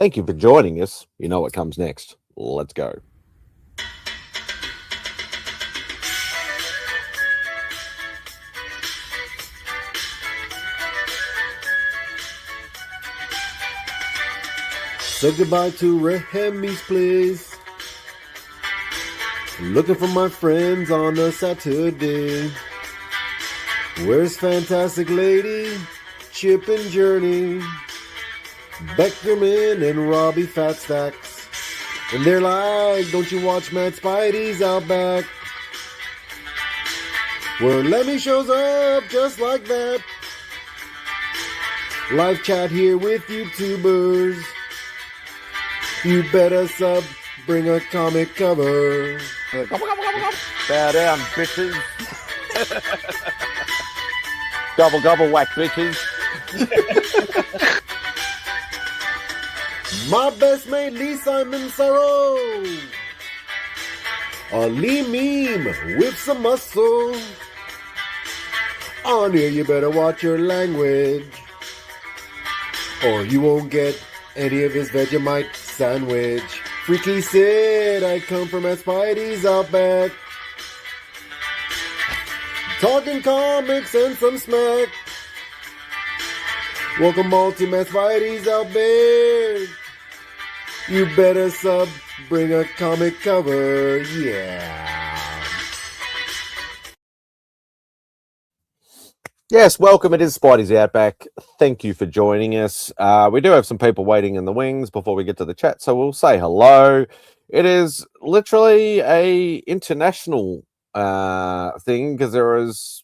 Thank you for joining us. You know what comes next. Let's go. Say goodbye to Remy's place. Looking for my friends on a Saturday. Where's Fantastic Lady, Chip and Journey, Beckerman and Robbie Fat Stacks? And they're like, don't you watch MadSpidey'S Outback? Where Lemmy shows up just like that. Live chat here with YouTubers. You better sub, bring a comic cover. Bow down, bitches. Gobble, gobble, whack, bitches. My best mate, Lee Simon Sorrow. A Lee meme with some muscle. On here, you better watch your language, or you won't get any of his Vegemite sandwich. Freaky Sid, I come from MadSpidey'S Outback. Talking comics and some smack. Welcome all to MadSpidey'S Outback. You better sub, bring a comic cover, yeah. Yes, welcome. It is Spidey's Outback. Thank you for joining us. We do have some people waiting in the wings before we get to the chat, so we'll say hello. It is literally a international thing, because there is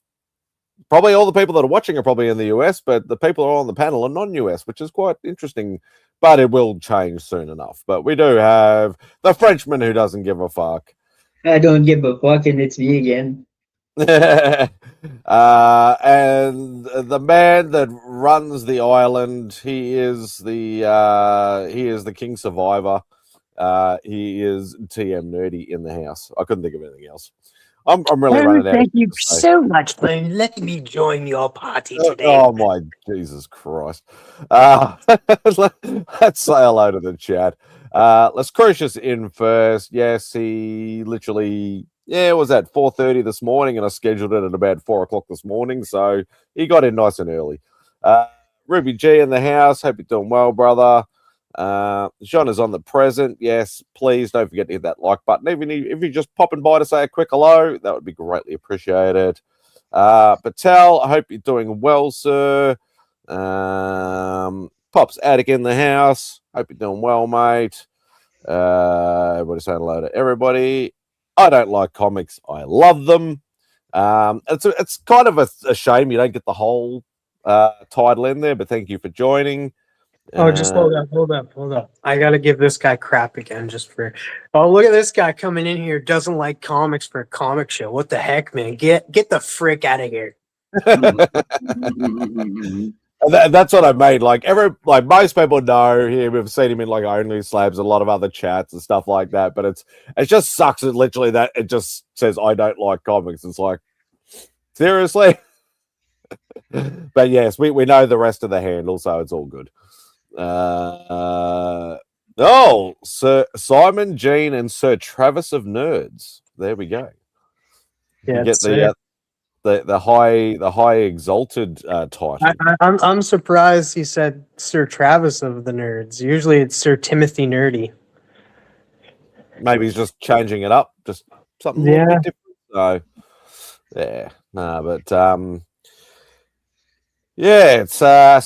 probably all the people that are watching are probably in the US, but the people who are on the panel are non-US, which is quite interesting, but it will change soon enough. But we do have the Frenchman who doesn't give a fuck. I don't give a fuck, and it's me again. And the man that runs the island, he is the King Survivor. He is TM Nerdy in the house. I couldn't think of anything else. I'm really running out. Thank you so much for letting me join your party today. Oh my Jesus Christ! Let's say hello to the chat. Let's Crucius in first. Yes, he literally. Yeah, it was at 4:30 this morning, and I scheduled it at about 4 o'clock this morning, so he got in nice and early. Ruby G in the house. Hope you're doing well, brother. John is on the present. Yes, please don't forget to hit that like button. Even if you're just popping by to say a quick hello, that would be greatly appreciated. Patel, I hope you're doing well, sir. Pops Attic in the house. Hope you're doing well, mate. Everybody saying hello to everybody. I don't like comics. I love them. It's kind of a shame you don't get the whole title in there, but thank you for joining. Oh, just hold up. I gotta give this guy crap again just for... Oh, look at this guy coming in here, doesn't like comics for a comic show. What the heck, man? Get the frick out of here. That's what I made. Like most people know here, we've seen him in like Only Slabs, a lot of other chats and stuff like that. But it just sucks. It literally that it just says I don't like comics. It's like, seriously. But yes, we know the rest of the handle, so it's all good. Sir Simon, Jean, and Sir Travis of Nerds. There we go. Yeah, get the high exalted title. I'm surprised he said Sir Travis of the Nerds. Usually it's Sir Timothy Nerdy. Maybe he's just changing it up, just something a little bit different. So yeah, but yeah, it's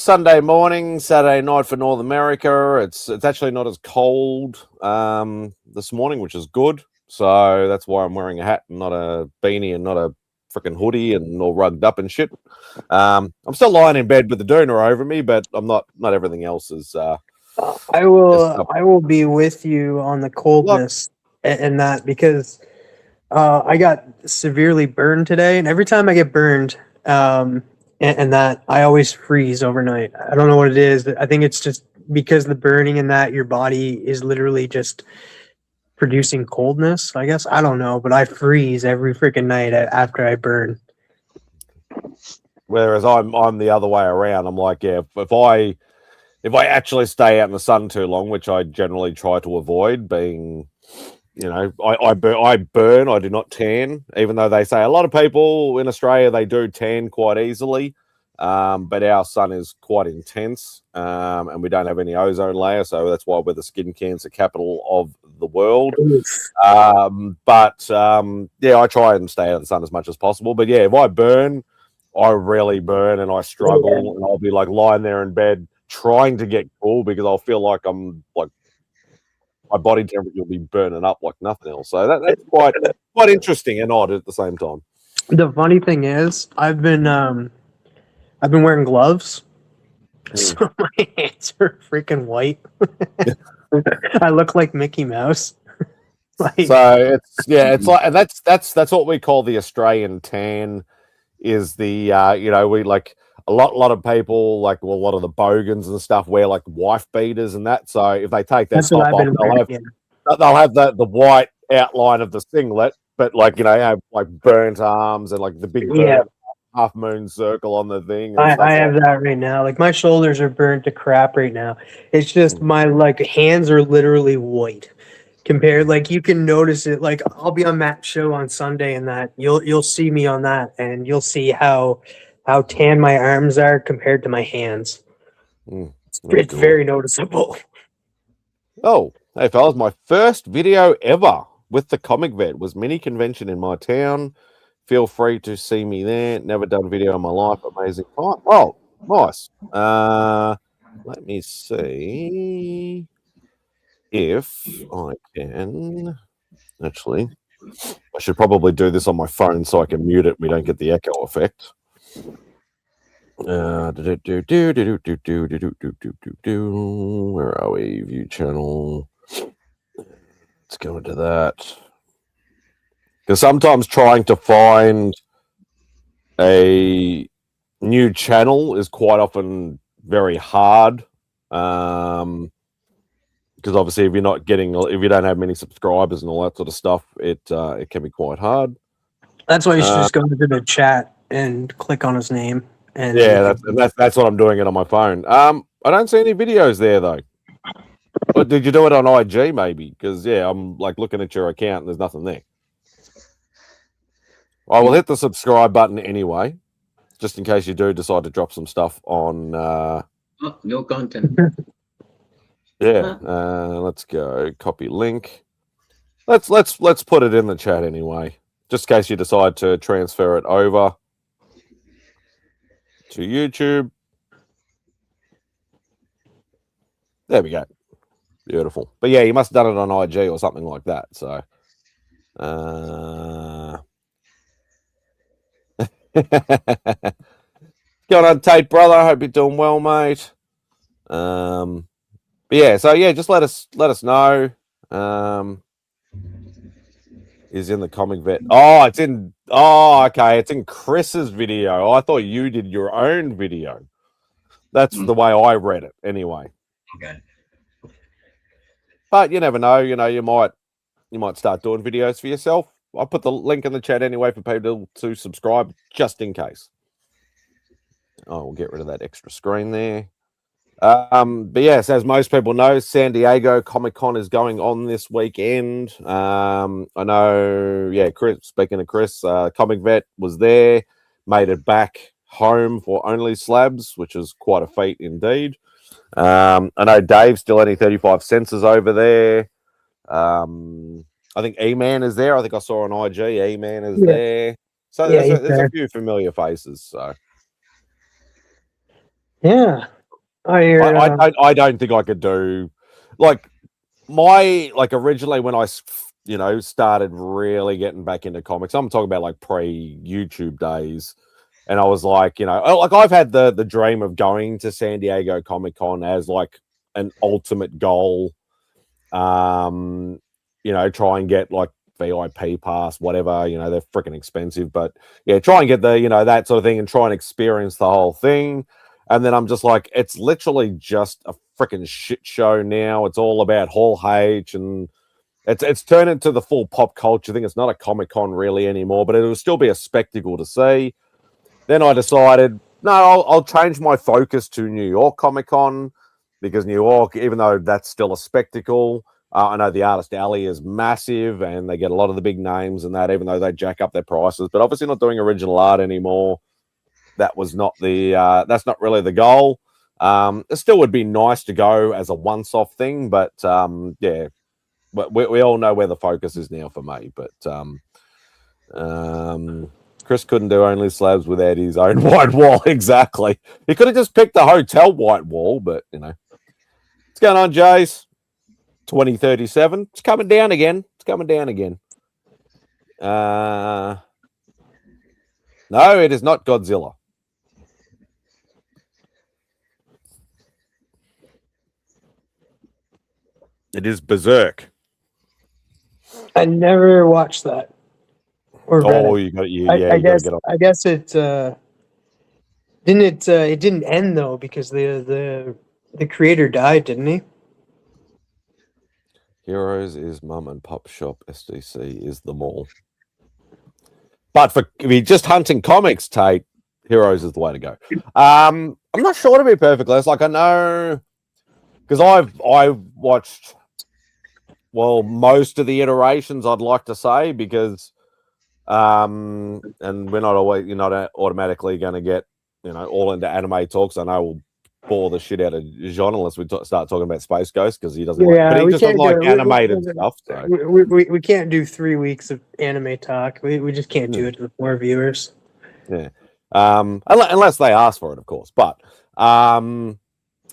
Sunday morning, Saturday night for North America. It's actually not as cold this morning, which is good. So that's why I'm wearing a hat and not a beanie and not a freaking hoodie and all rugged up and shit. I'm still lying in bed with the doona over me, but I'm not everything else is. I will be with you on the coldness and that, because I got severely burned today, and every time I get burned, and that I always freeze overnight. I don't know what it is. I think it's just because the burning and that your body is literally just producing coldness, I guess. I don't know, but I freeze every freaking night after I burn. Whereas I'm the other way around. I'm like, yeah, if if I actually stay out in the sun too long, which I generally try to avoid, being, you know, I burn, I do not tan, even though they say a lot of people in Australia, they do tan quite easily. But our sun is quite intense, and we don't have any ozone layer, so that's why we're the skin cancer capital of the world. Yeah, I try and stay out of the sun as much as possible. But yeah, if I burn, I really burn and I struggle, and I'll be like lying there in bed trying to get cool because I'll feel like I'm like my body temperature will be burning up like nothing else. So that's quite interesting and odd at the same time. The funny thing is, I've been wearing gloves, so my hands are freaking white. I look like Mickey Mouse. So it's like, and that's what we call the Australian tan. Is the you know, we like a lot of people, like, well, a lot of the bogans and stuff wear like wife beaters and that. So if they take that top off, they'll have the white outline of the singlet, but like, you know, have like burnt arms and like the big half moon circle on the thing. I have that right now. Like my shoulders are burnt to crap right now. It's just my like hands are literally white. Compared, like you can notice it. Like I'll be on Matt's show on Sunday, and that you'll see me on that, and you'll see how tan my arms are compared to my hands. It's very noticeable. Oh, hey fellas, my first video ever with the Comic Vet was mini convention in my town. Feel free to see me there. Never done a video in my life. Amazing time. Oh, nice. Let me see if I can. Actually, I should probably do this on my phone so I can mute it and we don't get the echo effect. Where are we? View channel. Let's go into that. Because sometimes trying to find a new channel is quite often very hard. Because obviously, if you don't have many subscribers and all that sort of stuff, it can be quite hard. That's why you should just go into the chat and click on his name. And that's what I'm doing it on my phone. I don't see any videos there though. But did you do it on IG maybe? Because I'm like looking at your account and there's nothing there. I will hit the subscribe button anyway, just in case you do decide to drop some stuff on. No content. Yeah, let's go. Copy link. Let's put it in the chat anyway, just in case you decide to transfer it over to YouTube. There we go. Beautiful. But yeah, you must have done it on IG or something like that. So, going on, Tate brother. I hope you're doing well, mate. But yeah, so yeah, just let us know. Is in the Comic Vet. Oh, it's in. Oh, okay, it's in Chris's video. I thought you did your own video. That's the way I read it, anyway. Okay. But you never know. You know, you might start doing videos for yourself. I'll put the link in the chat anyway for people to subscribe, just in case. Oh, we'll get rid of that extra screen there. But yes, as most people know, San Diego Comic-Con is going on this weekend. I know, Chris, speaking of Chris, Comic Vet was there, made it back home for only slabs, which is quite a feat indeed. I know Dave's still only 35 cents over there. I think E-Man is there. I think I saw on IG, E-Man is there. So there's a few familiar faces. So yeah. I don't think I could do originally when I started really getting back into comics. I'm talking about like pre-YouTube days, and I was like, I've had the dream of going to San Diego Comic-Con as like an ultimate goal. Try and get like VIP pass, whatever. They're freaking expensive, but yeah, try and get the that sort of thing and try and experience the whole thing. And then I'm just like, it's literally just a freaking shit show now. It's all about Hall H, and it's turned into the full pop culture thing. It's not a Comic-Con really anymore, but it will still be a spectacle to see. Then I decided, no, I'll change my focus to New York Comic-Con, because New York, even though that's still a spectacle, I know the Artist Alley is massive and they get a lot of the big names and that, even though they jack up their prices, but obviously not doing original art anymore. That was not that's not really the goal. It still would be nice to go as a once-off thing, but yeah, we all know where the focus is now for me. But Chris couldn't do only slabs without his own white wall. Exactly. He could have just picked the hotel white wall, but what's going on, Jace? 2037. It's coming down again. No, it is not Godzilla. It is Berserk. I never watched that. Or read it. You got I guess it didn't. It didn't end though because the creator died, didn't he? Heroes is mum and pop shop. SDC is the mall. But if you're just hunting comics, Tate, Heroes is the way to go. I'm not sure, to be perfectly honest. Like, I know because I've watched most of the iterations, I'd like to say, because and we're not always you're not automatically going to get all into anime talks. I know we'll bore the shit out of John unless we start talking about Space Ghost because he doesn't but he just doesn't like animated stuff. So. We can't do 3 weeks of anime talk. We just can't do it to the poor viewers. Yeah. Unless they ask for it, of course. But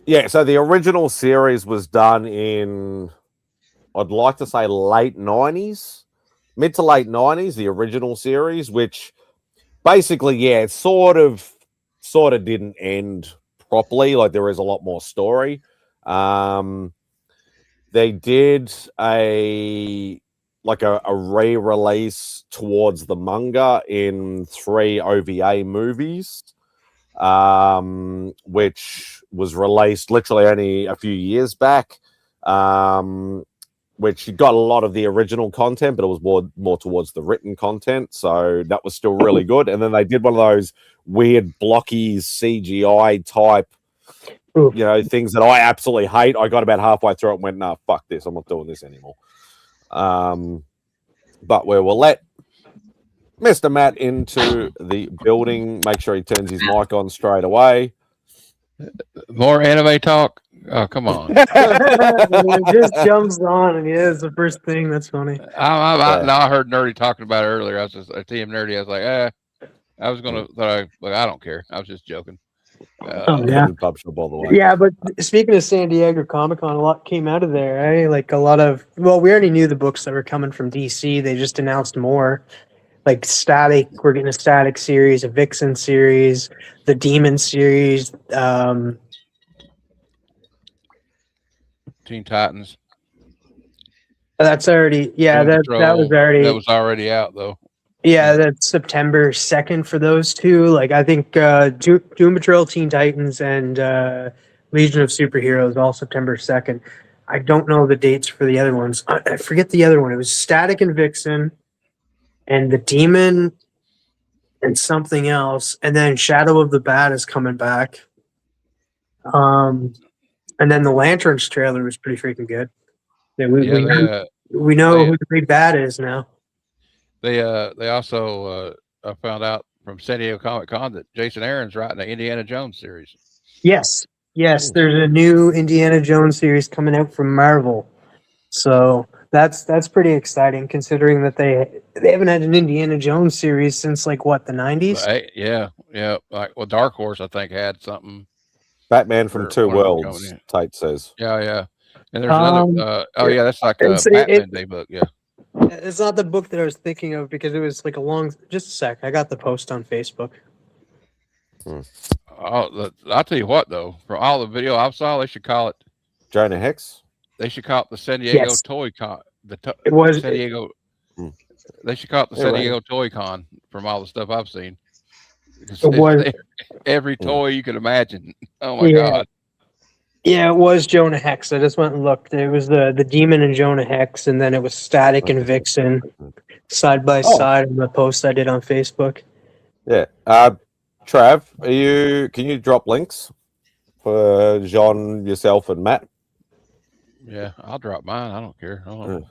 yeah, so the original series was done in, I'd like to say, late 90s, mid to late 90s, the original series, which basically, yeah, it sort of didn't end properly. Like, there is a lot more story. They did a re-release towards the manga in 3 OVA movies, which was released literally only a few years back, which got a lot of the original content, but it was more towards the written content. So that was still really good. And then they did one of those weird blocky CGI type things that I absolutely hate. I got about halfway through it and went, nah, fuck this. I'm not doing this anymore. But we will let Mr. Matt into the building. Make sure he turns his mic on straight away. More anime talk? Oh, come on. It just jumps on, and yeah, it's the first thing. That's funny. I heard Nerdy talking about it earlier. I was just TM Nerdy. I was like, I was going to, I don't care. I was just joking. Yeah. Pub shop all the way. Yeah, but speaking of San Diego Comic-Con, a lot came out of there, eh? Like a lot of, we already knew the books that were coming from DC. They just announced more. Like Static, we're getting a Static series, a Vixen series, the Demon series, Teen Titans. That's already, yeah, that was already out though. Yeah, that's September 2nd for those two. Like, I think Doom Patrol, Teen Titans, and Legion of Superheroes all September 2nd. I don't know the dates for the other ones. I forget the other one. It was Static and Vixen, and the Demon, and something else. And then Shadow of the Bat is coming back. And then the Lanterns trailer was pretty freaking good. Yeah, we know who the big bad is now. They also found out from San Diego Comic Con that Jason Aaron's writing the Indiana Jones series. Yes, there's a new Indiana Jones series coming out from Marvel, so that's pretty exciting considering that they haven't had an Indiana Jones series since like what, the 90s? Right? Yeah. Like Dark Horse I think had something. Batman from Two Worlds, Tate says. Yeah. And there's another. That's like a Batman Day book. Yeah. It's not the book that I was thinking of because it was like a long. Just a sec. I got the post on Facebook. I'll tell you what though. For all the video I saw, they should call it Jonah Hex. They should call it the San Diego Toy Con. It was San Diego. They should call it the San Diego Toy Con from all the stuff I've seen. It was every toy you could imagine. Oh my god. Yeah, it was Jonah Hex. I just went and looked. It was the Demon and Jonah Hex, and then it was Static and Vixen side by side on the post I did on Facebook. Yeah. Trav, can you drop links for Jean, yourself, and Matt? Yeah, I'll drop mine. I don't care. I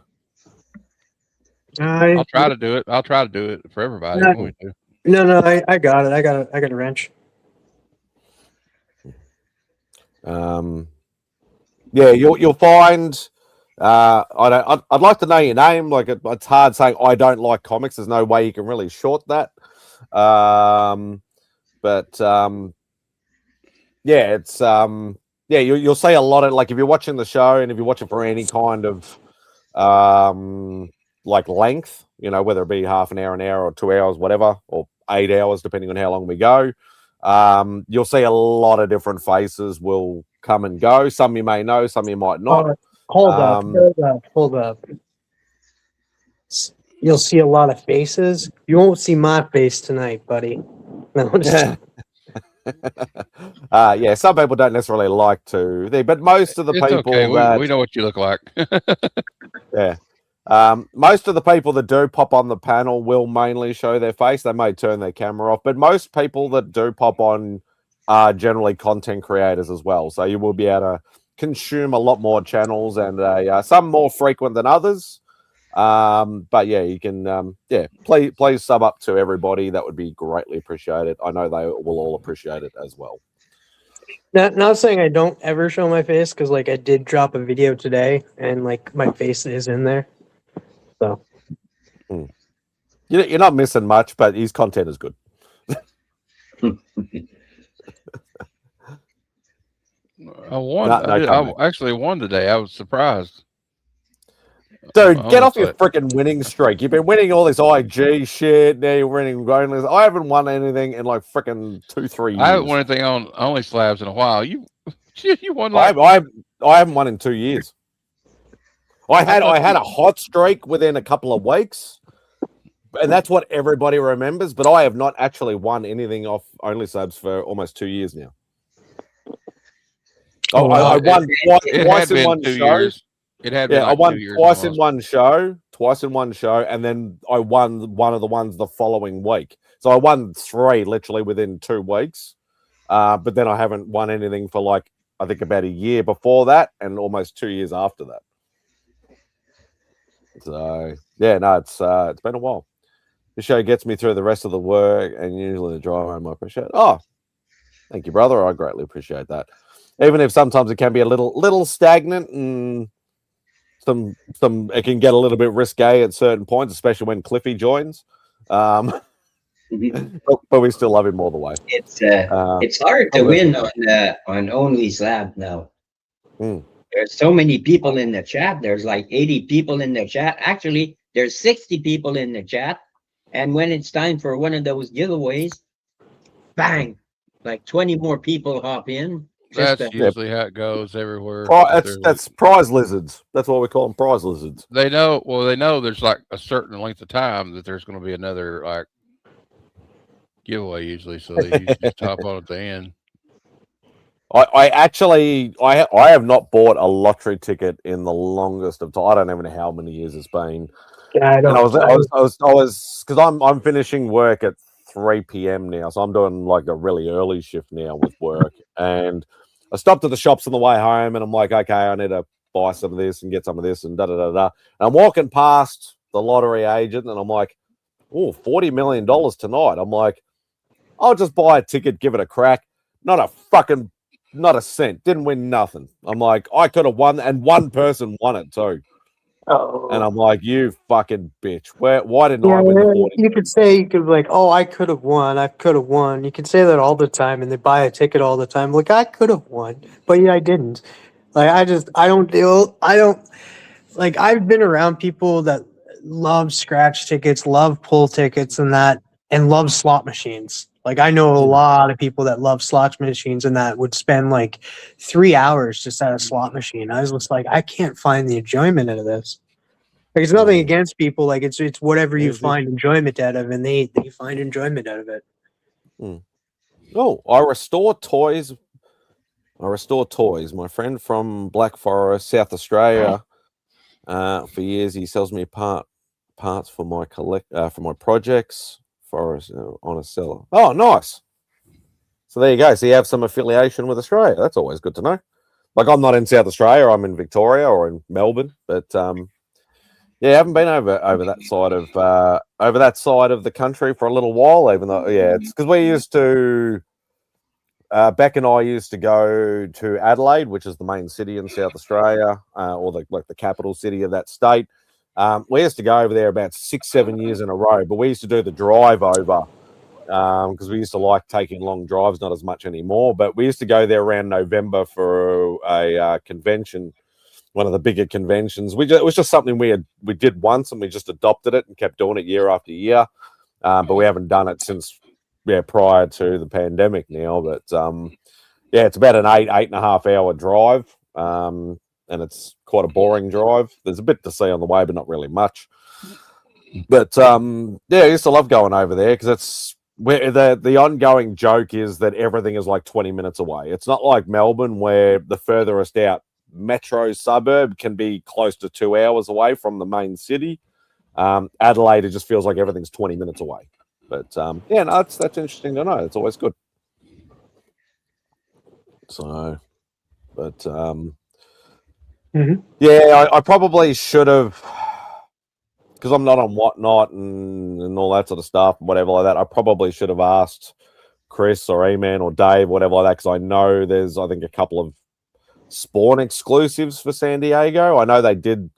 I'll try to do it. I'll try to do it for everybody. No. If you want me to. no, I got it. I got a wrench. Yeah, you'll find. I'd like to know your name. Like it's hard saying I don't like comics. There's no way you can really short that. Yeah, it's you'll see a lot of, like, if you're watching the show and if you're watching for any kind of like length, whether it be half an hour, or 2 hours, whatever, or 8 hours, depending on how long we go. You'll see a lot of different faces will come and go. Some you may know, some you might not. Hold up. You'll see a lot of faces. You won't see my face tonight, buddy. No, just Yeah, some people don't necessarily like to, but most of the It's people okay. that We know what you look like. yeah. Most of the people that do pop on the panel will mainly show their face. They may turn their camera off, but most people that do pop on are generally content creators as well. So you will be able to consume a lot more channels, and some more frequent than others. But yeah, you can please sub up to everybody. That would be greatly appreciated. I know they will all appreciate it as well. not saying I don't ever show my face, because like I did drop a video today and like my face is in there. So You're not missing much, but his content is good. I won. No I actually won today. I was surprised. Dude, get off your freaking winning streak. You've been winning all this IG shit. Now you're winning boneless. I haven't won anything in like freaking 2-3 years. I haven't won anything on Only Slabs in a while. You won like I haven't won in 2 years. I had a hot streak within a couple of weeks, and that's what everybody remembers. But I have not actually won anything off Only Slabs for almost 2 years now. I won twice in one show. Years. It had been I won 2 years twice in one show, and then I won one of the ones the following week. So I won 3 literally within 2 weeks. But then I haven't won anything for like, I think about a year before that, and almost 2 years after that. So yeah, no, it's been a while. This show gets me through the rest of the work, and usually the drive home I appreciate it. Oh, thank you, brother. I greatly appreciate that. Even if sometimes it can be a little stagnant, and some it can get a little bit risque at certain points, especially when Cliffy joins. But we still love him all the way. It's hard to win on Only Slab now. There's so many people in the chat. There's like 80 people in the chat. Actually, there's 60 people in the chat. And when it's time for one of those giveaways, bang, like 20 more people hop in. That's usually how it goes everywhere. That's prize lizards. That's what we call them, prize lizards. They know there's like a certain length of time that there's going to be another like giveaway usually, so they usually just top on at the end. I have not bought a lottery ticket in the longest of time. I don't even know how many years it's been. Yeah, I don't. And I was because I'm finishing work at 3 p.m. now, so I'm doing like a really early shift now with work, and I stopped at the shops on the way home, and I'm like, okay, I need to buy some of this and get some of this, and da-da-da-da. And I'm walking past the lottery agent, and I'm like, oh, $40 million tonight. I'm like, I'll just buy a ticket, give it a crack. Not a cent. Didn't win nothing. I'm like, I could have won, and one person won it too. Oh. And I'm like, you fucking bitch. Why didn't I win the 40? You could be like, oh, I could have won. You can say that all the time, and they buy a ticket all the time. Like, I could have won, but yeah, I didn't. Like, I don't like, I've been around people that love scratch tickets, love pull tickets and that, and love slot machines. Like, I know a lot of people that love slot machines and that would spend like 3 hours just at a slot machine. I was just like, I can't find the enjoyment out of this. Like, it's nothing against people. Like, it's whatever you find enjoyment out of, and they find enjoyment out of it. Oh, I restore toys. My friend from Black Forest, South Australia, for years he sells me parts for my projects. Forest on a seller. Oh, nice. So there you go. So you have some affiliation with Australia. That's always good to know. Like I'm not in South Australia. I'm in Victoria or in Melbourne, but yeah, I haven't been over that side of the country for a little while. Even though, yeah, it's because we used to. Beck and I used to go to Adelaide, which is the main city in South Australia, or the capital city of that state. We used to go over there about 6-7 years in a row, but we used to do the drive over because we used to like taking long drives, not as much anymore. But we used to go there around November for a convention, one of the bigger conventions. It was just something we did once, and we just adopted it and kept doing it year after year. But we haven't done it since prior to the pandemic now. But yeah, it's about an 8.5 hour drive, and it's quite a boring drive. There's a bit to see on the way, but not really much. But yeah, I used to love going over there because it's where the ongoing joke is that everything is like 20 minutes away. It's not like Melbourne, where the furthest out metro suburb can be close to 2 hours away from the main city. Adelaide, it just feels like everything's 20 minutes away. But yeah, no, that's interesting to know. It's always good. So, but yeah, I probably should have, because I'm not on Whatnot and all that sort of stuff, whatever like that. I probably should have asked Chris or E-Man or Dave, whatever like that, because I know there's, I think, a couple of Spawn exclusives for San Diego. I know they did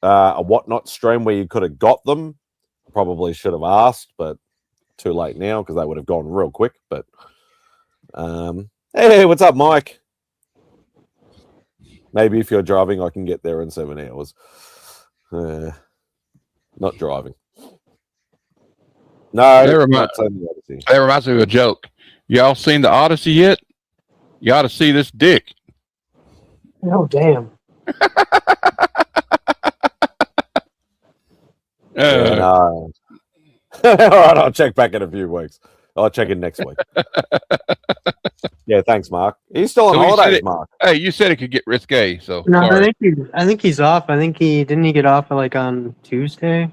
a Whatnot stream where you could have got them. Probably should have asked, but too late now because they would have gone real quick. But hey, what's up, Mike? Maybe if you're driving, I can get there in 7 hours. Not driving. No, that reminds me of a joke. Y'all seen the Odyssey yet? You ought to see this dick. Oh, damn. No. All right, I'll check back in a few weeks. I'll check in next week. Yeah, thanks, Mark. He's still on holidays, Mark. Hey, you said it could get risque, so no, sorry. I think he's off. I think he get off like on Tuesday.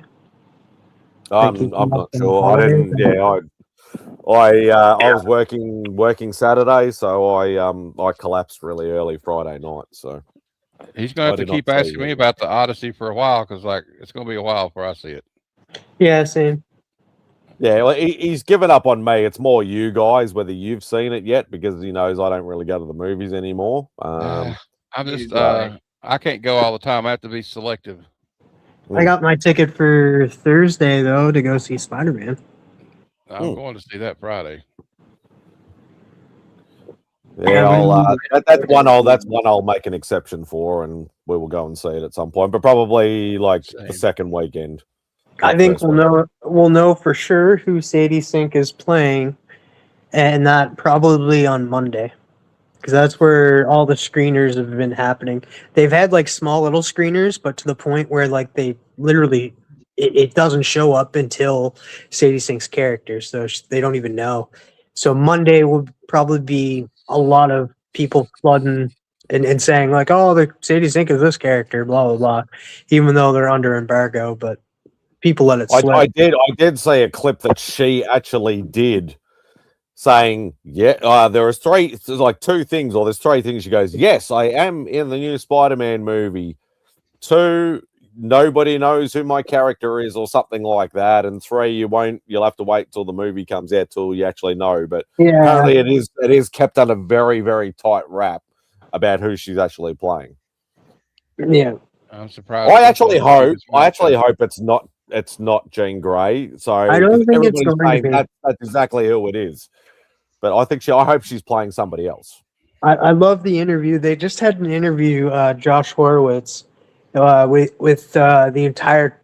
I'm not sure. I didn't. Yeah, I was working Saturday, so I collapsed really early Friday night. So he's gonna have to keep asking me about the Odyssey for a while because it's gonna be a while before I see it. Yeah, same. Yeah, well, he's given up on me. It's more you guys, whether you've seen it yet, because he knows I don't really go to the movies anymore. I'm just I can't go all the time. I have to be selective. I got my ticket for Thursday though to go see Spider-Man. I'm going to see that Friday. Yeah, that's one I'll make an exception for, and we will go and see it at some point, but probably like the second weekend. I think we'll know for sure who Sadie Sink is playing, and that probably on Monday, because that's where all the screeners have been happening. They've had like small little screeners, but to the point where like they literally it doesn't show up until Sadie Sink's character, so they don't even know. So Monday will probably be a lot of people flooding and saying like, "Oh, the Sadie Sink is this character," blah blah blah, even though they're under embargo, but. People let it slip. I did see a clip that she actually did saying, yeah, there's two things, or there's three things. She goes, yes, I am in the new Spider-Man movie. 2, nobody knows who my character is, or something like that. And 3, you'll have to wait till the movie comes out till you actually know. But apparently it is kept under very, very tight wrap about who she's actually playing. Yeah. I'm surprised. I actually hope it's not Jean Grey. So I don't think it's going to be. That's exactly who it is. But I hope she's playing somebody else. I love the interview. They just had an interview, Josh Horowitz, with the entire,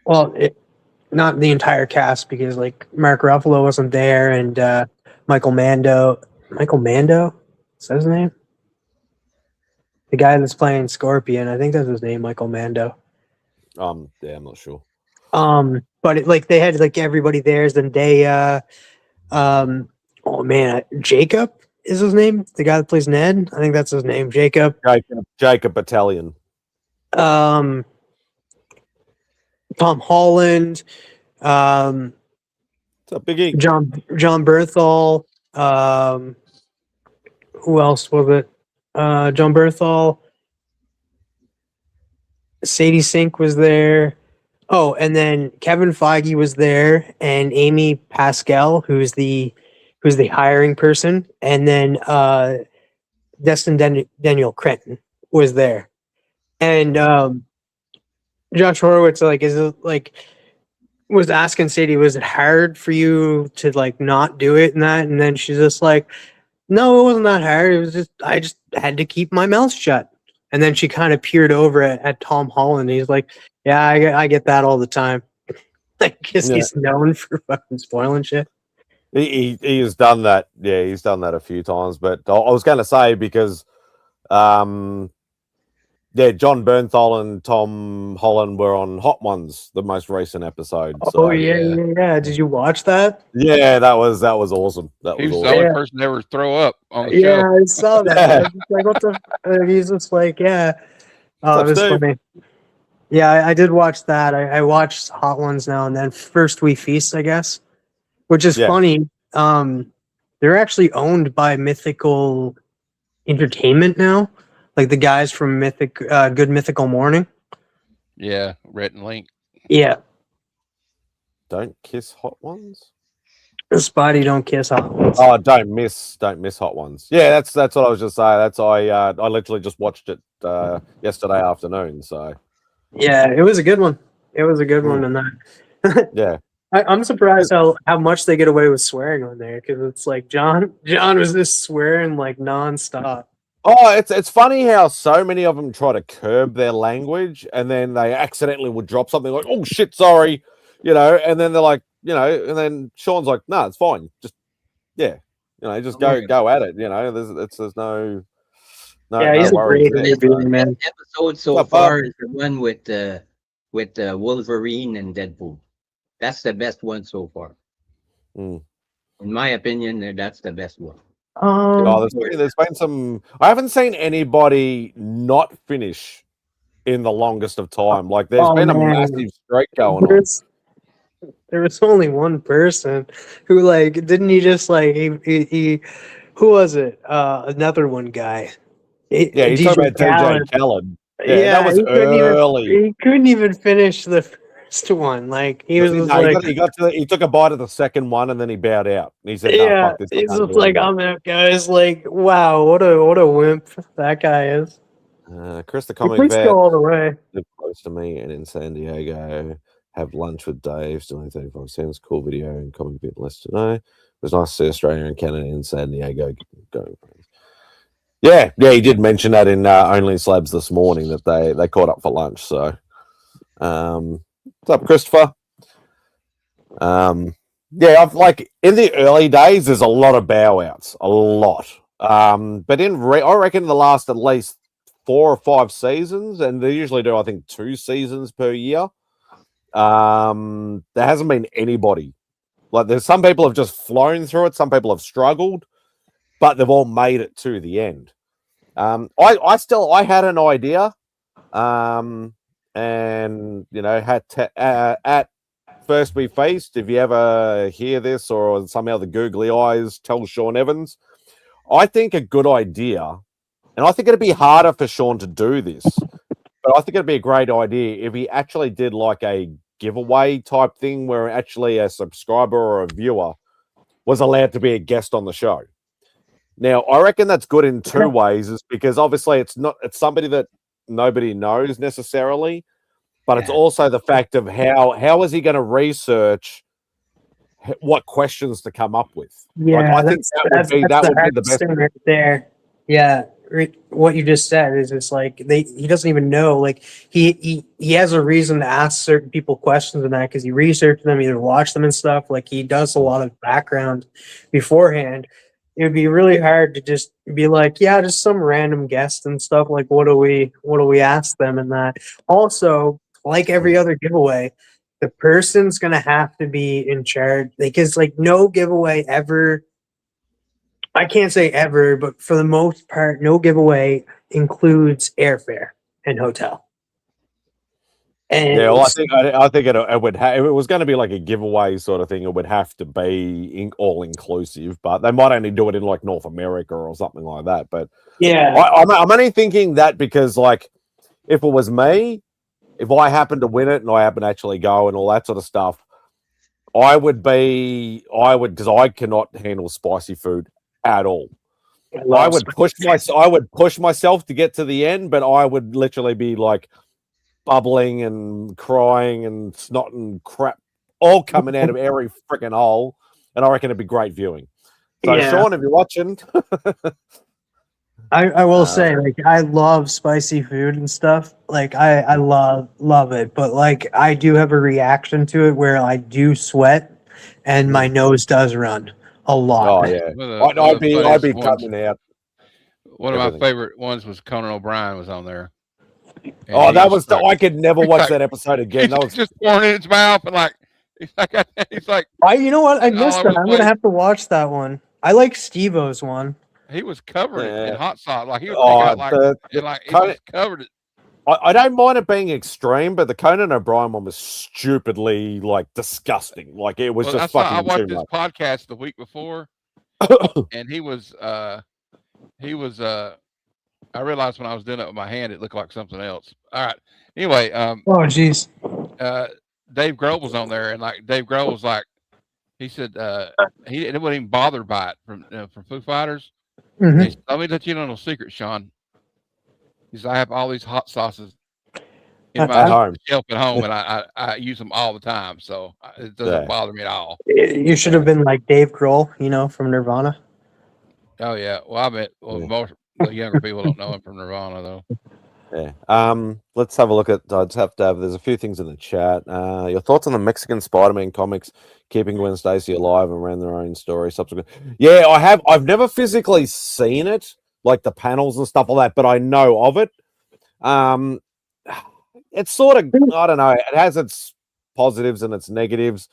not the entire cast, because like Mark Ruffalo wasn't there, and Michael Mando, is that his name? The guy that's playing Scorpion, I think that's his name, Michael Mando. Yeah, I'm not sure. But they had like everybody there. Zendaya, oh man, Jacob is his name. The guy that plays Ned, I think that's his name, Jacob. Jacob Battalion. Tom Holland. It's a biggie. John Berthal. Who else was it? John Berthal. Sadie Sink was there. Oh, and then Kevin Feige was there, and Amy Pascal, who's the hiring person, and then Destin Daniel Cretton was there, and Josh Horowitz was asking Sadie, was it hard for you to like not do it and that, and then she's just like, no, it wasn't that hard. It was just I just had to keep my mouth shut. And then she kind of peered over at Tom Holland. And he's like, yeah, I get that all the time. Like, because he's known for fucking spoiling shit. He has done that. Yeah, he's done that a few times. But I was going to say because, John Bernthal and Tom Holland were on Hot Ones, the most recent episode. Oh so, yeah. Did you watch that? Yeah, that was awesome. That He was was the awesome. only person to ever throw up on the Yeah, show. I saw that. I was just like, what the? He's just like, yeah. Oh, it was funny. Yeah, I did watch that. I watched Hot Ones now and then. First We Feast, I guess, which is funny. They're actually owned by Mythical Entertainment now, like the guys from Good Mythical Morning. Yeah, Rhett and Link. Yeah. Don't kiss Hot Ones. Spidey don't kiss Hot Ones. Oh, don't miss Hot Ones. Yeah, that's what I was just saying. That's I literally just watched it yesterday afternoon. So yeah, it was a good one. It was a good one, and that. Yeah. I'm surprised how much they get away with swearing on there, because it's like John was just swearing like nonstop. Oh, it's funny how so many of them try to curb their language, and then they accidentally would drop something like, "Oh shit, sorry," and then they're like, and then Sean's like, "No, it's fine, just just go at it." There's no. Yeah, he's no a great worries interviewer, man. Episode so far is the one with Wolverine and Deadpool. That's the best one so far. In my opinion, that's the best one. There's been some. I haven't seen anybody not finish in the longest of time. Like there's been a massive streak going on. There was only one person who didn't he just he who was it? Another one guy. He's talking about DJ Khaled. Yeah, that was early. He couldn't even finish the first one. He was he took a bite of the second one and then he bowed out. And he said, "Yeah, fuck this, he's just like, I'm out, guys." Like, wow, what a wimp that guy is. Chris the comic vet all the way. lived close to me and in San Diego. Have lunch with Dave. Still only 35 cents. Cool video and comic bit less today. It was nice to see Australia and Canada and San Diego going. Yeah, he did mention that in Only Slabs this morning that they caught up for lunch. So, what's up, Christopher? I've in the early days, there's a lot of bow outs, a lot. But I reckon the last at least 4 or 5 seasons, and they usually do, I think, 2 seasons per year. There hasn't been anybody. There's some people have just flown through it, some people have struggled, but they've all made it to the end. I had an idea, and at First We Feast, if you ever hear this or somehow the googly eyes tell Sean Evans, I think a good idea, and I think it'd be harder for Sean to do this, but I think it'd be a great idea if he actually did a giveaway type thing where actually a subscriber or a viewer was allowed to be a guest on the show. Now, I reckon that's good in 2 ways, is because obviously it's somebody that nobody knows necessarily, but it's also the fact of how is he going to research what questions to come up with. Yeah, I think that would be the best thing right there. Yeah, what you just said is it's he doesn't even know. He has a reason to ask certain people questions and that because he researched them, either watched them and stuff. He does a lot of background beforehand. It would be really hard to just be just some random guest and stuff. What do we ask them and that? Also, like every other giveaway, the person's gonna have to be in charge because no giveaway ever. I can't say ever, but for the most part, no giveaway includes airfare and hotel. And Yeah, well, I think it would if it was going to be like a giveaway sort of thing, it would have to be all inclusive. But they might only do it in like North America or something like that. But yeah, I'm only thinking that because like if it was me, if I happened to win it and I happen to actually go and all that sort of stuff, I would because I cannot handle spicy food at all. I would push myself to get to the end, but I would literally be like bubbling and crying and snot and crap all coming out of every freaking hole, and I reckon it'd be great viewing. So, yeah. Sean, if you're watching, I will say, like, I love spicy food and stuff. Like, I love it, but like, I do have a reaction to it where I do sweat and my nose does run a lot. oh yeah, One of I'd the be funniest ones- cutting out. One of my everything. favorite ones was Conan O'Brien was on there. And Oh, he that was like- I could never watch like- that episode again. That was just pouring in his mouth and like he's like You know what? I all missed over that. the I'm gonna place. have to watch that one. I like Steve-O's one. he was covered in Yeah. hot sauce. Like he would Oh, take out like the and like he Conan- just covered it. I don't mind it being extreme, but the Conan O'Brien one was stupidly like disgusting. Like it was Well, just I fucking watched too this much. podcast the week before, and he was I realized when I was doing it with my hand, it looked like something else. All right. Anyway, Oh, jeez. Dave Grohl was on there, and like Dave Grohl was like, he said he wasn't even bothered by it from Foo Fighters. Mhm. He said, let me let you know no secret, Sean. He said I have all these hot sauces in At my home. shelf at home, and I use them all the time, so it doesn't Yeah. bother me at all. You should have been like Dave Grohl, from Nirvana. Oh yeah, well I bet most the younger people don't know him from Nirvana though. Yeah. Let's have a look at. I just have to have. There's a few things in the chat. Your thoughts on the Mexican Spider-Man comics keeping Gwen Stacy alive and ran their own story subsequent. Yeah, I have. I've never physically seen it, like the panels and stuff like that, but I know of it. It's sort of. I don't know. It has its positives and its negatives.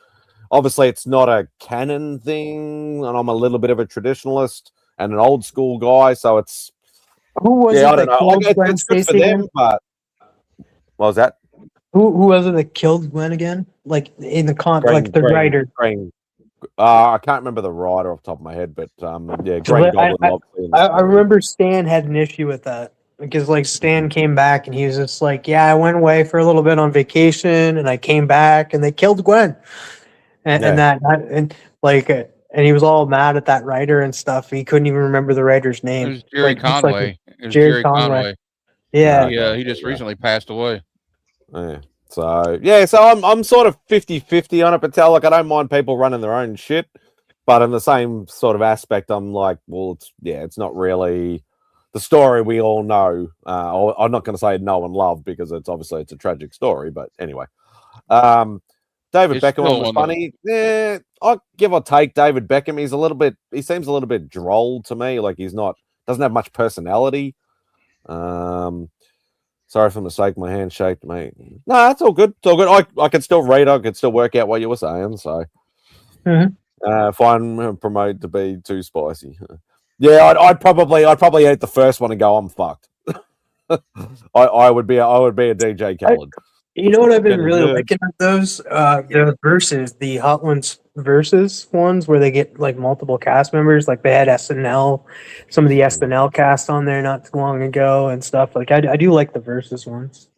Obviously, it's not a canon thing, and I'm a little bit of a traditionalist and an old school guy, so it's. Who was Yeah, I it don't that know. killed Like, Gwen it's good for Stacy them, again? but what was that? Who was it that killed Gwen again? Like in the like the writer. I can't remember the writer off the top of my head, but yeah, Green Goblin. Obviously, in the I story. remember Stan had an issue with that because like Stan came back and he was just like, "Yeah, I went away for a little bit on vacation and I came back and they killed Gwen," and he was all mad at that writer and stuff. He couldn't even remember the writer's It name. was Jerry Like, it's like Conway. It was Jerry Jerry Conway. Conway. Yeah, He just recently passed away. Yeah. So yeah, so I'm sort of 50-50 on it, but like I don't mind people running their own shit, but in the same sort of aspect, I'm like, well, it's not really the story we all know. I'm not going to say know and love because it's a tragic story, but anyway. David It's Beckham still was one of funny. Yeah, I give or take David Beckham. He seems a little bit droll to me. Like doesn't have much personality. Sorry for the mistake. My hand shaked, mate. No, that's all good. It's all good. I can still read. I can still work out what you were saying. So, if I'm promoted to be too spicy, yeah, I'd probably eat the first one and go, I'm fucked. I would be a DJ Khaled. You know what I've been Getting really good. liking of those? The verses, the Hot Ones versus ones where they get like multiple cast members. Like they had SNL, some of the SNL cast on there not too long ago and stuff. Like I do like the versus ones.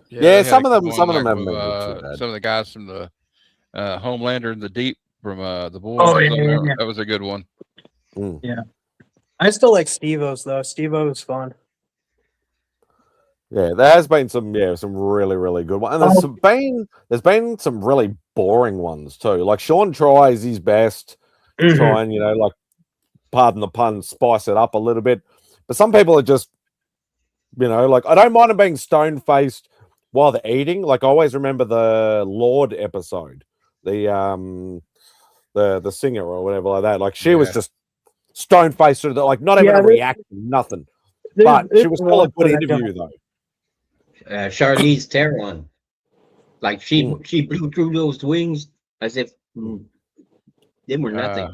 Yeah, they had some a of them good haven't one, been with, too bad. some of the guys from the Homelander and the Deep from the Boys. Oh, was yeah, on yeah, there. yeah. That was a good one. I still like Steve-O's though. Steve-O was fun. Yeah, there has been some really, really good ones. And there's been some really boring ones too. Like Sean tries his best to try and, like, pardon the pun, spice it up a little bit. But some people are just, like, I don't mind them being stone faced while they're eating. Like I always remember the Lord episode, the singer or whatever like that. Like she was just stone faced, like not even a reaction, nothing. But she was still a good interview though. Charlize Theron, like she blew through those wings as if they were nothing.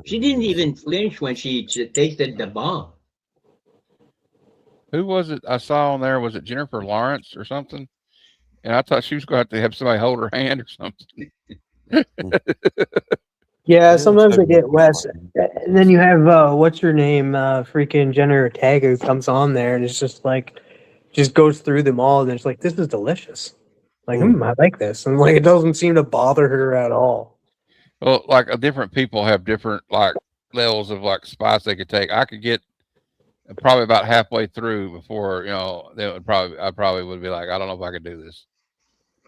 She didn't even flinch when she tasted the bomb. Who was it I saw on there? Was it Jennifer Lawrence or something? And I thought she was going to have somebody hold her hand or something. Yeah, sometimes they get west. And then you have what's her name? Freaking Jenna Ortega who comes on there and it's just like just goes through them all and it's like, this is delicious. Like, I like this. And like it doesn't seem to bother her at all. Well, like different people have different like levels of like spice they could take. I could get probably about halfway through before, they would I probably would be like, I don't know if I could do this.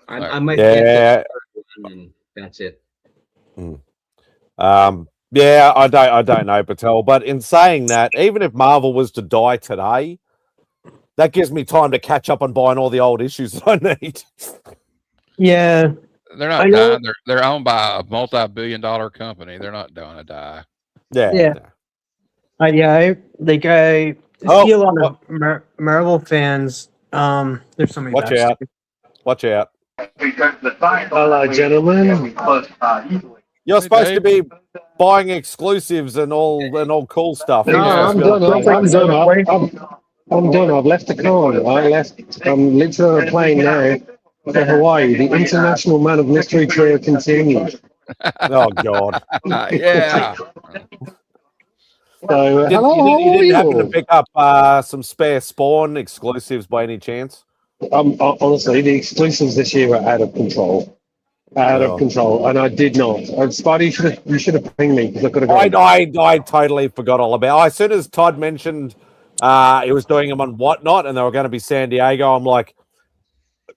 I might get this one and that's it. Yeah, I don't know, Patel. But in saying that, even if Marvel was to die today, that gives me time to catch up on buying all the old issues that I need. Yeah. They're not dying. They're owned by a multi-billion-dollar company. They're not going to die. Yeah. I see a lot of Marvel fans. There's somebody. Watch out. Hello, gentlemen. You're supposed to be buying exclusives and all cool stuff. No, I'm done. I'm done. I've left the car. I'm literally on a plane now for Hawaii. The International Man of Mystery Trail continues. Oh, God. Yeah. So, you didn't happen to pick up some spare Spawn exclusives by any chance? Honestly, the exclusives this year are out of control. And I did not. Spidey, you should have pinged me because I could have gone. I totally forgot all about it. As soon as Todd mentioned he was doing them on Whatnot and they were going to be San Diego, I'm like,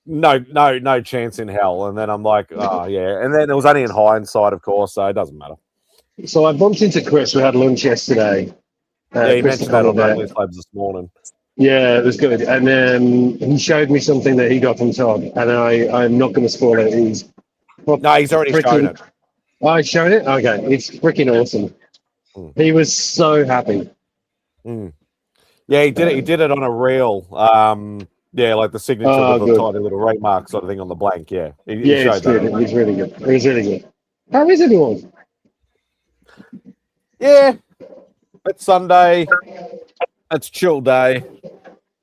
no chance in hell. And then I'm like, oh, yeah. And then it was only in hindsight, of course, so it doesn't matter. So I bumped into Chris. We had lunch yesterday. Yeah, he mentioned that on Daily Labs this morning. Yeah, it was good. And then he showed me something that he got from Todd, and I'm not going to spoil it. He's already shown it. Oh, he's shown it? Okay, it's freaking awesome. He was so happy. Yeah, he did it on a reel. Yeah, like the signature with the tiny little rate mark sort of thing on the blank. Yeah, he showed that. It was really good. It was really good. How is everyone? Yeah, it's Sunday. It's chill day.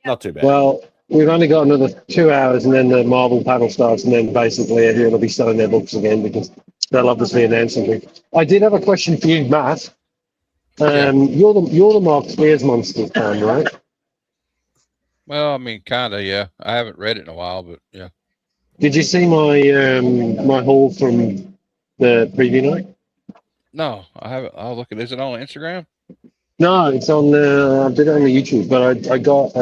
Not too bad. Well, we've only got another 2 hours and then the Marvel panel starts and then basically everyone will be selling their books again because they'll obviously announce something. I did have a question for you, Matt. You're the Mark Spears Monsters fan, right? Well, I mean, kind of, yeah. I haven't read it in a while, but yeah. Did you see my my haul from the preview night? No, I haven't. I'll look at. Is it on Instagram? No, it's on. I did it on the YouTube, but I got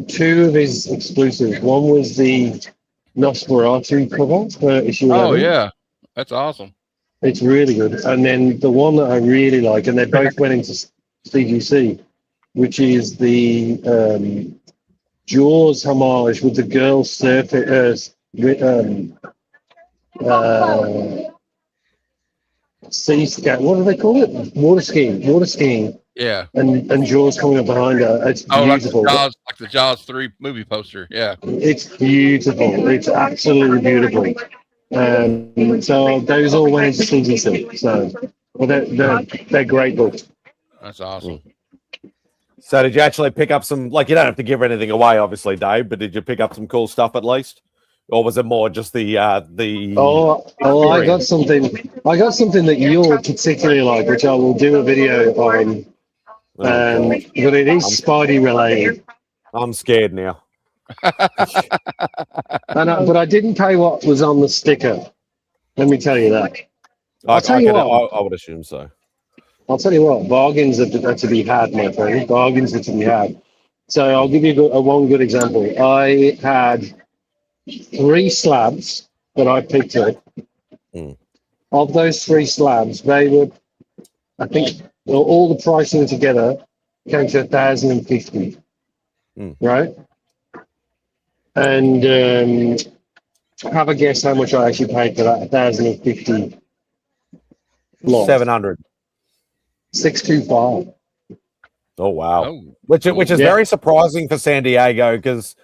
two of his exclusives. One was the Nosferatu cover for issue 11. Oh yeah, that's awesome. It's really good. And then the one that I really like, and they both went into CGC, which is the Jaws homage with the girl surfing. Sea scat. What do they call it? Water skiing. Yeah. And Jaws coming up behind her. It's beautiful. Like the Jaws 3 movie poster. Yeah. It's beautiful. It's absolutely beautiful. So those all went into CGC. So, well, they're great books. That's awesome. So did you actually pick up some? Like, you don't have to give anything away, obviously, Dave. But did you pick up some cool stuff at least? Or was it more just the? I got something. That you'll particularly like, which I will do a video on. But it is Spidey related. I'm scared now. But I didn't pay what was on the sticker. Let me tell you that. I would assume so. I'll tell you what. Bargains are to be had, my friend. Bargains are to be had. So I'll give you one good example. I had 3 slabs that I picked up. Of those 3 slabs, they were, I think, all the pricing together came to 1,050, right? And have a guess how much I actually paid for that 1,050 lot. 700. 625. Oh wow! Which is very surprising for San Diego because.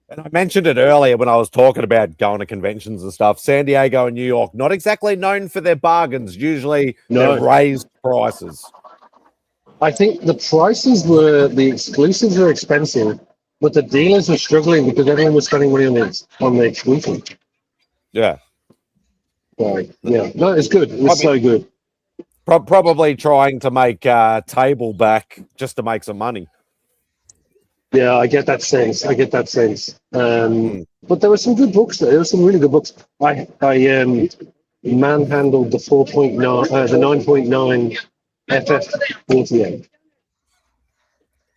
And I mentioned it earlier when I was talking about going to conventions and stuff. San Diego and New York, not exactly known for their bargains. Usually they're raised prices. I think the exclusives are expensive, but the dealers were struggling because everyone was spending money on the exclusive. Yeah. So, yeah, no, it's good. It's so good. Probably trying to make table back just to make some money. Yeah, I get that sense. But there were some good books there. There were some really good books. I manhandled the 4.9, the 9.9 FF48.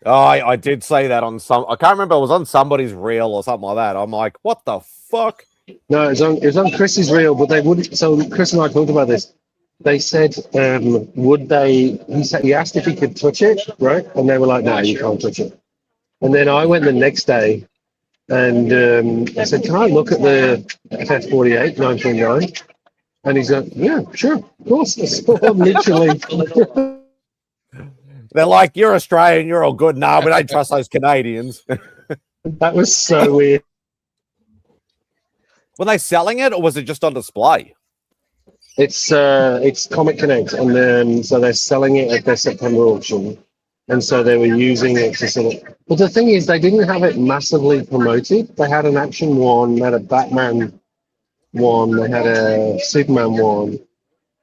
Oh, I did say that on some. I can't remember. It was on somebody's reel or something like that. I'm like, what the fuck? No, it was on Chris's reel, but they wouldn't. So Chris and I talked about this. They said, would they? He asked if he could touch it, right? And they were like, no, you can't touch it. And then I went the next day, and I said, can I look at the FF48 9.9? And he's like, yeah, sure, of course. So I'm literally. They're like, you're Australian, you're all good. No, we don't trust those Canadians. That was so weird. Were they selling it, or was it just on display? It's Comic Connect, and then so they're selling it at their September auction, and so they were using it to sort of. But the thing is, they didn't have it massively promoted. They had an Action one, they had a Batman one, they had a Superman one,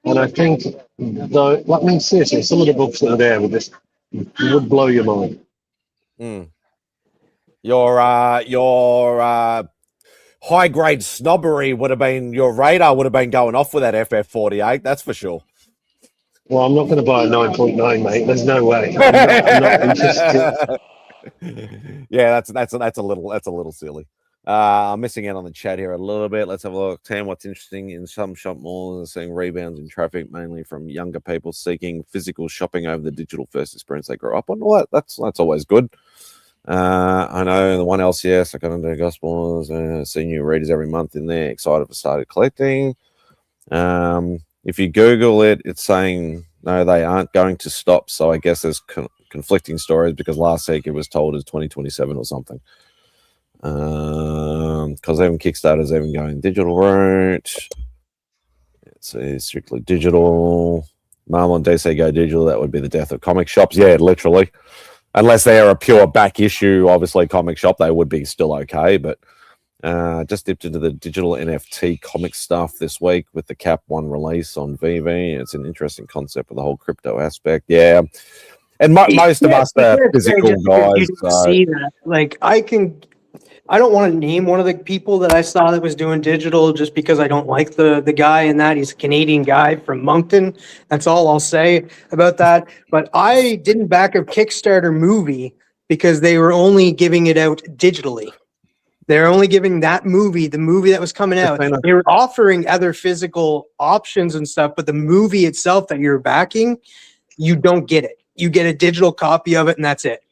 and I think though, I mean, seriously, some of the books that are there would blow your mind. Mm. Your high grade snobbery would have been, your radar would have been going off with that FF48. That's for sure. Well, I'm not going to buy a 9.9, mate. There's no way. I'm not interested. Yeah, that's a little silly. I'm missing out on the chat here a little bit. Let's have a look. Tam, what's interesting in some shop malls, seeing rebounds in traffic, mainly from younger people seeking physical shopping over the digital first experience they grew up on. Well, that's always good. I know the one LCS, I got into Gospels, see new readers every month in there, excited for started collecting. If you Google it, it's saying no, they aren't going to stop. So I guess there's conflicting stories because last week it was told as 2027 or something. Because even Kickstarter's even going digital route. It's strictly digital. Marvel and DC go digital, that would be the death of comic shops. Yeah, literally. Unless they are a pure back issue, obviously comic shop, they would be still okay. But just dipped into the digital NFT comic stuff this week with the Cap 1 release on VV. It's an interesting concept with the whole crypto aspect. Yeah. And most of us are physical guys. See that. Like, I don't want to name one of the people that I saw that was doing digital just because I don't like the guy in that. He's a Canadian guy from Moncton. That's all I'll say about that. But I didn't back a Kickstarter movie because they were only giving it out digitally. They're only giving that movie, the movie that was coming out. They were offering other physical options and stuff, but the movie itself that you're backing, you don't get it. You get a digital copy of it, and that's it.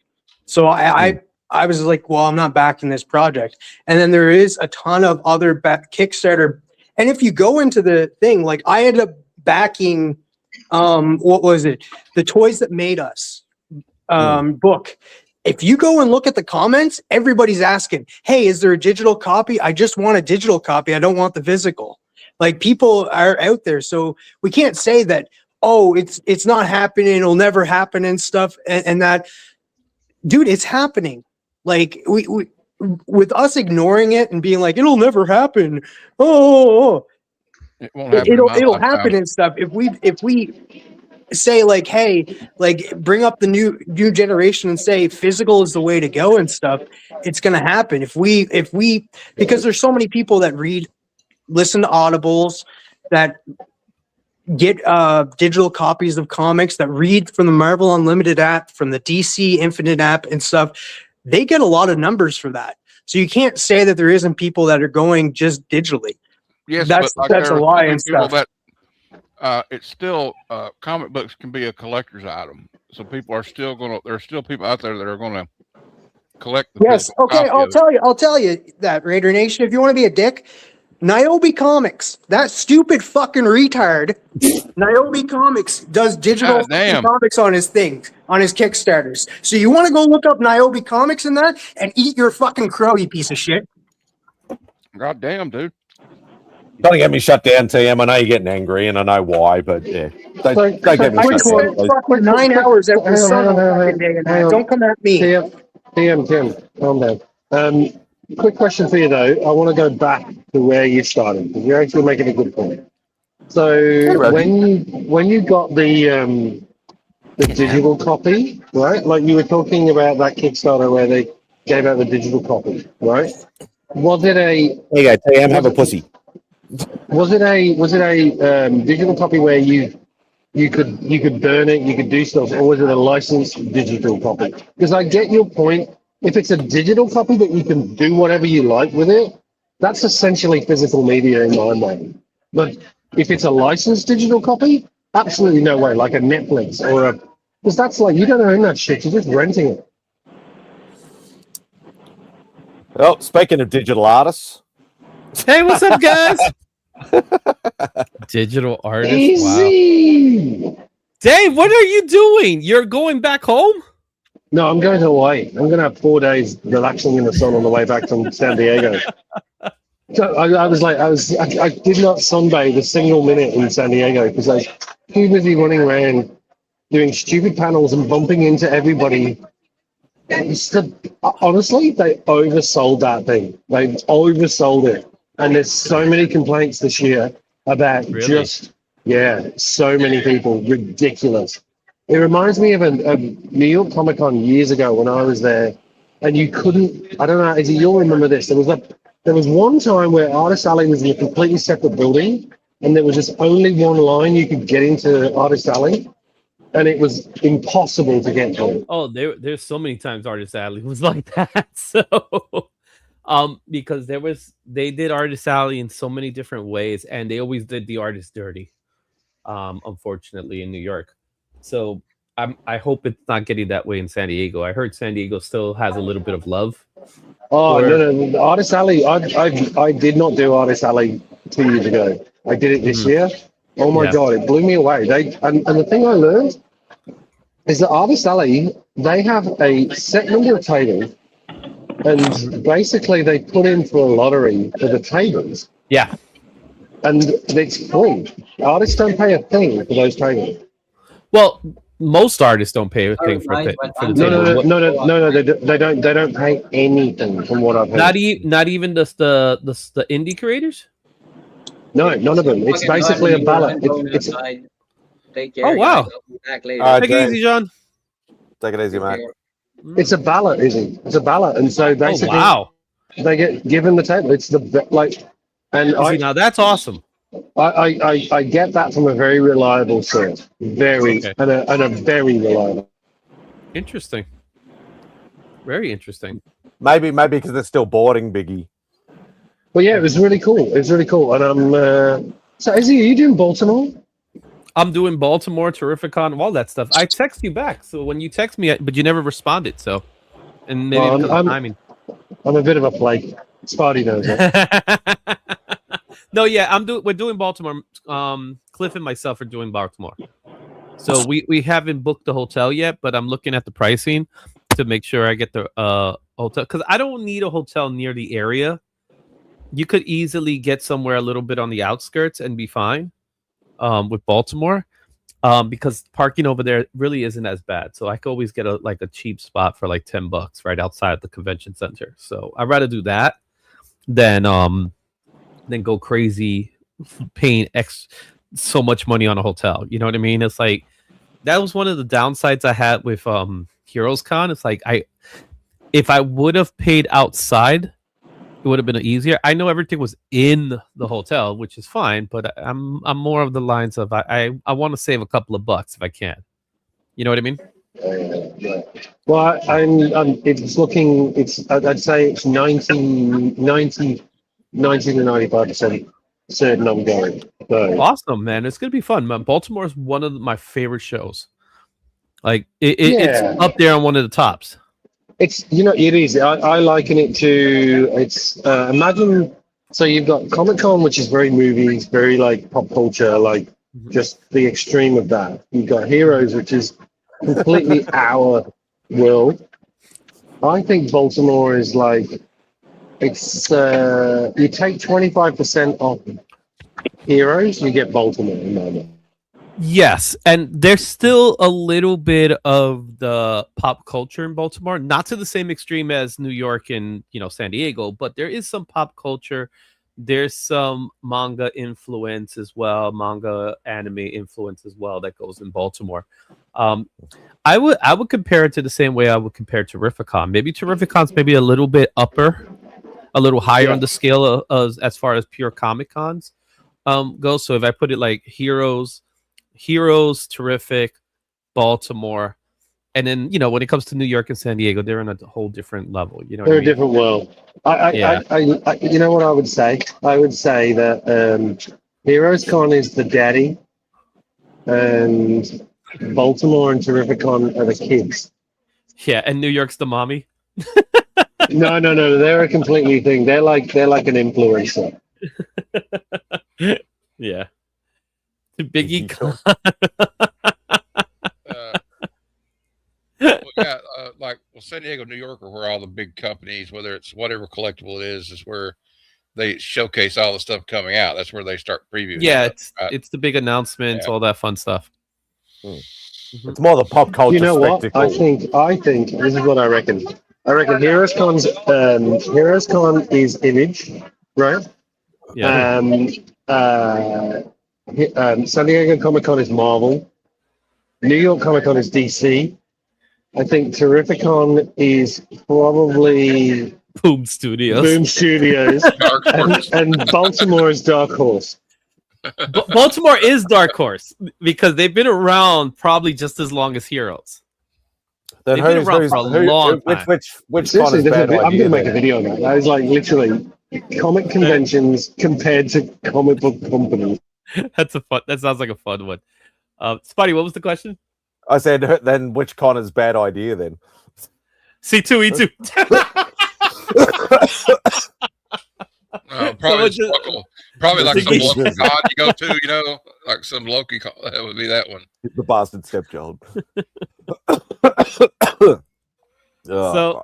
So I was like, well, I'm not backing this project. And then there is a ton of other Kickstarter. And if you go into the thing, like I ended up backing, what was it? The Toys That Made Us book. If you go and look at the comments, everybody's asking, hey, is there a digital copy? I just want a digital copy. I don't want the physical. Like, people are out there. So we can't say that, oh, it's not happening. It'll never happen and stuff. And that, dude, it's happening. Like, we with us ignoring it and being like, it'll never happen. Oh, it won't happen. It'll happen and stuff. If we say like, hey, like bring up the new generation and say physical is the way to go and stuff, it's gonna happen. If we because there's so many people that listen to audibles, that get digital copies of comics, that read from the Marvel Unlimited app, from the DC Infinite app and stuff. They get a lot of numbers for that. So you can't say that there isn't people that are going just digitally. Yes, that's a lie and stuff. That, it's still comic books can be a collector's item. So people are still there's still people out there that are gonna collect the yes, okay, I'll tell you that, Raider Nation, if you want to be a dick, Niobe Comics, that stupid fucking retard, Niobe Comics does digital comics on his things, on his Kickstarters. So you want to go look up Niobe Comics and that and eat your fucking crow, you piece of shit. God damn, dude. Don't get me shut down, TM. I know you're getting angry, and I know why, but yeah. Don't get me shut down. Fuck with 9 hours every day. Don't come at me. TM, calm down. Quick question for you though. I want to go back to where you started because you're actually making a good point. So when you got the digital copy, right? Like you were talking about that Kickstarter where they gave out the digital copy, right? Was it a? There you go, TM, have a pussy. Was it a digital copy where you could burn it, you could do stuff, or was it a licensed digital copy? Because I get your point. If it's a digital copy that you can do whatever you like with it, that's essentially physical media in my mind. But if it's a licensed digital copy, absolutely no way. Like a Netflix or a, because that's like you don't own that shit. You're just renting it. Well, speaking of digital artists, Hey, what's up, guys? Digital artist. Easy. Wow. Dave, what are you doing? You're going back home? No, I'm going to Hawaii. I'm going to have 4 days relaxing in the sun on the way back from San Diego. So I did not sunbathe a single minute in San Diego because I was too busy running around doing stupid panels and bumping into everybody. Honestly, they oversold that thing. They oversold it. And there's so many complaints this year about so many people, ridiculous. It reminds me of a New York Comic Con years ago when I was there, and you couldn't, I don't know, Izzy, you'll remember this. There was one time where Artist Alley was in a completely separate building, and there was just only one line you could get into Artist Alley, and it was impossible to get to. Oh, there's so many times Artist Alley was like that. So because they did Artist Alley in so many different ways, and they always did the artist dirty, unfortunately, in New York. So I hope it's not getting that way in San Diego. I heard San Diego still has a little bit of love. Oh, no. Artist Alley, I did not do Artist Alley 2 years ago. I did it this year. Oh my God, it blew me away. And the thing I learned is that Artist Alley, they have a set number of tables, and basically they put in for a lottery for the tables. Yeah. And it's free. Artists don't pay a thing for those tables. Well, most artists don't pay a thing for the table. No, they don't pay anything from what I've heard. Not even the indie creators? No, none of them. It's basically a ballot. It's Take care. Oh, wow. Back later. All right, Take it easy, John. take it easy, mate. It's a ballot, isn't it? It's a ballot, and so basically, they get given the table. It's Now that's awesome. I get that from a very reliable source, and a very reliable. Interesting. Very interesting. Maybe because they're still boarding, Biggie. Well, yeah, it was really cool. And I'm. So, Izzy, are you doing Baltimore? I'm doing Baltimore, Terrificon, all that stuff. I text you back, so when you text me, but you never responded. So, and maybe because of timing. I'm a bit of a flake. Spidey knows it. No, yeah, we're doing Baltimore. Cliff and myself are doing Baltimore. So we haven't booked the hotel yet, but I'm looking at the pricing to make sure I get the hotel, because I don't need a hotel near the area. You could easily get somewhere a little bit on the outskirts and be fine with Baltimore, because parking over there really isn't as bad. So I could always get a cheap spot for like $10 right outside the convention center. So I'd rather do that than go crazy paying so much money on a hotel. You know what I mean? It's like that was one of the downsides I had with Heroes Con. It's like if I would have paid outside, it would have been easier. I know everything was in the hotel, which is fine, but I'm more of the lines of I want to save a couple of bucks if I can. You know what I mean? Well, it's looking. I'd say it's 90 to 95% certain I'm going. So. Awesome, man! It's gonna be fun. Baltimore is one of my favorite shows. Like it's up there on one of the tops. It is. I liken it to, it's imagine, so you've got Comic-Con, which is very movies, very like pop culture, like just the extreme of that. You've got Heroes, which is completely our world. I think Baltimore is like, it's you take 25% off Heroes, you get Baltimore in my mind. Yes, and there's still a little bit of the pop culture in Baltimore, not to the same extreme as New York and San Diego, but there is some pop culture. There's some manga influence as well, manga anime influence as well that goes in Baltimore. I would compare it to the same way I would compare Terrificon. Maybe Terrificon's maybe a little bit upper, a little higher on the scale of as far as pure Comic Cons go. So if I put it like Heroes, Terrific, Baltimore, and then when it comes to New York and San Diego, they're in a whole different level. You know, They're what I a mean? different world. I you know what I would say? I would say that Heroes Con is the daddy, and Baltimore and Terrificon are the kids. Yeah, and New York's the mommy. No, they're a completely thing. They're like an influencer. Yeah, Biggie. San Diego, New York are where all the big companies, whether it's whatever collectible it is where they showcase all the stuff coming out. That's where they start previewing. Yeah, stuff, right? it's the big announcements, all that fun stuff. It's more the pop culture You know spectacle. what? I think this is what I reckon. I reckon Heroes Con is Image, right? Yeah. San Diego Comic Con is Marvel. New York Comic Con is DC. I think Terrificon is probably Boom Studios. and Baltimore is Dark Horse. Baltimore is Dark Horse because they've been around probably just as long as Heroes. Then They've been around for a long time. Which con is bad I'm idea? going to make a video on that. That is like literally comic conventions compared to comic book companies. That sounds like a fun one. Spidey, what was the question? I said, then which con is bad idea then? C2E2. Probably like some local con you go to, like some local con. That would be that one. The bastard stepchild. So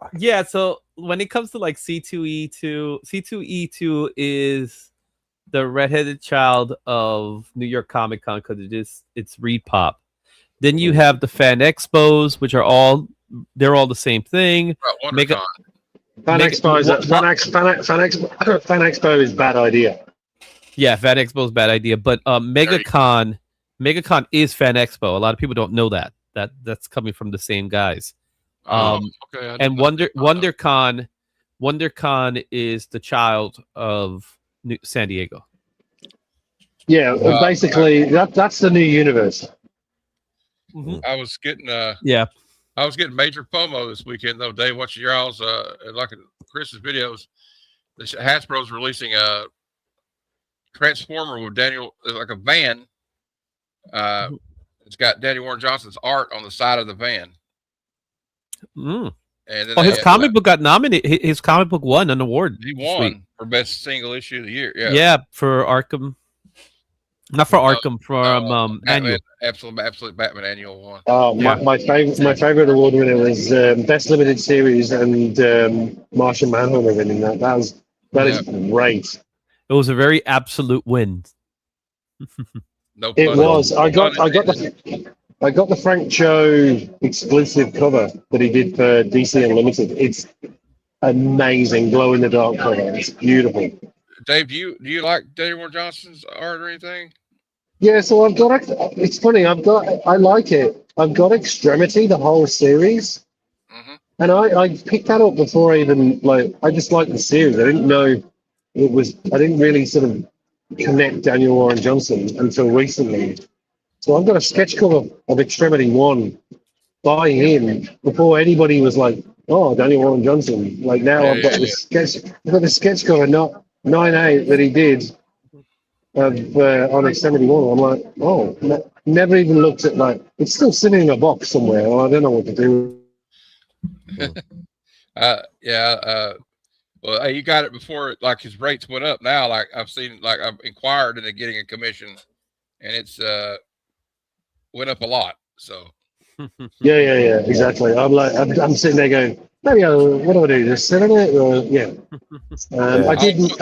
when it comes to like C2E2 is the redheaded child of New York Comic Con because it's Repop. Then you have the fan expos, which are all the same thing. Fan Expo is bad idea. Yeah, Fan Expo is bad idea, but MegaCon is Fan Expo. A lot of people don't know that. That's coming from the same guys. And WonderCon is the child of San Diego. Yeah, basically that's the new universe. Mm-hmm. I was getting major FOMO this weekend though, Dave, watching your all's like Chris's videos. The Hasbro's releasing a Transformer with Daniel, like a van. It's got Danny Warren Johnson's art on the side of the van. And then his comic book got nominated. His comic book won an award. He won for best single issue of the year. Yeah, for Arkham. Not for Arkham, from Annual. Absolute Batman Annual one. My favorite award winner was Best Limited Series and Martian Manhunter winning that. That is great. It was a very absolute win. It was. I got the Frank Cho exclusive cover that he did for DC Unlimited. It's amazing, glow in the dark cover. It's beautiful. Dave, do you like Danny Warren Johnson's art or anything? Yeah, so I've got. It's funny. I like it. I've got Extremity, the whole series, and I picked that up before I even I just liked the series. I didn't know it was. I didn't really sort of connect Daniel Warren Johnson until recently. So I've got a sketch cover of Extremity 1 by him before anybody was like, "Oh, Daniel Warren Johnson." Like now, I've got this sketch. I've got the sketch cover, not 9/8 that he did on Extremity 1. I'm like, oh, never even looked at it's still sitting in a box somewhere. I don't know what to do. Well, hey, you got it before his rates went up. Now, I've seen, I've inquired into getting a commission, and it's went up a lot. So. Yeah, exactly. I'm sitting there going, maybe what do I do? Just sit on it? Or, yeah. I didn't.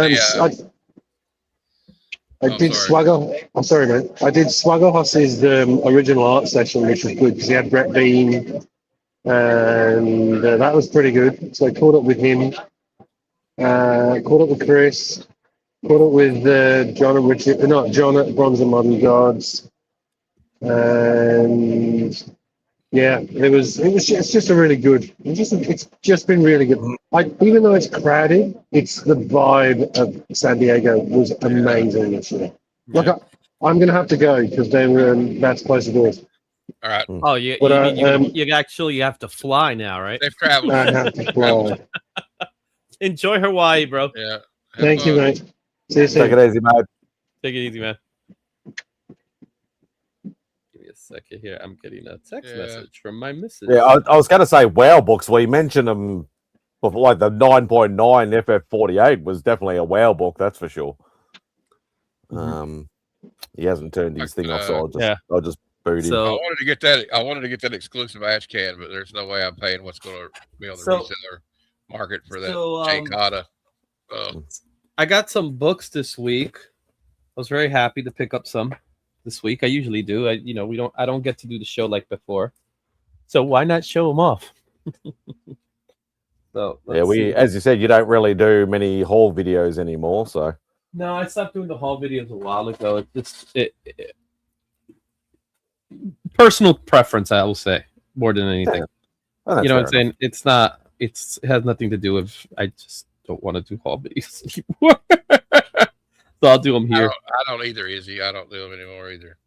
I did Swagger. I'm sorry, man. I did Swagger Huss's original art session, which was good because he had Brett Bean, and that was pretty good. So I caught up with him, caught up with Chris, caught up with John and Richard, not John at Bronze and Modern Gods, and yeah, it's just a really good. It's just been really good. Even though it's crowded, it's the vibe of San Diego was amazing this year. Look, I'm gonna have to go because that's close to doors. All right. Oh, you actually have to fly now, right? They've traveled. I have to fly. Enjoy Hawaii, bro. Yeah. Thank you, mate. See you soon. Take it easy, mate. Take it easy, man. Give me a second here. I'm getting a text message from my missus. Yeah, I was going to say WoW books. We mentioned them before, like the 9.9 FF48 was definitely a WoW book, that's for sure. He hasn't turned his thing off, so I'll just boot him. I wanted to get that exclusive Ash can, but there's no way I'm paying what's going to be on the reseller market for that Jankata. I got some books this week. I was very happy to pick up some this week. I usually do. I don't get to do the show like before, so why not show them off? So as you said, you don't really do many haul videos anymore. So no, I stopped doing the haul videos a while ago. Personal preference, I will say, more than anything. Oh, you know what I'm saying? It's not. It has nothing to do with. I just don't want to do haul videos anymore. So I'll do them here. I don't either, Izzy. I don't do them anymore either.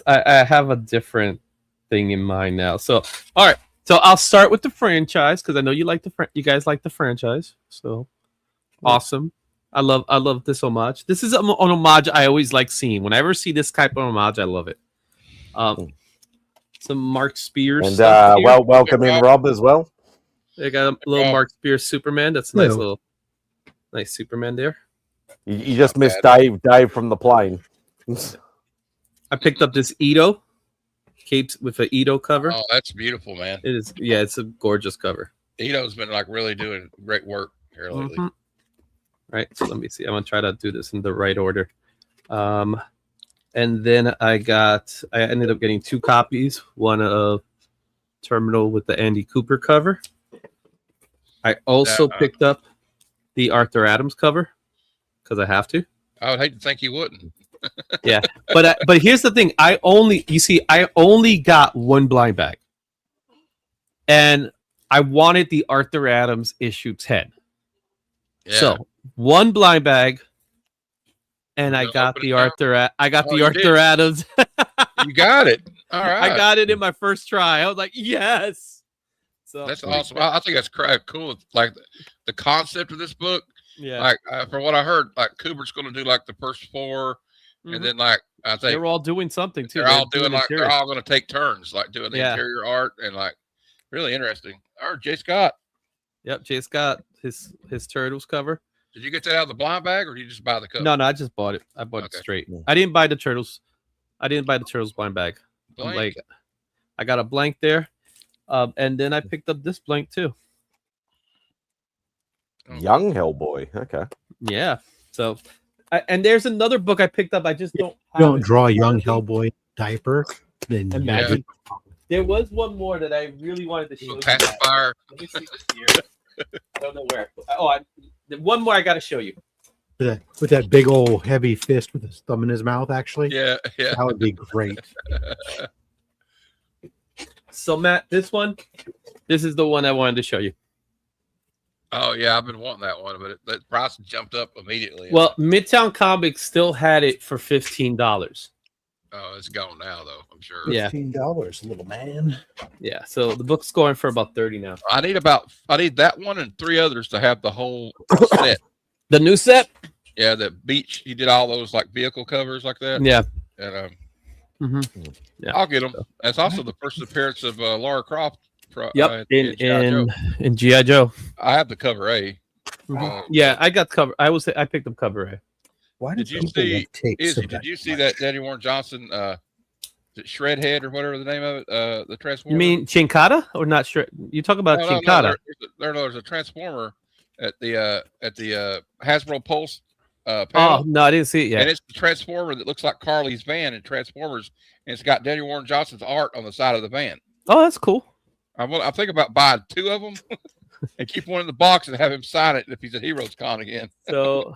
I have a different thing in mind now. So all right. So I'll start with the franchise because I know you guys like the franchise. So awesome. I love this homage. This is an homage I always like seeing. Whenever I see this type of homage, I love it. Some Mark Spears. And welcome in Rob as well. They got a little Mark Spears Superman. That's a nice Superman there. You just missed Dave from the plane. I picked up this Ito capes with an Ito cover. Oh, that's beautiful, man. It is. Yeah, it's a gorgeous cover. Ito's been really doing great work here lately. Right. So let me see. I'm gonna try to do this in the right order. And then I ended up getting 2 copies. One of Terminal with the Andy Cooper cover. I also picked up the Arthur Adams cover because I have to. I would hate to think you wouldn't. Yeah, but here's the thing. I only got 1 blind bag, and I wanted the Arthur Adams issue 10. Yeah. So 1 blind bag, and I got the Arthur Adams. You got it. All right. I got it in my first try. I was like, yes. So that's awesome. I think that's cool. Like the concept of this book. Yeah. Like from what I heard, like Kubert's going to do like the first 4, and then like I think they're all doing something too. They're all going to take turns, like doing the interior art and like really interesting. Or Jay Scott. Yep, Jay Scott, his Turtles cover. Did you get that out of the blind bag, or did you just buy the cover? No, I just bought it. I bought it straight. I didn't buy the Turtles. I didn't buy the Turtles blind bag. Like, I got a blank there, and then I picked up this blank too. Young Hellboy. Okay. Yeah. So, and there's another book I picked up. I just don't draw young Hellboy diaper. Then imagine. There was one more that I really wanted to show you. Pacifier. Let me see this here. I don't know where. One more I got to show you. With that big old heavy fist with his thumb in his mouth, actually. Yeah. That would be great. So, Matt, this is the one I wanted to show you. Oh, yeah, I've been wanting that one, but the price jumped up immediately. Well, Midtown Comics still had it for $15. Oh, it's gone now, though, I'm sure. Yeah. $15, little man. Yeah, so the book's going for about $30 now. I need that one and 3 others to have the whole set. The new set? Yeah, the beach. He did all those like vehicle covers like that. Yeah. And yeah, I'll get them. That's also the first appearance of Lara Croft. Yep, in G.I. Joe. I have the cover A. Yeah, I got cover. I picked up cover A. Why did you see? Did you see that Danny Warren Johnson? Shredhead or whatever the name of it? The Transformer. You mean Chinkata or not? Shred? You talk about Chinkata? There's a Transformer at the Hasbro Pulse panel. Oh no, I didn't see it yet. And it's the Transformer that looks like Carly's van in Transformers, and it's got Daniel Warren Johnson's art on the side of the van. Oh, that's cool. I'm thinking about buying 2 of them and keep one in the box and have him sign it if he's at Heroes Con again. So,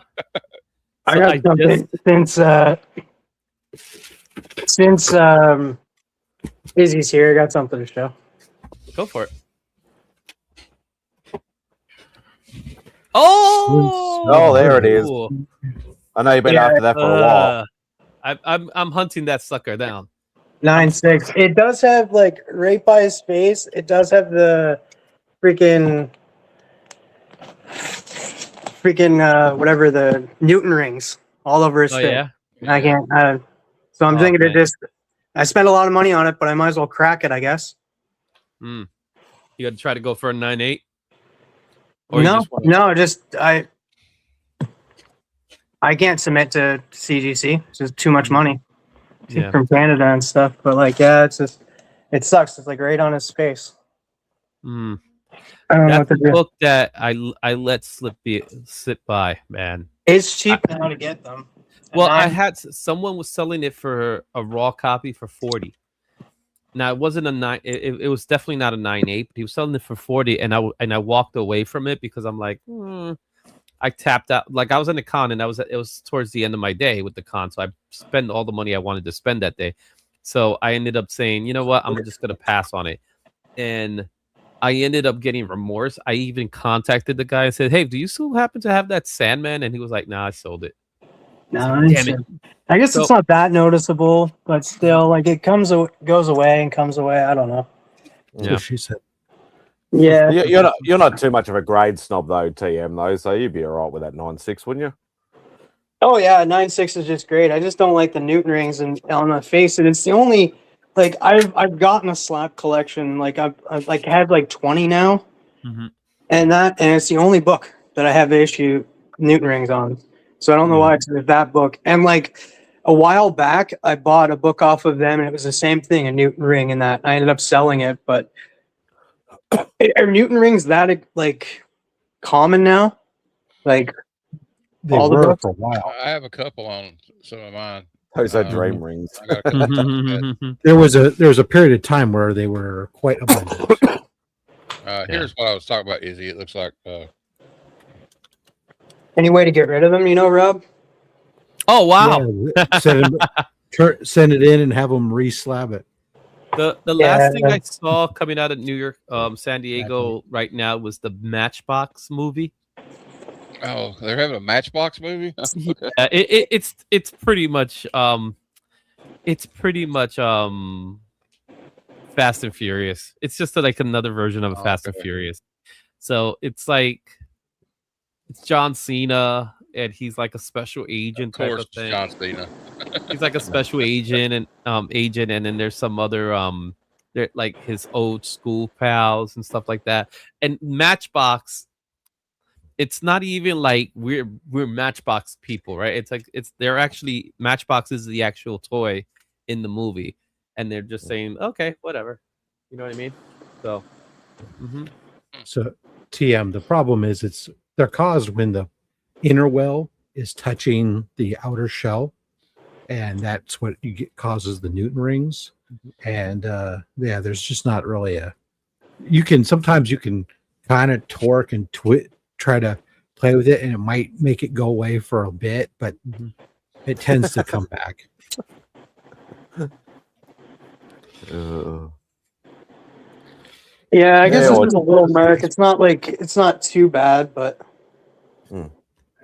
I got something since Izzy's here. I got something to show. Go for it. Oh, there it is. I know you've been after that for a while. I'm hunting that sucker down. 9.6. It does have like right by his face. It does have the freaking whatever the Newton rings all over his face. Yeah. I can't. So I'm thinking to just. I spent a lot of money on it, but I might as well crack it, I guess. You got to try to go for a 9.8. I can't submit to CGC. It's just too much money Yeah. from Canada and stuff. But like, yeah, it's just it sucks. It's like right on his face. I don't know That's what to the do. book that I let slip by, man. It's cheap now to get them. Well, I had someone was selling it for a raw copy for 40. Now it wasn't a 9. It was definitely not a 9.8, but he was selling it for 40, and I walked away from it because I'm like, I tapped out. Like I was in the con, and it was towards the end of my day with the con, so I spent all the money I wanted to spend that day. So I ended up saying, you know what, I'm just gonna pass on it, and I ended up getting remorse. I even contacted the guy and said, hey, do you still happen to have that Sandman? And he was like, nah, I sold it. No, Damn it. I guess it's not that noticeable, but still, like it goes away and comes away. I don't know. That's what she said. Yeah, You're not too much of a grade snob though, TM though, so you'd be all right with that 9.6, wouldn't you? Oh yeah, 9.6 is just great. I just don't like the Newton rings and on my face, and it's the only like I've gotten a slap collection. Like I've like had like 20 now, and it's the only book that I have issue Newton rings on. So I don't know why it's that book. And like a while back, I bought a book off of them, and it was the same thing, a Newton ring, and that I ended up selling it. But are Newton rings that like common now? Like They all the were books? for a while. I have a couple on some of mine. Those are dream rings. I got a couple. There was a period of time where they were quite abundant. Here's what I was talking about, Izzy. It looks like Any way to get rid of them, Rob? Oh wow! Yeah, send it in and have them re-slab it. The last thing I saw coming out of New York, San Diego right now was the Matchbox movie. oh, they're having a Matchbox movie. It's pretty much Fast and Furious. It's just like another version of a Fast and Furious. So it's like it's John Cena, and he's like a special agent Of course, type of thing. John Cena. He's like a special agent, and then there's some other they're like his old school pals and stuff like that. And Matchbox, it's not even like we're Matchbox people, right? It's like they're actually Matchbox is the actual toy in the movie, and they're just saying, okay, whatever, you know what I mean? So, So TM, the problem is they're caused when the inner well is touching the outer shell, and that's what causes the Newton rings. And there's just not really sometimes you can kind of torque and try to play with it, and it might make it go away for a bit, but it tends to come back. Yeah, I guess this is a little mark. It's not too bad, but I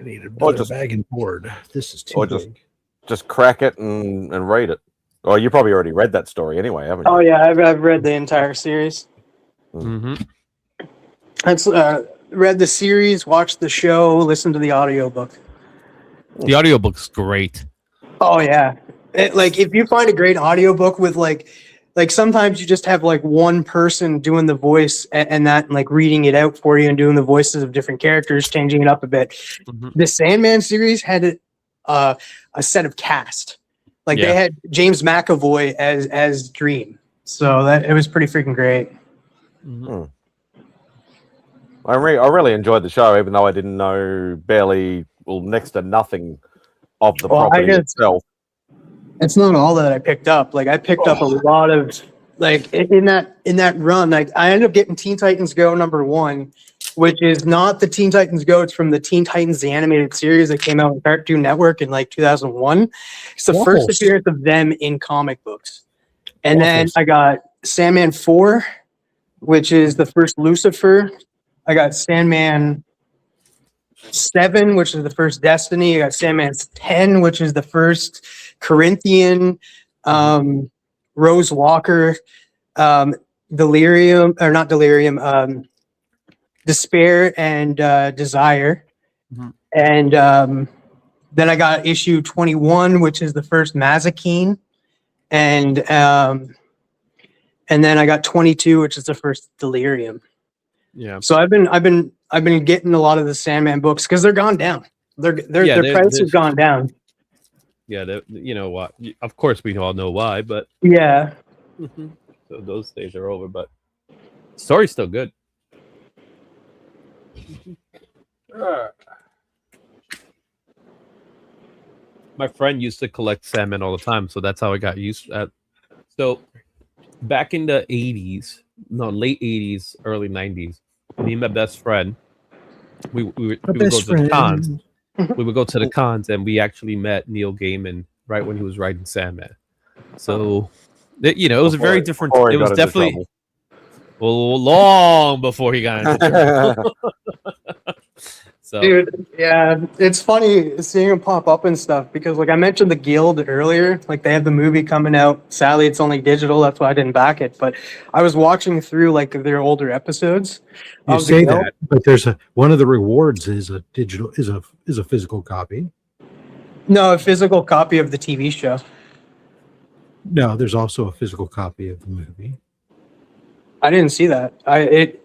need a bag and board. This is too big. Just crack it and read it. Oh, you probably already read that story anyway, haven't you? Oh yeah, I've read the entire series. That's read the series, watched the show, listened to the audiobook. the audiobook's great. Oh yeah, like if you find a great audiobook with like sometimes you just have like one person doing the voice and that like reading it out for you and doing the voices of different characters, changing it up a bit. The Sandman series had a set of cast. Like they had James McAvoy as Dream. So that it was pretty freaking great. I really enjoyed the show, even though I didn't know barely next to nothing of the Well, property itself. It's not all that I picked up. Like I picked up a lot of like in that run. Like I ended up getting Teen Titans Go #1, which is not the Teen Titans Go. It's from the Teen Titans the animated series that came out on Cartoon Network in like 2001. It's the first appearance of them in comic books. And then I got Sandman 4, which is the first Lucifer. I got Sandman 7, which is the first Destiny. I got Sandman 10, which is the first Corinthian. Rose Walker, Delirium, or not Delirium, Despair and Desire. And then I got issue 21, which is the first Mazikeen. And then I got 22, which is the first Delirium. Yeah. So I've been getting a lot of the Sandman books because they're gone down. Their price has gone down. Yeah, you know what? Of course, we all know why, but yeah. So those days are over. But the story's still good. My friend used to collect Sandman all the time, so that's how I got used to that. So back in the late 80s, early 90s, me and my best friend, we would go to the cons. We would go to the cons, and we actually met Neil Gaiman right when he was writing Sandman. So, it was a very different. It was definitely long before he got into trouble. So, dude, yeah, it's funny seeing him pop up and stuff because, like I mentioned, the Guild earlier. Like they have the movie coming out. Sadly, it's only digital. That's why I didn't back it. But I was watching through like their older episodes. You say that, but there's one of the rewards is a digital is a physical copy. No, a physical copy of the TV show. No, there's also a physical copy of the movie. I didn't see that.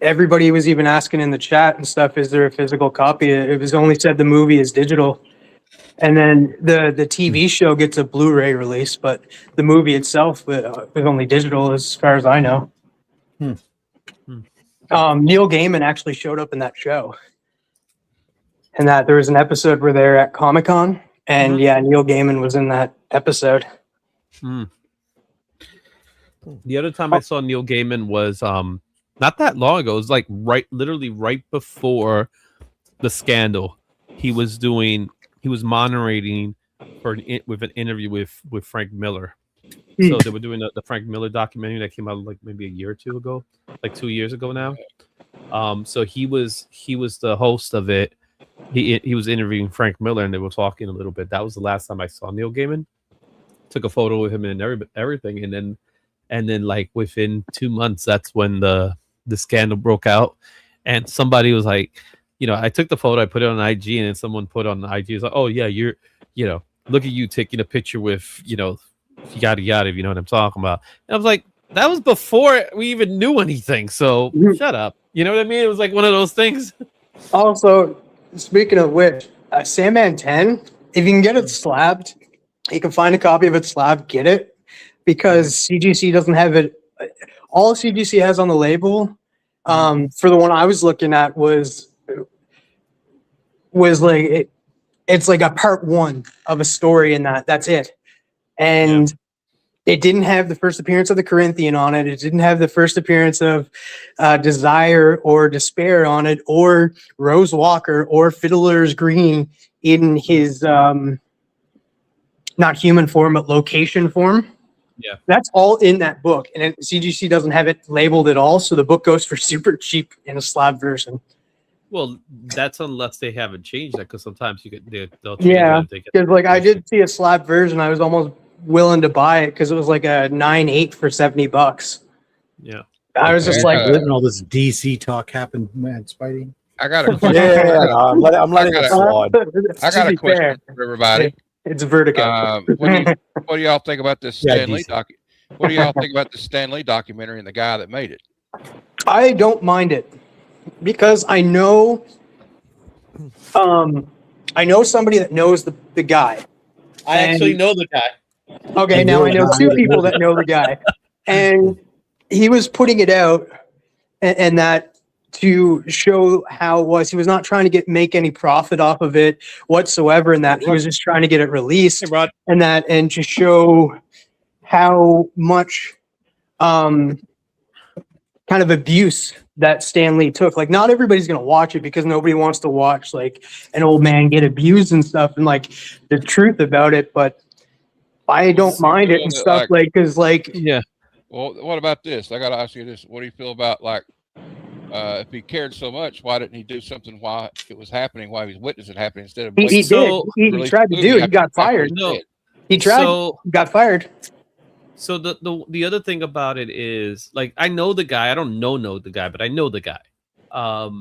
Everybody was even asking in the chat and stuff, is there a physical copy? It was only said the movie is digital. And then the TV show gets a Blu-ray release, but the movie itself is only digital as far as I know. Neil Gaiman actually showed up in that show. And that there was an episode where they're at Comic-Con, and yeah, Neil Gaiman was in that episode. The other time I saw Neil Gaiman was not that long ago. It was like literally right before the scandal. He was moderating with an interview with Frank Miller. So they were doing the Frank Miller documentary that came out like maybe a year or two ago, like 2 years ago now. So he was the host of it. He was interviewing Frank Miller, and they were talking a little bit. That was the last time I saw Neil Gaiman. Took a photo with him and everything, and then like within 2 months, that's when the scandal broke out, and somebody was like, I took the photo, I put it on IG, and then someone put on the IG, was like, oh yeah, you're, look at you taking a picture with, yada yada, if you know what I'm talking about. And I was like, that was before we even knew anything, so shut up. You know what I mean? It was like one of those things. Also, speaking of which, Sandman 10, if you can get it slabbed, you can find a copy of it slabbed, get it. Because CGC doesn't have it. All CGC has on the label for the one I was looking at was like it's like a part 1 of a story in that's it. And it didn't have the first appearance of the Corinthian on it. It didn't have the first appearance of Desire or Despair on it, or Rose Walker or Fiddler's Green in his not human form but location form. Yeah, that's all in that book, and CGC doesn't have it labeled at all, so the book goes for super cheap in a slab version. Well, that's unless they haven't changed that, because sometimes they'll change it. Because like I did see a slab version, I was almost willing to buy it because it was like a 9.8 for $70. Yeah, I was just like, letting all this DC talk happen, MadSpidey. I got a question. I'm letting it slide. I got a question for everybody. It's Vertigo. What do y'all think about this Stan Lee What do y'all think about the Stan Lee documentary and the guy that made it? I don't mind it because I know somebody that knows the guy. I actually know the guy. Okay, now I know 2 people that know the guy, and he was putting it out, and that to show how it was. He was not trying to make any profit off of it whatsoever, and that he was just trying to get it released, Hey, Rod. and to show how much kind of abuse that Stan Lee took. Like, not everybody's gonna watch it because nobody wants to watch like an old man get abused and stuff, and like the truth about it. But I don't mind it and stuff, like, because like, yeah. Well, what about this? I got to ask you this: what do you feel about like, if he cared so much, why didn't he do something while it was happening, while he was witnessing it happening, instead of he tried to do it. He got fired. No, he tried. He got fired. So the other thing about it is, like, I know the guy. I don't know the guy, but I know the guy. The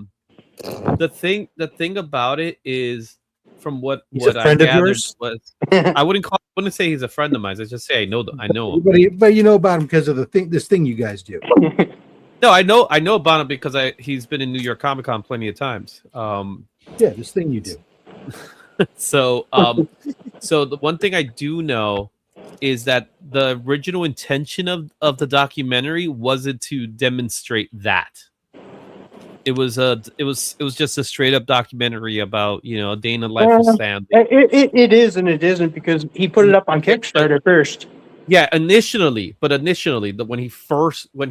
thing about it is, from what I gathered was, I wouldn't say he's a friend of mine. I just say I know him. But you know about him because of this thing you guys do. No, I know about him because he's been in New York Comic Con plenty of times. Yeah, this thing you do. So the one thing I do know is that the original intention of the documentary wasn't to demonstrate that. It was just a straight up documentary about, a day in the life of Stan. It is and it isn't, because he put it up on Kickstarter first. Yeah, initially, when he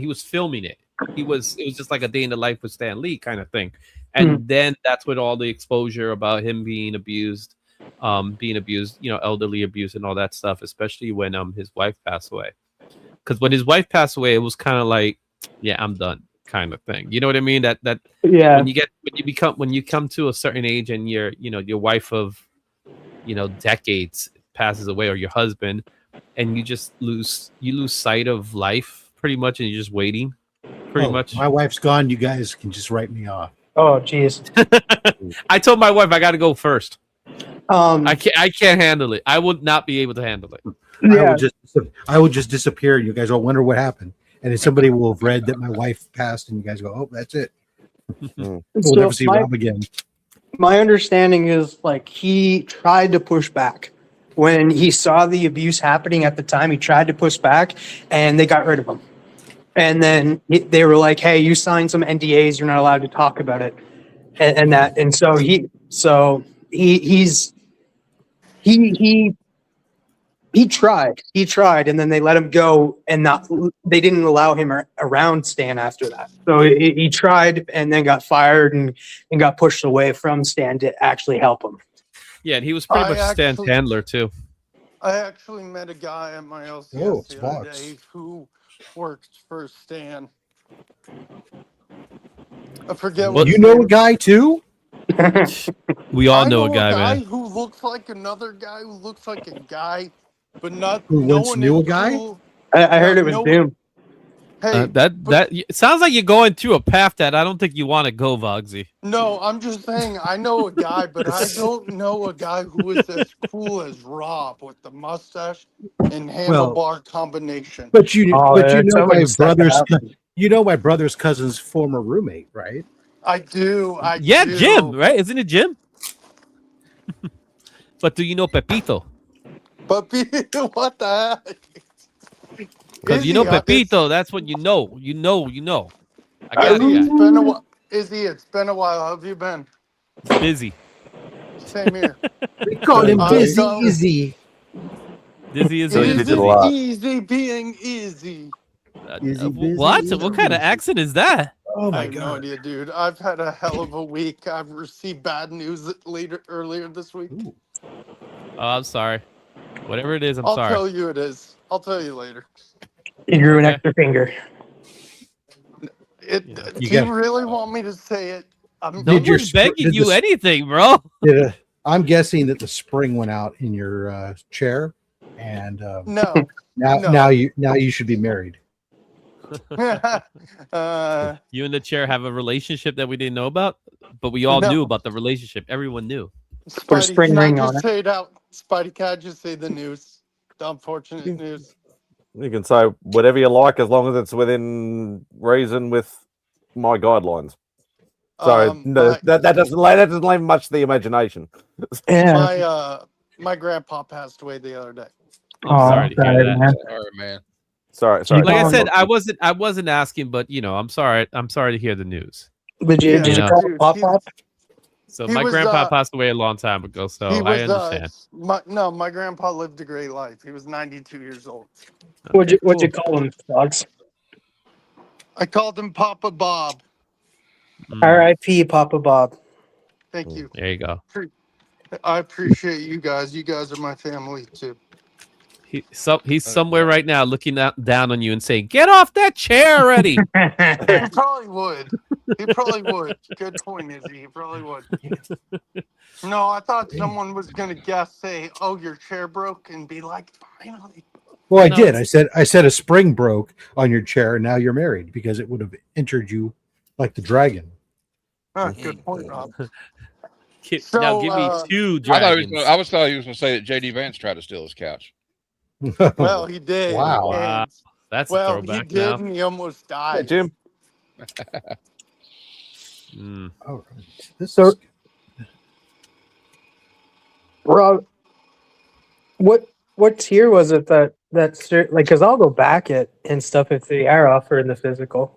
was filming it, it was just like a day in the life with Stan Lee kind of thing. And then that's with all the exposure about him being abused, elderly abuse and all that stuff, especially when his wife passed away. Because when his wife passed away, it was kind of like, yeah, I'm done kind of thing. You know what I mean? That yeah. When you come to a certain age and your wife of decades passes away, or your husband, and you just lose sight of life pretty much, and you're just waiting pretty much. My wife's gone. You guys can just write me off. Oh, jeez. I told my wife I got to go first. I can't handle it. I would not be able to handle it. Yeah. I would just disappear. You guys will wonder what happened, and then somebody will have read that my wife passed, and you guys go, "Oh, that's it." We'll never see Rob again. My understanding is, like, he tried to push back when he saw the abuse happening at the time. He tried to push back, and they got rid of him. And then they were like, "Hey, you signed some NDAs. You're not allowed to talk about it." And so he tried, and then they let him go, and they didn't allow him around Stan after that. So he tried, and then got fired, and got pushed away from Stan to actually help him. Yeah, and he was pretty much Stan's handler too. I actually met a guy at my LCS the other day who worked for Stan. I forget what you know a guy too. We all know a guy, man. Who looks like another guy who looks like a guy, but not. Who no once one knew a is guy? cool. I heard it was Doom. Hey, it sounds like you're going through a path that I don't think you want to go, Vogsy. No, I'm just saying I know a guy, but I don't know a guy who is as cool as Rob with the mustache and handlebar combination. But you know my brother's cousin's former roommate, right? I do. Jim, right? Isn't it Jim? But do you know Pepito? Pepito, what the heck? Because you know Pepito, that's what you know. You know. I got It's been a while. Izzy, it's been a while. How have you been? Busy. Same here. We call him Busy Izzy. Dizzy is easy being easy. What? What kind of accent is that? Oh my I have no idea, dude. I've had a hell of a week. I've received bad news earlier this week. Oh, I'm sorry. Whatever it is, I'm sorry. I'll tell you it is. I'll tell you later. You grew an extra finger. Do you really want me to say it? I'm not begging you anything, bro. Yeah, I'm guessing that the spring went out in your chair, and now you should be married. You and the chair have a relationship that we didn't know about, but we all knew about the relationship. Everyone knew. Put a spring ring on it. Say it out. Spidey, can I just say the news? The unfortunate news. You can say whatever you like as long as it's within reason with my guidelines. So that doesn't leave much to the imagination. Yeah. My grandpa passed away the other day. I'm sorry to hear that. Sorry, man. Sorry. Like I said, I wasn't asking, but I'm sorry. I'm sorry to hear the news. Did you Yeah, did you Yeah. call him Pop Pop? So He my was, grandpa passed away a long time ago, so he I was understand. my grandpa lived a great life. He was 92 years old. Okay, What'd you cool. call him, Dogs? I called him Papa Bob. R.I.P. Papa Bob. Thank you. There you go. I appreciate you guys. You guys are my family too. He's somewhere right now looking down on you and saying, "Get off that chair already." He probably would. He probably would. Good point, Izzy. He probably would. No, I thought someone was gonna say, "Oh, your chair broke," and be like, "Finally." Well, I No, did. I said a spring broke on your chair, and now you're married because it would have injured you like the dragon. Good point, Rob. Now give me two I dragons. thought he was going to say that JD Vance tried to steal his couch. Well, he did. Wow. And, That's a well, throwback he did, now. and he almost died. Hey, Jim. All right. So, Rob, what tier was it that's like? Because I'll go back it and stuff if they are offering the physical.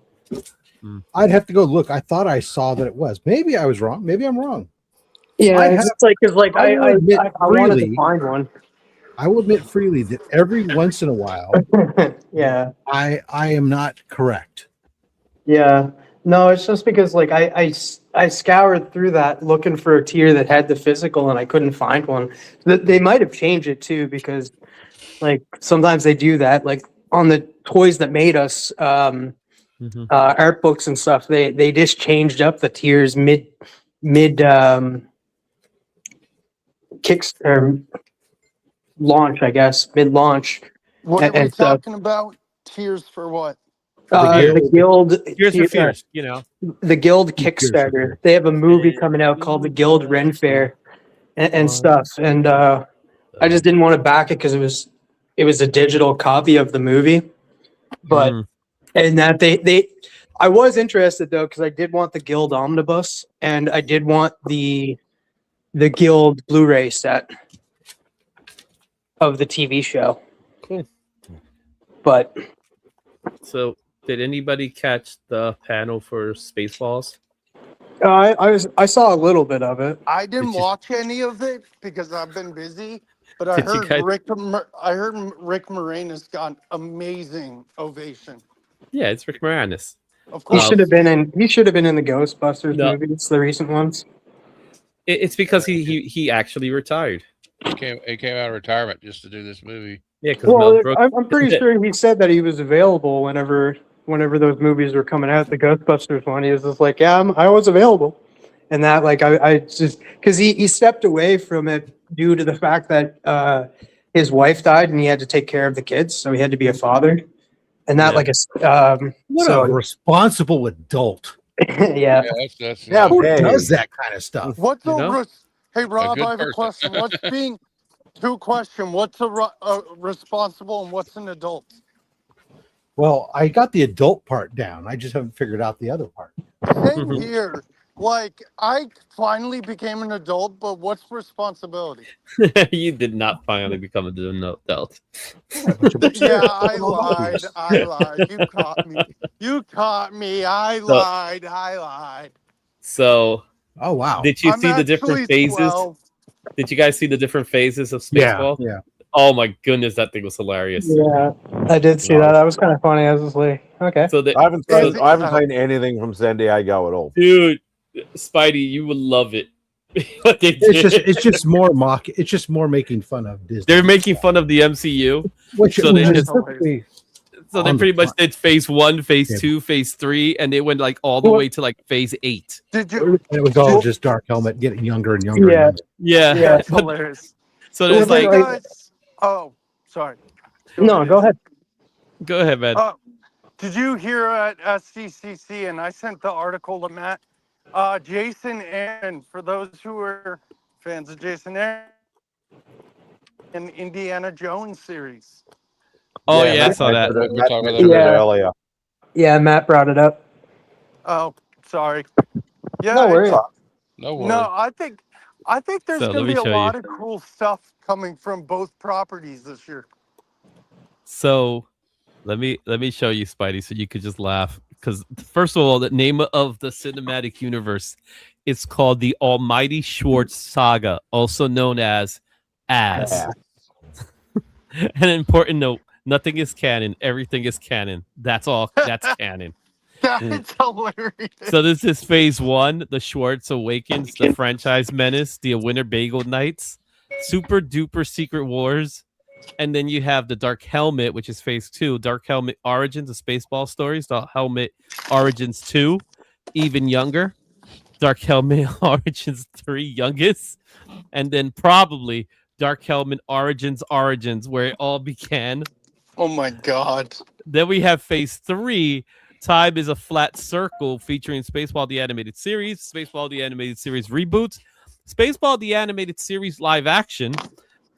I'd have to go look. I thought I saw that it was. Maybe I was wrong. Maybe I'm wrong. Yeah, I it's have- just like because like I will I admit wanted to freely- find one. I will admit freely that every once in a while, Yeah, I am not correct. yeah. No, it's just because like I scoured through that looking for a tier that had the physical and I couldn't find one. They might have changed it too because like sometimes they do that. Like on the toys that made us art books and stuff, they just changed up the tiers mid kicks or launch, I guess, mid launch. What are we and stuff. talking about? Tears for what? The guild Here's for fears, you know. the guild Kickstarter. They have a movie coming out called the Guild Ren Fair and stuff. And I just didn't want to back it because it was a digital copy of the movie. But and that I was interested though because I did want the Guild Omnibus and I did want the Guild Blu-ray set of the TV show. Cool. But So, did anybody catch the panel for Spaceballs? I saw a little bit of it. I didn't Did you- watch any of it because I've been busy. But I Did you heard guys- Rick Moranis got amazing ovation. Yeah, it's Rick Moranis. Of He course, should have been in. He should have been in the Ghostbusters No. movies, the recent ones. It's because he actually retired. He came out of retirement just to do this movie. Yeah, because Mel Well, Brooks. I'm pretty sure he said that he was available whenever those movies were coming out. The Ghostbusters one, he was just like, "Yeah, I was available," and that like I just because he stepped away from it due to the fact that his wife died and he had to take care of the kids, so he had to be a father, and that Yeah. like a What so a responsible adult. yeah. That's Yeah, Who hey. does that kind of stuff? what's You a know? hey Rob? good I have a person. question. What's a responsible and what's an adult? Well, I got the adult part down. I just haven't figured out the other part. Same here. Like I finally became an adult, but what's responsibility? You did not finally become an adult. Yeah, I lied. You caught me. I lied. So, Oh wow. did you I'm see the different actually phases? 12. Did you guys see the different phases of Yeah, Spaceball? yeah. Oh my goodness, that thing was hilarious. Yeah, I did see that. That was kind of funny. I was just like, okay. So that I haven't So- seen anything from San Diego at all. dude, Spidey, you would love it. What they It's just more mock. It's just more making fun of Disney. They're making fun of the MCU. which so they which is just- perfectly- So they On the pretty much front. did phase 1, phase Yeah. 2, phase 3, and they went like all the way to like phase 8. Did you? and it was all just Dark Helmet getting younger and younger. Yeah. And Yeah. Yeah. That's hilarious. So there's Well, like, they- Guys, oh, sorry. No, go ahead. go ahead, man. Did you hear at SCCC, and I sent the article to Matt, Jason Aaron, for those who are fans of Jason Aaron, an Indiana Jones series. Oh yeah, I Matt saw that. mentioned it- We'll Matt talk about mentioned that. it Yeah. earlier. Yeah, Matt brought it up. Oh, sorry. Yeah, No worries. No worries. no, I think there's So, let going to me be a show you. lot of cool stuff coming from both properties this year. So let me show you, Spidey, so you could just laugh. because first of all, the name of the cinematic universe is called the Almighty Schwartz Saga, also known as Ass. An important note: nothing is canon. Everything is canon. That's all. That's canon. That's hilarious. So this is phase 1. The Schwartz Awakens, the franchise menace, the Winter Bagel Knights, Super Duper Secret Wars, and then you have the Dark Helmet, which is phase 2. Dark Helmet Origins, the Spaceball stories. Dark Helmet Origins 2, even younger. Dark Helmet Origins 3, youngest, and then probably Dark Helmet Origins, where it all began. Oh my god. Then we have phase 3. Time is a Flat Circle, featuring Spaceball the Animated Series, Spaceball the Animated Series reboots, Spaceball the Animated Series live action,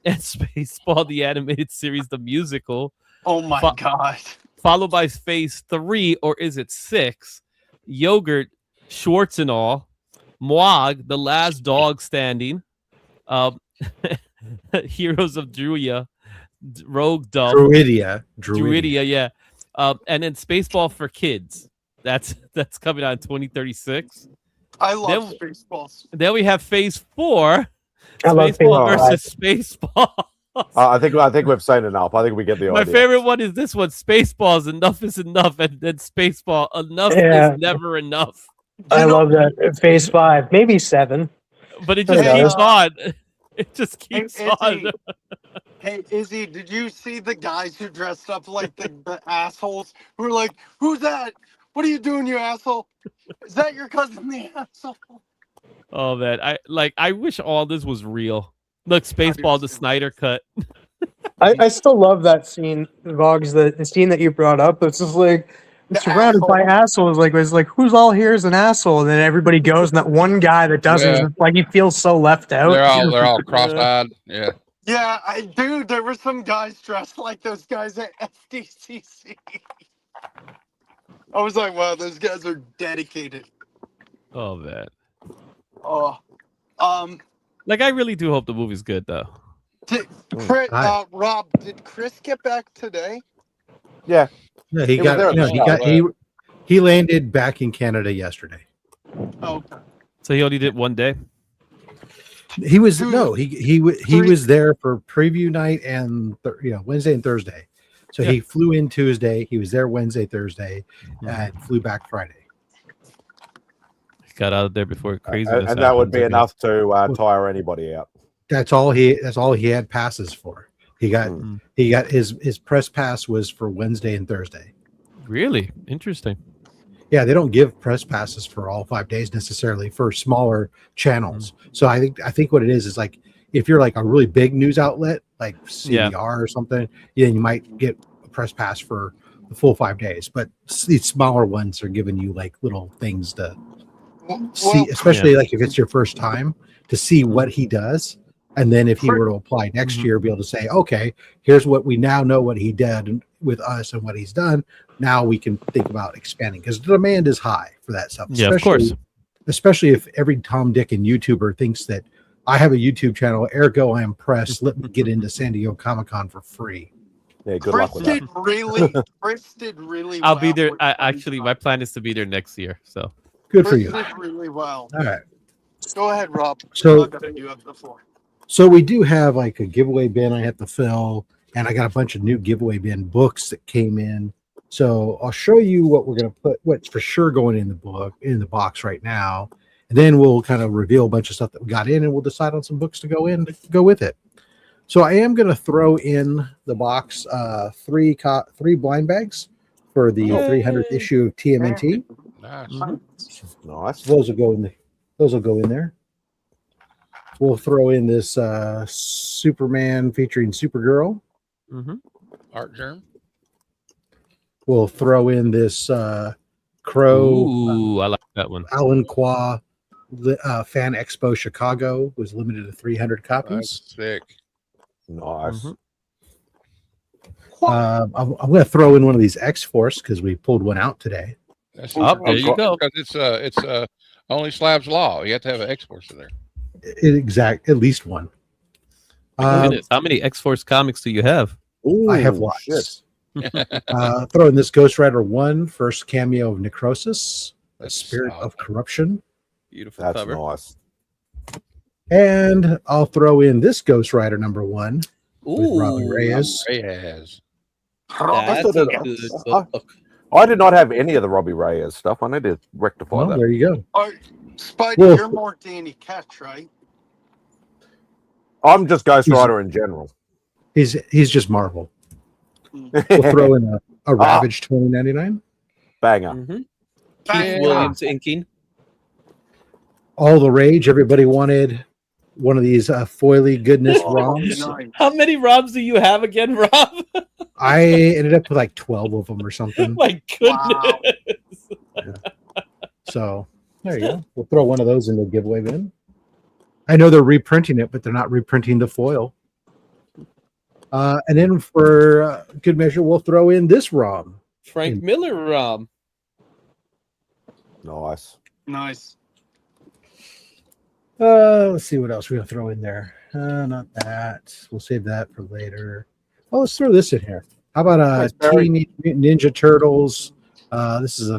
and Spaceball the Animated Series the musical. Oh my god. Followed by phase 3, or is it 6? Yogurt, Schwartz and all, Moag, the Last Dog Standing, Heroes of Druia, Rogue Dump, Druidia, yeah. And then Spaceball for Kids. That's coming out in 2036. I love Spaceballs. Then we have phase 4, I love Spaceball Spaceball. versus Spaceball. I think we've seen enough. I think we get the My idea. favorite one is this one: Spaceballs, enough is enough, and then Spaceball, enough is never enough. I love that. Phase 5, maybe 7. But it just Hey, keeps on. It just keeps Hey, on. Izzy. Hey, Izzy, did you see the guys who dressed up like the assholes who were like, "Who's that? What are you doing, you asshole? Is that your cousin, the asshole?" Oh man, I wish all this was real. Look, Spaceball, the Snyder cut. I still love that scene, Vogs, the scene that you brought up. It's just like, it's surrounded by assholes. Like, it's like, who's all here is an asshole? And then everybody goes, and that one guy that doesn't, Yeah. like, he feels so left out. They're all cross-eyed. Yeah. Yeah, dude, there were some guys dressed like those guys at FDCC. I was like, wow, those guys are dedicated. Oh man, Oh, like I really do hope the movie's good though. Rob, did Chris get back today? Yeah. Yeah, he He was there got. at the start, He landed back in Canada yesterday. Okay. So he only did one day. He was Dude, he was there for preview night and Wednesday and Thursday. So he flew in Tuesday. He was there Wednesday, Thursday, and flew back Friday. Got out of there before crazy. And that would be enough to tire anybody out. That's all he had passes for. He got his press pass was for Wednesday and Thursday. Really interesting. Yeah, they don't give press passes for all 5 days necessarily for smaller channels. So I think what it is like if you're like a really big news outlet like CBR or something, then you might get a press pass for the full 5 days. But these smaller ones are giving you like little things to see, especially like if it's your first time to see what he does. And then if he were to apply next year, be able to say, okay, here's what we now know what he did with us and what he's done. Now we can think about expanding because the demand is high for that stuff. Yeah, of course. Especially if every Tom, Dick, and YouTuber thinks that I have a YouTube channel, ergo I am pressed. Let me get into San Diego Comic-Con for free. Yeah, good Chris luck with that. Chris did really I'll well. be there. Actually, my plan is to be there next year. So good for Chris you. did really well. All right. Go ahead, Rob. So you have the floor. So we do have like a giveaway bin I have to fill, and I got a bunch of new giveaway bin books that came in. So I'll show you what we're going to put, what's for sure going in the box right now, and then we'll kind of reveal a bunch of stuff that we got in, and we'll decide on some books to go in to go with it. So I am going to throw in the box three blind bags for the 300th issue of TMNT. Nice. Those will go in there. We'll throw in this Superman featuring Supergirl. Art germ. We'll throw in this Crow. Ooh, I like that one. Alan Qua Fan Expo Chicago was limited to 300 copies. That's sick. Nice. I'm going to throw in one of these X-Force because we pulled one out today. That's there you go. Because it's only Slab's Law. You have to have an X-Force in there. At least one. Look at this. How many X-Force comics do you have? I have Ooh, lots. shit. Throw in this Ghost Rider 1, first cameo of Necrosis, a That's spirit solid. of corruption. Beautiful That's cover. nice. And I'll throw in this Ghost Rider number 1 with Robbie Ooh, Reyes. Reyes. that's a good book. I did not have any of the Robbie Reyes stuff. I need to rectify Well, that. there you go. Spidey, Well- you're more Danny Ketch, right? I'm just Ghost He's- Rider in general. He's just Marvel. We'll throw in a Ravage 2099. Banger. Mm-hmm. Bang. Williams inking. All the rage. Everybody wanted one of these foily goodness ROMs. Nice. How many ROMs do you have again, Rob? I ended up with like 12 of them or something. My goodness. Wow. So there you go. We'll throw one of those in the giveaway bin. I know they're reprinting it, but they're not reprinting the foil. And then for good measure, we'll throw in this ROM. Frank Miller ROM. Nice. Nice. Let's see what else we're gonna throw in there. Not that. We'll save that for later. Oh, let's throw this in here. How about Thanks, Barry. Teenage Mutant Ninja Turtles? This is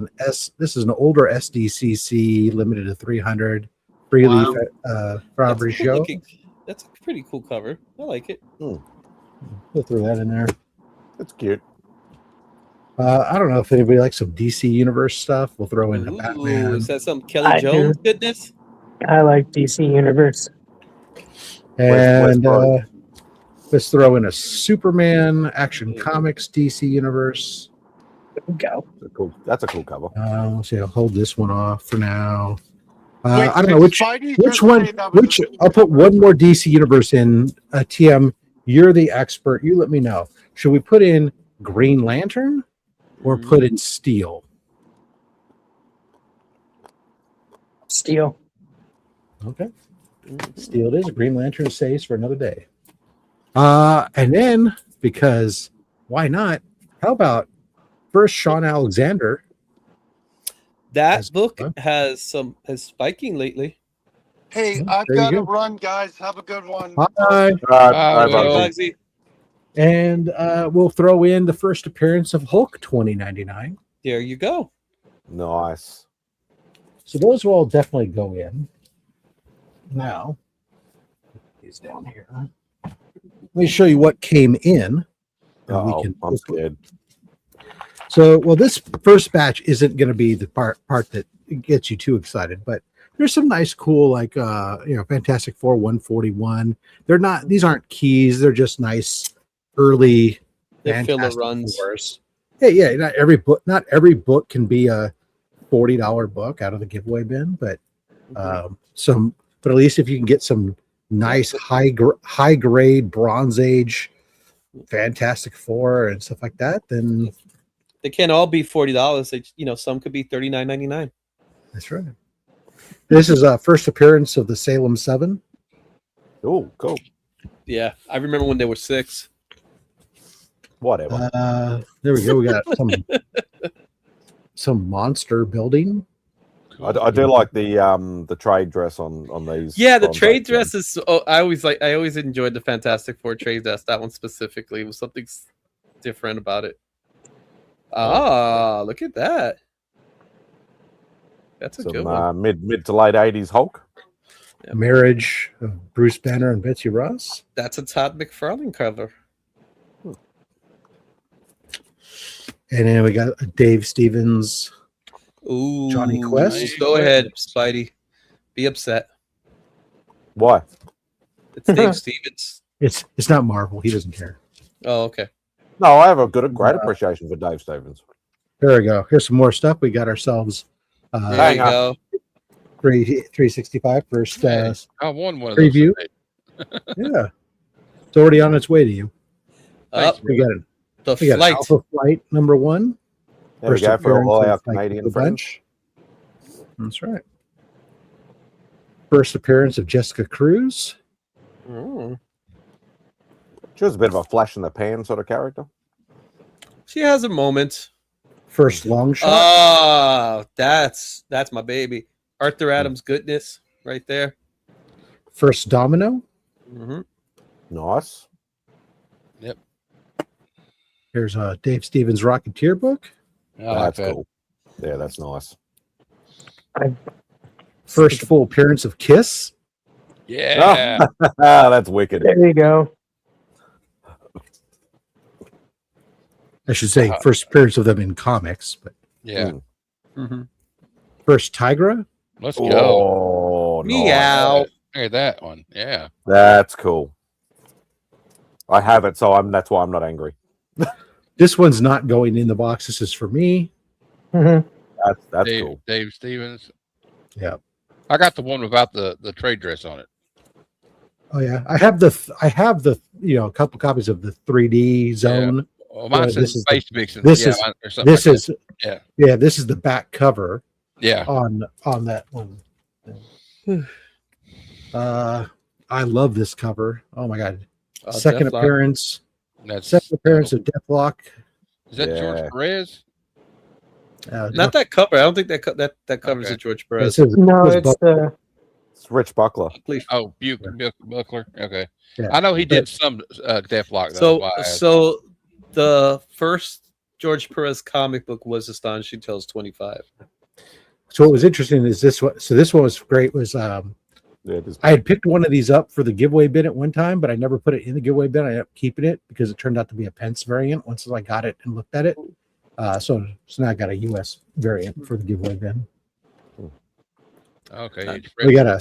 an older SDCC limited to 300 free Wow. leaf Robbery Show. That's a pretty cool cover. I like it. We'll throw that in there. That's cute. I don't know if anybody likes some DC Universe stuff. We'll throw in the Ooh, Batman. is that some Kelly I Jones do. goodness? I like DC Universe. And Where's let's throw in a Superman Action Comics DC Universe. Go. That's a cool cover. Let's see. I'll hold this one off for now. Wait, I don't know did which Spidey which just one. say that was Which a- I'll put one more DC Universe in. TM, you're the expert. You let me know. Should we put in Green Lantern or put in Steel? Steel. Okay. Steel it is. Green Lantern stays for another day. And then, because why not? How about first Sean Alexander? That book huh? has spiking lately. Hey, Oh, I've there you got to go. run, guys. Have a good one. Hi. All right, Bye, Bugsy. Bugsy. And we'll throw in the first appearance of Hulk 2099. There you go. Nice. So those will all definitely go in. Now, he's down here. Let me show you what came in. And we Oh, can- I'm scared. So, well, this first batch isn't going to be the part that gets you too excited, but there's some nice, cool, like Fantastic Four 141. They're not; these aren't keys. They're just nice early They're filler Fantastic runs. Fours. Yeah. Not every book can be a $40 book out of the giveaway bin, but but at least if you can get some nice high grade Bronze Age Fantastic Four and stuff like that, then They can't all be $40. They, some could be $39.99. that's right. This is a first appearance of the Salem 7. Oh, cool. Yeah, I remember when they were $6. Whatever. There we go. We got some monster building. I do like the trade dress on these. Yeah, the on trade both dress is. I always enjoyed the Fantastic Four trade dress. That one specifically, it was something different about it. Look at that. That's a some good one. mid to late 80s Hulk. Yep. Marriage of Bruce Banner and Betsy Ross. That's a Todd McFarlane cover. And then we got Dave Stevens. Ooh, Johnny Quest. Go ahead, Spidey. Be upset. Why? It's Dave Stevens. It's not Marvel. He doesn't care. Oh, okay. No, I have a great appreciation for Dave Stevens. There we go. Here's some more stuff. We got ourselves There you Hang on. go. 365 first I won one of preview. those. Yeah. It's already on its way to you. Up We got it. the We got flight. Alpha Flight number 1. There we First go for appearance all of our Mike Canadian the friends. Bunch. That's right. First appearance of Jessica Cruz. Mm. She was a bit of a flash in the pan sort of character. She has a moment. First long shot. Oh, that's my baby. Arthur Adams goodness right there. First Domino. Mm-hmm. Nice. Here's a Dave Stevens Rocketeer book. I like That's that. cool. Yeah, that's nice. First full appearance of Kiss. Yeah. That's wicked. There you go. I should say first appearance of them in comics, but Yeah. first Tigra. Let's go. Oh, nice. Meow. Look at that one. Yeah. That's cool. I have it, so that's why I'm not angry. This one's not going in the box. This is for me. Mhm. That's Dave, cool. Dave Stevens. Yeah. I got the one without the trade dress on it. Oh yeah, I have the a couple copies of the 3D Zone. Well, mine says this is Space Vixen. this Yeah, is mine- or something this like is that. yeah this is the back cover Yeah. on that one. I love this cover. Oh my god! Second Deathlock. appearance. That's Second appearance of Deathlock. Is that Yeah. George Perez? Not that cover. I don't think that covers Okay. the George It Perez. says- No, was it's Buck- the It's Rich Buckler. Please. Oh, Buckler. Okay. Yeah. I know he did some Deathlock. So the first George Perez comic book was Astonishing Tales 25. So what was interesting is this one. So this one was great. Was Yeah, it is. I had picked one of these up for the giveaway bin at one time, but I never put it in the giveaway bin. I ended up keeping it because it turned out to be a Pence variant once I got it and looked at it. So now I got a US variant for the giveaway bin. Okay. We got a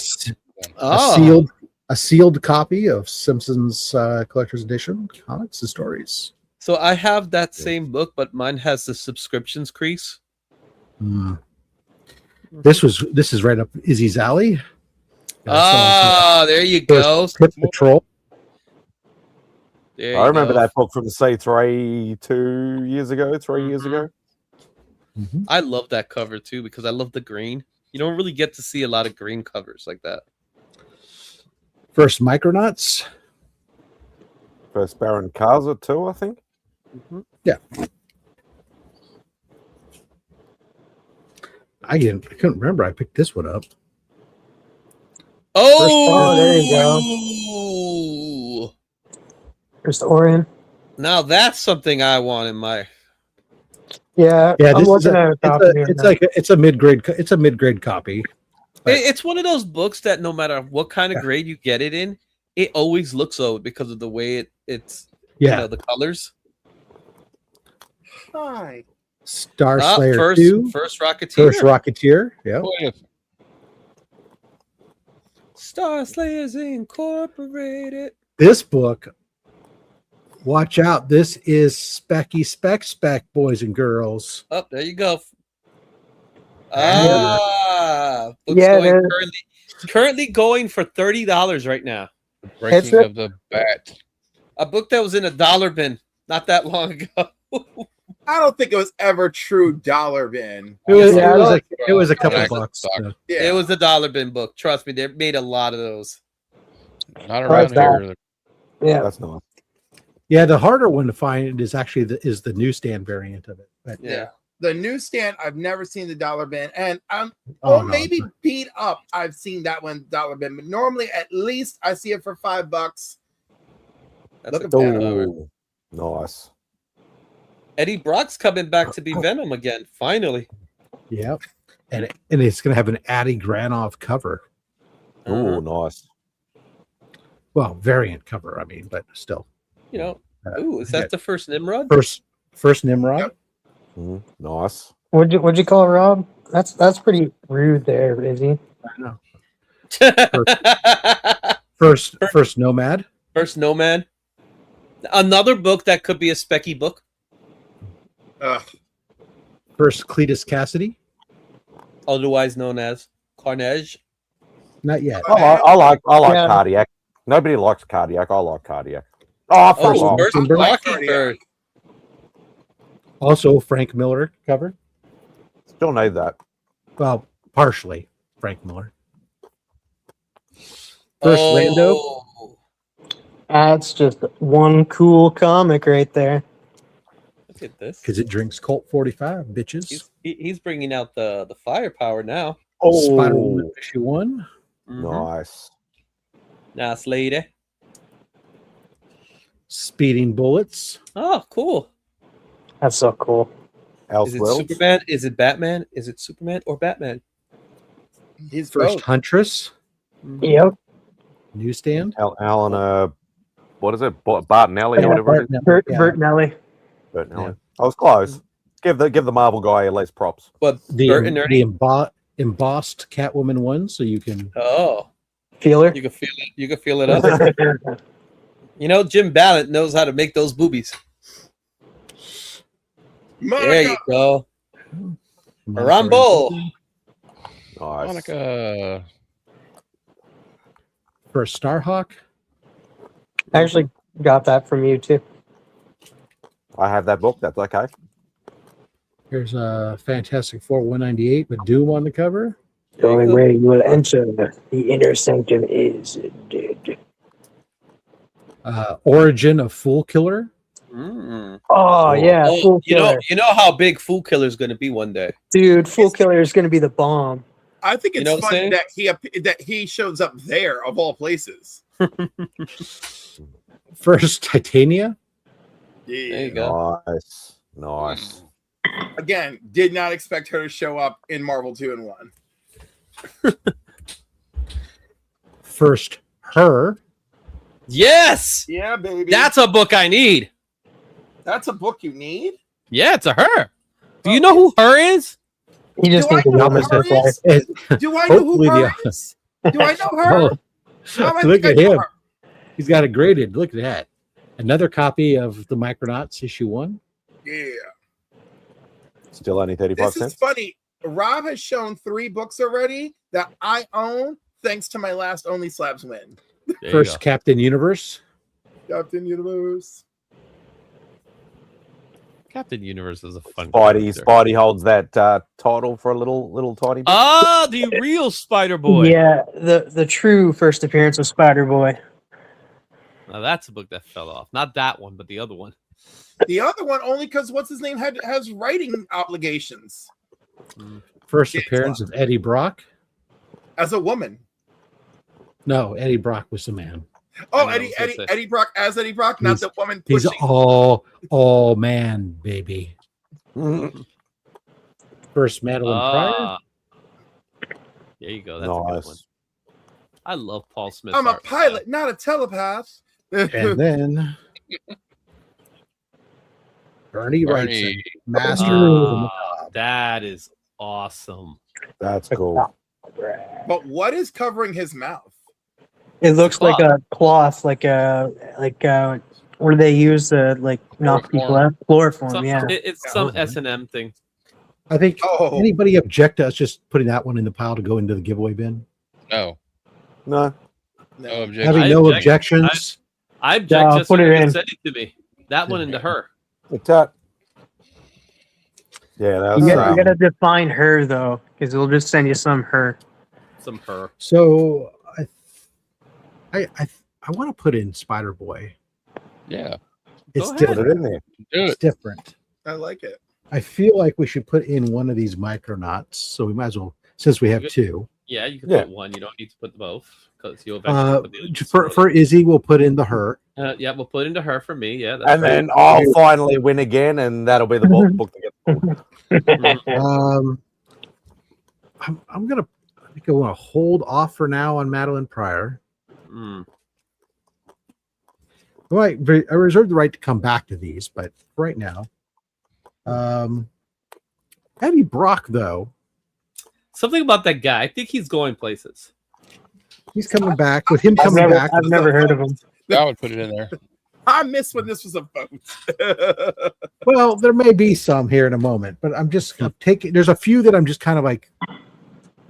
Oh, sealed copy of Simpsons Collector's Edition comics and stories. so I have that same book, but mine has the subscriptions crease. This is right up Izzy's alley. There you go. Pit Patrol. There I you remember go. that book from say 3 years ago. I love that cover too because I love the green. You don't really get to see a lot of green covers like that. First Micronauts. First Baron Kaza too, I think. Yeah. I couldn't remember. I picked this one up. Oh, there you go. first Orion. Now that's something I want in my. Yeah, Yeah, I'm this is looking at a copy. it's a mid grade copy. Right. It's one of those books that no matter what kind of grade you get it in, it always looks old because of the way it's the colors. Hi. Star Slayer 2. First Rocketeer. First Rocketeer. Yeah. Star Slayers Incorporated. This book, watch out. This is spec, boys and girls. Oh, there you go. Book's Yeah, going currently going for $30 right now. Breaking of the Bat. A book that was in a dollar bin not that long ago. I don't think it was ever true dollar bin. It was a couple bucks. So. Yeah. It was a dollar bin book. Trust me, they made a lot of those. Not around here. Yeah, That's nice. Yeah, the harder one to find is actually the newsstand variant of it. But Yeah. The newsstand, I've never seen the dollar bin, and Oh, no. maybe beat up. I've seen that one dollar bin, but normally at least I see it for $5. That's Look a at good that. cover. Oh, nice. Eddie Brock's coming back to be Venom again, finally. yeah, and it's gonna have an Addy Granoff cover. Oh, nice. Well, variant cover, I mean, but still. You know, is that the first Nimrod? First Nimrod. Yep. Nice. What'd you call it, Rob? That's pretty rude there, Izzy. I know. First Nomad. First Nomad. Another book that could be a specky book. Ugh. First Cletus Cassidy. Otherwise known as Carnage. Not yet. I like Yeah. Cardiac. Nobody likes Cardiac. I like Cardiac. Oh, first Oh, off. first Mockingbird. Also Frank Miller cover. Still need that. Well, partially Frank Miller. First Lando. That's just one cool comic right there. Look at this. Because it drinks Colt 45, bitches. He's bringing out the firepower now. Spider-Woman issue 1. Nice. Nice lady. Speeding Bullets. Oh, cool. That's so cool. Is it Superman? Is it Batman? Is it Superman or Batman? He's First both. Huntress. Yep. Newsstand. Alan, what is it? Bartonelli or whatever it is. Bertinelli. Bartonelli. I was close. Give the Marvel guy at least props. But The embossed Catwoman one, so you can. Oh, feeler. You can feel it. You can feel it up. You know, Jim Ballant knows how to make those boobies. Monica. There you go. Rambo. Nice. Monica. First Starhawk. I actually got that from you too. I have that book. That's okay. Here's a Fantastic Four 198 with Doom on the cover. The only way you will enter the inner sanctum is dead. Origin of Fool Killer. Oh yeah, Fool Killer. You know how big Fool Killer is going to be one day, dude. Fool Killer is going to be the bomb. I think it's You know what I'm funny that he shows up there of all places. First Titania. Yeah. There you go. Nice. Again, did not expect her to show up in Marvel 2 and 1. First Her. Yes. Yeah, baby. That's a book I need. That's a book you need? Yeah, it's a Her. Do you know who Her is? He just Do I thinks know of who her is? Do I know who her is? Do I know her? Oh, look at him. He's got it graded. Look at that. Another copy of the Micronauts issue 1. Yeah. Still only 35 This cents. is funny. Rob has shown 3 books already that I own thanks to my last Only Slabs win. First Captain Universe. Captain Universe. Captain Universe is a fun. Spidey holds that title for a little tiny bit. Ah, the real Spider Boy. Yeah, the true first appearance of Spider Boy. Now that's a book that fell off. Not that one, but the other one. The other one only because what's his name has writing obligations. First appearance of Eddie Brock. As a woman. No, Eddie Brock was the man. Oh, Eddie Brock as Eddie Brock, not the woman He's pushing. all man, baby. First Madeline Pryor. There you go. That's a good one. I love Paul Smith. I'm a pilot, not a telepath. And then Bernie Wrightson, master. That is awesome. That's cool. But what is covering his mouth? It looks like a cloth, like where they use the knock people out. Chloroform, yeah. It's some S&M thing. I think anybody object to us just putting that one in the pile to go into the giveaway bin? No. No objection. Having no objections. I object. Just put it in. Send it to me. That one into Her. Like that. Yeah, that was, you gotta define Her though, because we'll just send you some Her. Some Her. So I want to put in Spider Boy. Yeah. It's put it in there. It's different. I like it. I feel like we should put in one of these Micronauts. So we might as well, since we have 2. Yeah, you can put one. You don't need to put both because you'll eventually put for Izzy, we'll put in the Her. Yeah, we'll put into Her for me. Yeah, that's and then I'll finally win again, and that'll be the book to get. I think I want to hold off for now on Madeline Pryor. I reserve the right to come back to these, but right now, Eddie Brock though. Something about that guy. I think he's going places. He's coming back. With him coming back, I've never heard of him. I would put it in there. I missed when this was a vote. Well, there may be some here in a moment, but I'm just taking. There's a few that I'm just kind of like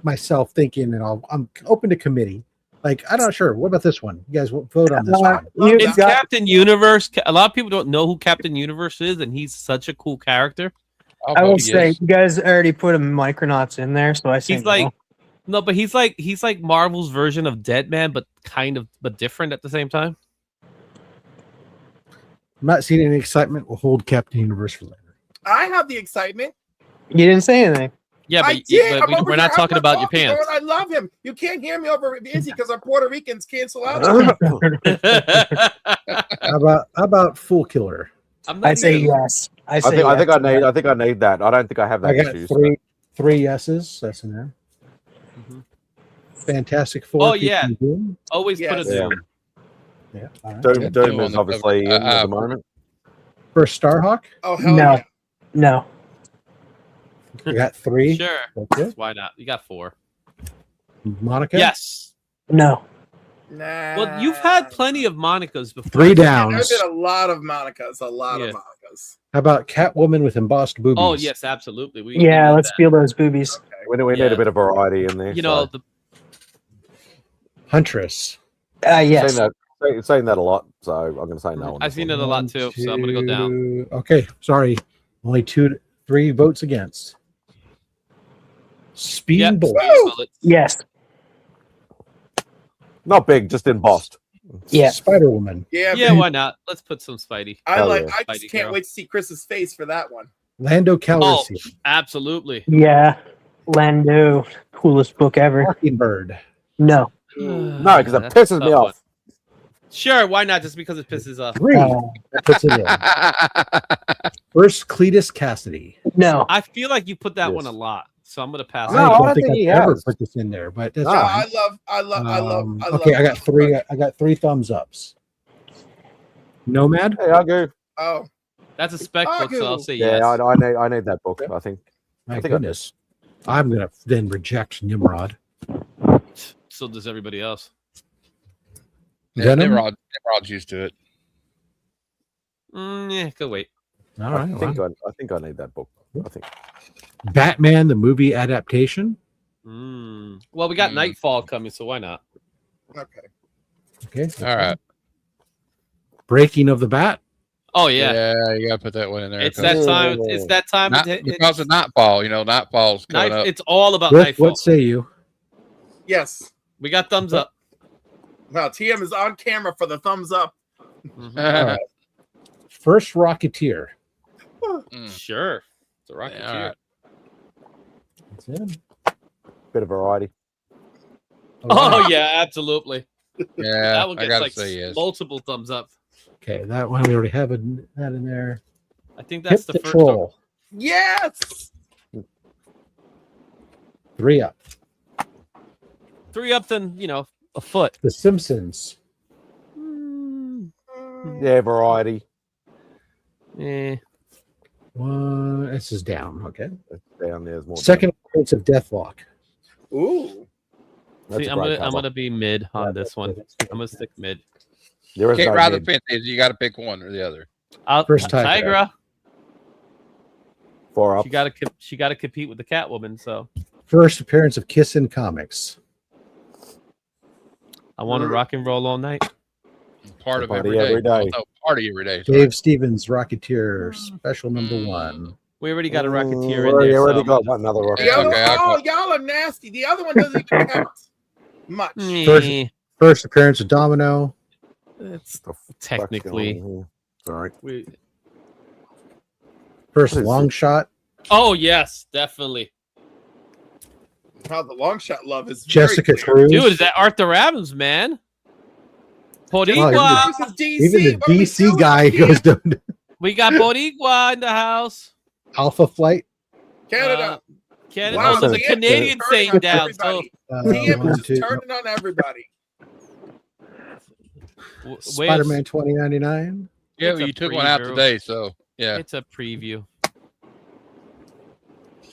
myself thinking, and I'm open to committee. Like, I'm not sure. What about this one? You guys vote on this one. It's Captain Universe. A lot of people don't know who Captain Universe is, and he's such a cool character. I will say, you guys already put a Micronauts in there, so I say he's like, no, but he's like Marvel's version of Deadman, but different at the same time. I'm not seeing any excitement. We'll hold Captain Universe for later. I have the excitement. You didn't say anything. Yeah, but we're not talking about your pants. I love him. You can't hear me over Izzy because our Puerto Ricans cancel out. How about Fool Killer? I'm not I say new. yes. I say think yes I to need. that. I think I need that. I don't think I have I that got issue. three yeses. That's in there. Mhm. Fantastic Four. Oh, yeah. keeping Doom. Always put a Yes. Yeah. Doom. Yeah. All right. Doom, Yeah, Doom Doom on is the obviously cover. in at the moment. First Starhawk. Oh hell No. yeah. No. I got three. Sure. That's it. Why not? You got 4. Monica. Yes. No. Nah. Well, you've had plenty of Monicas before. Three Yeah, downs. there's been a lot of Monicas. A lot Yeah. of Monicas. How about Catwoman with embossed boobies? Oh, yes, absolutely. We Yeah, need let's that. feel those boobies. We need Yeah. a bit of variety in there. You know, so. Huntress. Yes. Saying that a lot, so I'm going to say no. on I've this seen one. it a lot too, so I'm gonna go down. Two. Okay, sorry. Only 3 votes against. Speed Yep. Bullet. Bullets. Yes. Not big, just embossed. Yeah. Spider Woman. Yeah. Yeah, man. why not? Let's put some Spidey. I Hell like. yeah. I just Spidey can't girl. wait to see Chris's face for that one. Lando Calrissian. Absolutely. Yeah. Lando. Coolest book ever. Mockingbird. No. No, because it That's a pisses me tough off. one. Sure, why not? Just because it pisses off. 3. That puts it in. First Cletus Cassidy. No. I feel like you put that Yes. one a lot, so I'm gonna pass. No, I I don't don't think think he I've ever has. put this in there, but that's No, fine. I love. Okay, I got 3. I got 3 thumbs ups. Nomad. Hey, I go. Oh, That's a spec book, so I'll say Yeah, yes. I need that book. I think. My I think I- goodness. I'm gonna then reject Nimrod. So does everybody else. Yeah, Venom? Nimrod's used to it. Yeah, go wait. All right. I think I need that book. I think. Batman the movie adaptation. Well, we got Nightfall coming, so why not? okay. Okay. All right. Breaking of the Bat. Oh yeah, Yeah, you gotta put that one in there. it's 'cause that time. It's that time. because of Nightfall. You know, Nightfall's coming up. It's all about What, Nightfall. what say you? Yes. We got thumbs up. Wow. TM is on camera for the thumbs up. All right. First Rocketeer. Sure, it's a Rocketeer. Yeah, all right. That's it. Bit of variety. Oh yeah, absolutely. Yeah, That one I gets gotta like say yes. multiple thumbs up. Okay, that one we already have that in there. I think that's Hit the Patrol. Yes. 3 up. first 3 up, then a foot. The Simpsons. Yeah, variety. Eh. This is down. Okay. Down there's more. Second appearance of Deathlock. Ooh. That's See, a I'm great gonna cover. be mid on Yeah, this one. I'm gonna stick mid. There is Can't no ride the mid. fence. You got to pick one or the other. First Tigra. Tigra. 4 up. She got to compete with the Catwoman. So First appearance of Kiss in Comics. I want to rock and roll all night. Part of Party every day. every day. No, party every day. sorry. Dave Stevens, Rocketeer, special number 1. We already got a Rocketeer in We there. already so got another The rocket. other Okay, I'll one, y'all are nasty. The other one doesn't even count much. Eh, First appearance of Domino. it's The fuck's technically. going on here? Sorry. First What is long it? shot. Oh yes, definitely, How the long shot love is Jessica very clear. Cruz. dude. Is that Arthur Adams, man? Boricua. Oh, This is DC. Even the What are we DC doing guy up here? goes down. We got Boricua in the house. Alpha Flight. Canada. Canada. Wow, Oh, there's a TM Canadian is saying turning on down. So everybody. TM one, is just two. turning on everybody. Spider-Man 2099. Yeah, It's well, a you took one out preview. today, so yeah. It's a preview.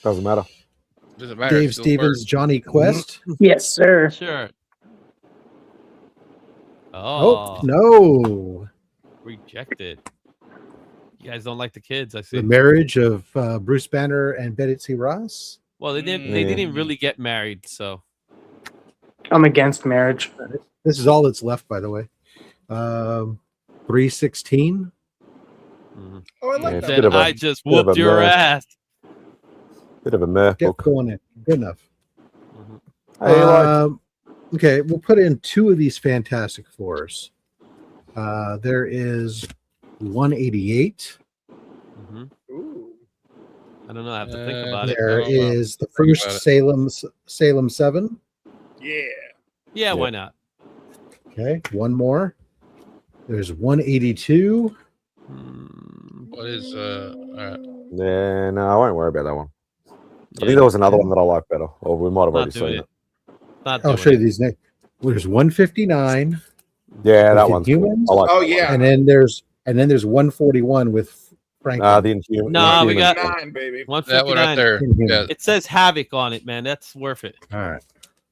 Doesn't matter. Doesn't matter. Dave It's still Stevens, first. Johnny Quest. Yes, sir. Sure. Oh, Oh, no. rejected. You guys don't like the kids, I The see. marriage of Bruce Banner and Betsy Ross. Well, they didn't. They Yeah. didn't really get married, so I'm against marriage. This is all that's left, by the way. 316. Oh, I like Yeah, that. it's a bit then of a- I just bit of whooped a your mess. ass. Bit of a meh Get book. going in. Good enough. Hey, like, Okay, we'll put in 2 of these Fantastic Fours. There is 188. Ooh. I don't know. I have to think about it. There I don't know. is the Think first about it. Salem 7. Yeah. Yeah, why not? Okay, one more. There's 182. What is Yeah, no, I won't worry about that one. I Yeah, think there was another one that I like better, or we might have not already doing seen it. it. Not I'll doing show you it. these next. Well, there's 159. Yeah, that with one's cool. Inhumans. I like Oh that one. yeah. And then there's 141 with Franklin. The Inhuman. Nah, we got 9, baby. that one right 159. there? Inhuman. Yeah. It says Havoc on it, man. That's worth it. All right.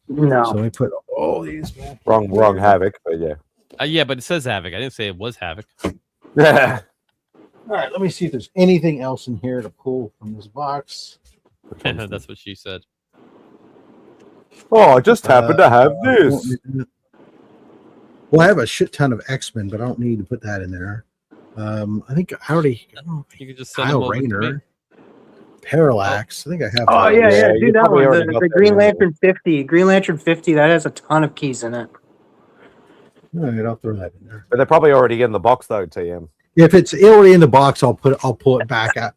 No. So we put all these back. wrong Havoc, but yeah. Yeah, but it says Havoc. I didn't say it was Havoc. Yeah. All right, let me see if there's anything else in here to pull from this box. That's what she said. Oh, I just happened to have this. Well, I have a shit ton of X-Men, but I don't need to put that in there. I think I already. You can just send them Kyle over to me. Rayner, Parallax. I think I have. Oh yeah, Yeah, do you that probably one. already got The that Green in Lantern 50. Green Lantern 50. That has a ton of keys in it. All right, I'll throw that in there. But they're probably already in the box though, TM. If it's already in the box, I'll pull it back out.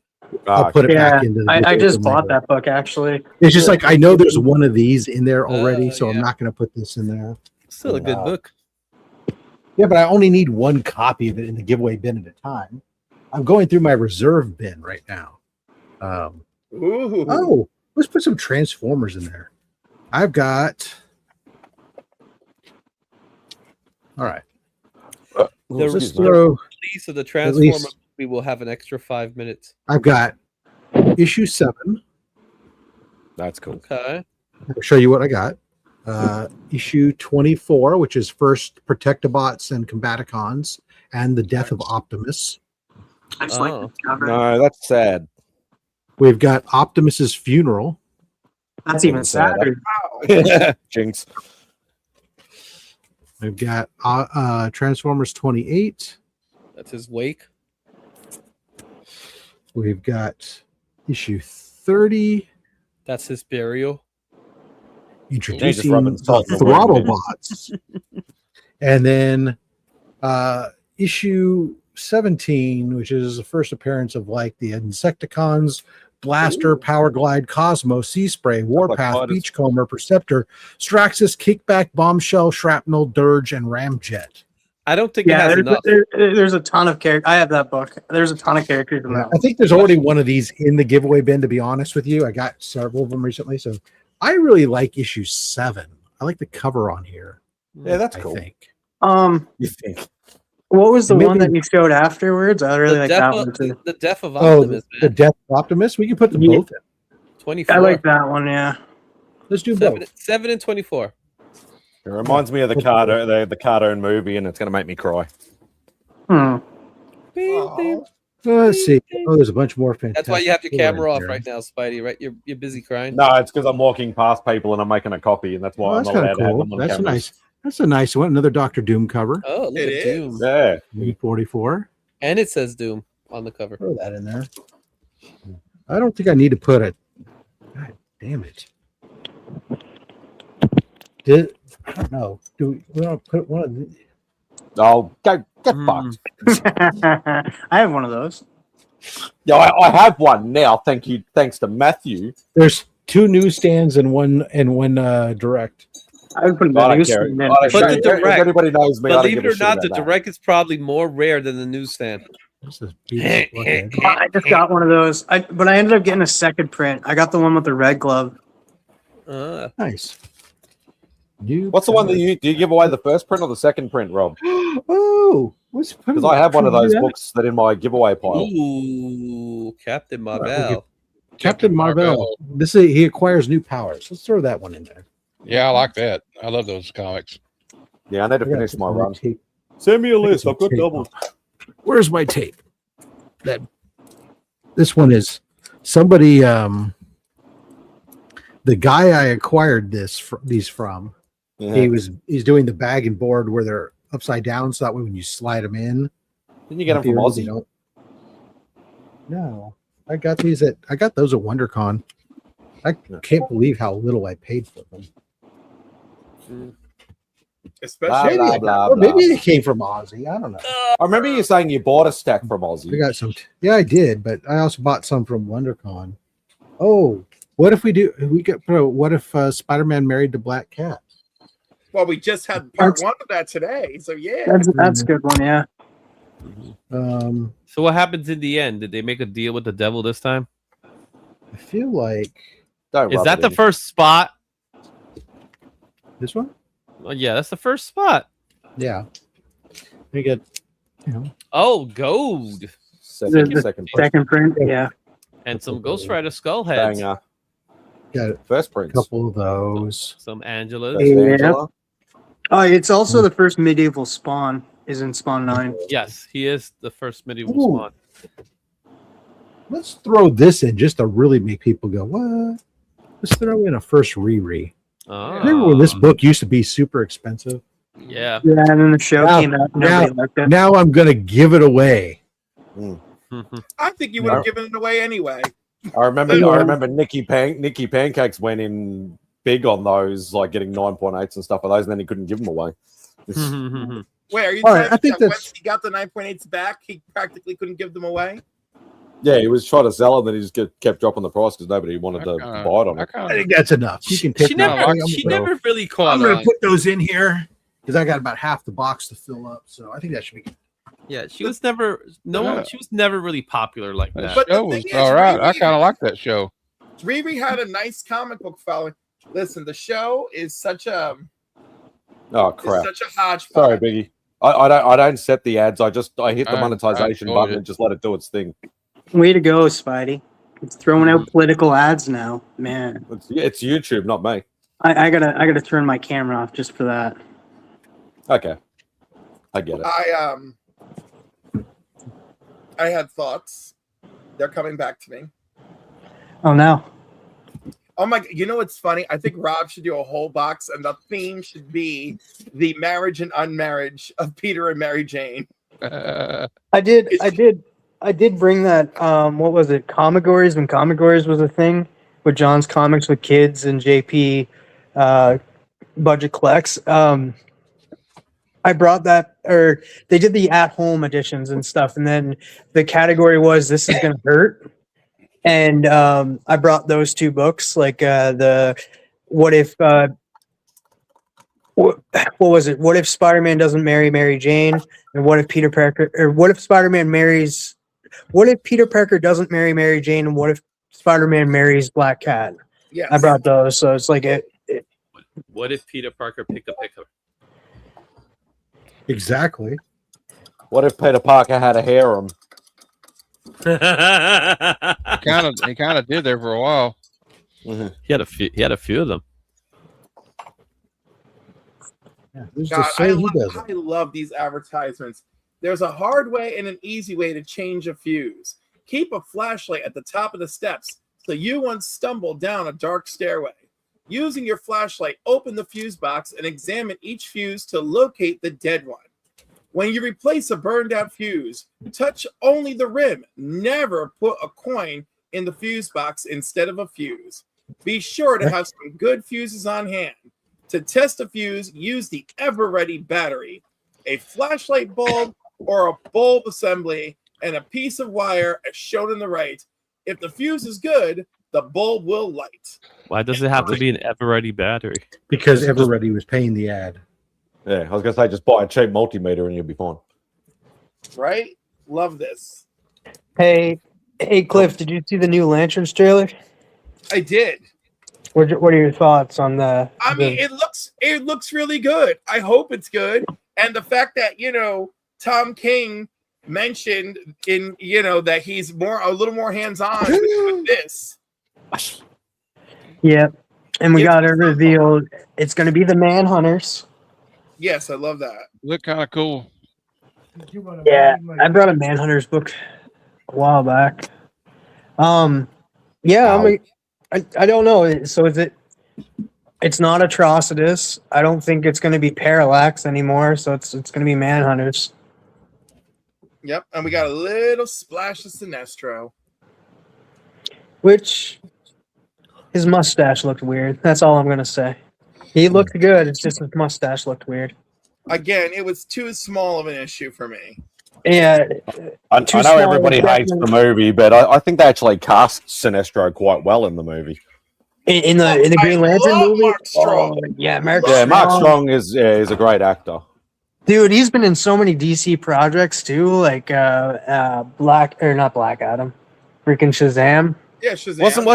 I'll put it Yeah, back into. I just bought that book actually. It's just like I know there's one of these in there already, so I'm yeah. not going to put this in there. Still a good book. Yeah, but I only need one copy of it in the giveaway bin at a time. I'm going through my reserve bin right now. Ooh. Oh, let's put some Transformers in there. I've got. All right. Let's throw. Release of the Transformer movie will have an extra 5 minutes. I've got issue 7. That's cool. Okay. I'll show you what I got. Issue 24, which is first Protectobots and Combaticons, and the death of Optimus. I just Oh. like the cover. No, that's sad. We've got Optimus's funeral. That's even sadder. Jinx. We've got Transformers 28. That's his wake. We've got issue 30. That's his burial. Introducing rubbing salt in the Throttlebots. And then issue 17, which is the first appearance of like the Insecticons, Blaster, Power Glide, Cosmo, Sea Spray, Warpath, Titus. Beachcomber, Perceptor, Straxus, Kickback, Bombshell, Shrapnel, Dirge, and Ramjet. I don't think it Yeah, has enough. there's a ton of characters. I have that book. There's a ton of characters in that. I think there's already one of these in the giveaway bin, to be honest with you. I got several of them recently. So I really like issue 7. I like the cover on here. Yeah, that's I cool. think. You think? What was the Maybe- one that you showed afterwards? I really like that one too. The death of Oh, Optimus, the man. Death of Optimus. We can put them Yeah. both in. 24. I like that one. Yeah. Let's do 7, both. 7 and 24. It reminds me of the cartoon movie, and it's going to make me cry. Hmm. Let's see. Oh, there's a bunch more fantastic. That's why you have your Four camera in off here. right now, Spidey, right? You're busy crying. No, it's because I'm walking past people and I'm making a copy, and that's why Oh, I'm that's not kind allowed of to have cool. them on That's a cameras. nice. That's a nice one. Another Doctor Doom cover. Oh, look It at is. Doom. Yeah. 44. And it says Doom on the cover. Throw that in there. I don't think I need to put it. God damn it. I don't know. Do we want to put one of the, Oh, get Hmm. fucked. I have one of those. Yeah, I have one now. Thanks to Matthew. There's 2 newsstands and one direct. I would put I the don't news care. in I there. don't But care. the If direct- anybody knows me, I don't Believe give it a or shit not, the about that. direct is probably more rare than the newsstand. This is beautiful. Okay. I just got one of those. But I ended up getting a second print. I got the one with the red glove. Nice. What's the one that do you give away the first print or the second print, Rob? Oh, Because I have one of those books that in my giveaway pile. Ooh, Captain we'll Marvel. Captain Marvel. This is he acquires new powers. Let's throw that one in there. Yeah, I like that. I love those comics. Yeah, I need to I gotta finish put my some run. tape- Send me a I got list. some I've got tape doubles. on. Where's my tape? This one is somebody. The guy I acquired these from. Yeah. He's doing the bag and board where they're upside down, so that way when you slide them in, Didn't you get them from theory, they Aussie? don't- No, I got those at WonderCon. I can't believe how little I paid for them. Especially Blah, blah, Or blah. maybe they came from Aussie. I don't know. I remember you saying you bought a stack from I Aussie. got some. Yeah, I did, but I also bought some from WonderCon. Oh, what if we do? What if Spider-Man married the Black Cat? well, we just had part 1 of that today. So yeah. That's a good one. Yeah. So what happens in the end? Did they make a deal with the devil this time? I feel like Is that the first spot? this one. Oh, yeah, that's the first spot. Yeah, we get Oh, gold Second print, yeah. and some Ghost Rider skull heads. Banger. got First a prints. couple of those. Some Angelas. First Yeah. Angela. Oh, it's also the first medieval Spawn. Is in Spawn 9. Yes, he is the first medieval Ooh. Spawn. Let's throw this in just to really make people go, what? Let's throw in a first Riri. Remember when this book used to be super expensive? Yeah. Yeah, and then the show came out. Nobody liked it. Now I'm going to give it away. I think you would have given it away anyway. I remember Nicky Pancakes went in big on those, like getting 9.8s and stuff like those, and then he couldn't give them away. Wait, are you All telling right, I me think that that's- once he got the 9.8s back, he practically couldn't give them away? Yeah, he was trying to sell them, then he just kept dropping the price because nobody wanted to buy it on it. I think that's enough. You can take She that. never really caught I'm going on. to put those in here because I got about half the box to fill up. So I think that should be good. Yeah, she was never she was never really popular like that. But the Show was thing is, all right. I Riri- kind of like that show. Riri had a nice comic book following. Listen, the show is such a Crap. such a hodgepodge. Sorry, Biggie. I don't set the ads. I hit the I monetization enjoyed button it. and just let it do its thing. Way to go, Spidey. It's throwing out political ads now, man. It's YouTube, not me. I gotta turn my camera off just for that. Okay, I get it. I had thoughts. They're coming back to me. Oh no. Oh my! You know what's funny? I think Rob should do a whole box, and the theme should be the marriage and unmarriage of Peter and Mary Jane. I did bring that. What was it? Comigories, when Comigories was a thing with John's Comics with kids and JP Budget Collects. I brought that, or they did the at-home editions and stuff, and then the category was "This is gonna hurt," and I brought those two books, like the what if what was it? What if Spider-Man doesn't marry Mary Jane, and what if Peter Parker, or what if Spider-Man marries? What if Peter Parker doesn't marry Mary Jane, and what if Spider-Man marries Black Cat? Yes. I brought those, so it's like it. What if Peter Parker picked a picker? Exactly. What if Peter Parker had a harem? He kind of did there for a while. He had a few of them. Yeah, who's God, to say he doesn't? I love these advertisements. There's a hard way and an easy way to change a fuse. Keep a flashlight at the top of the steps so you won't stumble down a dark stairway. Using your flashlight, open the fuse box and examine each fuse to locate the dead one. When you replace a burned out fuse, touch only the rim. Never put a coin in the fuse box instead of a fuse. Be sure to have some good fuses on hand. To test a fuse, use the ever-ready battery, a flashlight bulb, or a bulb assembly, and a piece of wire as shown on the right. If the fuse is good, the bulb will light. Why does it have to be an ever-ready battery? Because everybody was paying the ad. Yeah, I was gonna say just buy a cheap multimeter and you'll be fine. Right? Love this. Hey, Cliff, did you see the new Lanterns trailer? I did. What are your thoughts on the? I mean, it looks really good. I hope it's good. And the fact that, Tom King mentioned in, that he's a little more hands-on with this. Yeah, and we got it revealed. It's going to be the Manhunters. Yes, I love that. Look kind of cool. Yeah, I brought a Manhunters book a while back. Yeah, I don't know. So is it? It's not Atrocitus. I don't think it's going to be Parallax anymore. So it's going to be Manhunters. Yep, and we got a little splash of Sinestro. Which his mustache looked weird. That's all I'm going to say. He looked good. It's just his mustache looked weird. Again, it was too small of an issue for me. Yeah. I know everybody hates the movie, but I think they actually cast Sinestro quite well in the movie. In the Green Lantern movie? Mark Strong. Oh, yeah, Mark Strong is a great actor. Dude, he's been in so many DC projects too, like not Black Adam, freaking Shazam. Yeah, Shazam.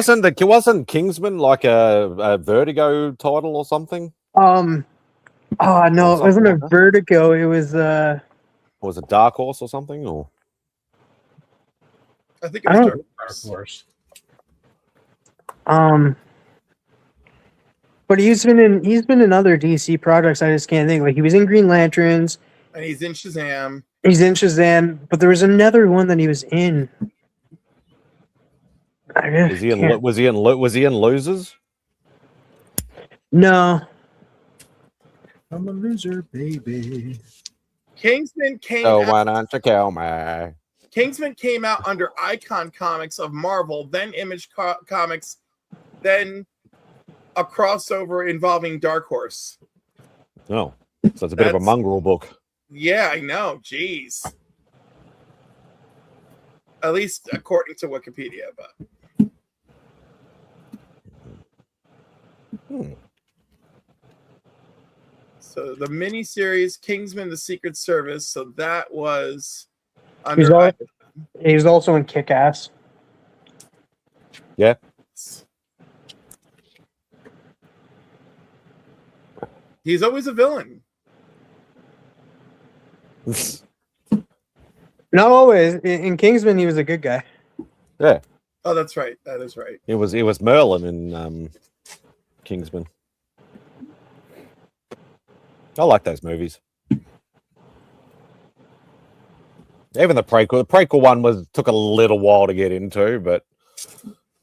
Wasn't Kingsman like a Vertigo title or something? Oh no, it wasn't a Vertigo. It was was it Dark Horse or something? Or I think it was Dark Horse. But he's been in other DC projects. I just can't think. Like he was in Green Lanterns, and he's in Shazam. He's in Shazam, but there was another one that he was in. Was he in Losers? No. I'm a loser, baby. Kingsman came So out. why don't you kill me? Kingsman came out under Icon Comics of Marvel, then Image Comics, then a crossover involving Dark Horse. Oh, so it's a bit of a mongrel book. Yeah, I know. Jeez. At least according to Wikipedia, but. So the miniseries Kingsman: The Secret Service. So that was under. He was also in Kick-Ass. Yeah. He's always a villain. Not always. In Kingsman, he was a good guy. Yeah. Oh, that's right. That is right. It was Merlin in Kingsman. I like those movies. Even the prequel one took a little while to get into, but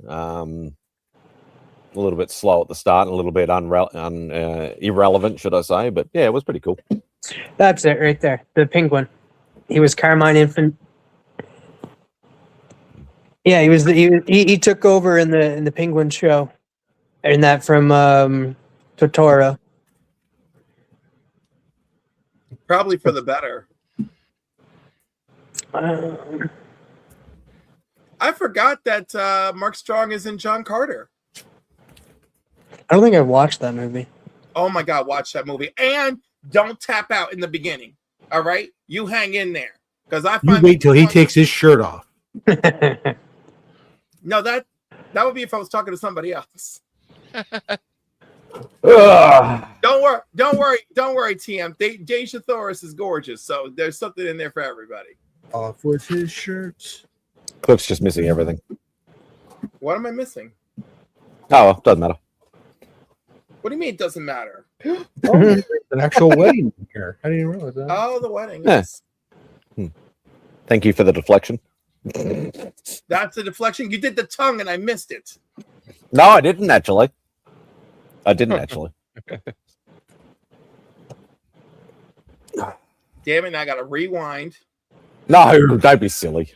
a little bit slow at the start and a little bit irrelevant, should I say? But yeah, it was pretty cool. That's it right there. The Penguin. He was Carmine Infant. Yeah, he took over in the Penguin show, and that from Totoro. Probably for the better. I forgot that Mark Strong is in John Carter. I don't think I've watched that movie. Oh my God, watch that movie. And don't tap out in the beginning. All right? You hang in there. Because You wait till he takes his shirt off. No, that would be if I was talking to somebody else. Don't worry, TM. Deja Thoris is gorgeous, so there's something in there for everybody. Off with his shirt. Cook's just missing everything. What am I missing? Oh, well, doesn't matter. What do you mean it doesn't matter? Oh, there's an actual wedding here. I didn't realize that. Oh, the wedding. Yeah. Yes. Thank you for the deflection. That's a deflection. You did the tongue and I missed it. No, I didn't actually. Damn it, I gotta rewind. No, don't be silly.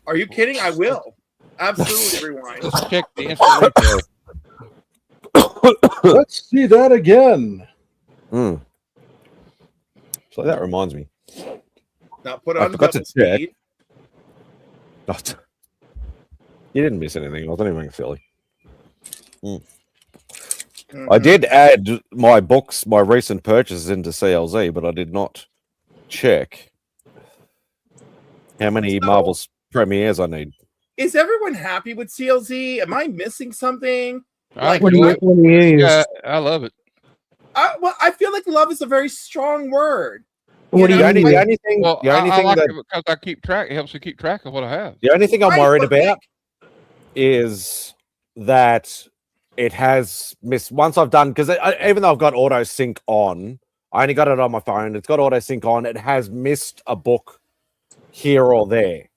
Are you kidding? I will. Absolutely rewind. Let's check the instant replay. Let's see that again. So that reminds me. Now put I on forgot double to check. speed. You didn't miss anything. I wasn't even silly. I did add my recent purchases into CLZ, but I did not check how many Marvel's premieres I need. Is everyone happy with CLZ? Am I missing something? I What do you use? Yeah, I love it. Well, I feel like love is a very strong word. What do you The use? only thing Well, I like that it because I keep track. It helps me keep track of what I have. the only thing I'm Right, worried but about is that it has missed once I've done, because even though I've got auto sync on, I only got it on my phone. It's got auto sync on. It has missed a book here or there.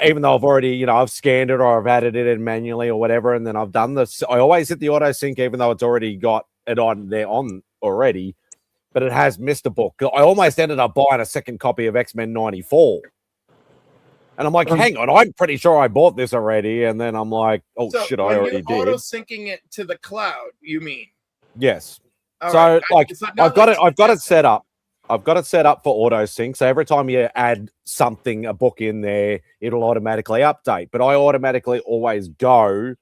Even though I've already, I've scanned it or I've added it in manually or whatever, and then I've done this. I always hit the auto sync, even though it's already got it on already. But it has missed a book. I almost ended up buying a second copy of X-Men 94. And I'm like, hang on, I'm pretty sure I bought this already. And then I'm like, oh, So shit, I when already you're did. auto-syncing it to the cloud, you mean? Yes. All So, right. like, It's not I've got like- it set up. I've got it set up for auto sync. So every time you add a book in there, it'll automatically update. But I automatically always go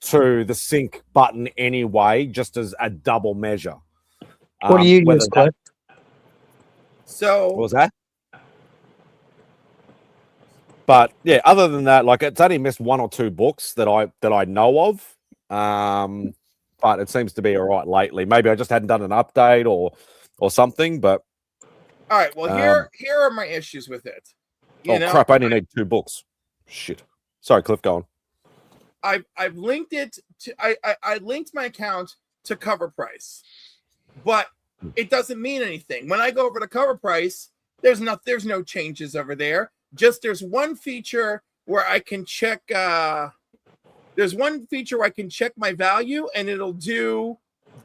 to the sync button anyway, just as a double measure. What do you whether use, Cliff? So What was that? But yeah, other than that, like it's only missed 1 or 2 books that I know of. But it seems to be all right lately. Maybe I just hadn't done an update or something. But all right, well here are my issues with it. Crap! I only need 2 books. Shit. Sorry, Cliff. Go on. I've linked it to I linked my account to Cover Price, but it doesn't mean anything. When I go over to Cover Price, there's no changes over there. Just there's one feature where I can check. There's one feature where I can check my value, and it'll do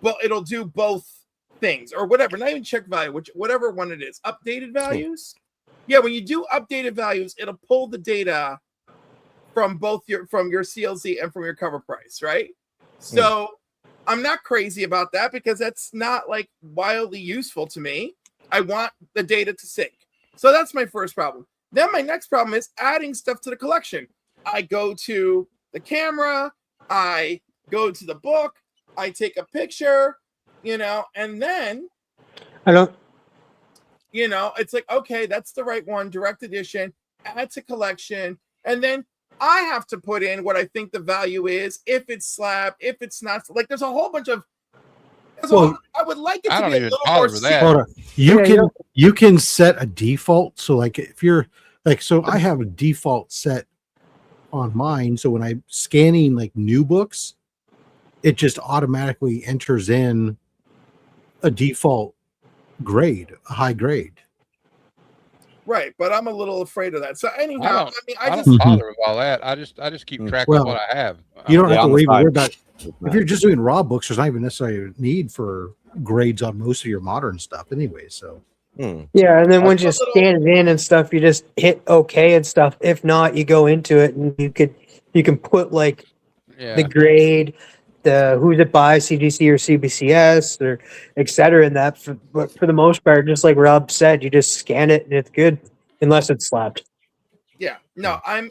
both things or whatever. Not even check value, whatever one it is. Updated values. Yeah, when you do updated values, it'll pull the data from your CLZ and from your Cover Price, right? So I'm not crazy about that because that's not like wildly useful to me. I want the data to sync. So that's my first problem. Then my next problem is adding stuff to the collection. I go to the camera, I go to the book, I take a picture, and then it's like, okay, that's the right one, direct edition, add to collection, and then I have to put in what I think the value is, if it's slab, if it's not. Like, there's a whole bunch of. I would like it to be a little more. Hold on. You can set a default. So, like, if you're like, so I have a default set on mine. So when I'm scanning like new books, it just automatically enters in a default grade, a high grade. Right, but I'm a little afraid of that. So anyhow, I don't bother with all that. I just keep track of what I have. You don't have to worry about. If you're just doing raw books, there's not even necessarily a need for grades on most of your modern stuff, anyway. So. Yeah, and then once you scan it in and stuff, you just hit OK and stuff. If not, you go into it and you can put like the grade, the who's it by, CGC or CBCS or etc. in that. But for the most part, just like Rob said, you just scan it and it's good, unless it's slapped. Yeah, no, I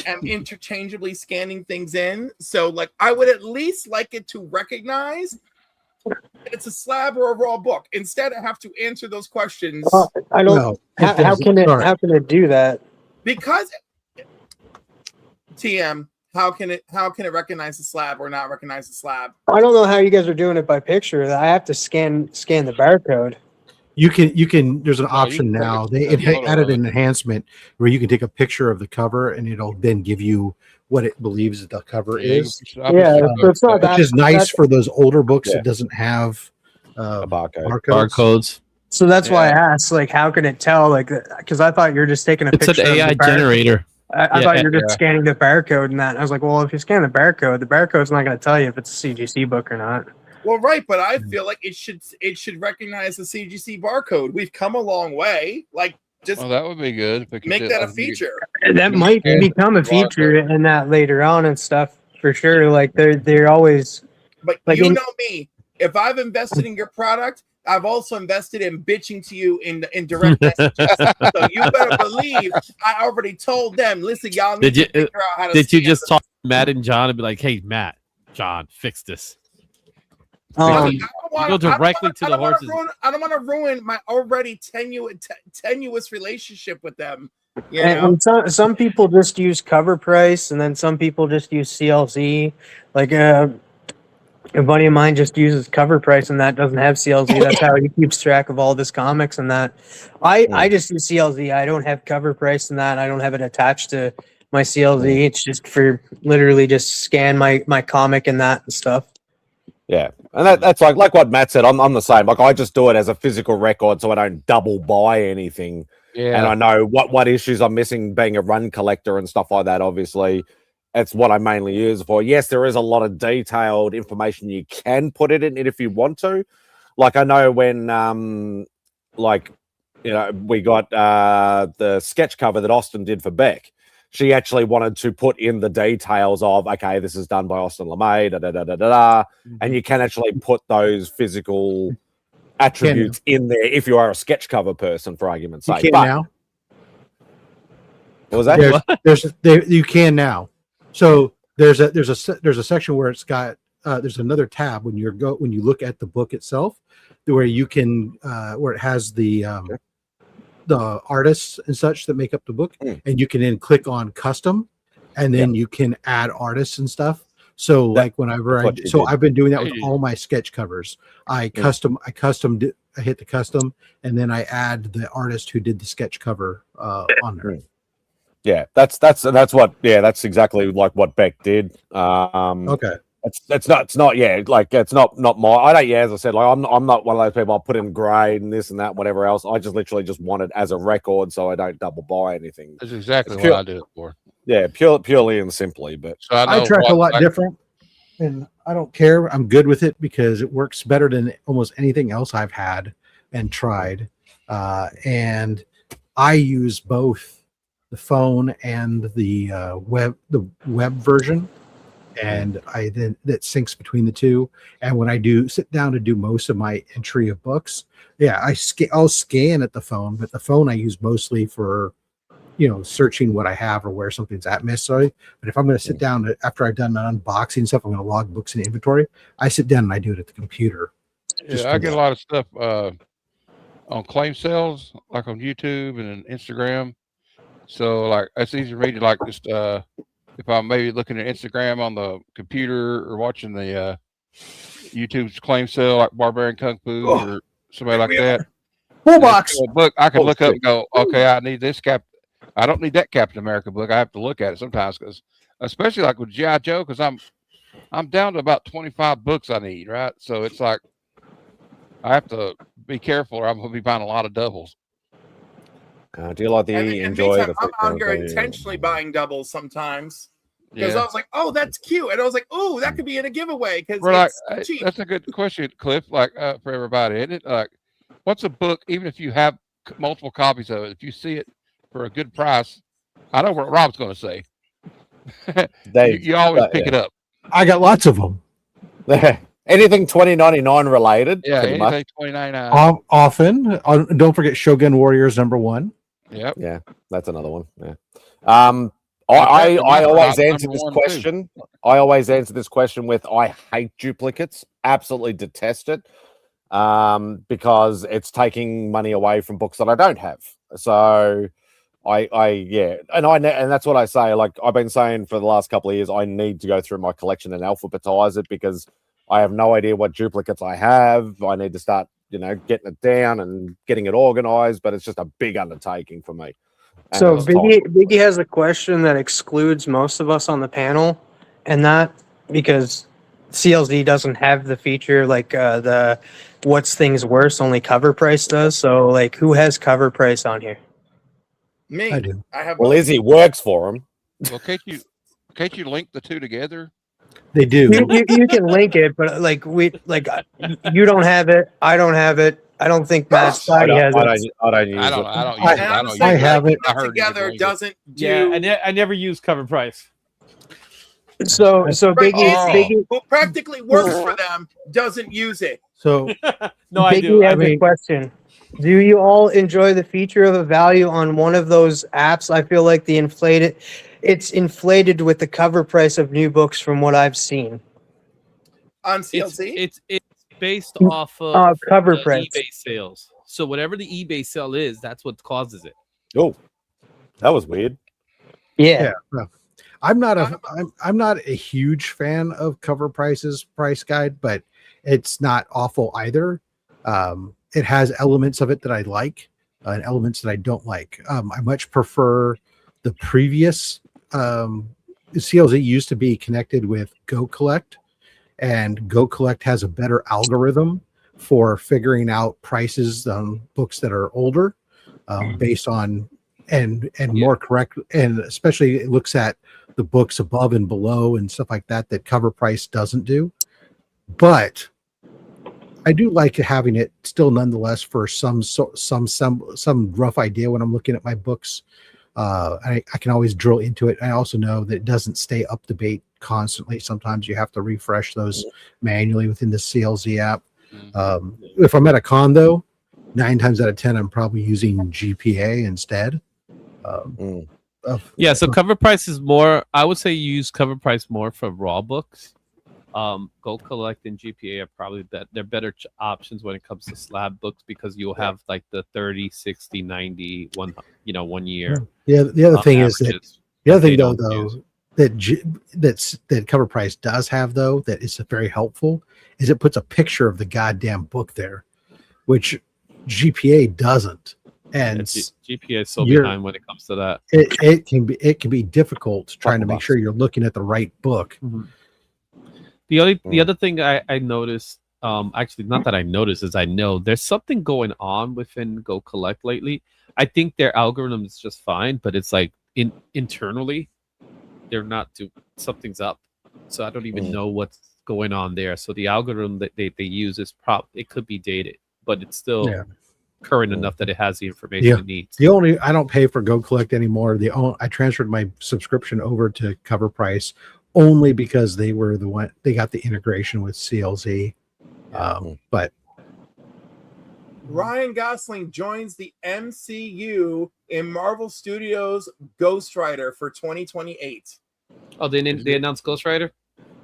am interchangeably scanning things in, so like I would at least like it to recognize it's a slab or a raw book. Instead, I have to answer those questions. I don't know. How can it do that? Because TM, how can it recognize the slab or not recognize the slab? I don't know how you guys are doing it by picture. I have to scan the barcode. You can. There's an option now. They added an enhancement where you can take a picture of the cover and it'll then give you what it believes the cover is. Yeah, so it's not which is nice for those older books that doesn't have barcodes. So that's why I asked, like, how can it tell? Like, because I thought you're just taking a picture. It's an AI generator. I thought you're just scanning the barcode and that. And I was like, well, if you scan the barcode's not going to tell you if it's a CGC book or not. Well, right, but I feel like it should recognize the CGC barcode. We've come a long way. Like, just that would be good. Make that a feature. That might become a feature in that later on and stuff for sure. Like they're always. But like know me. If I've invested in your product, I've also invested in bitching to you in direct messages. So you better believe I already told them. Listen, y'all need to figure out how to. Did you just talk to Matt and John and be like, "Hey, Matt, John, fix this"? You go directly to the horses. I don't want to ruin my already tenuous relationship with them. And some people just use Cover Price, and then some people just use CLZ. Like a buddy of mine just uses Cover Price, and that doesn't have CLZ. That's how he keeps track of all of his comics and that. I just use CLZ. I don't have Cover Price and that. I don't have it attached to my CLZ. It's just for literally just scan my comic and that and stuff. Yeah, and that's like what Matt said. I'm the same. Like I just do it as a physical record, so I don't double buy anything. Yeah, and I know what issues I'm missing, being a run collector and stuff like that. Obviously, that's what I mainly use it for. Yes, there is a lot of detailed information you can put it in if you want to. Like I know when, we got the sketch cover that Austin did for Beck. She actually wanted to put in the details of, okay, this is done by Austin LeMay, and you can actually put those physical attributes in there if you are a sketch cover person, for argument's sake. You can now. What was that? You can now. So there's a section where it's got there's another tab when you look at the book itself. where you can where it has the artists and such that make up the book, and you can then click on custom, and then you can add artists and stuff. So like whenever I've been doing that with all my sketch covers. I hit the custom, and then I add the artist who did the sketch cover on there. Yeah, that's exactly like what Beck did. Okay. It's not my. I don't. Yeah, as I said, like I'm not one of those people. I'll put in grade and this and that, whatever else. I just literally just want it as a record, so I don't double buy anything. That's exactly what I do it for. Yeah, purely and simply. But so I track a lot different, and I don't care. I'm good with it because it works better than almost anything else I've had and tried. And I use both the phone and the web version. And that syncs between the two. And when I do sit down to do most of my entry of books, I'll scan at the phone, but the phone I use mostly for, searching what I have or where something's at necessarily. But if I'm going to sit down after I've done an unboxing stuff, I'm going to log books in inventory. I sit down and I do it at the computer. I get a lot of stuff on claim sales, like on YouTube and Instagram. So like it's easy for me to like just if I'm maybe looking at Instagram on the computer or watching the YouTube's claim sale, like Barbarian Kung Fu or somebody like that. Full box book, I can look up and go, okay, I need this I don't need that Captain America book. I have to look at it sometimes because, especially like with G.I. Joe, because I'm down to about 25 books I need, right? So it's like I have to be careful, or I'm going to be buying a lot of doubles. Do you like enjoy the? I'm out here intentionally buying doubles sometimes because I was like, "Oh, that's cute," and I was like, "Oh, that could be in a giveaway." Because it's cheap. That's a good question, Cliff. Like for everybody, isn't it? Like, what's a book? Even if you have multiple copies of it, if you see it for a good price, I know what Rob's going to say. you always pick it up. I got lots of them. Anything $20.99 related? Yeah, anything $20.99. Often. Don't forget Shogun Warriors #1. Yep. Yeah, that's another one. Yeah. I always answer this question. I always answer this question with I hate duplicates. Absolutely detest it. Because it's taking money away from books that I don't have. So and that's what I say. Like I've been saying for the last couple of years, I need to go through my collection and alphabetize it because I have no idea what duplicates I have. I need to start, getting it down and getting it organized, but it's just a big undertaking for me. And so Biggie has a question that excludes most of us on the panel, and that because CLZ doesn't have the feature like the what's things worse, only cover price does. So like who has cover price on here? Me. I do. I have Izzy works for him. Well, can't you link the two together? They do. You can link it, but you don't have it. I don't have it. I don't think MadSpidey has it. I don't use it. I have it. I heard together doesn't do. Yeah, I never use cover price. So Biggie, who practically works for them, doesn't use it. So no, Biggie I do. has a question. Do you all enjoy the feature of a value on one of those apps? I feel like it's inflated with the cover price of new books from what I've seen. On CLC? It's based off of cover price. eBay sales. So whatever the eBay sale is, that's what causes it. Oh, that was weird. Yeah. I'm not a huge fan of cover price guide, but it's not awful either. It has elements of it that I like and elements that I don't like. I much prefer the previous CLZ used to be connected with Go Collect, and Go Collect has a better algorithm for figuring out prices on books that are older, based on and more correct, and especially it looks at the books above and below and stuff like that cover price doesn't do. But I do like having it still nonetheless for some rough idea when I'm looking at my books. I can always drill into it. I also know that it doesn't stay up to date constantly. Sometimes you have to refresh those manually within the CLZ app. If I'm at a con though, 9 times out of 10, I'm probably using GPA instead. So cover price is more, I would say you use cover price more for raw books. Go Collect and GPA are probably they're better options when it comes to slab books because you'll have like the 30, 60, 90, 1 year. Yeah, the other thing is that averages the other thing they though don't use. that Cover Price does have though that is very helpful is it puts a picture of the goddamn book there, which GPA doesn't. And GPA is so behind when it comes to that. It can be difficult trying to make sure you're looking at the right book. Mm-hmm. The other thing I noticed, actually not that I noticed, is I know there's something going on within Go Collect lately. I think their algorithm is just fine, but it's like internally they're not something's up. So I don't even know what's going on there. So the algorithm that they use is it could be dated, but it's still current enough that it has the information it needs. I don't pay for Go Collect anymore. I transferred my subscription over to Cover Price only because they were they got the integration with CLZ. But Ryan Gosling joins the MCU in Marvel Studios Ghost Rider for 2028. Oh, they announced Ghost Rider?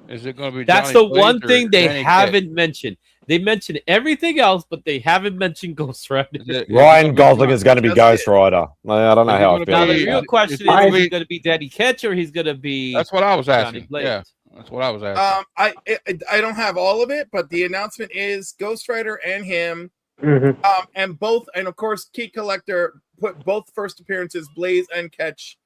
Is it going to be? That's Johnny the one Blaze or thing they Danny haven't mentioned. They mentioned everything else, but they haven't mentioned Ghost Rider. Ryan Gosling is going to be Ghost Rider. I don't know how I feel. Now about the real that. question is he going to be Danny Ketch or he's going to be? That's what I was Johnny asking. Blaze? Yeah, that's what I was asking. I don't have all of it, but the announcement is Ghost Rider and him, and of course, Key Collector put both first appearances, Blaze and Ketch,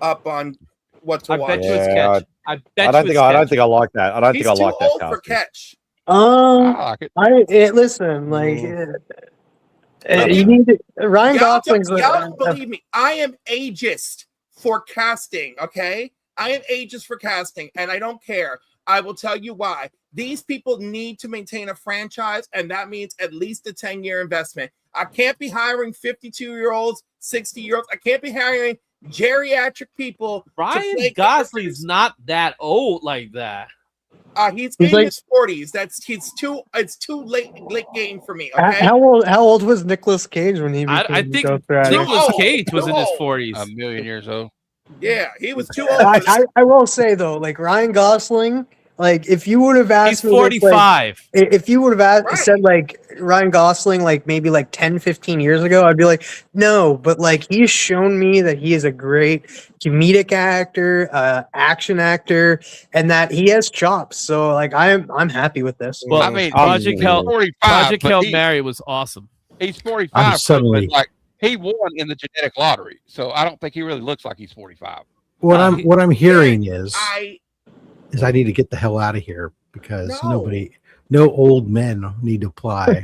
up on what to watch. Bet you it's Ketch. I don't think I like that. I don't think I like that. He's too old for Ketch. I like it. Listen, like you need to, Ryan Gosling's. Y'all don't believe me. I am ageist for casting. Okay, I am ageist for casting, and I don't care. I will tell you why. These people need to maintain a franchise, and that means at least a 10-year investment. I can't be hiring 52-year-olds, 60-year-olds. I can't be hiring geriatric people. Ryan Gosling's not that old like that. He's in his 40s. It's too late game for me. Okay? How old was Nicolas Cage when he became I think Ghost Rider? Nicolas Cage was in his 40s. A million years old. Yeah, he was too old. I will say though, like Ryan Gosling, like if you would have asked he's me 45. if you would have said like Ryan Gosling like maybe like 10-15 years ago, I'd be like, no, but like he's shown me that he is a great comedic actor, action actor, and that he has chops. So like I'm happy with this. Well, I mean, Project Hail 45, Mary was awesome. He's 45, but like he won in the genetic lottery, so I don't think he really looks like he's 45. What I'm hearing is I need to get the hell out of here because no old men need to apply.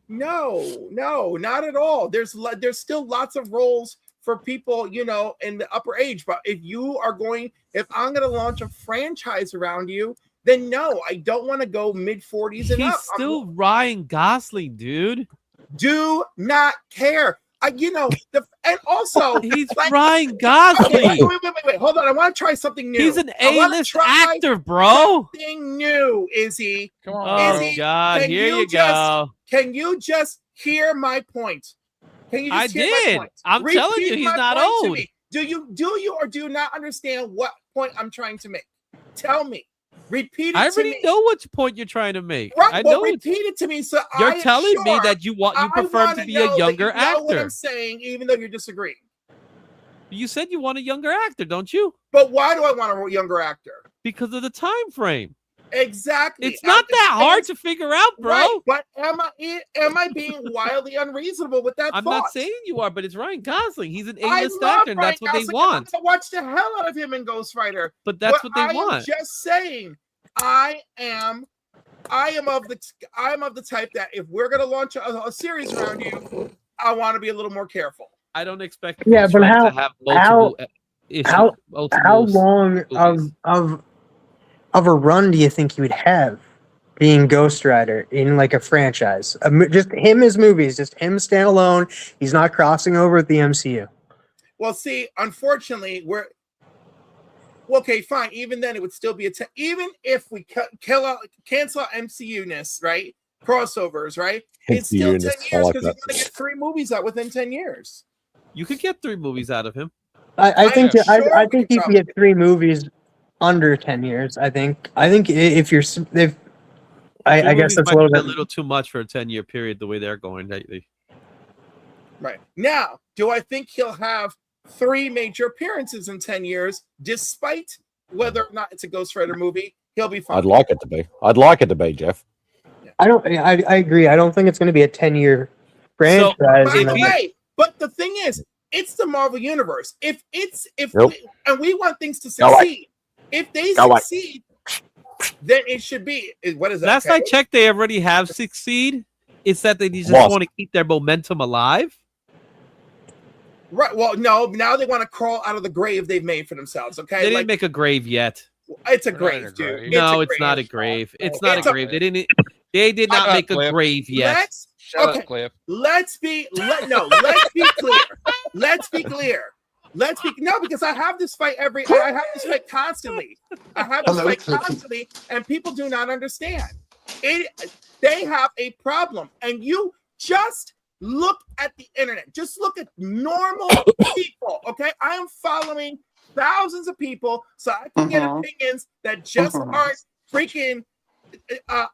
No, not at all. There's still lots of roles for people, in the upper age. But if I'm going to launch a franchise around you, then no, I don't want to go mid-40s and up. He's still Ryan Gosling, dude. Do not care. And also he's Ryan Gosling. Wait. Hold on. I want to try something new. He's an A-list actor, bro. Something new, Izzy. Come on. Oh, God. Here you go. Can you just hear my point? Can you just hear my point? I'm telling you, he's not old. Do you or do you not understand what point I'm trying to make? Tell me. Repeat it to me. I already know which point you're trying to make. Right, repeat it to me. So you're telling me that you prefer him to be a younger actor. Know what I'm saying, even though you're disagreeing. You said you want a younger actor, don't you? But why do I want a younger actor? Because of the time frame. Exactly. It's not that hard to figure out, bro. Right, but am I being wildly unreasonable with that I'm thought? not saying you are, but it's Ryan Gosling. He's an A-list actor, and that's what they want. I watch the hell out of him in Ghost Rider. But that's what they want. I'm just saying, I am of the type that if we're gonna launch a series around you, I want to be a little more careful. I don't expect. Yeah, but to have multiple how long of a run do you think you would have being Ghost Rider in like a franchise? Just him as movies, just him standalone. He's not crossing over with the MCU. Well, see, unfortunately, okay, fine. Even then, it would still be even if we cancel MCU-ness, right? Crossovers, right? It's still 10 years because you're going to get 3 movies out within 10 years. You could get 3 movies out of him. I think you can get 3 movies under 10 years. I think if you're if I Two guess movies that's might a little be bit. a little too much for a 10-year period. The way they're going lately. Right. Now, do I think he'll have 3 major appearances in 10 years, despite whether or not it's a Ghost Rider movie? He'll be fine. I'd like it to be. I'd like it to be, Jeff. I agree. I don't think it's going to be a 10-year franchise. By the way, but the thing is, it's the Marvel Universe. If Nope. we want things to Go away. succeed, if they Go away. succeed, then it should be. What is that? Last I checked, they already have succeed. It's that they just Lost. want to keep their momentum alive. Right. Well, no. Now they want to crawl out of the grave they've made for themselves. Okay. They didn't make a grave yet. It's a They're not in a grave, dude. grave. No, it's not a grave. It's not a grave. They didn't. They did Shut not up, make a Cliff. grave yet. Shut up, Cliff. Let's be clear. Let's be clear. No, because I have this fight I have this fight constantly. And people do not understand. They have a problem, and you just look at the internet. Just look at normal people. Okay, I am following thousands of people, so I can get opinions that just aren't freaking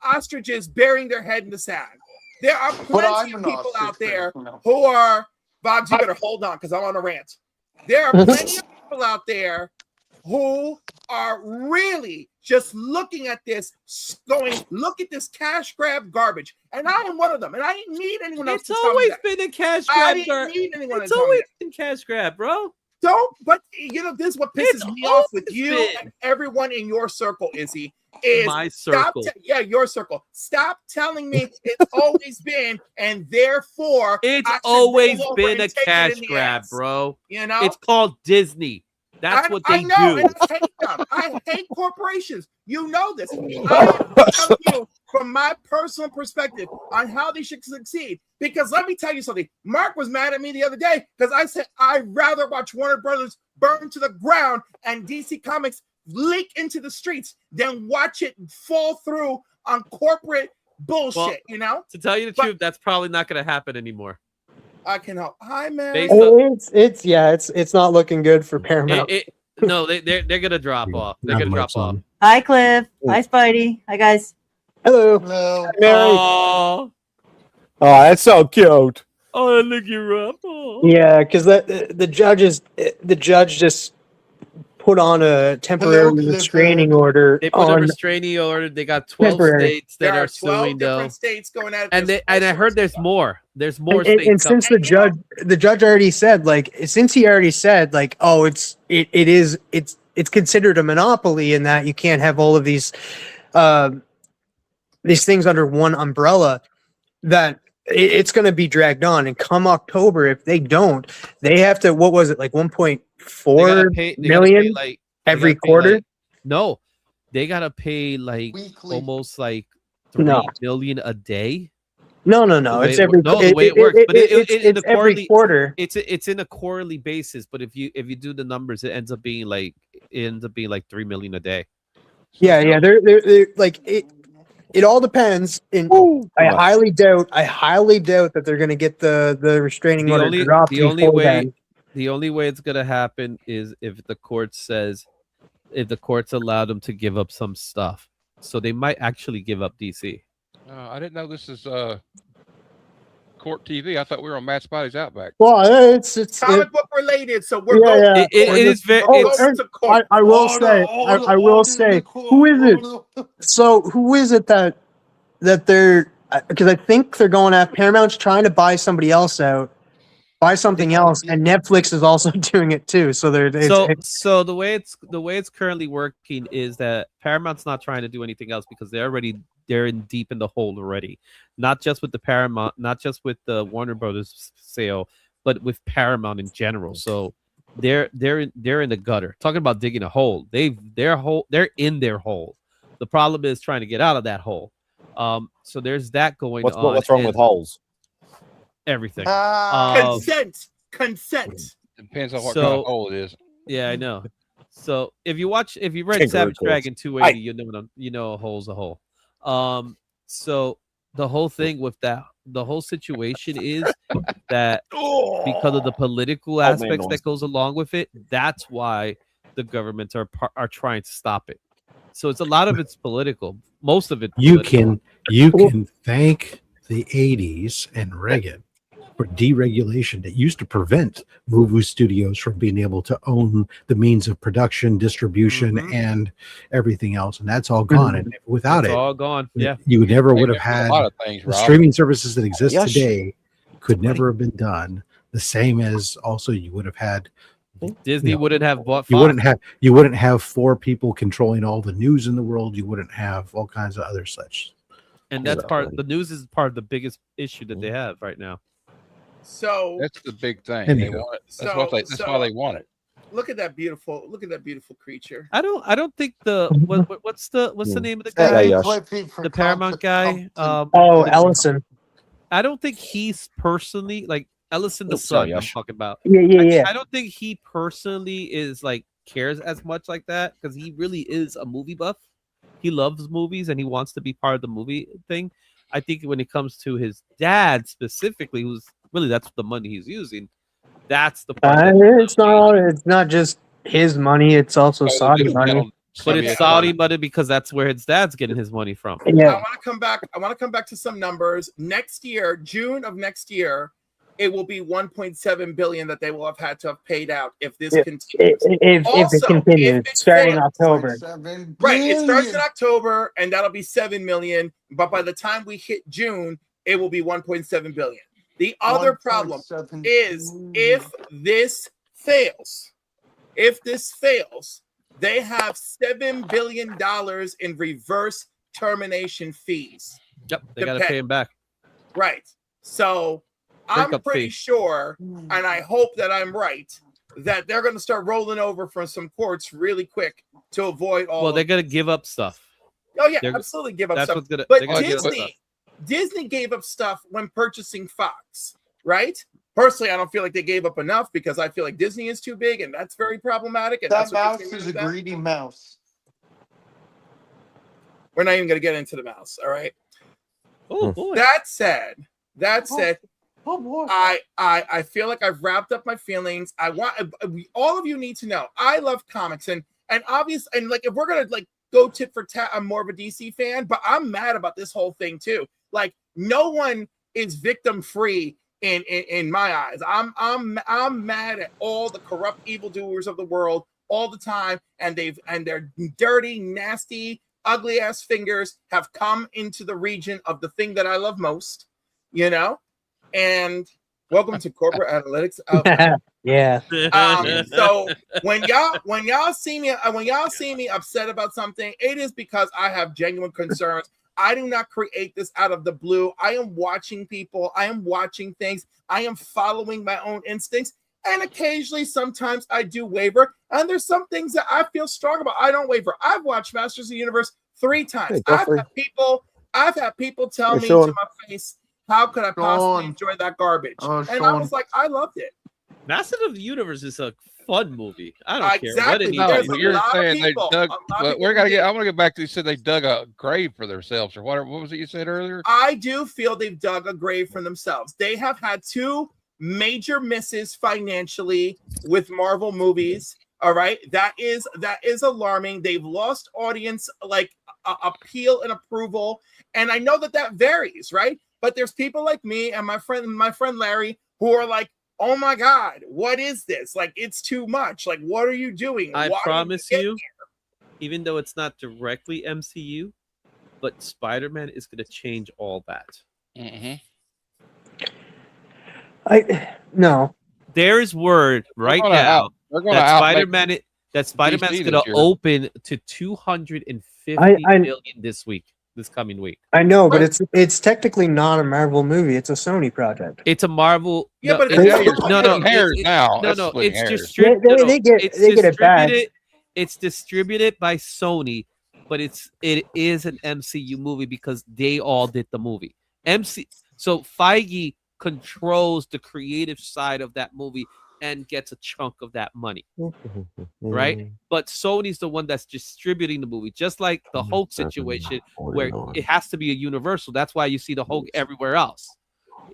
ostriches burying their head in the sand. There are plenty of people out there who are, Bobs, you better hold on because I'm on a rant. There are plenty of people out there who are really just looking at this, going, look at this cash grab garbage. And I am one of them. And I didn't need anyone else It's to tell me always that. been a cash I grab. didn't need anyone It's to tell me always that. been cash grab, bro. But you know, this is what pisses me off with you been. and everyone in your circle, Izzy. Is My circle. Your circle. Stop telling me it's always been, and therefore It's I should always roll over been and a take it cash in the grab, ass. bro. You know, It's called Disney. That's what they I know, do. and I hate them. I hate corporations. You know this. I'm telling you from my personal perspective on how they should succeed. Because let me tell you something. Mark was mad at me the other day because I said I'd rather watch Warner Brothers burn to the ground and DC Comics leak into the streets than watch it fall through on corporate bullshit. Well, you know. To tell you the truth, that's probably not going to happen anymore. I can help. Hi, man. It's not looking good for Paramount. No, they're gonna drop off. They're gonna drop off. Hi, Cliff. Hi, Spidey. Hi, guys. Hello. Hello. Mary. Oh, that's so cute. oh, look you up. Oh. Yeah, because the judge just put on a temporary restraining order. They put a on restraining order. They got 12 Temporary. states that There are 12 suing though, different states going at it. and There's I heard there's stuff. more. There's more and states. since coming. the judge already said, like, since he already said, like, oh, it's considered a monopoly in that you can't have all of these things under one umbrella, that it's going to be dragged on. And come October, if they don't, they have to, what was it, like 1.4 million every quarter? No, they gotta pay like almost like 3 million a day. No. It's every the way it works, but it's every quarter. It's in a quarterly basis. But if you do the numbers, it ends up being like 3 million a day. Yeah. They're like it. It all depends. I highly doubt that they're going to get the restraining order dropped. The only way it's going to happen is if the courts allow them to give up some stuff. So they might actually give up DC. I didn't know this is Court TV. I thought we were on MadSpidey''s Outback. Well, it's comic book related, so we're Yeah, going. yeah. It is very. I will say, who is it? So who is it that they're, because I think they're going after, Paramount's trying to buy somebody else out, buy something else, and Netflix is also doing it too. So So the way it's currently working is that Paramount's not trying to do anything else because they're in deep in the hole already. Not just with the Paramount, not just with the Warner Brothers sale, but with Paramount in general. So they're in the gutter. Talking about digging a hole. They're in their hole. The problem is trying to get out of that hole. So there's that going on. What's wrong with holes? Everything. Consent. Depends on what kind of hole it is. Yeah, I know. So if you read Kangaroo Savage courts. Dragon 280, you know a hole's a hole. So the whole thing with that, the whole situation is that because of the political aspects that goes along with it, that's why the governments are trying to stop it. So it's a lot of it's political. Most of it. You can thank the 80s and Reagan for deregulation that used to prevent movie studios from being able to own the means of production, distribution, and everything else, and that's all gone. And without it's it, all gone. Yeah, you never would have had a lot of things, the Rob. streaming services that exist Yes. today could never have been done. The same as also you would have had Disney wouldn't have bought Fox. you wouldn't have 4 people controlling all the news in the world. You wouldn't have all kinds of other such. And that's the news is part of the biggest issue that they have right now. So that's the big thing. And They want it. That's why they want it. Look at that beautiful creature. I don't think what's the name of the Hey, guy? Yosh. The Paramount guy. Ellison. I don't think he's personally like Ellison the sorry, son I'm Yosh. talking about. Yeah. I don't think he personally is like cares as much like that because he really is a movie buff. He loves movies and he wants to be part of the movie thing. I think when it comes to his dad specifically, who's really that's the money he's using. That's the part. It's not just his money. It's also Saudi money. But it's Saudi money because that's where his dad's getting his money from. Yeah. I want to come back to some numbers. Next year, June of next year, it will be 1.7 billion that they will have had to have paid out if this continues. If it continues, starting in October. Right, it starts in October, and that'll be 7 million. But by the time we hit June, it will be 1.7 billion. The other problem is if this fails, they have $7 billion in reverse termination fees. Yep, they got to pay him back. Right. So I'm pretty sure, and I hope that I'm right, that they're going to start rolling over from some courts really quick to avoid all. Well, they're going to give up stuff. Oh yeah, absolutely give up that's stuff. What's gonna, but Disney gave up stuff when purchasing Fox, right? Personally, I don't feel like they gave up enough because I feel like Disney is too big, and that's very problematic. And that mouse is a greedy mouse. We're not even going to get into the mouse. All right. Oh boy. That said, oh boy. I feel like I've wrapped up my feelings. All of you need to know I love comics and obvious and like if we're gonna like go tit for tat, I'm more of a DC fan, but I'm mad about this whole thing too. Like no one is victim free in my eyes. I'm mad at all the corrupt evildoers of the world all the time, and their dirty, nasty, ugly ass fingers have come into the region of the thing that I love most, you know. And welcome to Corporate Analytics Outback. Yeah. So when y'all see me upset about something, it is because I have genuine concerns. I do not create this out of the blue. I am watching people. I am watching things. I am following my own instincts. And occasionally, sometimes I do waver. And there's some things that I feel strong about. I don't waver. I've watched Masters of the Universe 3 times. I've had people tell me to my face, how could I possibly enjoy that garbage? And I was like, I loved it. Masters of the Universe is a fun movie. I don't care what it No, is. but you're saying they dug. But we're gonna get. I want to get back to. You said they dug a grave for themselves, or what? What was it you said earlier? I do feel they've dug a grave for themselves. They have had 2 major misses financially with Marvel movies. All right, that is alarming. They've lost audience like appeal and approval, and I know that varies, right? But there's people like me and my friend Larry who are like, oh my God, what is this? Like, it's too much. Like, what are you doing? I promise you, even though it's not directly MCU, but Spider-Man is going to change all that. No. There is word right now that Spider-Man's going to open to 250 million this coming week. I know, but it's technically not a Marvel movie. It's a Sony project. It's a Marvel. Yeah, but it's distributed. They get it back. It's distributed by Sony, but it is an MCU movie because they all did the movie. So Feige controls the creative side of that movie and gets a chunk of that money, right? But Sony's the one that's distributing the movie, just like the Hulk situation, where it has to be a universal. That's why you see the Hulk everywhere else.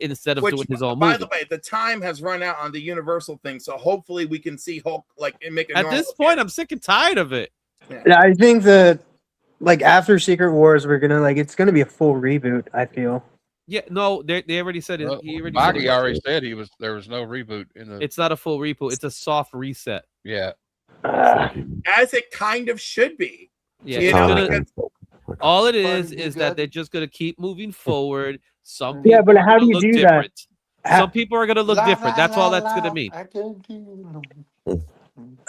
instead of Which, doing his own by movie. the way, the time has run out on the Universal thing, so hopefully we can see Hulk like and make it. At this point, I'm sick and tired of it. Yeah, I think that like after Secret Wars, we're gonna like it's gonna be a full reboot. I feel. Yeah, no, they already said it. Well, He already Maggie said already said there was no reboot in the. it's not a full reboot. It's a soft reset. Yeah. As it kind of should be. Yeah, You it's know, gonna- because- all it is that they're just gonna keep moving forward. Some Yeah, people but are how gonna do you look do that? different. Some people are gonna look different. That's all that's gonna mean.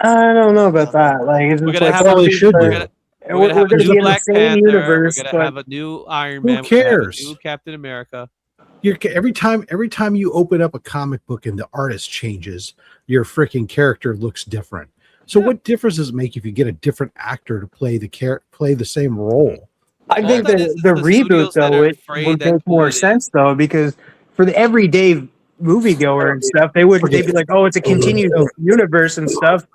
I don't know about that. Like, it's We're just gonna like have some a people we're are- gonna, we're we're gonna have a gonna new be in the Black same Panther. universe, We're gonna but- have a new Iron Who Man. We're gonna have a cares? new Captain America. Every time you open up a comic book and the artist changes, your freaking character looks different. So what difference does it make if you get a different actor to play the same role? I All think that that is the the reboot studios that though are it afraid would that make more who it sense though because for the everyday moviegoer and stuff, they'd be like, oh, it's a continued universe and stuff.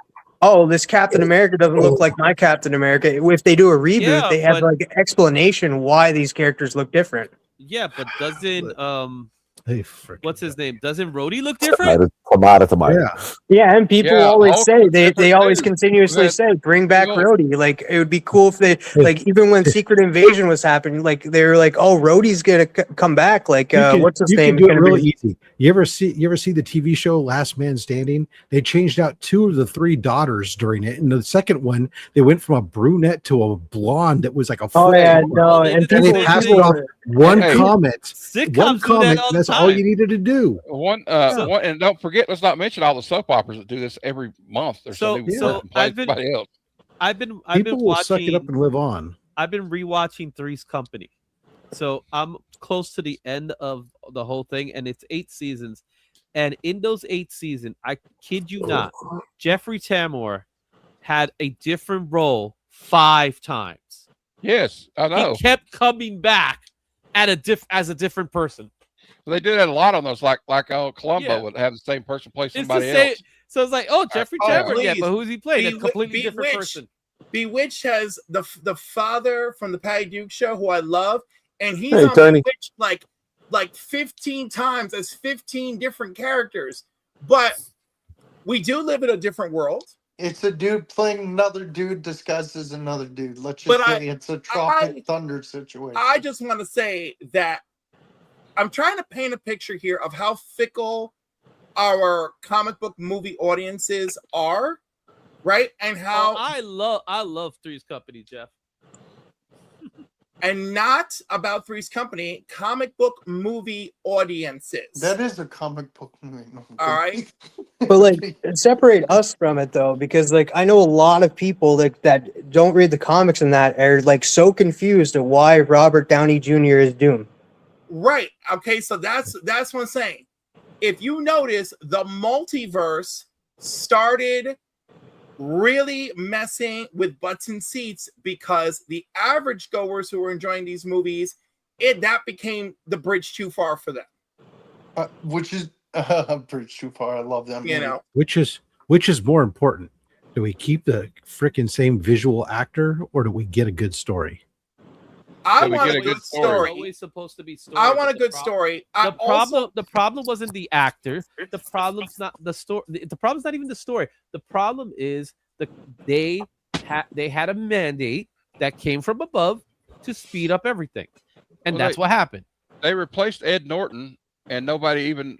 Oh, this Captain America doesn't look like my Captain America. If they do a reboot, Yeah, they have but- like an explanation why these characters look different. Yeah, but doesn't Hey, what's his name? Doesn't Rhodey look different? Tomato. Yeah, and people Yeah, always Hulk say looks they different always too. continuously But- say bring back know- Rhodey. Like it would be cool if they like even when Secret Invasion was happening, like they were like, oh, Rhodey's gonna come back. Like what's his you name? can do it Gonna really be- easy. You ever see the TV show Last Man Standing? They changed out 2 of the 3 daughters during it. And the second one, they went from a brunette to a blonde that was like a Oh foot yeah, taller. no, They and did the And they same passed thing. it off one Hey. comment. Sitcoms One do that comment. all the That's time. all you needed to do. One, and don't forget, let's not mention all the soap operas that do this every month. There's So- some new so person playing I've been- somebody else. I've been People will suck it up watching and live on. I've been rewatching Three's Company. So I'm close to the end of the whole thing, and it's 8 seasons. And in those 8 seasons, I kid you not, Jeffrey Tambor had a different role 5 times. Yes, I know. He kept coming back at as a different person. They do that a lot on those, like Columbo Yeah. would have the same person play It's the somebody same. else. So it's like, oh, Jeffrey Oh, Tambor, yeah, please. but who's he playing? A Be- completely different Bewitched. person. Bewitched has the father from the Patty Duke show, who I love, and he's Hey, on Tony. Bewitched like 15 times as 15 different characters. But we do live in a different world. It's a dude playing another dude disguised as another dude. Let's But just I- say it's a Tropic Thunder situation. I just want to say that I'm trying to paint a picture here of how fickle our comic book movie audiences are, right? And how I love Three's Company, Jeff. and not about Three's Company, comic book movie audiences. That is a comic book movie. No, All right. But like separate us from it though, because like I know a lot of people that don't read the comics and that are like so confused at why Robert Downey Jr. is Doom. Right. Okay, so that's what I'm saying. If you notice, the multiverse started really messing with butts and seats because the average goers who were enjoying these movies, that became the bridge too far for them. Which is bridge too far. I love them. You know, Which is more important? Do we keep the freaking same visual actor or do we get a good story? I So we want get a a good good It's story. always supposed to be story. I but want a the good prob- story. The problem wasn't the actor. The problem's not the story. The problem's not even the story. The problem is they had a mandate that came from above to speed up everything, and Well, that's what happened. They replaced Ed Norton, and nobody even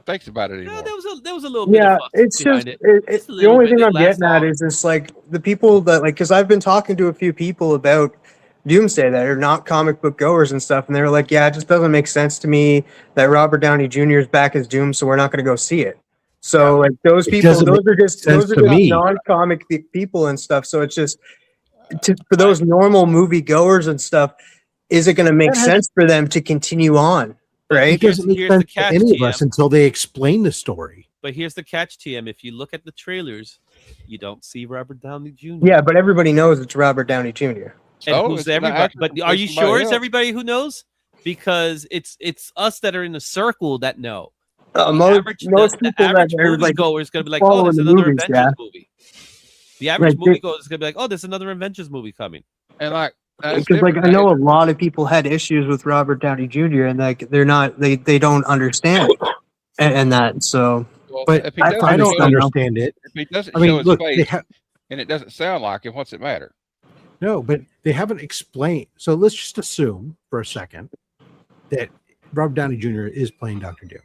thinks about it Yeah, anymore. there was a little bit. Yeah, of fuss it's just behind it. Just a the little only bit. thing It I'm lasts getting at long. is just like the people that like because I've been talking to a few people about Doomsday that are not comic book goers and stuff, and they're like, yeah, it just doesn't make sense to me that Robert Downey Jr. is back as Doom, so we're not going to go see it. So like those It people, doesn't those are just sense to me. non-comic people and stuff. So it's just for those normal movie goers and stuff, is it going to make That has- sense for them to continue on? Right? It doesn't make here's the sense to catch, any of TM. us until they explain the story. But here's the catch, TM. If you look at the trailers, you don't see Robert Downey Jr. Yeah, but everybody knows it's Robert Downey Jr. And So who's it's gonna everybody? actually But are you replace somebody sure it's else. everybody who knows? Because it's us that are in the circle that know. Most The people that average are like moviegoer is going to be like, oh, following there's the another movies, Avengers yeah. movie. The average Right, moviegoer is going to be like, oh, there's another Avengers movie coming. And Because like I know a lot of people had issues with Robert Downey Jr. and like they don't understand and that so. Well, But if he I doesn't don't show- understand it. If he doesn't I mean, show his look, they face ha- and it doesn't sound like him, what's it matter? No, but they haven't explained. So let's just assume for a second that Robert Downey Jr. is playing Dr. Doom.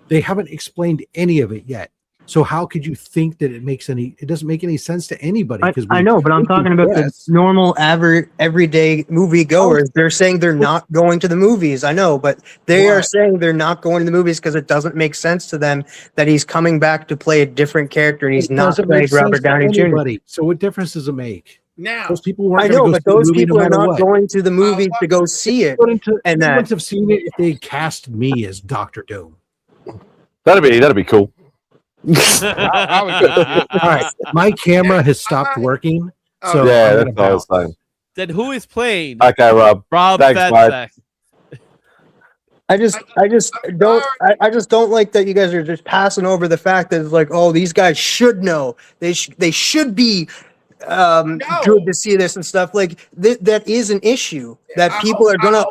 They haven't explained any of it yet. So how could you think that it doesn't make any sense to anybody? Because I know, but I'm talking about the normal, average, everyday movie goers. They're saying they're not going to the movies. I know, but they are saying they're not going to the movies because it doesn't make sense to them that he's coming back to play a different character and he's not playing Robert Downey Jr. So what difference does it make? Now, those people weren't. I know, but those people are not what. going to the movies to go see it. And they wouldn't have seen it if they cast me as Dr. Doom. That'd be cool. All right, my camera has stopped working. So yeah, I'm that's what I was saying. Then who is playing? Okay, Rob. Rob Thanks, Fatsack. I just don't like that you guys are just passing over the fact that it's like, oh, these guys should know. They should be good to see this and stuff. Like that is an issue that people are gonna.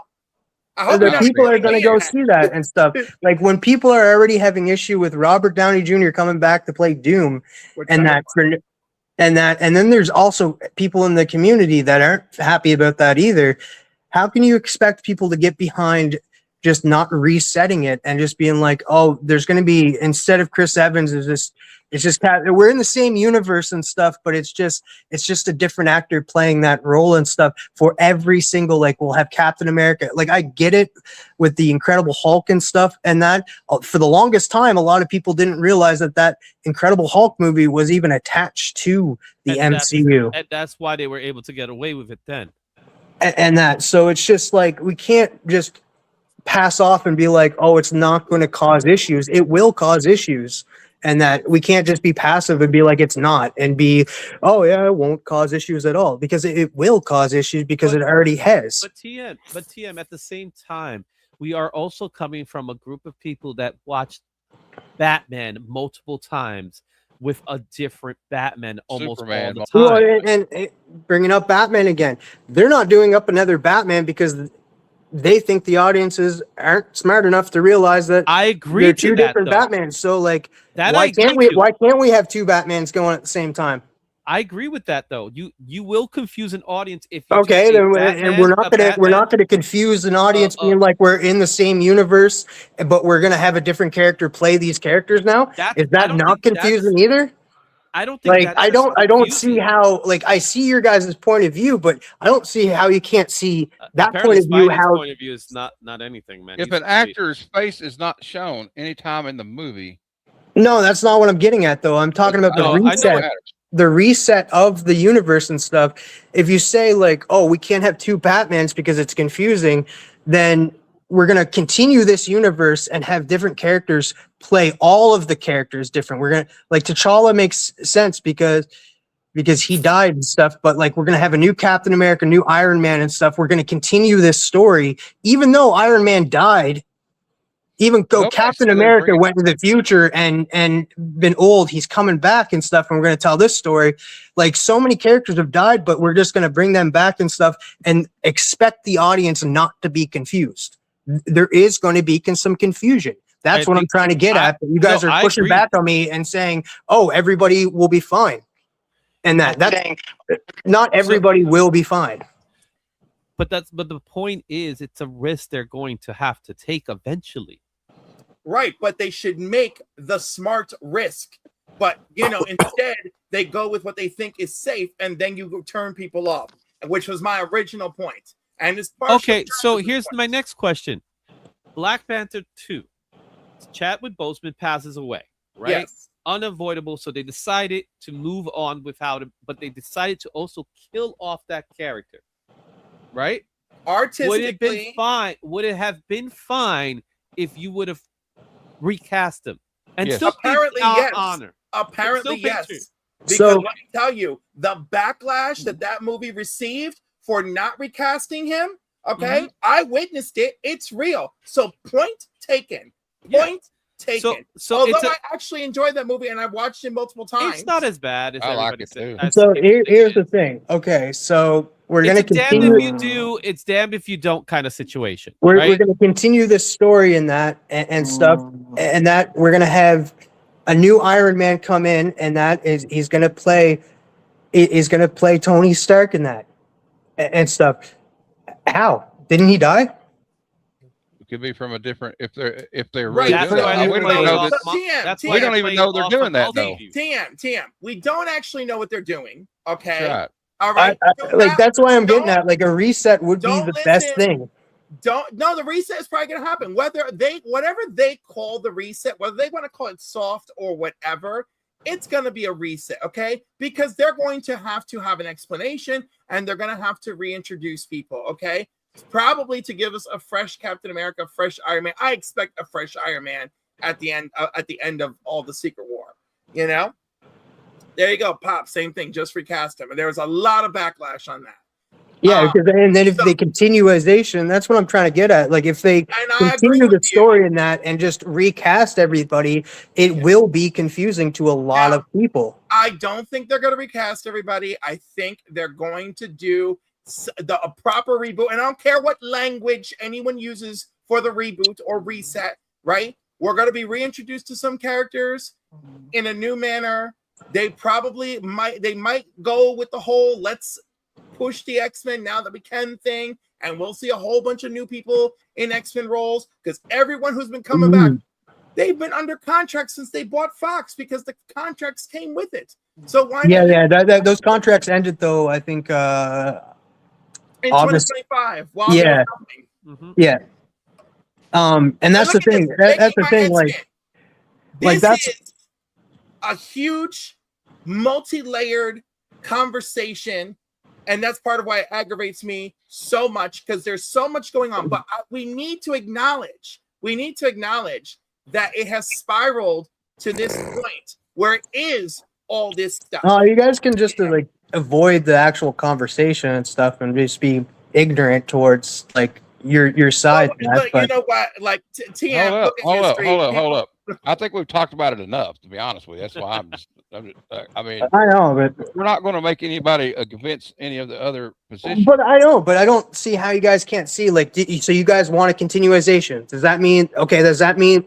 People are going to go see that and stuff. Like when people are already having issue with Robert Downey Jr. coming back to play Doom, and then there's also people in the community that aren't happy about that either. How can you expect people to get behind just not resetting it and just being like, oh, there's going to be, instead of Chris Evans, it's just we're in the same universe and stuff, but it's just a different actor playing that role and stuff for every single, like we'll have Captain America. Like I get it with the Incredible Hulk and stuff, and that for the longest time, a lot of people didn't realize that Incredible Hulk movie was even attached to the MCU. And that's why they were able to get away with it then. And that, so it's just like, we can't just pass off and be like, oh, it's not going to cause issues. It will cause issues. And that we can't just be passive and be like it's not, and be, oh yeah, it won't cause issues at all, because it will cause issues because it already has. But TM, at the same time, we are also coming from a group of people that watched Batman multiple times with a different Batman almost Superman. all the time. Well, and bringing up Batman again, they're not doing up another Batman because they think the audiences aren't smart enough to realize that I agree. They're two different Batmans. So like, why can't we have two Batmans going at the same time? I agree with that though. You will confuse an audience if you okay, then we're not gonna confuse an audience being like we're in the same universe, but we're gonna have a different character play these characters now. Is that not confusing either? I don't think like I don't see how, like, I see your guys' point of view, but I don't see how you can't see that point of view. How point of view is not anything, man. If an actor's face is not shown anytime in the movie, no, that's not what I'm getting at though. I'm talking about the reset. The reset of the universe and stuff. If you say like, oh, we can't have two Batmans because it's confusing, then we're going to continue this universe and have different characters play all of the characters different. We're going to, like, T'Challa makes sense because he died and stuff, but like, we're going to have a new Captain America, new Iron Man and stuff. We're going to continue this story, even though Iron Man died. Even though Captain America went to the future and been old, he's coming back and stuff. And we're going to tell this story. Like, so many characters have died, but we're just going to bring them back and stuff and expect the audience not to be confused. There is going to be some confusion. That's what I'm trying to get at. But you guys are pushing back on me and saying, oh, everybody will be fine. And that's not everybody will be fine. But the point is, it's a risk they're going to have to take eventually. Right, but they should make the smart risk. But, instead, they go with what they think is safe, and then you turn people off, which was my original point. And it's okay, so here's my next question. Black Panther 2. Chadwick Boseman passes away, right? Yes. Unavoidable, so they decided to move on without him, but they decided to also kill off that character. Right? Artistically, would it have been fine if you would have recast him? And yes. Still apparently yes. Honor. Apparently yes. Because let me tell you, the backlash that movie received for not recasting him, okay? I witnessed it. It's real. So point taken. Point Taken. So Although it's I actually enjoyed that movie and I've watched it multiple times. it's not as bad as I like everybody it said. too. So here's the thing. Okay, so we're It's gonna a damned continue. if you do, it's damned if you don't kind of situation. We're right? gonna continue this story and that and stuff, and that we're gonna have a new Iron Man come in, and that is he's gonna play Tony Stark in that and stuff. How didn't he die? It could be from a different if they're Right, really That's doing why that. they're We don't playing even know off that. TM, that's TM. why We they're don't even playing know they're off doing of that, all though. previews. TM. We don't actually know what they're doing. Okay. That's right. All right. Like that's why I'm getting don't- at. Like a reset would be don't the best listen. thing. The reset is probably gonna happen. Whatever they call the reset, whether they want to call it soft or whatever, it's gonna be a reset, okay? Because they're going to have an explanation and they're gonna have to reintroduce people, okay? Probably to give us a fresh Captain America, fresh Iron Man. I expect a fresh Iron Man at the end of all the Secret War, you know? There you go, Pop. Same thing, just recast him. And there was a lot of backlash on that. Yeah, and then if they continuation, that's what I'm trying to get at. Like if they continue the story in that and just recast everybody, it will be confusing to a lot of people. I don't think they're going to recast everybody. I think they're going to do a proper reboot. And I don't care what language anyone uses for the reboot or reset, right? We're going to be reintroduced to some characters in a new manner. They might go with the whole let's push the X-Men now that we can thing, and we'll see a whole bunch of new people in X-Men roles because everyone who's been coming back, they've been under contract since they bought Fox because the contracts came with it. So why not? Yeah, those contracts ended though, I think in August 2025 yeah. And that's the thing. That's the thing. This is a huge multi-layered conversation. And that's part of why it aggravates me so much because there's so much going on. But we need to acknowledge that it has spiraled to this point where it is all this stuff. You guys can just like avoid the actual conversation and stuff and just be ignorant towards like your side. But you know what? Like TM, hold up. I think we've talked about it enough, to be honest with you. That's why I'm just I mean, I know, but we're not going to make anybody convince any of the other positions. But I don't see how you guys can't see. Like, so you guys want a continuation? Does that mean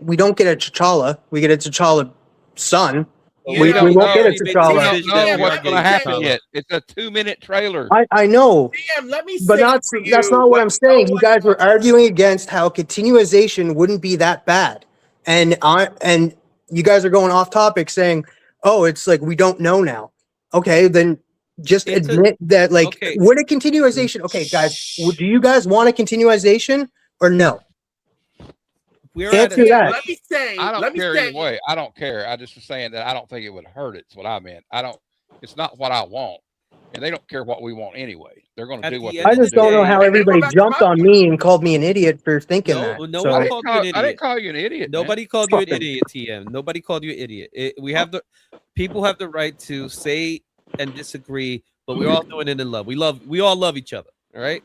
we don't get a T'Challa? We get a T'Challa son. We won't get a T'Challa. We don't know what's going to happen yet. It's a 2-minute trailer. I know. Damn, let me but that's not what I'm saying. You guys were arguing against how continuation wouldn't be that bad, and you guys are going off topic saying, "Oh, it's like we don't know now." Okay, then just admit that. Like, would a continuation? Okay, guys, do you guys want a continuation or no? Answer that. Let me say. I don't care either way. I don't care. I just was saying that I don't think it would hurt. It's what I meant. It's not what I want, and they don't care what we want anyway. They're going to do what they I just don't know how everybody jumped on me and called me an idiot for thinking that. No one called you an idiot. I didn't call you an idiot. Nobody called you an idiot, TM. Nobody called you an idiot. People have the right to say and disagree, but we're all doing it in love. We all love each other. All right.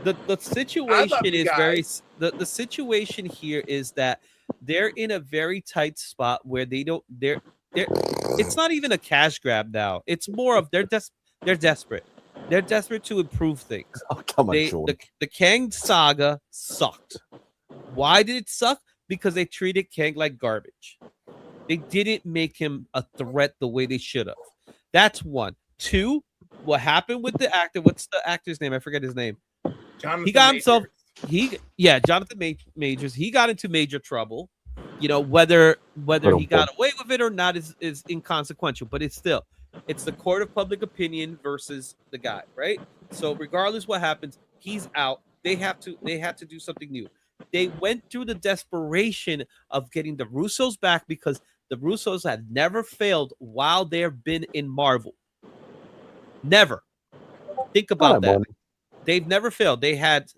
The situation is the situation here is that they're in a very tight spot where it's not even a cash grab now. It's more of they're desperate. They're desperate to improve things. Oh, come on, Jordan. The Kang saga sucked. Why did it suck? Because they treated Kang like garbage. They didn't make him a threat the way they should have. That's one. Two, what happened with the actor? What's the actor's name? I forget his name. Jonathan Majors. He got into major trouble. You know, whether he got away with it or not is inconsequential, but it's the court of public opinion versus the guy, right? So regardless what happens, he's out. They have to do something new. They went through the desperation of getting the Russos back because the Russos have never failed while they've been in Marvel. Never. Think about that. They've never failed. They had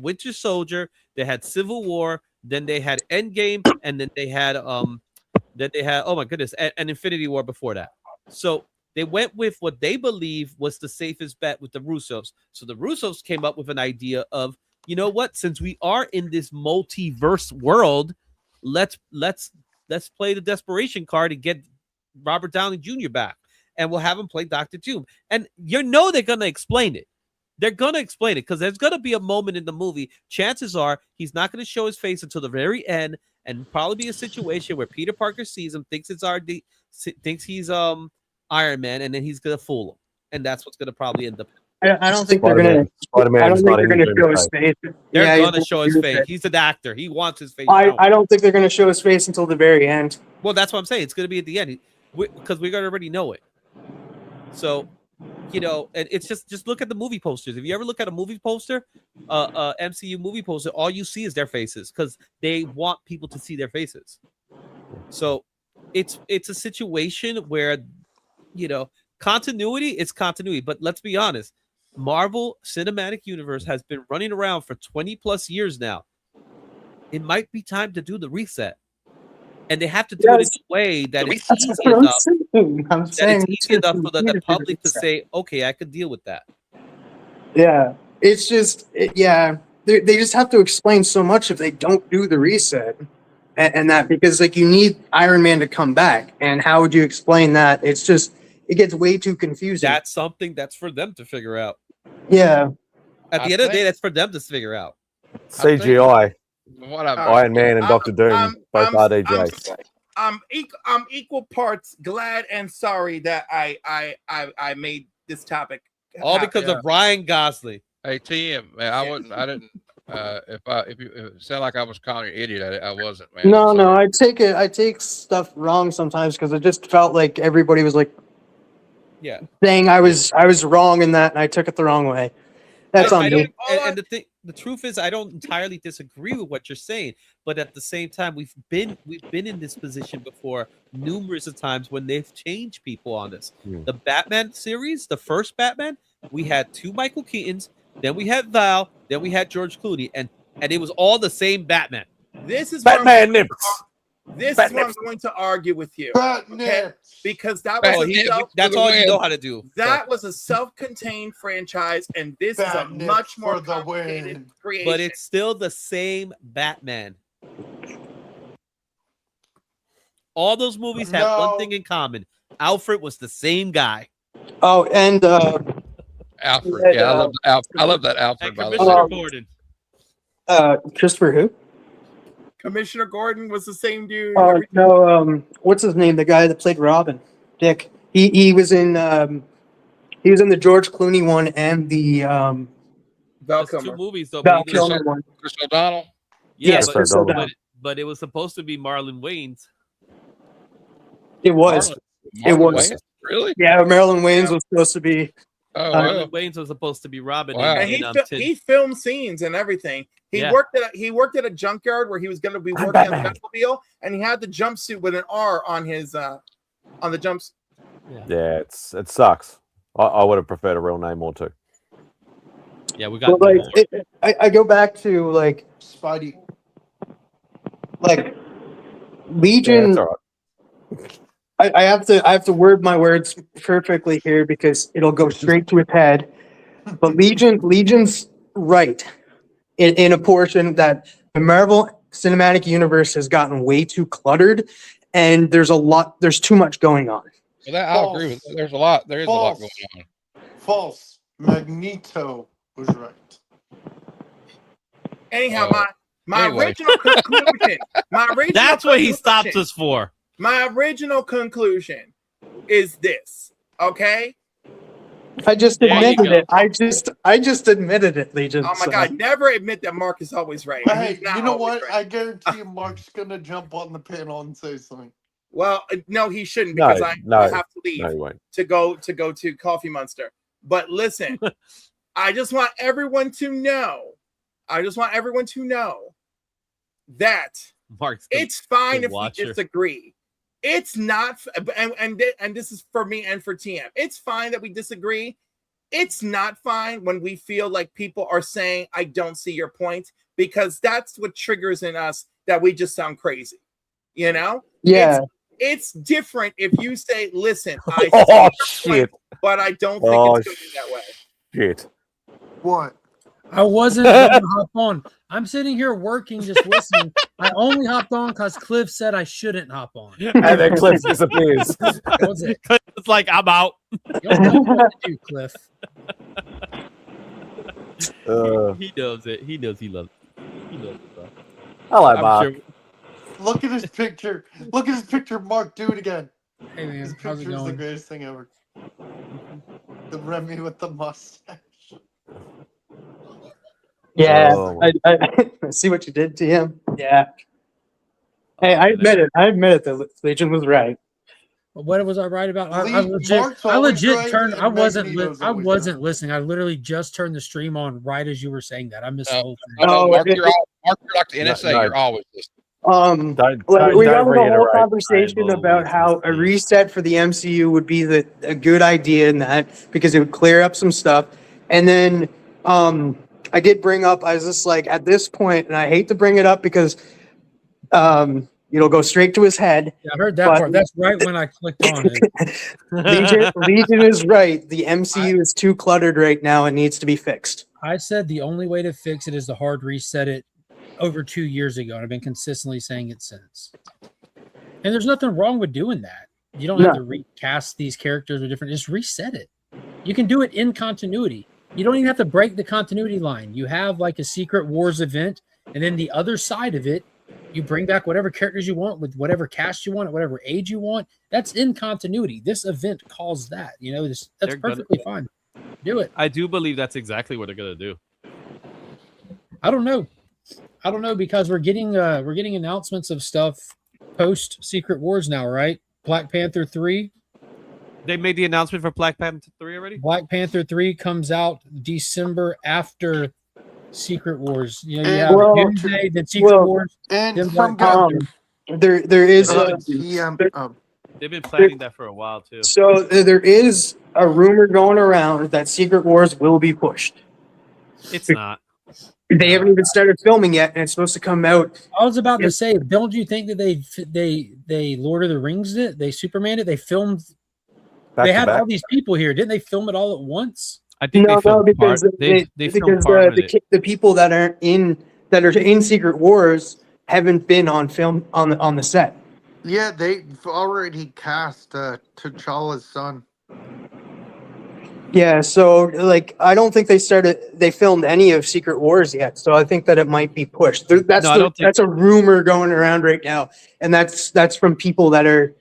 Winter Soldier, they had Civil War, then they had Endgame, and then they had oh my goodness, and Infinity War before that. So they went with what they believe was the safest bet with the Russos. So the Russos came up with an idea of, you know what? Since we are in this multiverse world, let's let's play the desperation card and get Robert Downey Jr. back, and we'll have him play Dr. Doom. And they're gonna explain it. They're gonna explain it because there's gonna be a moment in the movie. Chances are he's not gonna show his face until the very end, and probably be a situation where Peter Parker sees him, thinks it's thinks he's Iron Man, and then he's gonna fool him, and that's what's gonna probably end up. I don't think they're gonna. I don't think they're gonna show his face. They're gonna show his face. He's an actor. He wants his face. I don't think they're gonna show his face until the very end. Well, that's what I'm saying. It's gonna be at the end because we're gonna already know it. So, and it's just look at the movie posters. If you ever look at a movie poster, MCU movie poster, all you see is their faces because they want people to see their faces. So, it's a situation where, continuity is continuity. But let's be honest, Marvel Cinematic Universe has been running around for 20 plus years now. It might be time to do the reset. And they have to do it in a way that it's easy enough. It's easy enough for the public to say, okay, I could deal with that. Yeah. It's just, they just have to explain so much if they don't do the reset. And that, because you need Iron Man to come back. And how would you explain that? It's just, it gets way too confusing. That's something that's for them to figure out. Yeah. At the end of the day, that's for them to figure out. CGI. What up, Iron Man and Dr. Doom, both RDJ. I'm equal parts glad and sorry that I made this topic. All because of Ryan Gosling. Hey, TM, man, I didn't. If it sounded like I was calling you an idiot, I wasn't, man. No, I take stuff wrong sometimes because it just felt like everybody was saying I was wrong in that, and I took it the wrong way. That's on me. And the truth is, I don't entirely disagree with what you're saying, but at the same time, we've been in this position before numerous of times when they've changed people on this. The Batman series, the first Batman, we had 2 Michael Keatons, then we had Val, then we had George Clooney, and it was all the same Batman. This is Batman nips. This is what I'm going to argue with you, okay? Because that was that's all you know how to do. That was a self-contained franchise, and this is a much more complicated creation. But it's still the same Batman. All those movies have one thing in common: Alfred was the same guy. Oh, and Alfred. Yeah, I love that Alfred. And Commissioner Gordon. Christopher who? Commissioner Gordon was the same dude. No, what's his name? The guy that played Robin, Dick. He was in the George Clooney one and the Val Kilmer. 2 movies though. Val Kilmer one. Chris O'Donnell. Yeah, but it was supposed to be Marlon Wayans. It was. It was. Wayans? Really? Yeah, Marilyn Wayans was supposed to be. Marlon Wayans was supposed to be Robin. Wow. And he filmed scenes and everything. He worked at a junkyard where he was going to be working on the Batmobile, and he had the jumpsuit with an R on his on the jumpsuit. Yeah, it sucks. I would have preferred a real name or 2. Yeah, we got. I go back to Spidey, Legion. Yeah, that's all right. I have to word my words perfectly here because it'll go straight to its head. But Legion's right in a portion that the Marvel Cinematic Universe has gotten way too cluttered, and there's too much going on. Well, I'll agree with that. There is a lot going on. False. Magneto was right. Anyhow, my original conclusion. That's what he stopped us for. My original conclusion is this, okay? I just admitted it. I just admitted it, Legion. Oh my God! Never admit that Mark is always right. Hey, you know what? Right. I guarantee you, Mark's gonna jump on the panel and say something. Well, no, he shouldn't because I have to leave to go to Coffee Monster. But listen, I just want everyone to know. That it's fine if we disagree. It's not, and this is for me and for TM. It's fine that we disagree. It's not fine when we feel like people are saying, I don't see your point, because that's what triggers in us that we just sound crazy. You know? Yeah. It's different if you say, listen, I see your point, but I don't think it's going that way. Shit. What? I wasn't going to hop on. I'm sitting here working, just listening. I only hopped on because Cliff said I shouldn't hop on. And then Cliff disappears. That was it. It's like, I'm out. You don't know what to do, Cliff. He knows it. He knows he loves it. He knows it, bro. Hello, I'm Mark. sure- Look at his picture. Look at his picture, Mark. Do it again. Hey, man. His How's it picture is the going? greatest thing ever. The Remy with the mustache. Yeah, Oh. I see what you did to him. Yeah. Hey, I admit it. The Legion was right. What was I right about? I Mark's legit always right, turned. and I wasn't. Magneto's I always wasn't listening. I literally just turned the stream on right as you were saying that. I missed the whole thing. No, Mark, it- you're like the NSA. no. You're always listening. We had a whole reiterate. conversation about how a reset for the MCU would be a good idea in that because it would clear up some stuff. And then I did bring up, I was just like, at this point, and I hate to bring it up because it'll go straight to his head. Yeah, I heard that part. That's right when I clicked on Legion, it. Legion is right. The MCU is too cluttered right now and needs to be fixed. I said the only way to fix it is to hard reset it over 2 years ago, and I've been consistently saying it since. And there's nothing wrong with doing that. You don't have to recast these characters or different. Just reset it. You can do it in continuity. You don't even have to break the continuity line. You have like a Secret Wars event, and then the other side of it, you bring back whatever characters you want with whatever cast you want at whatever age you want. That's in continuity. This event calls that. You know, that's perfectly fine. Do it. I do believe that's exactly what they're gonna do. I don't know because we're getting announcements of stuff post Secret Wars now, right? Black Panther 3. They made the announcement for Black Panther 3 already? Black Panther 3 comes out December after Secret Wars. You know, you have Doomsday, then Secret Wars, and then from Black Panther. There is They've been planning that for a while too. so there is a rumor going around that Secret Wars will be pushed. It's not. They haven't even started filming yet, and it's supposed to come out. I was about to say, don't you think that they Lord of the Rings it? They Superman it? They filmed. They had all these people here. Didn't they film it all at once? I think No, they filmed because part. They filmed because part of it. the people that are in Secret Wars haven't been on film on the set. Yeah, they've already cast T'Challa's son. Yeah, so like I don't think they filmed any of Secret Wars yet, so I think that it might be pushed. That's a rumor going around right now, and that's from people that are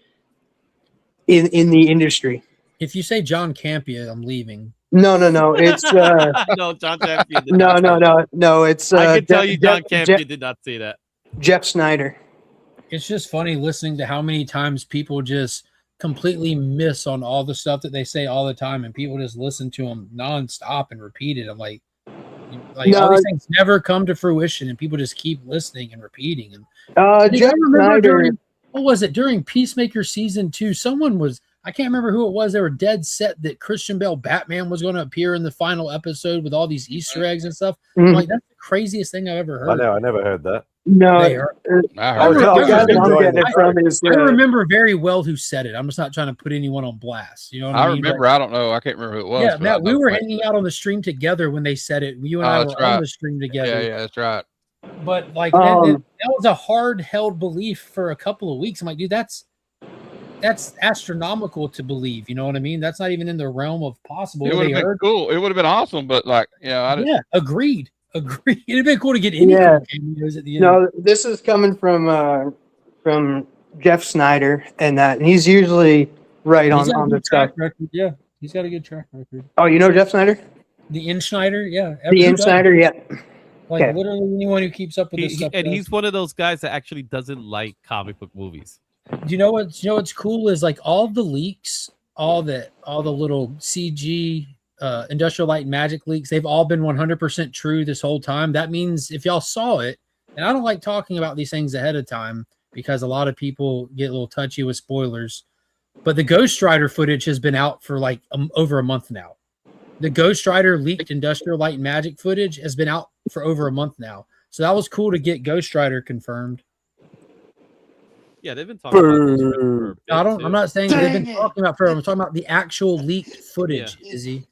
in the industry. If you say John Campia, I'm leaving. No, it's no, John Champion did no, it's I can tell you John Champion did not say that. Jeff Snyder. It's just funny listening to how many times people just completely miss on all the stuff that they say all the time, and people just listen to them nonstop and repeat it. I'm like all these things never come to fruition, and people just keep listening and repeating. And Jeff Snyder. What was it during Peacemaker season 2? I can't remember who it was. They were dead set that Christian Bale Batman was going to appear in the final episode with all these Easter eggs and stuff. I'm like, that's the craziest thing I've ever heard. I know, I never heard that. No, I remember very well who said it. I'm just not trying to put anyone on blast. You know what I mean? remember. I don't know. I can't remember who it was. Yeah, Matt, we were hanging out on the stream together when they said it. You and I were on the stream together. Yeah, that's right. But like that was a hard held belief for a couple of weeks. I'm like, dude, that's astronomical to believe. You know what I mean? That's not even in the realm of possible. It would have been cool. It would have been awesome, but like, agreed. It'd have been cool to get any cameos at the end. No, this is coming from Jeff Snyder, and he's usually right on the stuff. Yeah, he's got a good track record. Oh, you know Jeff Snyder? The In Schneider, yeah. The In Schneider, yeah. Like literally anyone who keeps up with this stuff. And he's one of those guys that actually doesn't like comic book movies. You know what's cool is like all the leaks, all the little CG Industrial Light and Magic leaks, they've all been 100% true this whole time. That means if y'all saw it, and I don't like talking about these things ahead of time because a lot of people get a little touchy with spoilers, but the Ghost Rider footage has been out for like over a month now. The Ghost Rider leaked Industrial Light and Magic footage has been out for over a month now. So that was cool to get Ghost Rider confirmed. Yeah, they've been talking about this for a bit, I'm not saying they've been talking about forever. I'm talking about the actual leaked footage, Izzy.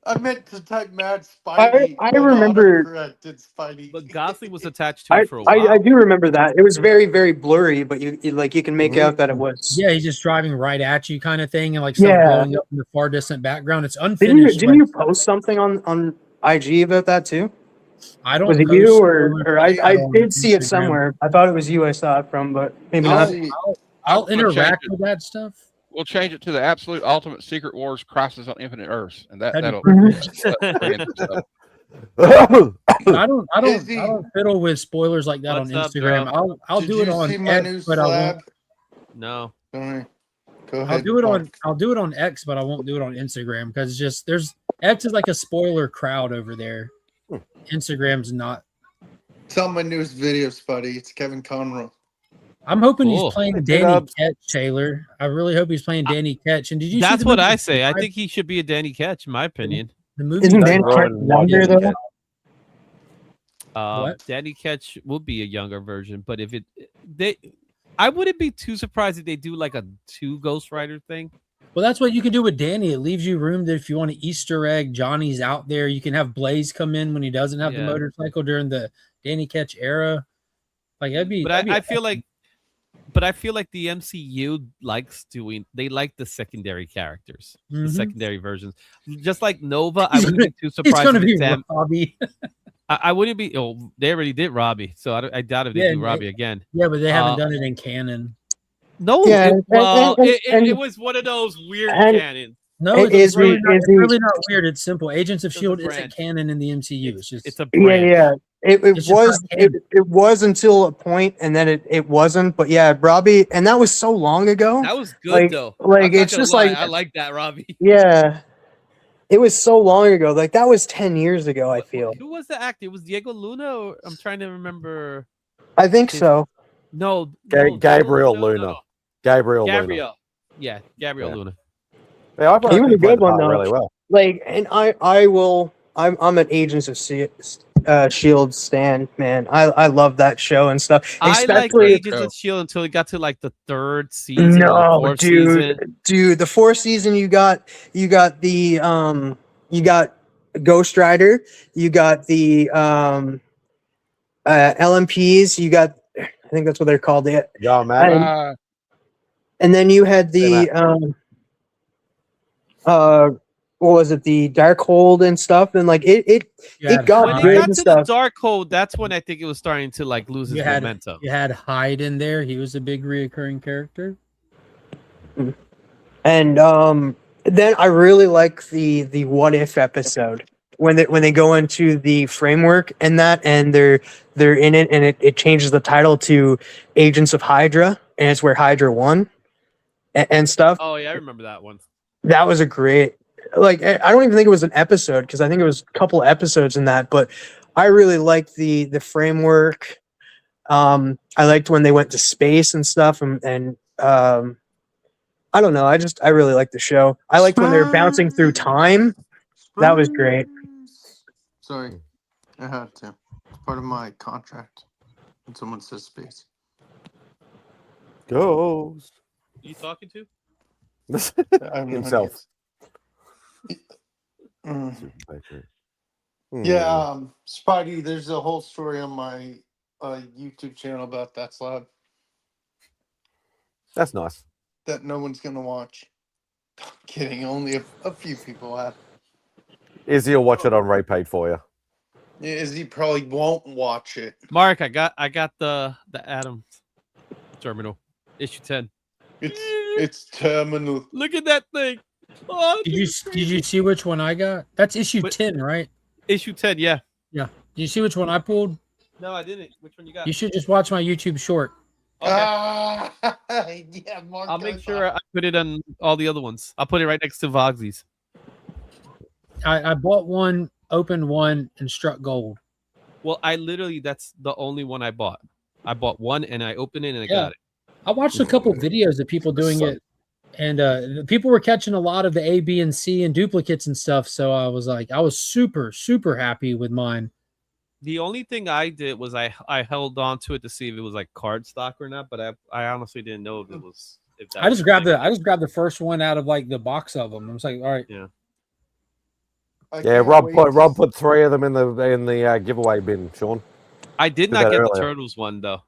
I meant to type Mad Spidey. I but remember. autocorrect did Spidey. But Gosling was attached to it for a while. I do remember that. It was very, very blurry, but you can make out that it was. Yeah, he's just driving right at you, kind of thing, and like stuff Yeah. blowing up in the far distant background. It's unfinished. Didn't you post something on IG about that too? I don't. Was it post you spoilers or like I that on did see it Instagram. somewhere. I thought it was you I saw it from, but maybe not. I'll I'm gonna change interact it. with that stuff. We'll change it to the absolute ultimate Secret Wars Crisis on Infinite Earths, and that'll. I don't fiddle with spoilers like that What's on up, Instagram. Joe? I'll Did do it you on see my X, new but I slab? won't. No. Go ahead. I'll do it on X, but I won't do it on Instagram because just there's X is like a spoiler crowd over there. Instagram's not. It's on my newest video, Spidey. It's Kevin Conroy. I'm hoping Cool. he's playing Danny Ketch, Taylor. I really hope he's playing Danny Ketch. And did you? That's see what movie I say. I think he should be a Danny Ketch, in my opinion. The movie. Isn't Danny Ketch younger though? What? Danny Ketch will be a younger version, but if I wouldn't be too surprised if they do like a 2 Ghost Rider thing. Well, that's what you can do with Danny. It leaves you room that if you want to Easter egg, Johnny's out there. You can have Blaze come in when he doesn't have the motorcycle during the Danny Ketch era. Like that'd be. But I feel like, the MCU they like the secondary characters, the secondary versions. Just like Nova, I wouldn't be too surprised. It's going to be Sam. Robbie. I wouldn't be. Oh, they already did Robbie, so I doubt if they do Robbie again. Yeah, but they haven't done it in canon. No, Yeah, it was one of those weird canons. No, it's really not weird. It's simple. Agents of S.H.I.E.L.D. isn't canon in the MCU. It's just it's a brand. Yeah. It was until a point, and then it wasn't. But yeah, Robbie, and that was so long ago. That was good though. Like it's just like I like that Robbie. Yeah, it was so long ago. Like that was 10 years ago. I feel. Who was the actor? It was Diego Luna. Or, I'm trying to remember. I think so. No, Gabriel Luna. Gabriel Luna. Yeah, Gabriel Luna. Yeah, I thought he was a good one though. really well. Like, and I'm an Agents of S.H.I.E.L.D. stan, man. I love that show and stuff. I like Agents of S.H.I.E.L.D. until it got to like the 3rd season. No, dude, the 4th season you got Ghost Rider, you got the LMPs, you got, I think that's what they're called. Yeah, man. And then you had the what was it, the Darkhold and stuff, and like it got when good it got and to stuff. the Darkhold, that's when I think it was starting to like lose its momentum. You had Hyde in there. He was a big reoccurring character. And then I really like the What If episode when they go into the framework and they're in it, and it changes the title to Agents of Hydra, and it's where Hydra won and stuff. Oh yeah, I remember that one. That was a great, like, I don't even think it was an episode because I think it was a couple episodes in that, but I really liked the framework. I liked when they went to space and stuff, and I don't know. I really liked the show. I liked when they were bouncing through time. That was great. Sorry, I had to. It's part of my contract. When someone says space. Ghost. You talking to? Himself. Yeah, Spidey, there's a whole story on my YouTube channel about that slab. That's nice. That no one's gonna watch. I'm kidding, only a few people have. Izzy will watch it on repeat for you. Yeah, Izzy probably won't watch it. Mark, I got the Atom Terminal issue 10. It's terminal. Look at that thing. Oh, Did you see which one I got? That's issue 10, right? Issue 10, yeah. Yeah. Did you see which one I pulled? No, I didn't. Which one you got? You should just watch my YouTube short. Okay. Yeah, Mark, I'll make sure I put it on all the other ones. I'll put it right next to Vogsy's. I bought one, opened one, and struck gold. Well, that's the only one I bought. I bought one and I opened it and I got it. I watched a couple videos of people doing it, and people were catching a lot of the A, B, and C and duplicates and stuff. So I was super, super happy with mine. The only thing I did was I held on to it to see if it was like card stock or not, but I honestly didn't know if it was. I just grabbed the first one out of like the box of them. I was like, all right, yeah. Yeah, Rob put 3 of them in the giveaway bin, Sean. I did not get the Turtles one though.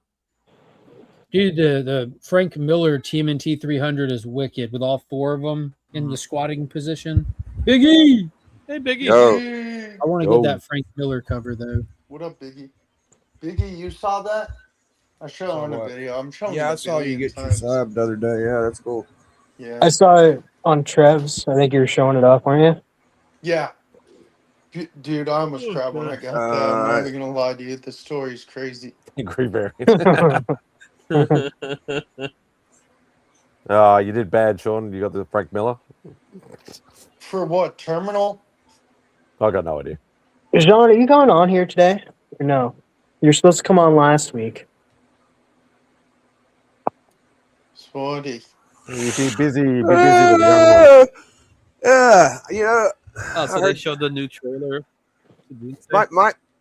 Dude, the Frank Miller TMNT 300 is wicked with all 4 of them in the squatting position. Biggie! Hey, Biggie. Yo. I want to get that Frank Miller cover, though. What up, Biggie? Biggie, you saw that? I showed on a video. I'm showing Yeah, I saw you get your sub the other day. Yeah, that's cool. Yeah. I saw it on Trev's. I think you were showing it off, weren't you? Yeah. Dude, I almost cried when I got that. I'm not even going to lie to you. The story's crazy. Angry variant. Oh, you did bad, Sean. You got the Frank Miller. For what? Terminal? I got no idea. Jean, are you going on here today? Or no? You're supposed to come on last week. Spidey. You'd be busy. With the Yeah, you know. Oh, so they showed the new trailer.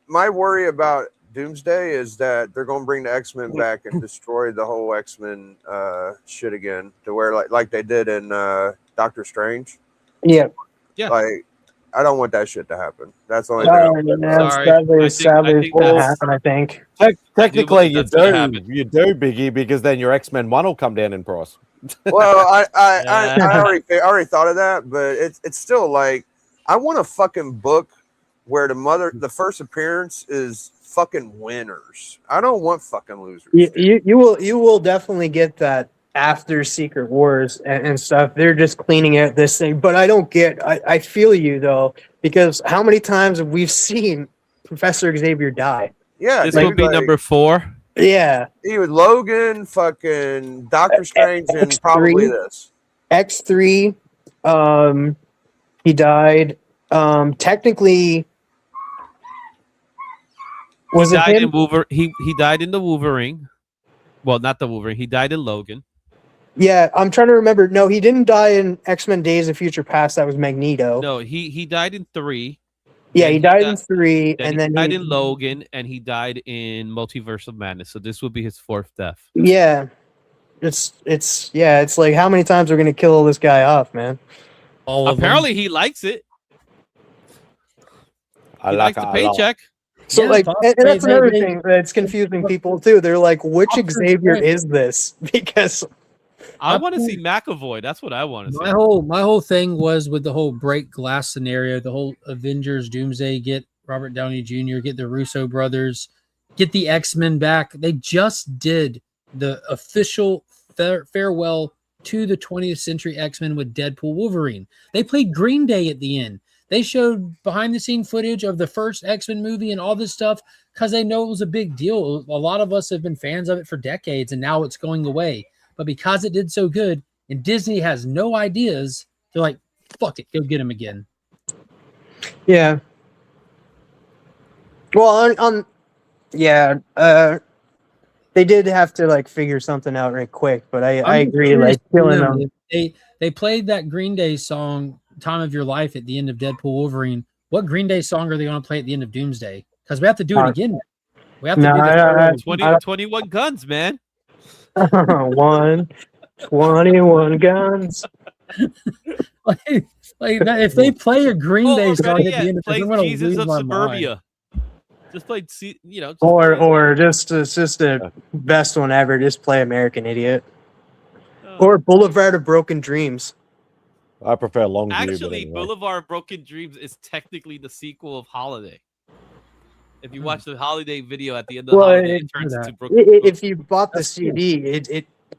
My worry about Doomsday is that they're going to bring the X-Men back and destroy the whole X-Men shit again, to where like they did in Doctor Strange. Yeah. Like, I don't want that shit to happen. That's the only thing. Sadly, it's going to happen, I think. Technically, you do, Biggie, because then your X-Men 1 will come down in price. Well, I already thought of that, but it's still like, I want a fucking book where the first appearance is fucking winners. I don't want fucking losers. You will definitely get that after Secret Wars and stuff. They're just cleaning out this thing, but I feel you though, because how many times have we seen Professor Xavier die? Yeah, this will be like, number 4. Yeah, he was Logan, fucking Doctor Strange, and probably this X3. He died. Technically, he died in Wolverine. He died in the Wolverine. Well, not the Wolverine. He died in Logan. Yeah, I'm trying to remember. No, he didn't die in X-Men Days of Future Past. That was Magneto. No, he died in 3. Yeah, he died in 3, and then he died in Logan, and he died in Multiverse of Madness. So this would be his 4th death. Yeah, it's like, how many times we're gonna kill this guy off, man? Apparently, he likes it. He likes the paycheck. So, and that's another thing that's confusing people too. They're like, which Xavier is this? Because I want to see McAvoy. That's what I want to see. My whole thing was with the whole break glass scenario, the whole Avengers Doomsday, get Robert Downey Jr., get the Russo brothers, get the X-Men back. They just did the official farewell to the 20th Century X-Men with Deadpool Wolverine. They played Green Day at the end. They showed behind-the-scene footage of the first X-Men movie and all this stuff because they know it was a big deal. A lot of us have been fans of it for decades, and now it's going away. But because it did so good, and Disney has no ideas, they're like, fuck it, go get him again. Yeah. Well, they did have to like figure something out right quick, but I agree, like killing them. They played that Green Day song, Time of Your Life, at the end of Deadpool Wolverine. What Green Day song are they going to play at the end of Doomsday? Because we have to do it again. We have to do 21 guns, man. 21 guns. If they play a Green Day song at the end of play I'm Jesus of my Suburbia. Mind. Just play, or just the best one ever. Just play American Idiot, or Boulevard of Broken Dreams. I prefer Longview. Actually, Boulevard of Broken Dreams is technically the sequel of Holiday. If you watch the Holiday video at the end of Holiday, it turns into Broken. If you bought the CD,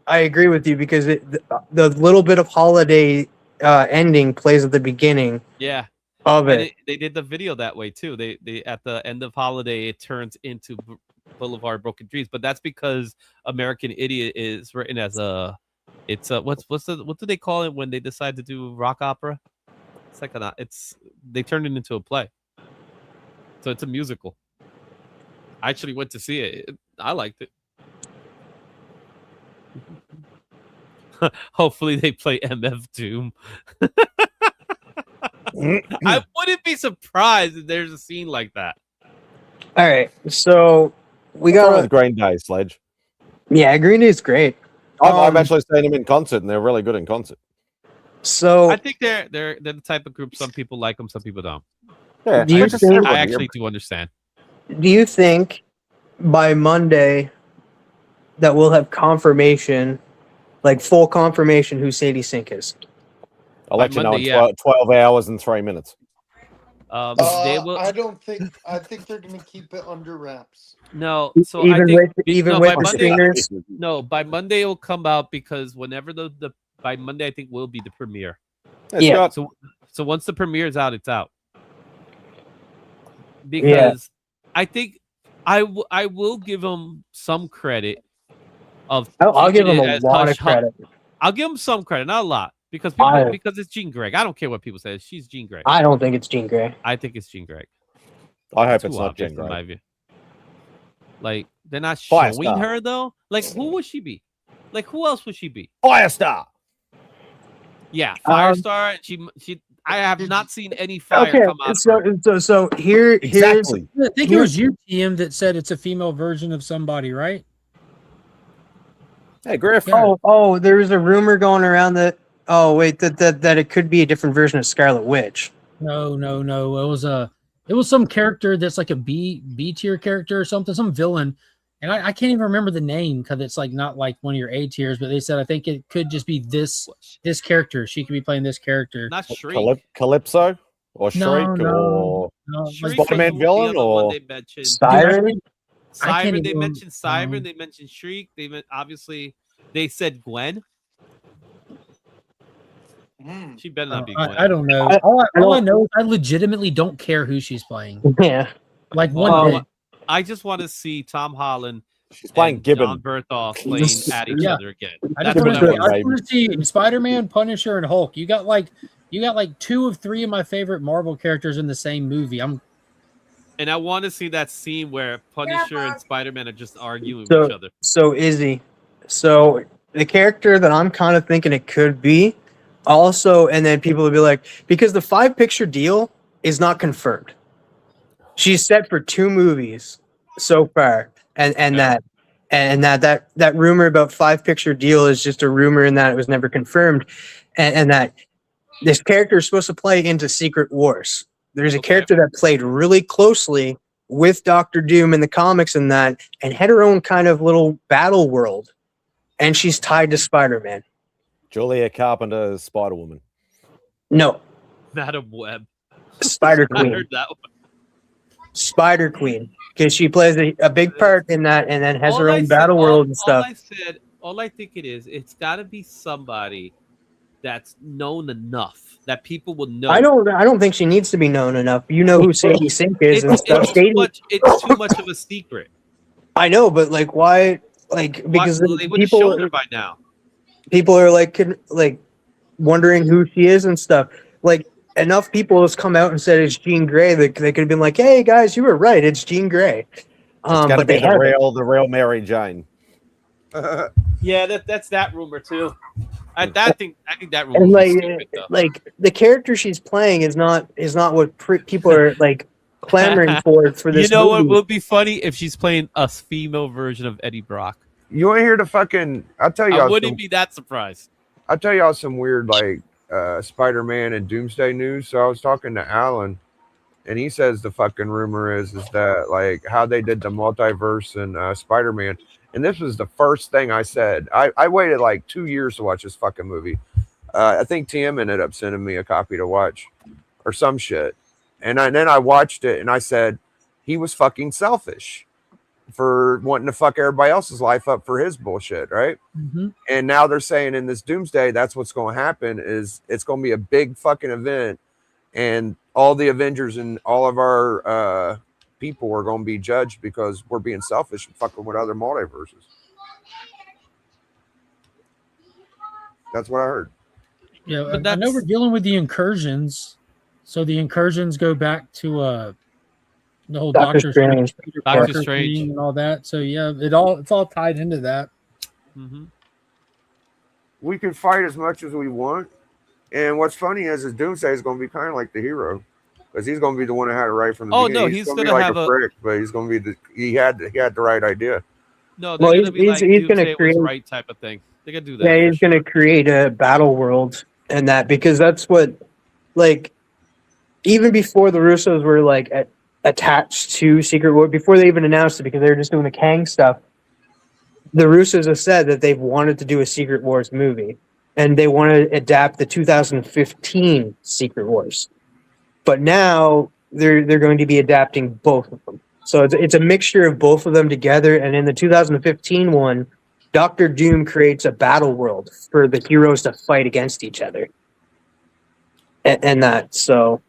I agree with you, because the little bit of Holiday ending plays at the beginning. Yeah. Of it. They did the video that way too. They at the end of Holiday, it turns into Boulevard of Broken Dreams, but that's because American Idiot is written as a. It's what do they call it when they decide to do rock opera? It's like they turned it into a play, so it's a musical. I actually went to see it. I liked it. Hopefully they play MF Doom. I wouldn't be surprised if there's a scene like that. All right, so we got Green Day, Sledge. Yeah, Green Day is great. I've actually seen them in concert, and they're really good in concert. So I think they're the type of group. Some people like them, some people don't. Yeah, Do you think- I actually do understand. do you think by Monday that we'll have confirmation, like full confirmation, who Sadie Sink is? I'll let you know Monday, in yeah. 12 hours and 3 minutes. They will. I don't think. I think they're going to keep it under wraps. No, so Even I think with- even no, with by the Monday, screeners? no, by Monday it'll come out because whenever the by Monday I think will be the premiere. Hey, Yeah. Scott. So once the premiere is out, it's out. Because I think I will give them some credit of I'll give keeping him it a as lot of hush hush. credit. I'll give them some credit, not a lot, because because it's Jean Grey. I don't care what people say. She's Jean Grey. I don't think it's Jean Grey. I think it's Jean Grey. I hope Too it's not obvious Jean in my Grey. view. Like they're not Firestar. showing her though. Like who would she be? Like who else would she be? Firestar. Yeah, Firestar. She. I have not seen any fire Okay, come out. of her. so here's Exactly. I think it was you, TM, that said it's a female version of somebody, right? Hey, Griff. Oh, there was a rumor going around that that it could be a different version of Scarlet Witch. No. It was some character that's like a B tier character or something, some villain, and I can't even remember the name because it's like not like one of your A tiers. But they said I think it could just be this character. She could be playing this character. Not Shriek. Calypso or Shriek No, Shriek Spider-Man was the villain other one or they mentioned. Siren? I can't Siren. They even- mentioned Siren. They mentioned Shriek. They obviously they said Gwen. She better not be Gwen. I don't know. All I know is I legitimately don't care who she's playing. Yeah, like one Well, bit. I just want to see Tom Holland. She's playing and Gibbon. John Bertholdt playing at each Yeah. other again. I That's just what I want. want to see Spider-Man, Punisher, and Hulk. You got like 2 of 3 of my favorite Marvel characters in the same movie. And I want to see that scene where Punisher and Spider-Man are just arguing with each other. So Izzy, so the character that I'm kind of thinking it could be, also, and then people will be like, because the 5-picture deal is not confirmed. She's set for 2 movies so far, and that rumor about 5-picture deal is just a rumor, and that it was never confirmed, and that this character is supposed to play into Secret Wars. There's a character that played really closely with Doctor Doom in the comics and had her own kind of little battle world, and she's tied to Spider-Man. Julia Carpenter's Spider-Woman. No, Madam Web. Spider I Queen. heard that one. Spider Queen, because she plays a big part in that, and then has her All I own said- battle world and stuff. All I think it is, it's got to be somebody that's known enough that people will know. I don't think she needs to be known enough. You know who Sadie Sink is and stuff. It's too much of a secret. I know, but like, why? Like, because Well, they would have shown her by now. people are like wondering who she is and stuff. Like, enough people has come out and said it's Jean Grey that they could have been like, "Hey guys, you were right, it's Jean Grey." It's got to But be they haven't. the real Mary Jane. Yeah, that's that rumor too. I think that rumor And was like, stupid though. like the character she's playing is not what people are like clamoring for this. You know what movie. will be funny if she's playing a female version of Eddie Brock. You want to hear the fucking? I'll tell you. I wouldn't be that surprised. I'll tell y'all some weird like Spider-Man and Doomsday news. So I was talking to Alan, and he says the fucking rumor is that like how they did the multiverse and Spider-Man. And this was the first thing I said. I waited like 2 years to watch this fucking movie. I think TM ended up sending me a copy to watch or some shit. And then I watched it and I said he was fucking selfish for wanting to fuck everybody else's life up for his bullshit, right? Mm-hmm. And now they're saying in this Doomsday, that's what's going to happen is it's going to be a big fucking event. And all the Avengers and all of our people are going to be judged because we're being selfish and fucking with other multiverses. That's what I heard. Yeah, I know we're dealing with the incursions. So the incursions go back to the whole Doctor Strange. Peter Doctor Parker Strange. thing and all that. So yeah, it's all tied into that. Mm-hmm. We can fight as much as we want. And what's funny is Doomsday is going to be kind of like the hero. Because he's going to be the one that had it right from the beginning. No, he's he's going to be gonna like have a prick, but he's going to be he had the right idea. No, they're Well, gonna be he's like gonna Doomsday was create- right type of thing. They gotta do that. Yeah, for he's sure. going to create a battle world and that because that's what, like, even before the Russos were like attached to Secret War, before they even announced it, because they were just doing the Kang stuff. The Russos have said that they've wanted to do a Secret Wars movie, and they want to adapt the 2015 Secret Wars. But now they're going to be adapting both of them. So it's a mixture of both of them together. And in the 2015 one, Doctor Doom creates a battle world for the heroes to fight against each other. And that, so...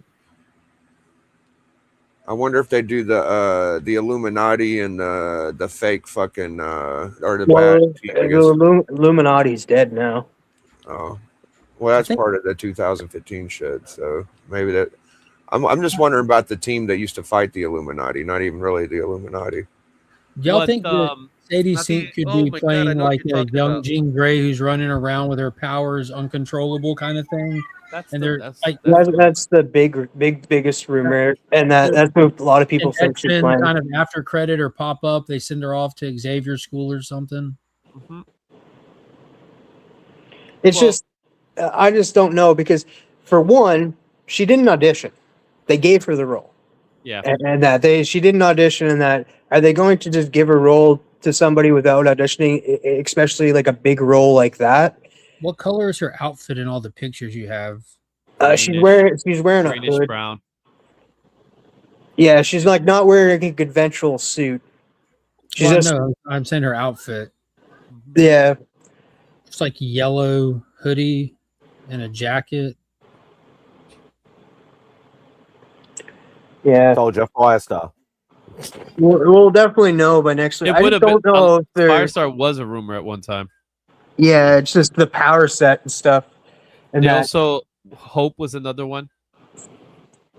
I wonder if they do the Illuminati and the fake fucking or the Well, bad. I guess. the Illuminati's dead now. Oh, well, that's part of the 2015 shit. So maybe that. I'm just wondering about the team that used to fight the Illuminati. Not even really the Illuminati. Y'all think that Sadie Sink could be playing like a young Jean Grey who's running around with her powers uncontrollable kind of thing? That's the biggest rumor, and that's what a lot of people think she's playing. Kind of after credit or pop up, they send her off to Xavier School or something. Mm-hmm. It's just, I just don't know because, for one, she didn't audition; they gave her the role. Yeah, and she didn't audition, and that are they going to just give a role to somebody without auditioning, especially like a big role like that? What color is her outfit in all the pictures you have? She's wearing a hood. Brown. Yeah, she's like not wearing a conventional suit. She's no, I'm saying her outfit. Yeah, it's like yellow hoodie and a jacket. Yeah, told you, Firestar. We'll definitely know by next week. It I would just have don't been. know if Firestar was a rumor at one time. Yeah, it's just the power set and stuff. And also, Hope was another one.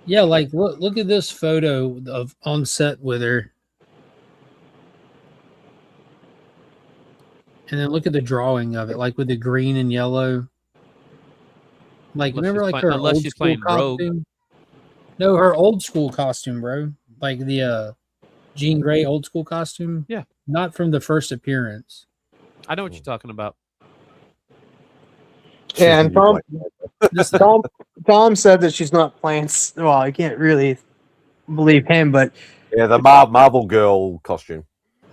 Yeah, like look at this photo of on set with her. And then look at the drawing of it, like with the green and yellow. Like, remember, like her old school costume? No, her old school costume, bro. Like the Jean Grey old school costume. Yeah, not from the first appearance. I know what you're talking about. Yeah, and Tom said that she's not playing. Well, I can't really believe him, but yeah, the Marvel girl costume.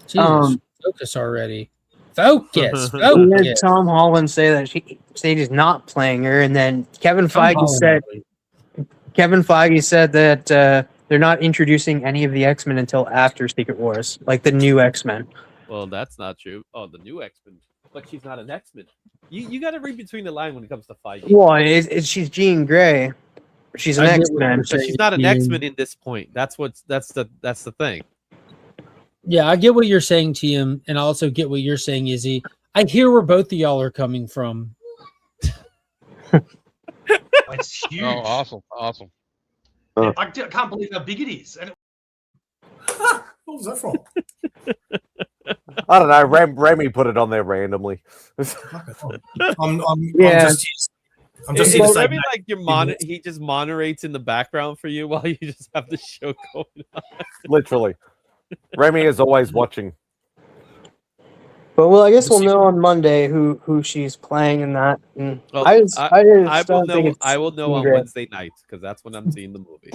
Jesus, focus already. Focus. We had Tom Holland say that Sadie's not playing her, and then Kevin Feige said that they're not introducing any of the X-Men until after Secret Wars, like the new X-Men. Well, that's not true. Oh, the new X-Men, but she's not an X-Men. You got to read between the lines when it comes to Feige. Well, she's Jean Grey. She's an X-Men, but she's not an X-Men in this point. That's the thing. Yeah, I get what you're saying, TM, and I also get what you're saying, Izzy. I hear where both of y'all are coming from. It's huge. Oh, awesome. I can't believe how big it is. And what was that from? I don't know. Remy put it on there randomly. I'm just here to say, Remy, like he just moderates in the background for you while you just have the show going on. Literally. Remy is always watching. But I guess we'll know on Monday who she's playing in that. And Well, I will know on Wednesday night because that's when I'm seeing the movie.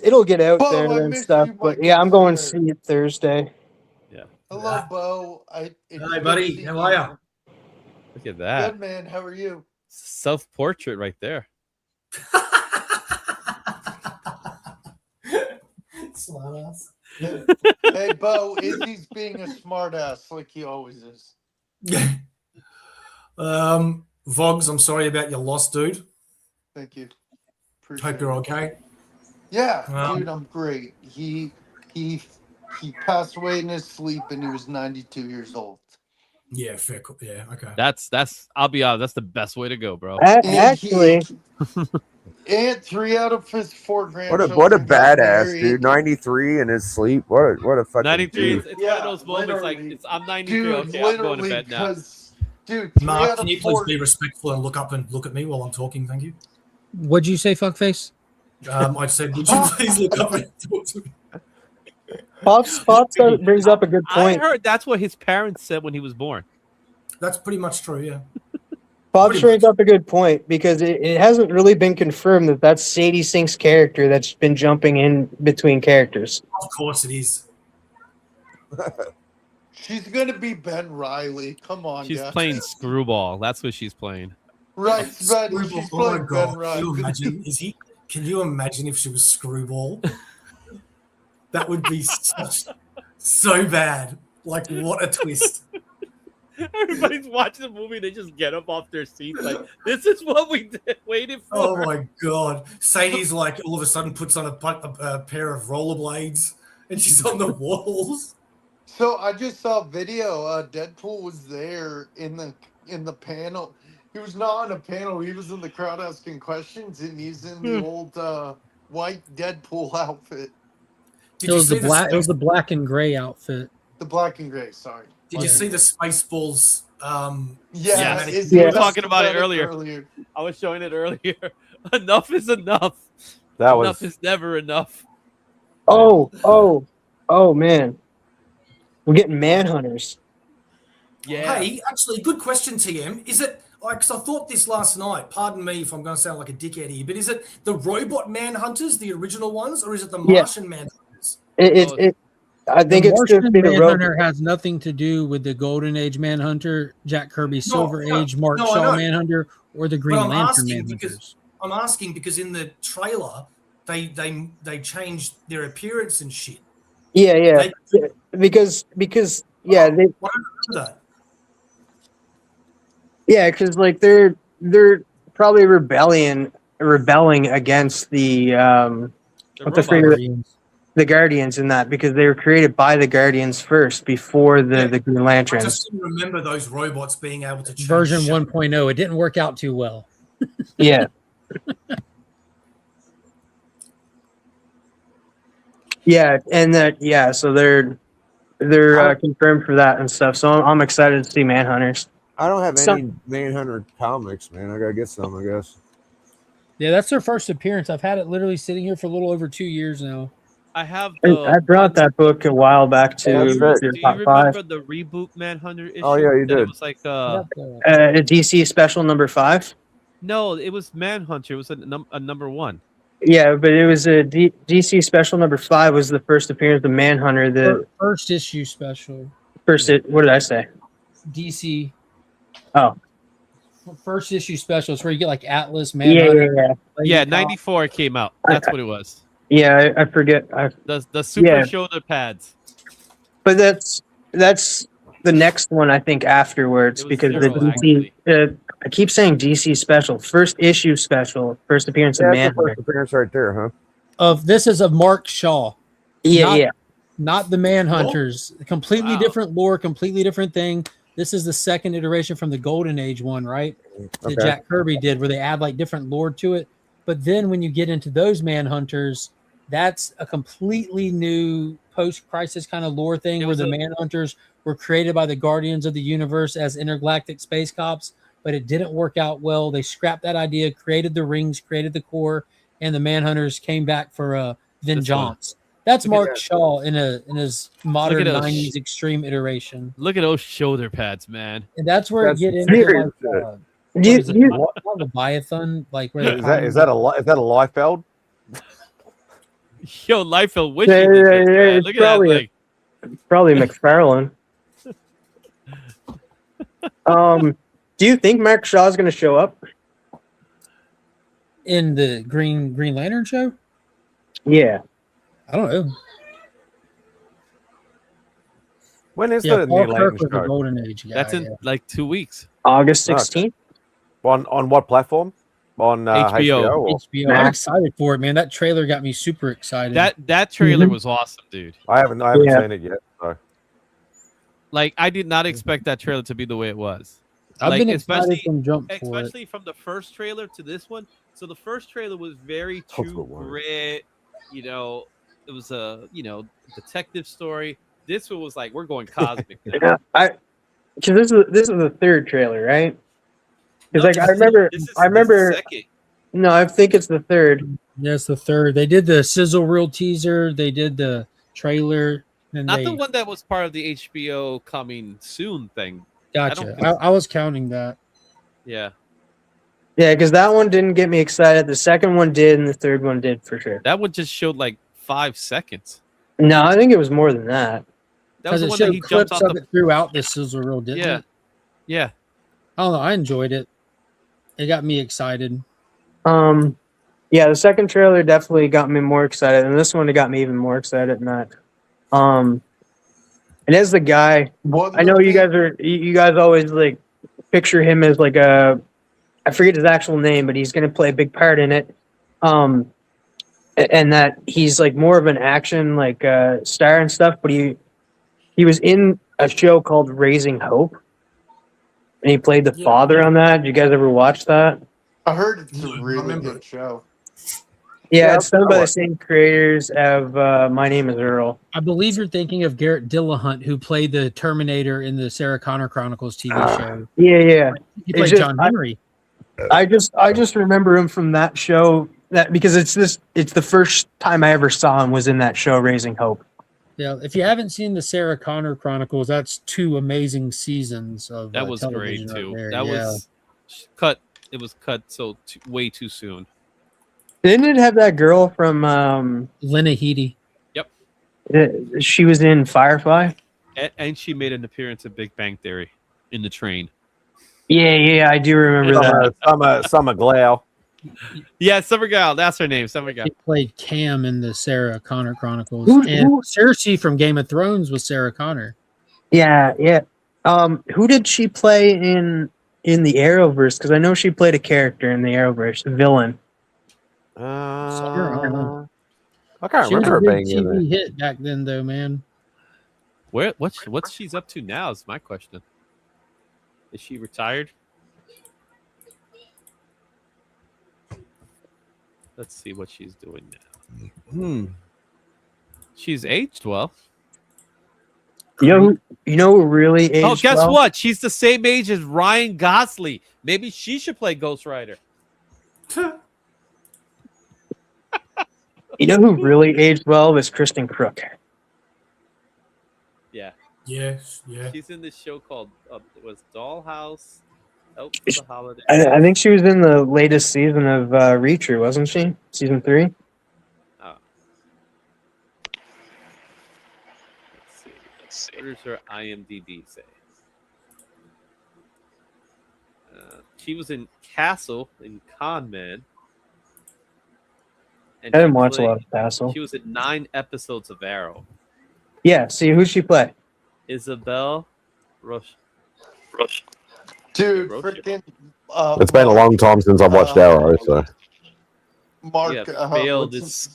It'll get out there and stuff. But yeah, I'm going to see it Thursday. Yeah. Hello, Bo. Hi, buddy. How are you? Look at that. Good, man. How are you? Self-portrait right there. Smartass. Hey, Bo, Izzy's being a smartass like he always is. Vogs, I'm sorry about your loss, dude. Thank you. Hope you're okay. Yeah, dude, I'm great. He passed away in his sleep, and he was 92 years old. Yeah, fair. Yeah, okay. That's. I'll be honest. That's the best way to go, bro. Actually. And 3 out of his 4 grandchildren. What a badass, dude! 93 in his sleep. What a fucking 93. dude. It's one of those moments like I'm 93. Dude, okay, I'm going to bed now. Dude, Mark, can you please be respectful and look up and look at me while I'm talking? Thank you. What'd you say, fuckface? I said, would you please look up and talk to me? Pops brings up a good point. I heard that's what his parents said when he was born. That's pretty much true, yeah. Bob brings up a good point because it hasn't really been confirmed that that's Sadie Sink's character that's been jumping in between characters. Of course it is. She's gonna be Ben Riley. Come on, She's guys. playing Screwball. That's what she's playing. Right, Ben. Screwball. She's Oh my playing Ben god! Can you Riley. imagine? Can you imagine if she was Screwball? That would be so bad. Like, what a twist! Everybody's watching the movie. They just get up off their seats. Like, this is what we waited for. Oh my god! Sadie's like all of a sudden puts on a pair of rollerblades and she's on the walls. So I just saw a video. Deadpool was there in the panel. He was not on a panel. He was in the crowd asking questions, and he's in the old white Deadpool outfit. It was the black and gray outfit. The black and gray. Sorry. Did you see the Spaceballs? Yes. We were talking about it earlier. I was showing it earlier. Enough is enough. Enough is never enough. Oh, man. We're getting Manhunters. Yeah. Hey, actually, good question, TM. Is it like? Because I thought this last night. Pardon me if I'm going to sound like a dickhead here, but is it the robot Manhunters, the original ones, or is it the Martian Manhunters? I think it's just Martian Manhunter has nothing to do with the Golden Age Manhunter, Jack Kirby's Silver Age, Mark Shaw Manhunter, or the Green Lantern Manhunters. I'm asking because in the trailer they changed their appearance and shit. Yeah. Because because like they're probably rebelling against the the Guardians in that, because they were created by the Guardians first before the Green Lanterns. I just didn't remember those robots being able to change Version 1.0. It didn't work out too well. Yeah. Yeah, and so they're confirmed for that and stuff. So I'm excited to see Manhunters. I don't have any Manhunter comics, man. I gotta get some, I guess. Yeah, that's their first appearance. I've had it literally sitting here for a little over 2 years now. I have. I brought that book a while back to. Do you remember the reboot Manhunter issue? Oh yeah, you did. It was like a DC special number 5. No, it was Manhunter. It was a number 1. Yeah, but it was a DC special number 5 was the first appearance of Manhunter. The first issue special. What did I say? DC. Oh. First issue special. It's where you get like Atlas, Manhunter. Yeah, 94 came out. That's what it was. Yeah, I forget. The super shoulder pads. But that's the next one I think afterwards, because the DC. I keep saying DC special, first issue special, first appearance of Manhunter. First appearance right there, huh? This is of Mark Shaw. Yeah, not the Manhunters. Completely different lore, completely different thing. This is the second iteration from the Golden Age one, right? That Jack Kirby did, where they add like different lore to it. But then when you get into those Manhunters, that's a completely new post-crisis kind of lore thing, where the Manhunters were created by the Guardians of the Universe as intergalactic space cops, but it didn't work out well. They scrapped that idea, created the rings, created the core, and the Manhunters came back for vengeance. That's Mark Shaw in his modern 90s extreme iteration. Look at those shoulder pads, man. And that's where it get into Leviathan, like where is that a Liefeld? Yo, Liefeld, which look at that thing. Probably McFarlane. Do you think Mark Shaw is going to show up in the Green Lantern show? Yeah, I don't know. When is the new Lantern show? The Golden Age guy, That's in like 2 weeks. August 16th. On what platform? On HBO. HBO. I'm excited for it, man. That trailer got me super excited. That trailer was awesome, dude. I haven't seen it yet. So. Like, I did not expect that trailer to be the way it was. I've been excited from jump for especially from the first trailer to this one. So the first trailer was very True Grit. You know, it was a detective story. This one was like, we're going cosmic. Because this is the third trailer, right? Because I remember. No, I think it's the third. Yeah, it's the third. They did the sizzle reel teaser. They did the trailer. And Not the one that was part of the HBO coming soon thing. Gotcha. I was counting that. Yeah. Yeah, because that one didn't get me excited. The second one did, and the third one did for sure. That one just showed like 5 seconds. No, I think it was more than that. That was Because the it one that showed he jumped clips off of the. it throughout the sizzle reel, didn't Yeah, it? yeah. I don't know. I enjoyed it. It got me excited. Yeah, the second trailer definitely got me more excited, and this one it got me even more excited than that. And as the guy, I know you guys always like picture him as like I forget his actual name, but he's gonna play a big part in it. And that he's like more of an action like star and stuff, but he was in a show called Raising Hope, and he played the father on that. Did you guys ever watch that? I heard it's a really good show. Yeah, it's done by the same creators of My Name is Earl. I believe you're thinking of Garrett Dillahunt, who played the Terminator in the Sarah Connor Chronicles TV show. Yeah. He played John Henry. I just remember him from that show because it's the first time I ever saw him was in that show Raising Hope. Yeah, if you haven't seen the Sarah Connor Chronicles, that's 2 amazing seasons of That was great television right too. there. That Yeah. was cut. It was cut way too soon. Didn't it have that girl from Lena Headey? Yep. She was in Firefly. And she made an appearance in Big Bang Theory in the train. Yeah, I do remember that. Summer Glau. Yeah, Summer Gal. That's her name. Summer Gal. She played Cam in the Sarah Connor Chronicles. Who- and who- Cersei from Game of Thrones was Sarah Connor. Yeah. Who did she play in the Arrowverse? Because I know she played a character in the Arrowverse, a villain. I can't She was remember a it big being in there. TV hit back then, though, man. What's she's up to now is my question. Is she retired? Let's see what she's doing now. She's aged well. You know who really aged Oh, guess well? what? She's the same age as Ryan Gosling. Maybe she should play Ghost Rider. You know who really aged well was Kristen Crook. Yeah. Yes, yeah. She's in this show called it was Dollhouse. Out for the holiday. I think she was in the latest season of Reacher, wasn't she? Season 3. Oh. Let's see. What does her IMDb say? She was in Castle in Con Man. And I didn't she watch a played- lot of Castle. She was in 9 episodes of Arrow. Yeah, see, who'd she play? Isabel Rush. Dude, Roach. freaking. It's been a long time since I've watched Arrow, so Mark.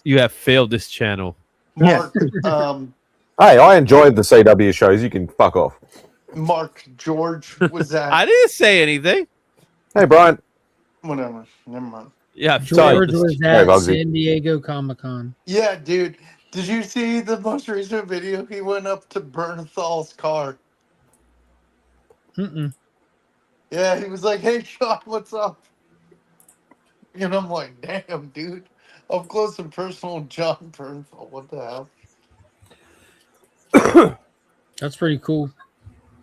You have failed this channel. Mark. hey, I enjoyed the CW shows. You can fuck off. Mark George was that? I didn't say anything. Hey, Brian. Whatever. Never mind. Yeah, George was at Bugsy. San Diego Comic Con. Yeah, dude. Did you see the most recent video? He went up to Bernathal's car. Mm-mm. Yeah, he was like, "Hey, Sean, what's up?" And I'm like, "Damn, dude, up close and personal, John Bernthal. What the hell?" That's pretty cool.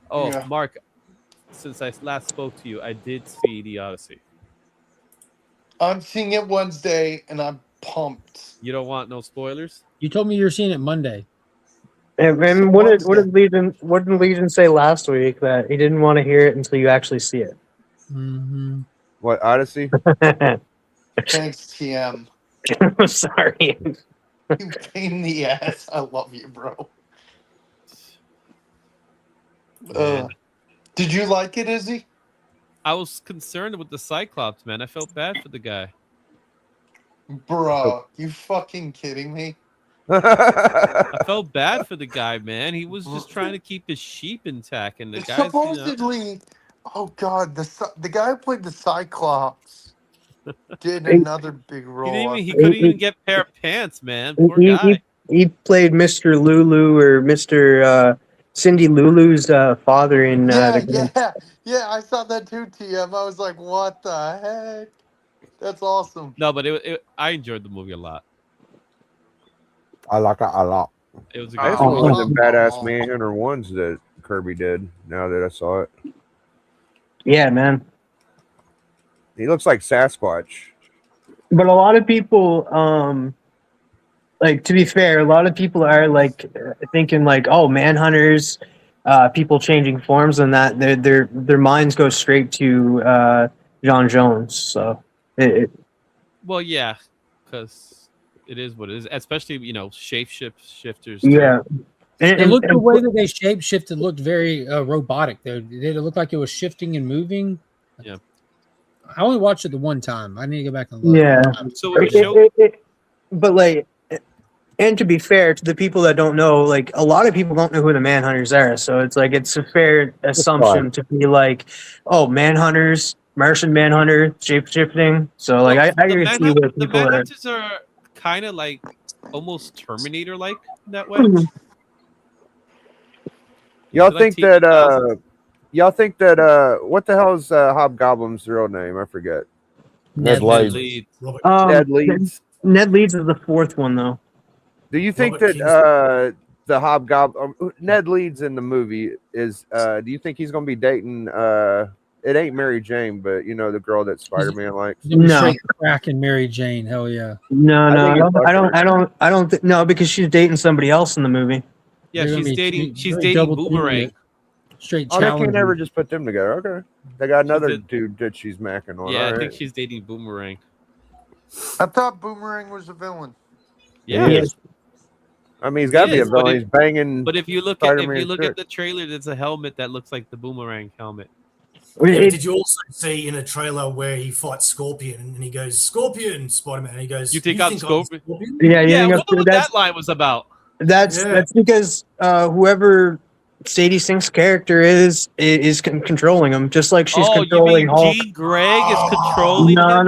Oh, Yeah. Mark, since I last spoke to you, I did see The Odyssey. I'm seeing it Wednesday, and I'm pumped. You don't want no spoilers? You told me you were seeing it Monday. And what did Legion say last week that he didn't want to hear it until you actually see it? Mm-hmm. What, Odyssey? Thanks, TM. I'm sorry. You pain in the ass. I love you, bro. Did you like it, Izzy? I was concerned with the Cyclops, man. I felt bad for the guy. Bro, you fucking kidding me? I felt bad for the guy, man. He was just trying to keep his sheep intact, and the guy Supposedly, oh god, the guy who played the Cyclops did another big role. He couldn't even get a pair of pants, man. Poor guy. He played Mr. Lulu or Mr. Cindy Lulu's father in Yeah, I saw that too, TM. I was like, what the heck? That's awesome. No, but I enjoyed the movie a lot. I like it a lot. It was a That's good one of movie. the badass Manhunter ones that Kirby did. Now that I saw it, Yeah, man. He looks like Sasquatch. But a lot of people, like, to be fair, a lot of people are like thinking like, oh, manhunters, people changing forms, and that their minds go straight to John Jones. So, Well, yeah, because it is what it is. Especially shifters. yeah. It looked the way that they shape shifted looked very robotic. It looked like it was shifting and moving. Yeah. I only watched it the one time. I need to go back and look. Yeah. So it was but like, and to be fair to the people that don't know, like a lot of people don't know who the Manhunters are. So it's like it's a fair assumption to be like, oh, Manhunters, Martian Manhunter, shape shifting. So like I can see where the people are. Manhunters are kind of like almost Terminator-like that way. Y'all They're like think that what the hell is Hobgoblin's real name? I forget. Ned Leeds. Ned Leeds. Ned Leeds is the fourth one though. Do you think that the Hobgoblin Ned Leeds in the movie is do you think he's gonna be dating it ain't Mary Jane, but you know the girl that Spider-Man likes? No, crack and Mary Jane. Hell yeah. No, I don't no, because she's dating somebody else in the movie. Yeah, she's dating Boomerang. Straight Oh, they challenge. can't ever just put them together. Okay. They got another dude that she's macking on. Yeah, All I think right. she's dating Boomerang. I thought Boomerang was a villain. Yeah. Yes. I mean, he's got to be a Yes, but villain. He's banging. But if you look at Spider-Man the trailer, there's a helmet that looks like the Boomerang helmet. Yeah, did you also see in a trailer where he fights Scorpion and he goes, "Scorpion, Spider-Man," and he goes, You think I'm Scorpion? Yeah, Yeah, what was that line was about? That's because whoever Sadie Sink's character is controlling him, just like she's controlling Hulk. Jean Grey is controlling him?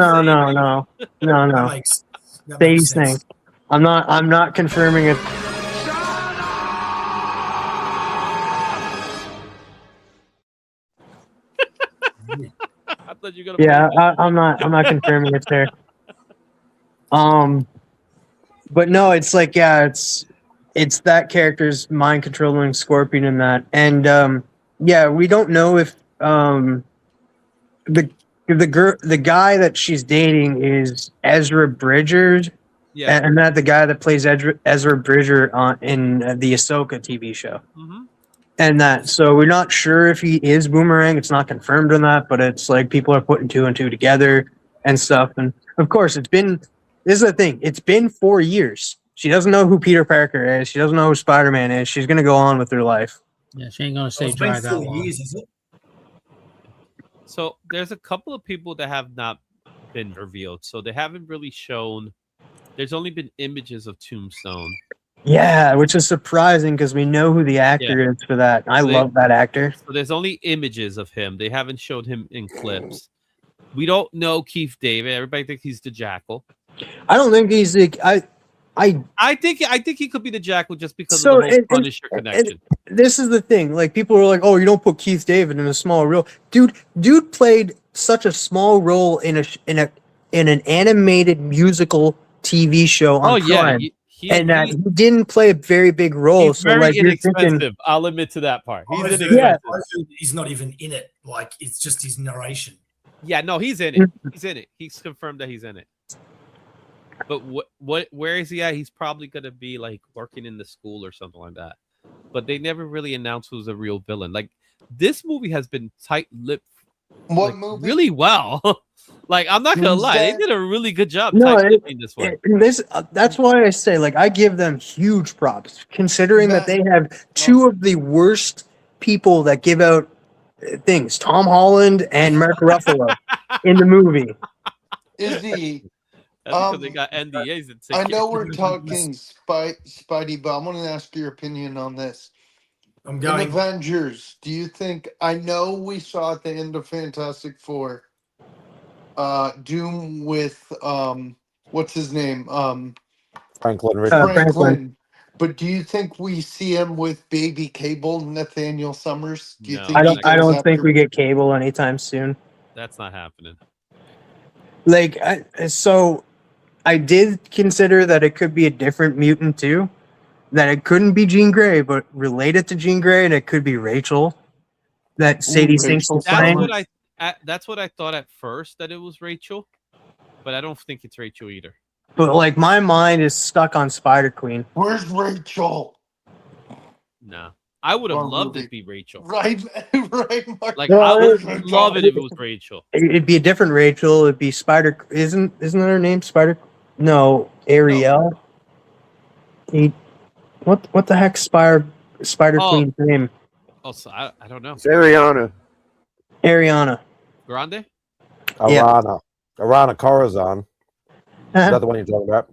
No. Sadie Sink. I'm not confirming it. I thought you were gonna. Yeah, I'm not confirming it's there. But no, it's like it's that character's mind controlling Scorpion in that, and we don't know if the guy that she's dating is Ezra Bridger, and that the guy that plays Ezra Bridger in the Ahsoka TV show. And that, so we're not sure if he is Boomerang. It's not confirmed on that, but it's like people are putting two and two together and stuff. And of course, this is the thing. It's been 4 years. She doesn't know who Peter Parker is. She doesn't know who Spider-Man is. She's going to go on with her life. Yeah, she ain't going to stay dry that long. Years, is it? So there's a couple of people that have not been revealed. So they haven't really shown. There's only been images of Tombstone. Yeah, which is surprising because we know who the actor is for that. I love that actor. So there's only images of him. They haven't showed him in clips. We don't know Keith David. Everybody thinks he's the Jackal. I don't think he's the. I think he could be the Jackal just because of the whole Punisher connection. This is the thing. Like people are like, "Oh, you don't put Keith David in a small role." Dude played such a small role in an animated musical TV show on Prime. He didn't play a very big role. He's very inexpensive. I'll admit to that part. He's inexpensive. He's not even in it. Like it's just his narration. Yeah, no, he's in it. He's in it. He's confirmed that he's in it. But where is he at? He's probably gonna be like working in the school or something like that. But they never really announced who's a real villain. Like this movie has been tight-lipped. What movie? Really well. Like I'm not gonna lie, they did a really good job tight-lipping this one. That's why I say, like, I give them huge props, considering that they have two of the worst people that give out things, Tom Holland and Mark Ruffalo, in the movie. Izzy, That's because they got NDAs. I know we're talking Spidey, but I'm going to ask your opinion on this. I'm going. In Avengers, do you think? I know we saw at the end of Fantastic Four, Doom with what's his name? Franklin. Franklin. But do you think we see him with Baby Cable, Nathaniel Summers? Do you think I don't think we get Cable anytime soon. That's not happening. Like, I did consider that it could be a different mutant too. That it couldn't be Jean Grey, but related to Jean Grey, and it could be Rachel. That Sadie Sink's playing. That's what I thought at first, that it was Rachel, but I don't think it's Rachel either. But like my mind is stuck on Spider Queen. Where's Rachel? No, I would have Or loved Ruby. it to be Rachel. Right, right, Mark. Like Well, I would Rachel. love it if it was Rachel. It'd be a different Rachel. It'd be Spider. Isn't that her name? Spider? No, Ariel. What the heck? Spider Oh. Queen's name? Also, I don't know. It's Ariana. Ariana. Grande. Arana. Arana Corazon. Is that the one you're talking about?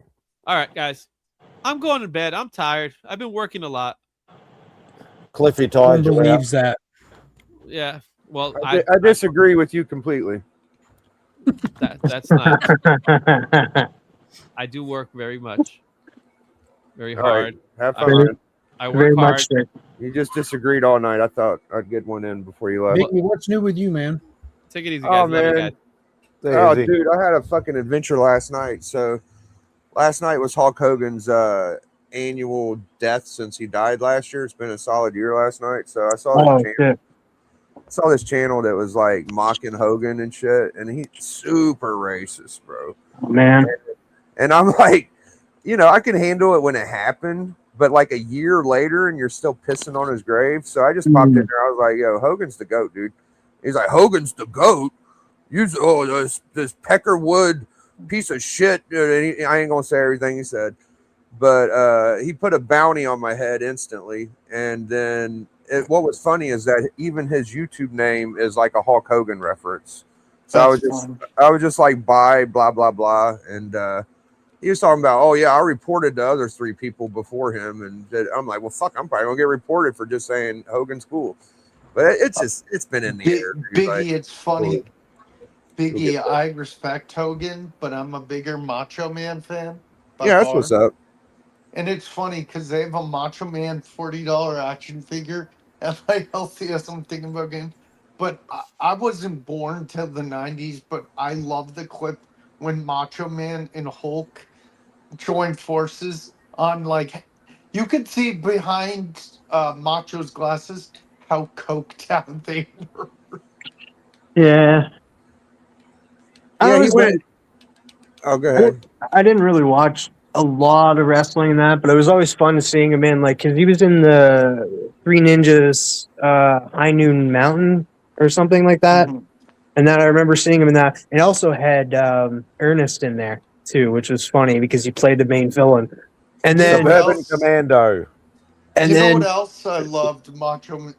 All right, guys. I'm going to bed. I'm tired. I've been working a lot. Cliffy Who tied you out. believes that? Yeah. Well, I disagree with you completely. That's not. I do work very much. Very All right, hard. have fun. Man. I work hard. You just disagreed all night. I thought I'd get one in before you left. Mickey, what's new with you, man? Take it easy, Oh guys. Love you man. guys. Oh dude, I had a fucking adventure last night. So last night was Hulk Hogan's annual death since he died last year. It's been a solid year last night. So I saw this channel that was like mocking Hogan and shit, and he's super racist, bro. Man. And I'm like, you know, I can handle it when it happened, but like a year later and you're still pissing on his grave. So I just popped in there. I was like, yo, Hogan's the GOAT, dude. He's like, Hogan's the GOAT? This Peckerwood piece of shit. And I ain't going to say everything he said, but he put a bounty on my head instantly. And then what was funny is that even his YouTube name is like a Hulk Hogan reference. So I was just like, bye, blah, blah, blah. And, he was talking about, oh, yeah, I reported the other 3 people before him. And I'm like, well, fuck, I'm probably going to get reported for just saying Hogan's cool. But it's been in the air. Biggie, like, it's funny. Biggie, I respect Hogan, but I'm a bigger Macho Man fan. Yeah, that's what's up. And it's funny because they have a Macho Man $40 action figure at my LCS. I'm thinking about getting. But I wasn't born till the 90s, but I love the clip when Macho Man and Hulk joined forces on, like, you could see behind Macho's glasses how coked out they were. Yeah. Yeah, he went. Oh, go ahead. I didn't really watch a lot of wrestling in that, but it was always fun seeing him in, like, because he was in the Three Ninjas High Noon Mountain or something like that. Mm-hmm. And then I remember seeing him in that. It also had Ernest in there, too, which was funny because he played the main villain. And then Suburban Commando. And you then know what else I loved Macho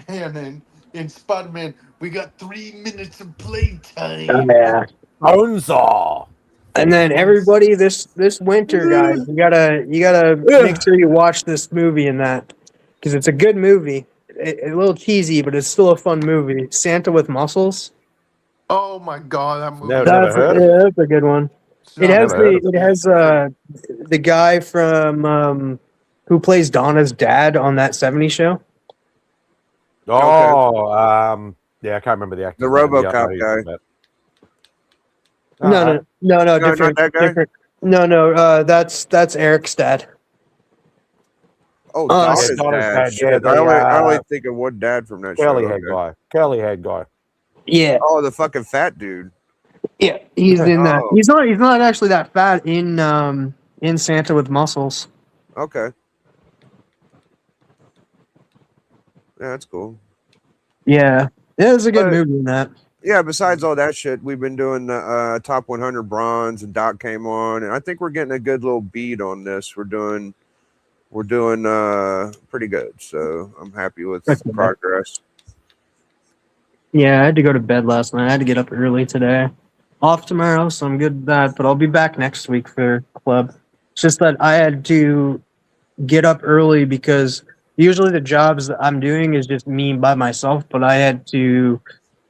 Man in Spider-Man? We got 3 minutes of playtime. Oh, yeah. Bonesaw. And then everybody this winter, guys, you gotta make sure you watch this movie and that, because it's a good movie. A little cheesy, but it's still a fun movie. Santa with Muscles. Oh my god, that movie! That's a good one. It has the guy from who plays Donna's dad on that '70s show. Oh, yeah, I can't remember the actor. The RoboCop guy. No, different. Not that guy? Different. No, that's Eric's dad. Oh, Donna's dad. Shit. I only think of one dad from that curly show. Head guy. Curly head guy. Yeah. Oh, the fucking fat dude. Yeah, he's in that. He's not actually that fat in Santa with Muscles. Okay. Yeah, that's cool. Yeah, it was a good movie in that. Yeah, besides all that shit, we've been doing the top 100 bronze, and Doc came on, and I think we're getting a good little beat on this. We're doing pretty good, so I'm happy with the progress. Yeah, I had to go to bed last night. I had to get up early today. Off tomorrow, so I'm good with that. But I'll be back next week for club. It's just that I had to get up early because usually the jobs that I'm doing is just me by myself. But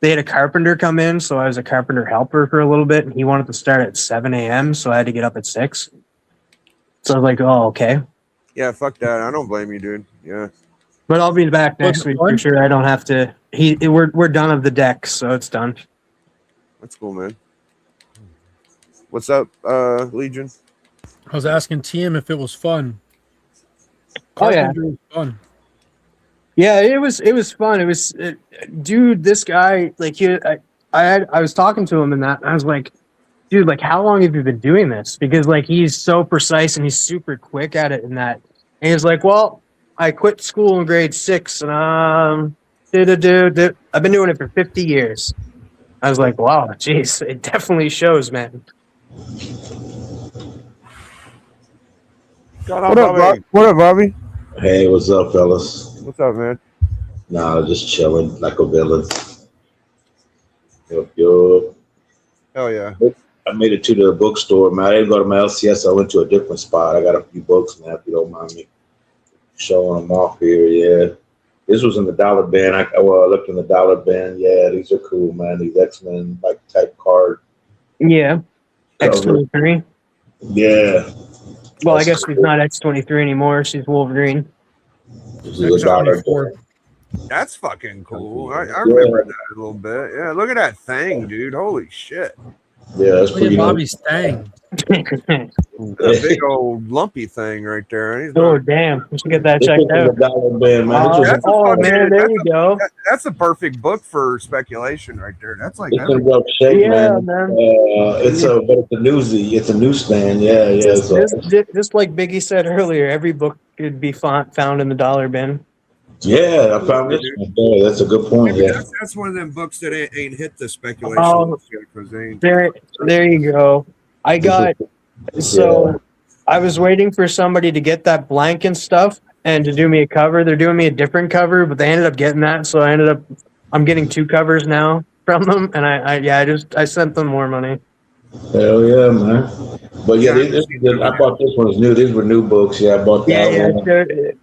they had a carpenter come in, so I was a carpenter helper for a little bit, and he wanted to start at 7 a.m., so I had to get up at 6. So I was like, oh, okay. Yeah, fuck that. I don't blame you, dude. Yeah. But I'll be back next week for sure. I don't have to. We're done of the deck, so it's done. That's cool, man. What's up, Legion? I was asking TM if it was fun. Carpenter was fun. Yeah, it was fun. It was, dude. This guy, like, I was talking to him in that, and I was like, dude, like, how long have you been doing this? Because like he's so precise and he's super quick at it in that. And he's like, well, I quit school in grade 6, and I've been doing it for 50 years. I was like, wow, geez, it definitely shows, man. What up, Bobby? Hey, what's up, fellas? What's up, man? Nah, just chilling like a villain. Yo. Hell yeah. I made it to the bookstore, man. I didn't go to my LCS. I went to a different spot. I got a few books, man, if you don't mind me showing them off here. Yeah. This was in the dollar bin. I looked in the dollar bin. Yeah, these are cool, man. These X-Men like type card. Yeah. X-23. Yeah. Well, I guess she's not X-23 anymore. She's Wolverine. This is a dollar bin. That's fucking cool. I remember that a little bit. Yeah, look at that thing, dude. Holy shit. Yeah, that's Look at Bobby's thing. A big old lumpy thing right there. Oh, damn. We should get that checked out. Man, there you go. That's a perfect book for speculation right there. That's like it's in rough shape, man. It's a newsie. It's a newsstand. Yeah, yeah. Just like Biggie said earlier, every book could be found in the dollar bin. Yeah, I found this one. Yeah, that's a good point. Yeah, that's one of them books that ain't hit the speculation. There you go. I got I was waiting for somebody to get that blank and stuff and to do me a cover. They're doing me a different cover, but they ended up getting that, so I'm getting 2 covers now from them, and I sent them more money. Hell yeah, man. But yeah, I bought this one. New. These were new books. Yeah, I bought that one.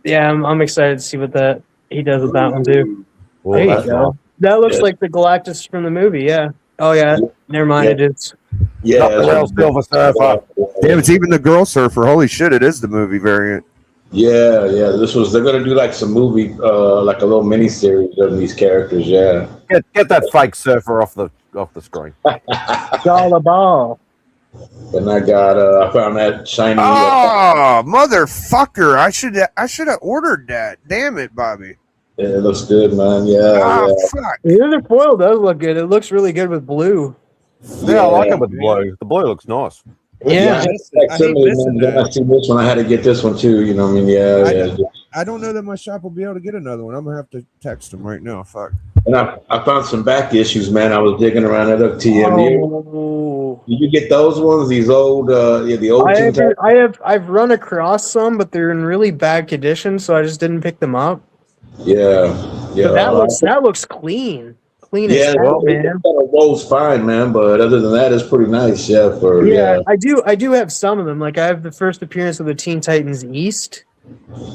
Yeah, I'm excited to see what he does with that one too. Well, there you go. That looks like the Galactus from the movie. Yeah. Oh yeah. Never mind. It is. Yeah. Silver Surfer. Damn, it's even the Girl Surfer. Holy shit! It is the movie variant. Yeah, yeah. They're gonna do like some movie, like a little mini series of these characters. Yeah. Get that fake surfer off the screen. Dollar ball. And I found that shiny. Oh, motherfucker! I should have ordered that. Damn it, Bobby. Yeah, it looks good, man. Yeah. Fuck. The foil does look good. It looks really good with blue. Yeah, I like it with blue. The blue looks nice. Yeah. I see this one. I had to get this one too. You know what I mean? Yeah. I don't know that my shop will be able to get another one. I'm gonna have to text them right now. Fuck. And I found some back issues, man. I was digging around at TM. Did you get those ones? These old, the old. I've run across some, but they're in really bad condition, so I just didn't pick them up. Yeah. But that looks clean. Clean as hell, man. It rolls fine, man. But other than that, it's pretty nice. Yeah. I do have some of them. Like I have the first appearance of the Teen Titans East.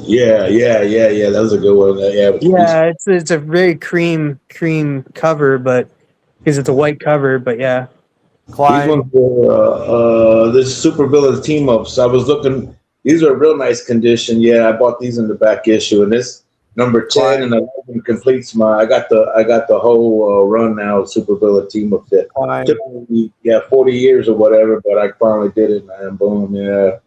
Yeah. That was a good one. Yeah, it's a very cream cover, but because it's a white cover. But yeah. These ones were this super villain team ups. I was looking. These are real nice condition. Yeah, I bought these in the back issue, and this number 10 and 11 completes my. I got the whole run now. Super villain team up that took me 40 years or whatever, but I finally did it, man. Boom, yeah,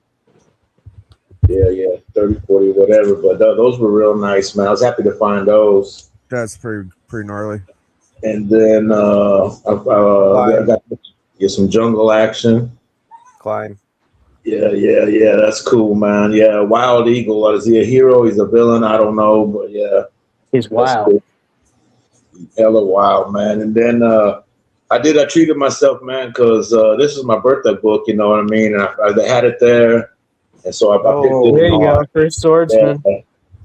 30, 40, whatever. But those were real nice, man. I was happy to find those. That's pretty gnarly. And then I got to get some jungle action. Climb. Yeah, that's cool, man. Yeah, Wild Eagle. Is he a hero? He's a villain? I don't know, but yeah. He's wild. Cool. Hella wild, man. And then I treated myself, man, because this is my birthday book, you know what I mean? And I had it there. And so I picked it. There you go, First Swordsman.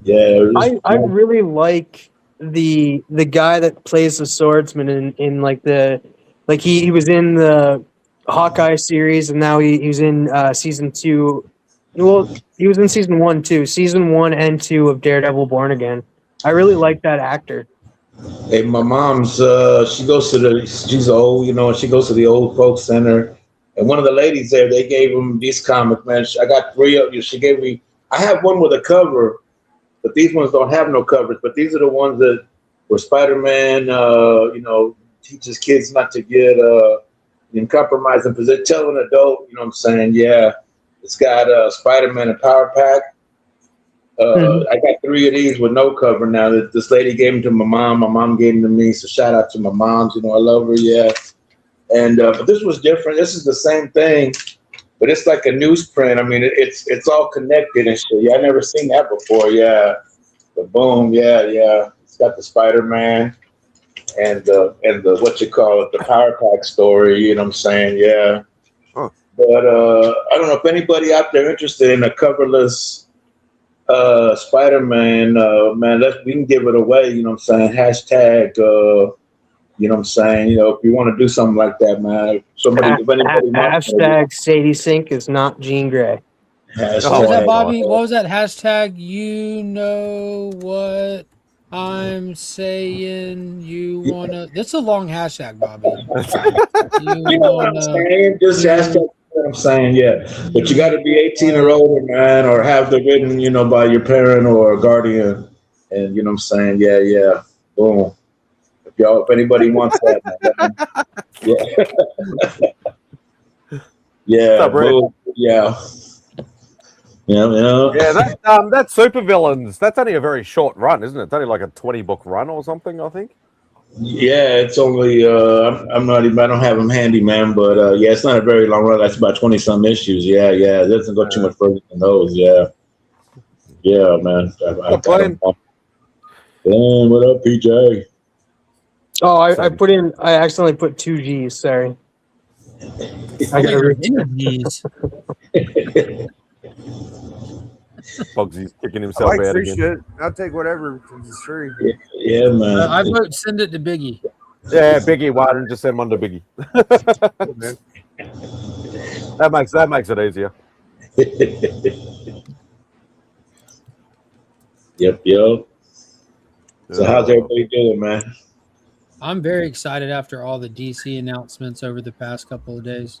Yeah. I really like the guy that plays the swordsman in like he was in the Hawkeye series, and now he's in season 2. Well, he was in season 1 too. Season 1 and 2 of Daredevil Born Again. I really like that actor. Hey, my mom's she's old, you know, and she goes to the old folks center. And one of the ladies there, they gave him these comics, man. I got 3 of you. She gave me. I have one with a cover, but these ones don't have no covers. But these are the ones that where Spider-Man, teaches kids not to get in compromising position. Tell an adult, you know what I'm saying? Yeah, it's got Spider-Man and Power Pack. I got 3 of these with no cover now. This lady gave them to my mom. My mom gave them to me. So shout out to my moms. You know, I love her. Yeah. And but this was different. This is the same thing, but it's like a newsprint. I mean, it's all connected and shit. Yeah, I never seen that before. Yeah. But boom. Yeah. It's got the Spider-Man and the what you call it, the Power Pack story. You know what I'm saying? Yeah. Huh. But I don't know if anybody out there interested in a coverless Spider-Man, man, we can give it away, you know what I'm saying? Hashtag, you know what I'm saying? You know, if you want to do something like that, man, if anybody wants Hashtag Sadie Sink is not Jean Grey. What was that, Bobby? What was that hashtag? You know what I'm saying? You wanna? That's a long hashtag, Bobby. You know what I'm saying? Just hashtag what I'm saying, yeah. But you got to be 18 or older, man, or have the written, you know, by your parent or guardian. And you know what I'm saying? Yeah. Boom. If anybody wants that, man. Yeah. Boom. Yeah. Yeah, that supervillains, that's only a very short run, isn't it? It's only like a 20-book run or something, I think. Yeah, it's only I don't have them handy, man, but yeah, it's not a very long run. That's about 20-some issues. Yeah, it doesn't go too much further than those. Yeah, man. I what up, PJ? Oh, I accidentally put 2 G's. Sorry. I got G's. Bugsy's kicking himself I like out free again. shit. I'll take whatever because it's free. Yeah, man. I vote send it to Biggie. Yeah, Biggie, why don't you just send one to Biggie? that makes it easier. Yep. So how's everybody doing, man? I'm very excited after all the DC announcements over the past couple of days.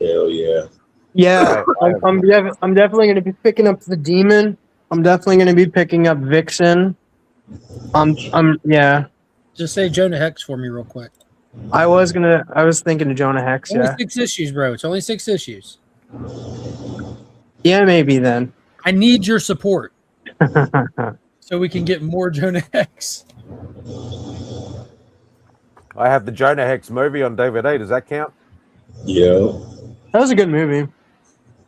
Hell yeah. Yeah, I'm definitely going to be picking up the Demon. I'm definitely going to be picking up Vixen. Yeah. Just say Jonah Hex for me real quick. I was thinking of Jonah Hex. Only Yeah. 6 issues, bro. It's only 6 issues. Yeah, maybe then. I need your support so we can get more Jonah Hex. I have the Jonah Hex movie on DVD. Does that count? Yeah. That was a good movie.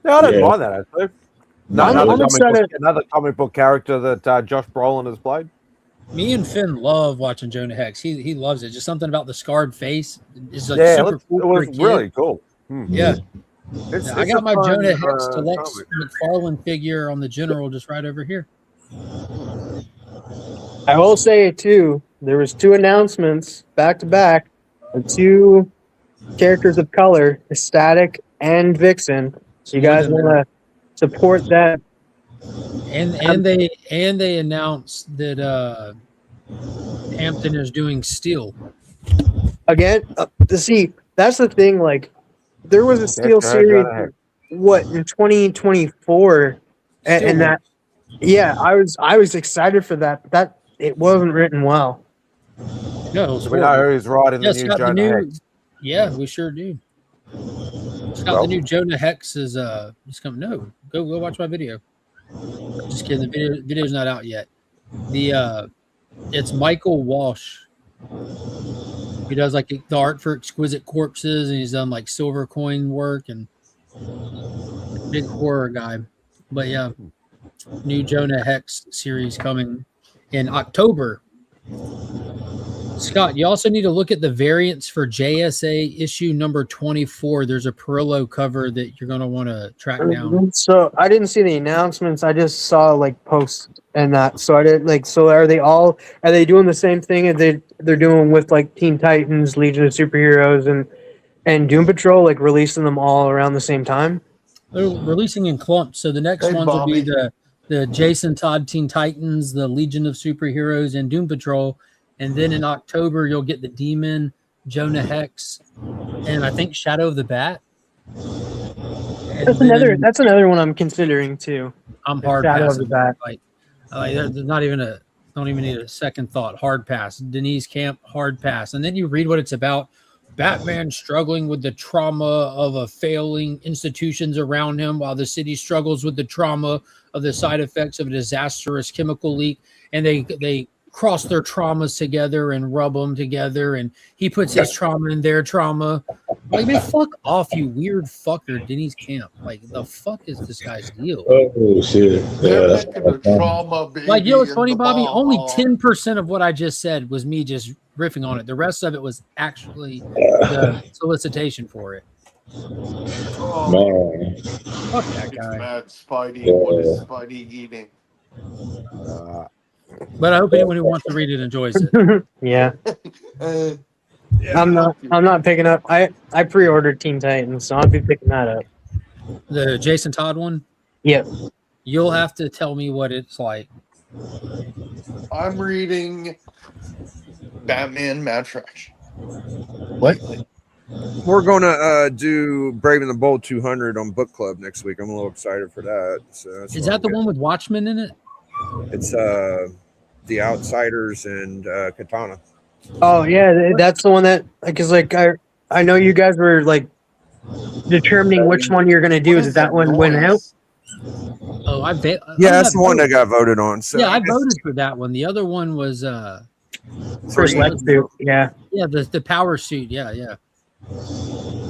No, I don't mind that, actually. I'm Another comic book character that Josh Brolin has played. Me and Finn love watching Jonah Hex. He loves it. Just something about the scarred face is like super cool. It was really cool. Yeah. I got my Jonah Hex comic. Deluxe McFarlane figure on the General just right over here. I will say it too. There was 2 announcements back to back of 2 characters of color, Static and Vixen. So you guys want to support that. And they announced that Hampton is doing Steel. Again, see, that's the thing. Like, there was a Steel series, in 2024, and that, yeah, I was excited for that, but that it wasn't written well. No, we know who's writing the new Jonah Hex. Yeah, we sure do. Scott, the new Jonah Hex is coming. No, go watch my video. Just kidding. The video's not out yet. It's Michael Walsh. He does like the art for Exquisite Corpses, and he's done like silver coin work and big horror guy. But yeah, new Jonah Hex series coming in October. Scott, you also need to look at the variants for JSA issue number 24. There's a Perillo cover that you're going to want to track down. So I didn't see the announcements. I just saw like posts and that. So I didn't like. So are they doing the same thing as they're doing with like Teen Titans, Legion of Superheroes, and Doom Patrol, like releasing them all around the same time? They're releasing in clumps. So the next ones will be the Jason Todd Teen Titans, the Legion of Superheroes, and Doom Patrol. And then in October, you'll get the Demon, Jonah Hex, and I think Shadow of the Bat. That's another one I'm considering too. I'm hard Shadow passing. of the Bat. There's not even don't even need a second thought. Hard pass. Denise Camp, hard pass. And then you read what it's about. Batman struggling with the trauma of a failing institutions around him, while the city struggles with the trauma of the side effects of a disastrous chemical leak, and they cross their traumas together and rub them together, and he puts his trauma in their trauma. Like, man, fuck off, you weird fucker, Denny's Camp. Like, the fuck is this guy's deal? Oh shit! They're making a trauma baby. Like, you know what's in funny, the Bobby? Only Baja. 10% of what I just said was me just riffing on it. The rest of it was actually the solicitation for it. Man. Fuck that It's guy. Mad Spidey. What is Spidey eating? But I hope anyone who wants to read it enjoys it. Yeah. Uh, I'm not picking up. I pre-ordered Teen Titans, so I'll be picking that up. The Jason Todd one? Yep. You'll have to tell me what it's like. I'm reading Batman Mad Trash. What? We're gonna do Brave and the Bold 200 on book club next week. I'm a little excited for that. So that's Is what that I'm the getting. one with Watchmen in it? It's The Outsiders and Katana. Oh yeah, that's the one that because like I know you guys were like determining which one you're gonna do. Did that one win out? Oh, Yeah, that's the one that got voted on. So yeah, I guess- voted for that one. The other one was First Lex suit. Yeah. Yeah, the power suit. Yeah.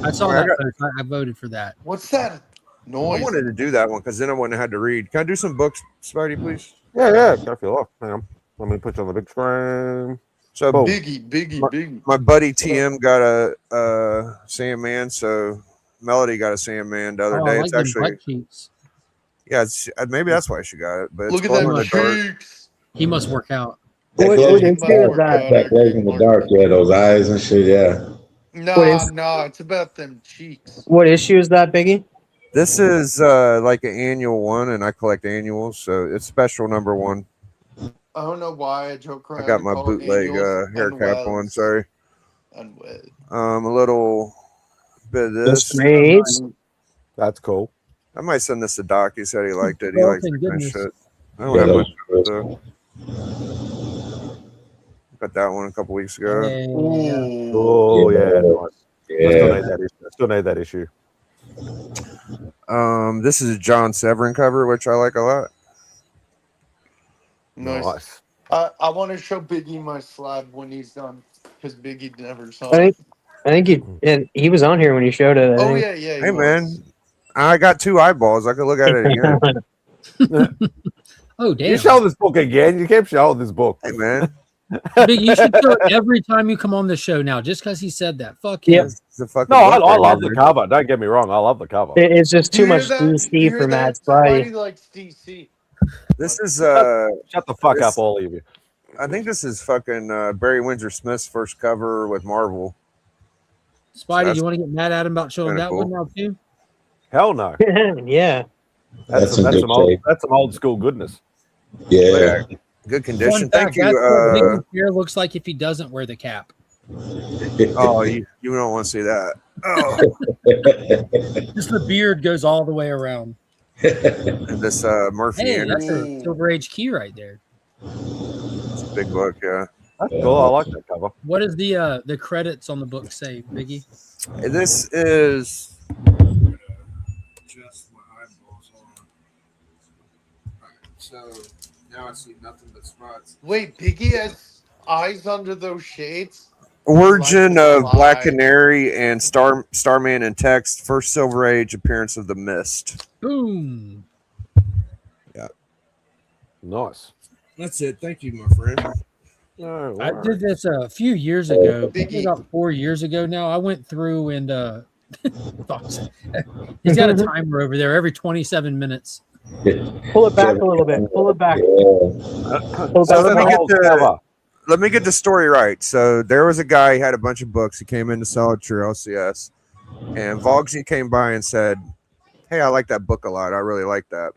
I saw Alright, that post. I voted for that. What's that noise? I wanted to do that one because then I wouldn't have had to read. Can I do some books, Spidey, please? Yeah. Go for your luck. Hang on. Let me put you on the big screen. So Boom. Biggie. my buddy TM got a Sandman, so Melody got a Sandman the other Oh, day. I like It's them actually butt cheeks. yeah, it's maybe that's why she got it. But it's Look at glow them in the dark. cheeks. He must work out. What issue is that? That glows in the dark, yeah, those eyes and shit, yeah. Nah, it's about them cheeks. What issue is that, Biggie? This is like an annual one, and I collect annuals, so it's special number one. I don't know why I joke around. I got my and call it bootleg angels hair and cap on. wells Sorry. and wed. A little bit of this. That's cool. I might send this to Doc. He said he liked it. He Oh, likes thank that kind of goodness. shit. I don't Yeah, have those much of it, got that one a couple weeks ago. Oh yeah, nice. Yeah. I still need that issue. This is a John Severin cover, which I like a lot. Nice. I want to show Biggie my slab when he's done because Biggie never saw I it. think he was on here when you showed it. I Oh think. yeah. Hey man, I got 2 eyeballs. I could look at it again. Oh damn! You show this book again. You keep showing this book. Hey man, Big, you should do it every time you come on the show now, just because he said that. Fuck him. it's a fucking No, I book right love there, the dude. cover. Don't get me wrong. I love the cover. It's just too You hear much that? DC You hear for that? MadSpidey. Spidey likes DC. This is Shut the fuck this- up, all of you. I think this is fucking Barry Windsor Smith's first cover with Marvel. Spidey, That's you want to get mad at him about showing kinda that cool. one now too? Hell no. Yeah. That's That's some some good old. shape. That's some old school goodness. Yeah. Good condition. Fun Thank fact, you. that's what Big's hair looks like if he doesn't wear the cap. Oh, you don't want to see that. Oh, Just the beard goes all the way around. and this Murphy Hey, that's Anderson. a Silver Age key right there. It's a big book, yeah. That's cool. I like that cover. What does the credits on the book say, Biggie? This is just my eyeballs on. So now I see nothing but spots. Wait, Biggie has eyes under those shades. Origin Like of Black alive. Canary and Starman in text. First Silver Age appearance of the Mist. Boom. Yeah. Nice. That's it. Thank you, my friend. Oh, I wow. did this a few years ago, Biggie. about 4 years ago now. I went through and he's got a timer over there every 27 minutes. Pull it back a little bit. Pull it back. Pull it So back. let me get the story right. So there was a guy, he had a bunch of books. He came in to sell it through LCS. And Vogsy came by and said, "Hey, I like that book a lot. I really like that."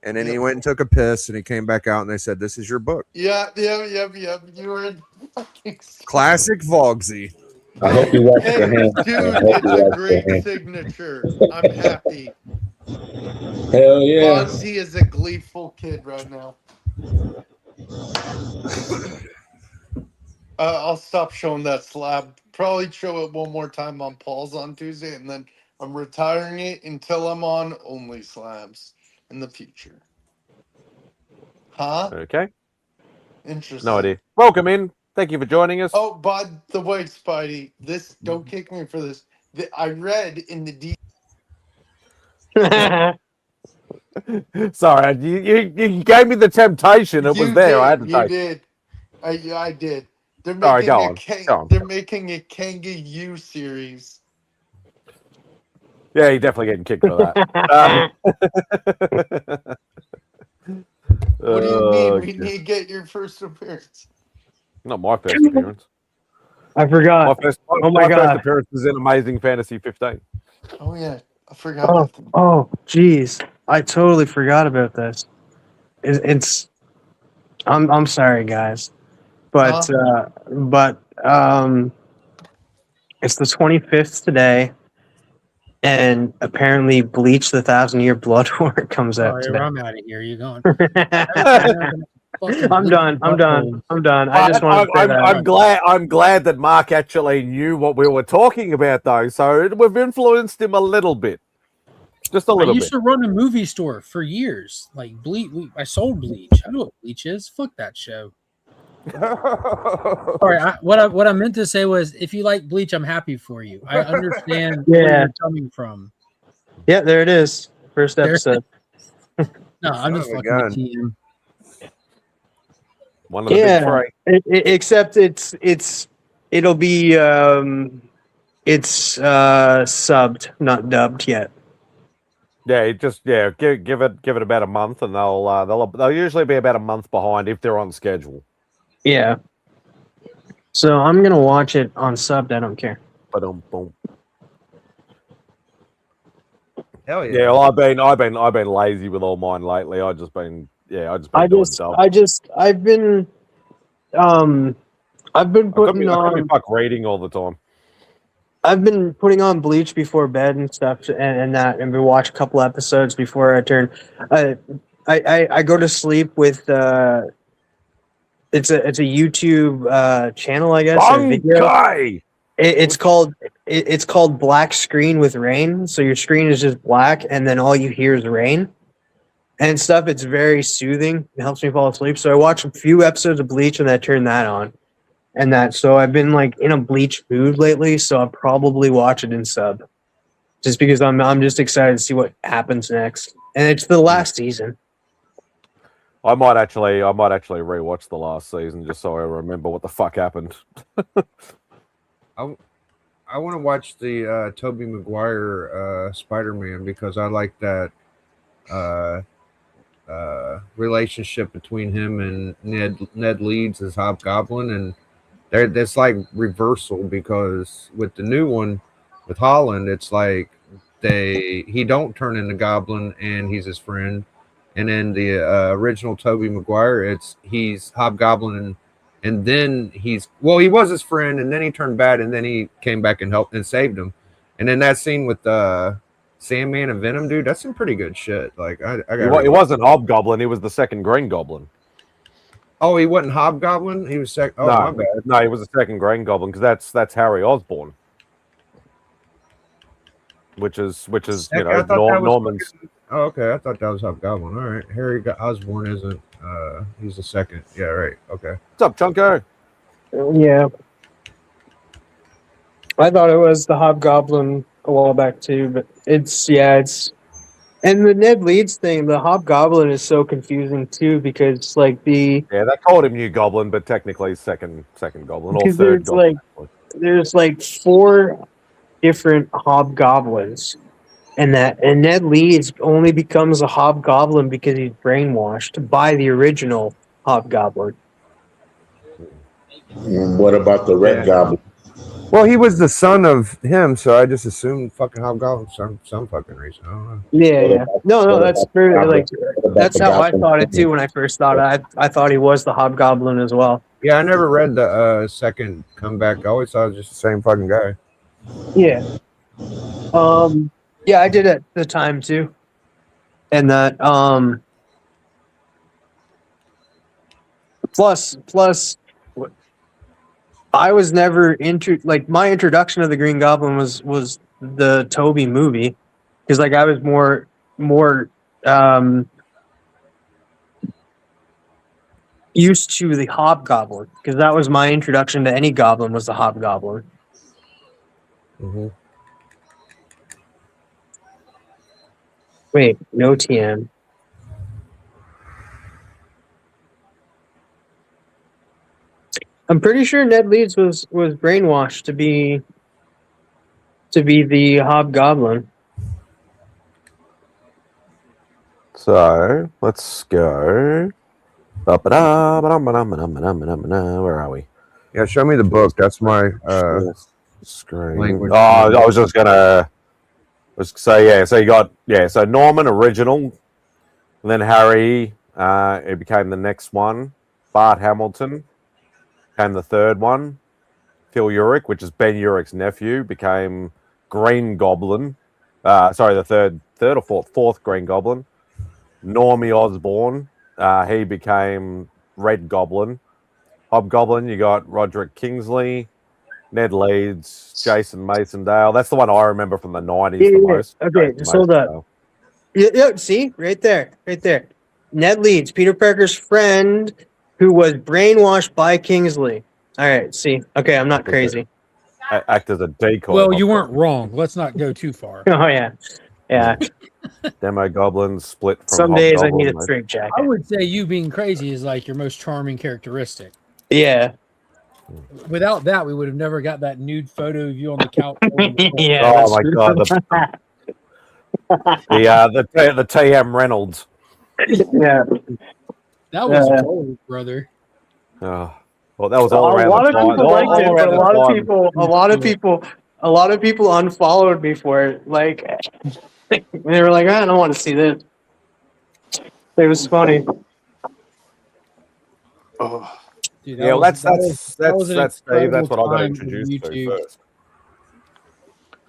And then he went and took a piss and he came back out and they said, "This is your book." Yeah. You were in fucking. Classic Vogsy. I hope you watch Hey, the hand. dude, I hope it's you a watch the great hand. signature. I'm happy. Hell yeah. Fonzie is a gleeful kid right now. I'll stop showing that slab probably show it one more time on Paul's on Tuesday, and then I'm retiring it until I'm on Only Slabs in the future. Huh? Okay. Interesting. No idea. Welcome in. Thank you for joining us. Oh, by the way, Spidey, this don't kick me for this. I read in the Sorry, you gave me the temptation. It was You there. I had did. to You take. did. I did. They're Sorry, making go a on. Go on. They're making a Kanga U series. Yeah, you're definitely getting kicked for that. What do you mean? We Okay. need to get your first appearance. Not my first appearance. I forgot. My first God. appearance was in Amazing Fantasy 15. Oh yeah, I forgot Oh, about them. oh, geez, I totally forgot about this. It's I'm sorry, guys, but it's the 25th today, and apparently, Bleach: The 1,000-Year Blood War comes All out right, today. I'm out of here. You going? I'm done. I just want to say that. I'm glad that Mark actually knew what we were talking about, though. So we've influenced him a little bit, just a I little used bit. to run a movie store for years. Like Bleach, I sold Bleach. I know what Bleach is. Fuck that show. All right, what I meant to say was, if you like Bleach, I'm happy for you. I understand where Yeah. you're coming from. Yeah, there it is. First episode. No, I'm just fucking with TM. One of the big three. Except it'll be subbed, not dubbed yet. Yeah, give it about a month, and they'll usually be about a month behind if they're on schedule. Yeah. So I'm gonna watch it on subbed. I don't care. Hell yeah. Yeah, well, I've been lazy with all mine lately. I've just been doing stuff. I've been putting I've been on. fuck reading all the time. I've been putting on Bleach before bed and stuff, and we watch a couple episodes before I turn. I go to sleep with it's a YouTube channel, I guess. A video. It's called Black Screen with Rain. So your screen is just black, and then all you hear is rain and stuff. It's very soothing. It helps me fall asleep. So I watch a few episodes of Bleach, and I turn that on. So I've been like in a Bleach mood lately, so I'll probably watch it in sub, just because I'm just excited to see what happens next, and it's the last season. I might actually rewatch the last season just so I remember what the fuck happened. I want to watch the Tobey Maguire Spider-Man because I like that relationship between him and Ned Leeds as Hobgoblin, and that's like reversal, because with the new one with Holland, it's like he don't turn into Goblin and he's his friend, and then the original Tobey Maguire, he's Hobgoblin and then he was his friend, and then he turned bad, and then he came back and helped and saved him, and then that scene with Sandman and Venom, dude, that's some pretty good shit. Like He wasn't Hobgoblin, he was the second Green Goblin. Oh, he wasn't Hobgoblin? He was second. Oh, my bad. No, he was the second Green Goblin, because that's Harry Osborn. Which is Norman's. Oh, okay. I thought that was Hobgoblin. All right. Harry Osborn isn't he's the second. Yeah, right. Okay. What's up, Chunko? Yeah. I thought it was the Hobgoblin a while back too, but it's and the Ned Leeds thing, the Hobgoblin is so confusing too, because they called him New Goblin, but technically second Goblin or because third Goblin. There's 4 different Hobgoblins, and Ned Leeds only becomes a Hobgoblin because he's brainwashed by the original Hobgoblin. What about the Red Goblin? Well, he was the son of him, so I just assumed fucking Hobgoblin for some fucking reason. I don't know. Yeah. No, that's very that's how I thought it too when I first thought it. I thought he was the Hobgoblin as well. Yeah, I never read the second comeback. I always thought it was just the same fucking guy. Yeah. Yeah, I did at the time too. And that plus I was never my introduction to the Green Goblin was the Toby movie, because like I was more used to the Hobgoblin, because that was my introduction to any goblin, was the Hobgoblin. Mm-hmm. Wait, no TM. I'm pretty sure Ned Leeds was brainwashed to be the Hobgoblin. So let's go. Where are we? Yeah, show me the book. That's my screen. language. Oh, I was just gonna. So you got so Norman original, and then Harry. It became the next one. Bart Hamilton became the third one. Phil Urich, which is Ben Urich's nephew, became Green Goblin. Sorry, the third or fourth Green Goblin. Normie Osborn, he became Red Goblin. Hobgoblin, you got Roderick Kingsley, Ned Leeds, Jason Masondale. That's the one I remember from the 90s the most. Okay, just hold up. Yeah, see? Right there. Ned Leeds, Peter Parker's friend, who was brainwashed by Kingsley. All right, see. Okay, I'm not crazy. Act as a decoy. Well, you weren't wrong. Let's not go too far. Oh, yeah. Yeah. Demo Goblins split from Some days I need a Hobgoblin, straight jacket. I would say you being crazy is like your most charming characteristic. Yeah. Without that, we would have never got that nude photo of you on the couch. Yeah. Oh my god. The TM Reynolds. Yeah. That was gold, brother. Oh, well, that was all A around lot the of time. people liked All it, around but a the lot of people unfollowed me for it. Like, they were like, I don't want to see this. It was funny. Oh, dude, Yeah, well, that's Steve. That's what I got time introduced on to YouTube. first.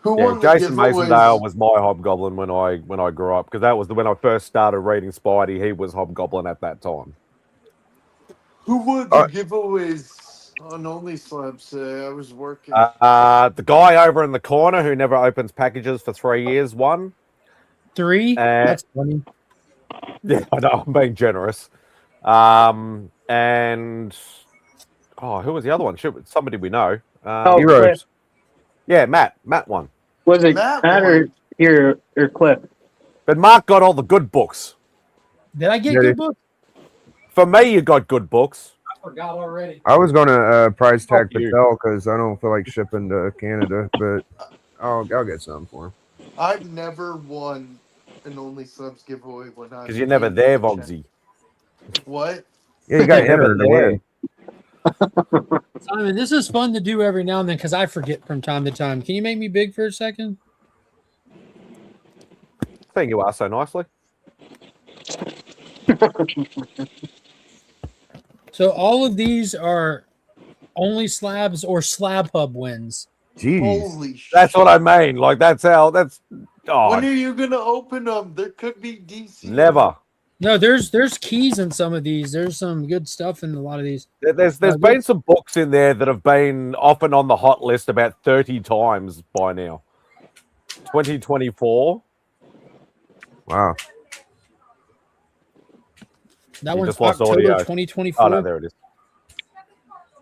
Who Yeah, won the Jason giveaways? Masondale was my Hobgoblin when I grew up, because that was when I first started reading Spidey. He was Hobgoblin at that time. Who won the giveaways on Only Slabs? I was working. The guy over in the corner who never opens packages for 3 years won. 3? That's funny. Yeah, I know, I'm being generous. And who was the other one? Shoot, somebody we know. Cliff. Yeah, Matt won. Was it Matt or Cliff? But Mark got all the good books. Did I get good books? For me, you got good books. I forgot already. I was going to price tag Fuck you. Patel because I don't feel like shipping to Canada, but I'll get some for him. I've never won an Only Slabs giveaway when I. Because you're never there, Vogsy. What? Yeah, you got You're never entered to win. Simon, this is fun to do every now and then because I forget from time to time. Can you make me big for a second? Thank you, are so nicely. So all of these are Only Slabs or Slab Hub wins. Jeez. Holy shit. That's what I mean. Like, that's. Oh, When are you gonna open them? There could be DC. never. No, there's keys in some of these. There's some good stuff in a lot of these. There's been some books in there that have been often on the hot list about 30 times by now. 2024. Wow. That You one's just lost October audio. 2024. Oh, no, there it is.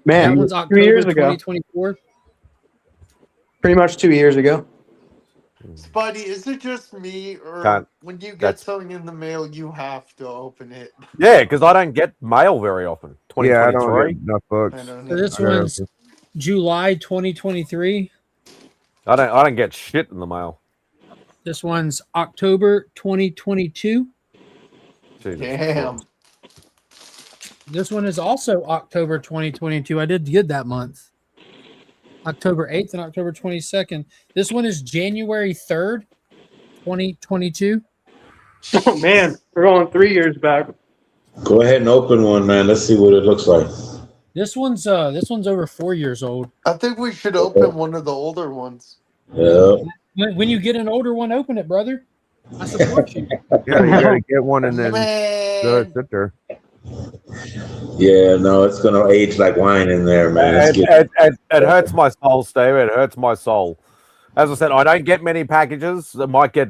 Man, that one's 2 October years ago. 2024. Pretty much 2 years ago. Spidey, is it just me, or Can't- when you get that's- something in the mail, you have to open it? Yeah, because I don't get mail very often. Yeah, I 2023. don't get enough books. I don't So this I gotta- one's July 2023. I don't get shit in the mail. This one's October 2022. Jesus Damn. Christ. This one is also October 2022. I did good that month. October 8th and October 22nd. This one is January 3rd, 2022. Oh man, we're going 3 years back. Go ahead and open one, man. Let's see what it looks like. This one's over 4 years old. I think we should open one of the older ones. Yeah. When you get an older one, open it, brother. I support you. Yeah, you gotta get one and then Man. sit there. Yeah, no, it's gonna age like wine in there, man. It's It hurts my soul, Steve. It hurts my soul. As I said, I don't get many packages. I might get,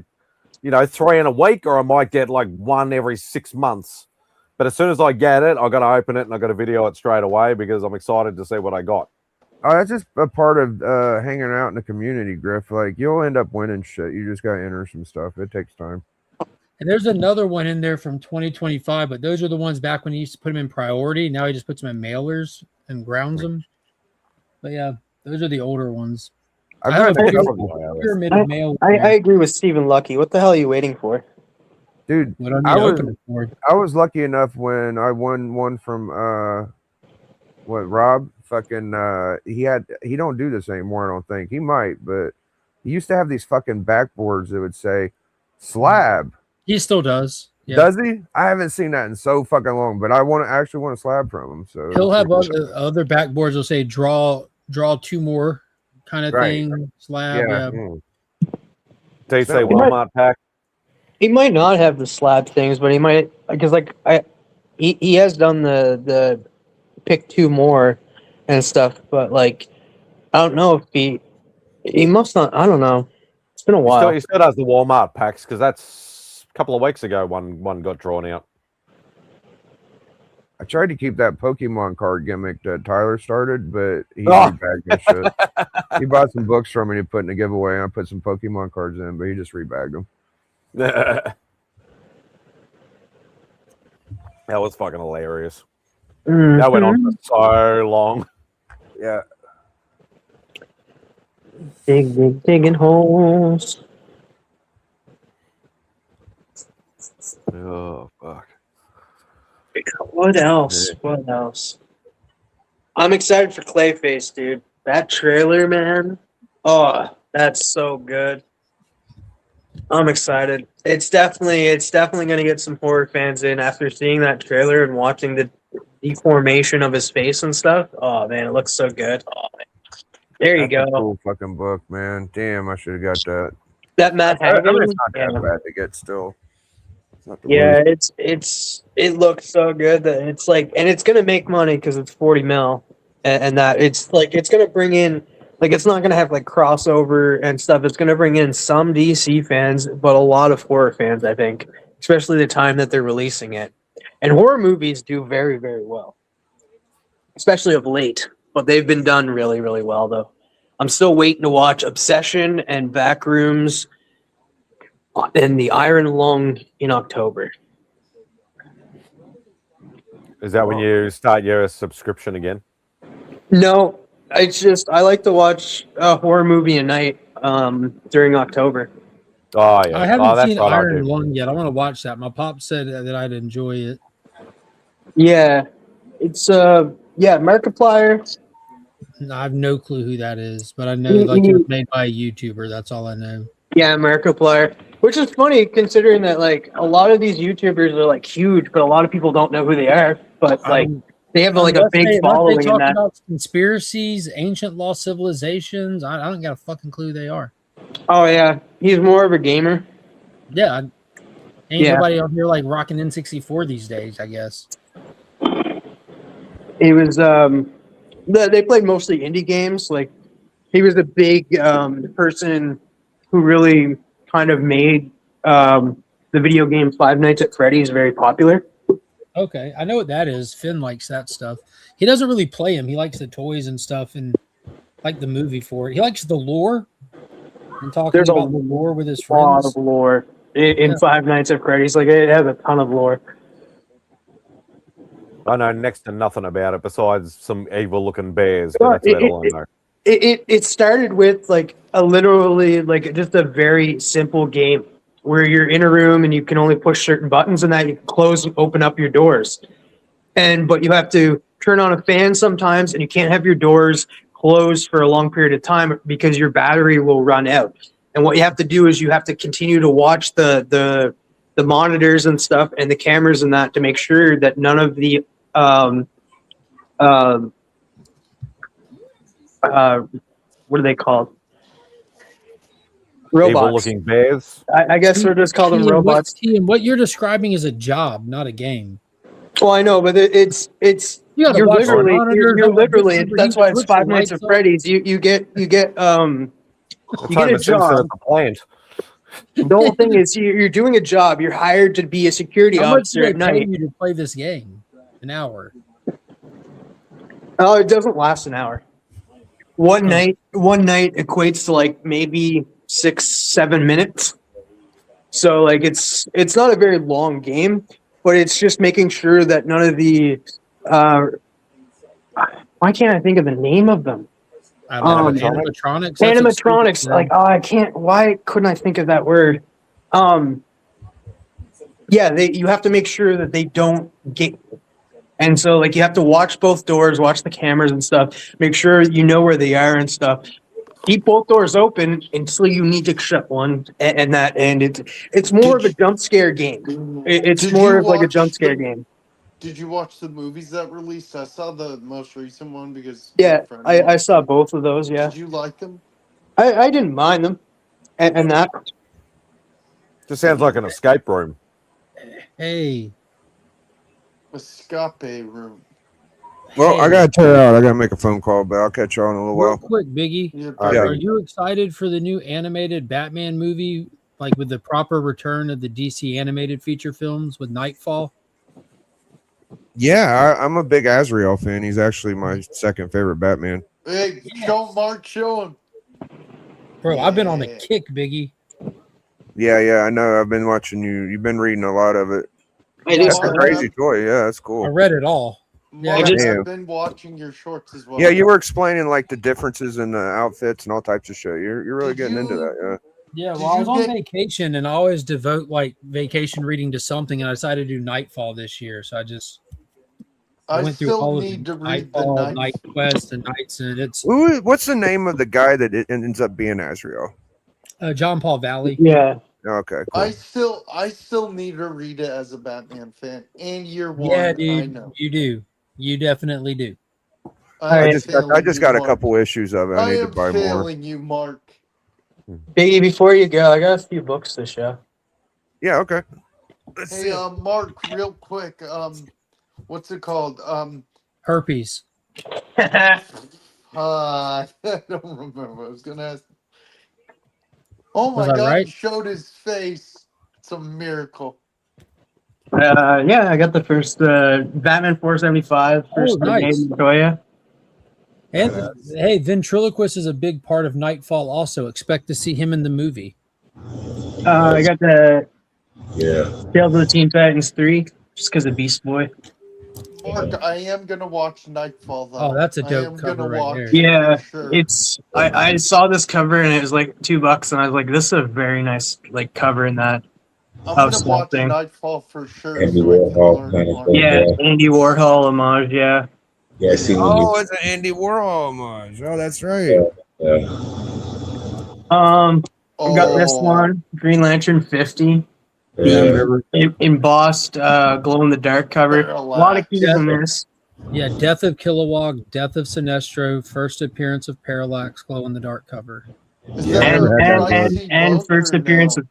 3 in a week, or I might get like one every 6 months. But as soon as I get it, I got to open it and I got to video it straight away because I'm excited to see what I got. Oh, that's just a part of hanging out in the community, Griff. Like, you'll end up winning shit. You just got to enter some stuff. It takes time. And there's another one in there from 2025, but those are the ones back when he used to put them in priority. Now he just puts them in mailers and grounds them. But yeah, those are the older ones. I agree with Stephen Lucky. What the hell are you waiting for? Dude, What do I I need was, open it for? I was lucky enough when I won one from Rob fucking he don't do this anymore, I don't think. He might, but he used to have these fucking backboards that would say slab. He still does. Yeah. Does he? I haven't seen that in so fucking long, but I actually want a slab from him. So He'll have other backboards will say draw 2 more kind of thing. Slab. Yeah. DC Walmart pack. He might not have the slab things, but he might, because he has done the pick 2 more and stuff, but like I don't know if he must not. I don't know. It's been a while. He still does the Walmart packs because that's a couple of weeks ago. One got drawn out. I tried to keep that Pokemon card gimmick that Tyler started, but he rebagged this shit. He bought some books from me to put in a giveaway, and I put some Pokemon cards in, but he just rebagged them. That was fucking hilarious. That went on for so long. Yeah. Digging holes. Oh fuck. What else? What else? I'm excited for Clayface, dude. That trailer, man. Oh, that's so good. I'm excited. It's definitely going to get some horror fans in after seeing that trailer and watching the deformation of his face and stuff. Oh man, it looks so good. Oh, there you go. A cool fucking book, man. Damn, I should have got that. That Matt Hagen. I mean, it's not that bad to get still. Yeah, it looks so good that it's like, and it's gonna make money because it's 40 mil, and that it's like it's gonna bring in, like, it's not gonna have like crossover and stuff. It's gonna bring in some DC fans, but a lot of horror fans, I think, especially the time that they're releasing it. And horror movies do very, very well, especially of late. But they've been done really, really well, though. I'm still waiting to watch Obsession and Backrooms and The Iron Lung in October. Is that when you start your subscription again? No, it's just I like to watch a horror movie a night during October. Oh yeah, I haven't seen Iron Lung yet. I want to watch that. My pop said that I'd enjoy it. Yeah, it's Markiplier. I have no clue who that is, but I know like it was made by a YouTuber. That's all I know. Yeah, Markiplier, which is funny considering that like a lot of these YouTubers are like huge, but a lot of people don't know who they are. But like they have like a big following. They talk in that. about conspiracies, ancient lost civilizations. I don't got a fucking clue who they are. Oh yeah, he's more of a gamer. Yeah, ain't nobody out here like rocking N64 these days. I guess. He was they played mostly indie games. Like he was a big person who really kind of made the video game Five Nights at Freddy's very popular. Okay, I know what that is. Finn likes that stuff. He doesn't really play him. He likes the toys and stuff and like the movie for it. He likes the lore and talking about the lore with his friends. A lot of lore in Five Nights at Freddy's. Like it has a ton of lore. I know next to nothing about it besides some evil-looking bears. But that's about all I know. It started with like literally like just a very simple game where you're in a room and you can only push certain buttons and that you can close and open up your doors. But you have to turn on a fan sometimes and you can't have your doors closed for a long period of time because your battery will run out. And what you have to do is you have to continue to watch the monitors and stuff and the cameras and that to make sure that none of the what are they called? Robots. Evil-looking bears. I guess we'll just call them robots. And what you're describing is a job, not a game. Well, I know, but it's You gotta you're watch the literally monitors. you're I'm like, literally December, that's he why it's puts the Five Nights lights at on. Freddy's. You get you get Homer a Simpson job. at the plant. The whole thing is you're doing a job. You're hired to be a security How much do officer they at pay night. you to play this game? An hour. Oh, it doesn't last an hour. One night equates to like maybe 6-7 minutes. So like it's not a very long game, but it's just making sure that none of the why can't I think of the name of them? Animatronics. That's a stupid Animatronics. word. Like, oh, I can't. Why couldn't I think of that word? Yeah, you have to make sure that they don't get. And so, like, you have to watch both doors, watch the cameras and stuff. Make sure you know where they are and stuff. Keep both doors open until you need to shut one, and that. And it's more of a jump scare game. It's Did more you of like a jump watch scare the? game. Did you watch the movies that released? I saw the most recent one because my Yeah, friend I watched saw it. both of those. Yeah, Did you like them? I didn't mind them, and that. Just sounds like an escape room. Hey. Escape room. Well, I Hey. gotta tear out. I gotta make a phone call, but I'll catch y'all in a little Real while. quick, Biggie. Yeah, Are you excited for the new animated Batman movie, like with the proper return of the DC animated feature films with Nightfall? Yeah, I'm a big Azrael fan. He's actually my second favorite Batman. Hey, show Mark, show him. Bro, I've been on a kick, Biggie. Yeah, I know. I've been watching you. You've been reading a lot of it. It That's a crazy toy. Yeah, that's cool. I read it all. Yeah, Mark, Damn. I've been watching your shorts as well. Yeah, you were explaining like the differences in the outfits and all types of shit. You're really getting into that. Yeah, well, I was on vacation and I always devote like vacation reading to something, and I decided to do Nightfall this year. So I went through still all of need to read the Nightfall, Night Quest, and Nights, and it's What's the name of the guy that it ends up being Azrael? John Paul Valley. Yeah. Okay, cool. I still need to read it as a Batman fan. And year one, Yeah, I dude, know. you do. You definitely do. I just got a couple issues of it. I need to buy more. Failing you, Mark. Biggie, before you go, I got a few books to show. Yeah, okay. Hey, Mark, real quick. What's it called? Herpes. I don't remember. I was gonna ask. Oh my Was I God! right? He showed his face. It's a miracle. Yeah, I got the first Batman 475. First nice. Montoya. And hey, ventriloquist is a big part of Nightfall. Also, expect to see him in the movie. I got the Yeah. Tales of the Teen Titans 3, just because of Beast Boy. Mark, I am gonna watch Nightfall though. Oh, that's a I dope am cover gonna right watch there. it Yeah, for sure. it's I saw this cover and it was like $2, and I was like, this is a very nice like cover in that. I'm gonna watch Nightfall for sure. Andy So I can Warhol learn kind of more. thing. Yeah, Andy Warhol homage. Yeah. Yeah, I see when Oh, you. it's an Andy Warhol homage. Oh, that's right. I got this one, Green Lantern 50. The embossed glow in the dark cover. A lot of keys in this. Yeah, Death of Kilowog, Death of Sinestro, first appearance of Parallax, glow in the dark cover. And first appearance of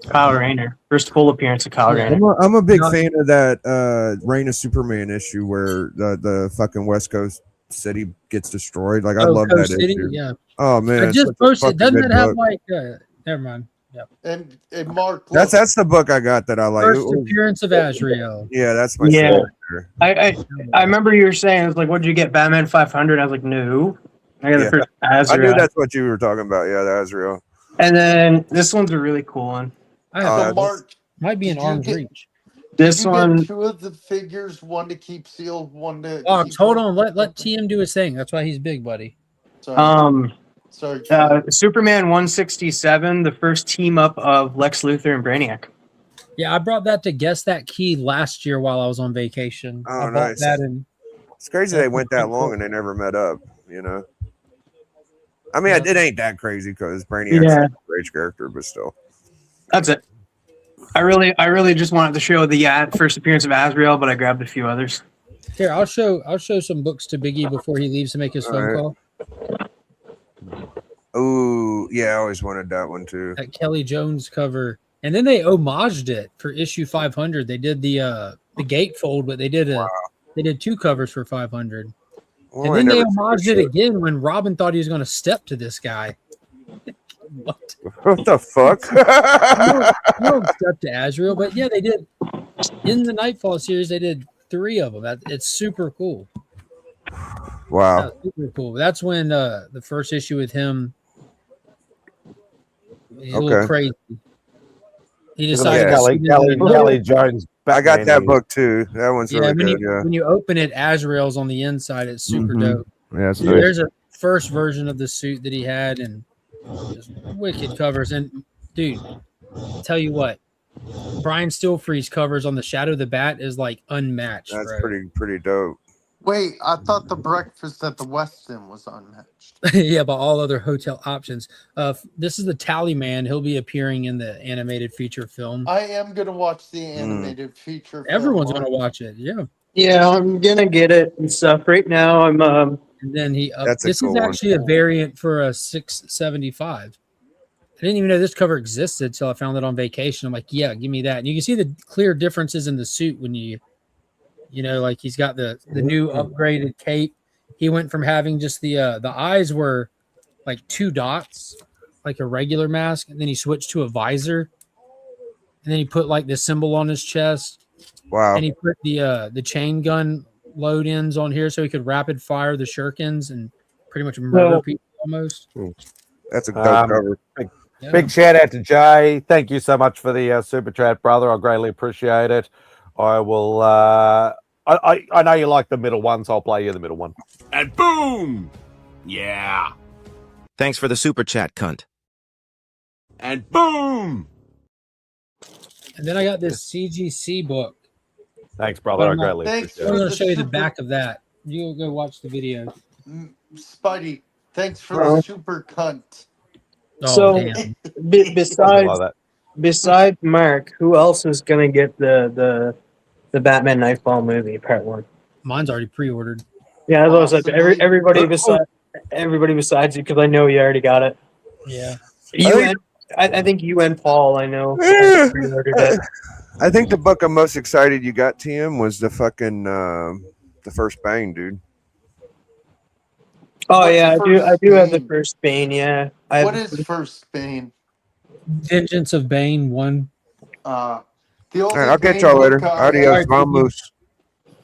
Kyle Rayner. First full appearance of Kyle Rayner. I'm a big fan of that Reign of Superman issue where the fucking West Coast city gets destroyed. Like I love Coast that City? issue. Yeah. Oh man, I it's just such a posted. fucking Doesn't good it have book. like? Never mind. Yep. And Mark, That's the book I got that I like. First appearance of Azrael. Yeah, that's my Yeah. favorite. I remember you were saying, it was like, what did you get, Batman 500? I was like, no. I got the first I Azrael. knew that's what you were talking about. Yeah, the Azrael. And then this one's a really cool one. So Mark, might be in arm's reach. This you one. get two of the figures, one to keep sealed, one to. Ox, keep hold on. Let TM do his thing. That's why he's big, buddy. Sorry. Superman 167, the first team up of Lex Luthor and Brainiac. Yeah, I brought that to Guess That Key last year while I was on vacation. Oh, I bought nice. that in. It's crazy they went that long and they never met up. You know. I mean, it ain't that crazy because Brainiac's a great character, but still. That's it. I really just wanted to show the first appearance of Azrael, but I grabbed a few others. Here, I'll show some books to Biggie before he leaves to make his phone call. Oh, yeah, I always wanted that one too. That Kelly Jones cover. And then they homaged it for issue 500. They did the gatefold, but they did they did 2 covers for 500. Well, and I then they never seen homaged this it shit. again when Robin thought he was going to step to this guy. What? What the fuck? You don't step to Azrael, but yeah, they did. In the Nightfall series, they did 3 of them. It's super cool. Wow. Super cool. That's when the first issue with him, he's a little Okay. crazy. He Isn't it decided to Kelly, shoot Kelly, into- Kelly Jones. I got Batman that is- book too. That one's Yeah, really when good. you Yeah. when you open it, Azrael's on the inside. It's super Mhm. dope. Yeah, it's So nice. there's a first version of the suit that he had, and just wicked covers. And dude, tell you what, Brian Stillfree's covers on the Shadow of the Bat is like unmatched. That's bro. pretty dope. Wait, I thought the breakfast at the Westin was unmatched. Yeah, but all other hotel options. This is the Tally Man. He'll be appearing in the animated feature film. I am gonna watch the animated feature. film. Everyone's gonna watch it. Yeah. Yeah, I'm gonna get it and stuff. Right now, I'm And then he That's a this cool is one. actually a variant for a 675. I didn't even know this cover existed till I found it on vacation. I'm like, yeah, give me that. And you can see the clear differences in the suit when you know, like he's got the new upgraded cape. He went from having just the eyes were like 2 dots, like a regular mask, and then he switched to a visor. And then he put like this symbol on his chest. Wow. And he put the chain gun load ins on here so he could rapid fire the shurikens and pretty much murder Well- people almost. That's a dope cover. Big shout out to Jay. Thank you so much for the super chat, brother. I greatly appreciate it. I will. I know you like the middle one, so I'll play you the middle one. And boom! Yeah. Thanks for the super chat, cunt. And boom! And then I got this CGC book. Thanks, brother. I I'm greatly Thanks appreciate going it. to show you the back of that. You go watch the video. Spidey, thanks for Uh-huh. the super cunt. Oh, so damn. besides besides Mark, who else is gonna get the Batman Nightfall movie part 1? Mine's already pre-ordered. Yeah, that's what I was like. Possibly. Everybody besides you, because I know you already got it. Yeah. I think you and Paul. I know. Yeah. Pre-ordered it. I think the book I'm most excited you got, TM, was the fucking the first Bane, dude. Oh What's yeah, the I do have the Bane? first Bane. Yeah, What is first Bane? Vengeance of Bane 1. The All only right, I'll catch Bane y'all book later. I Adios, have- vamos.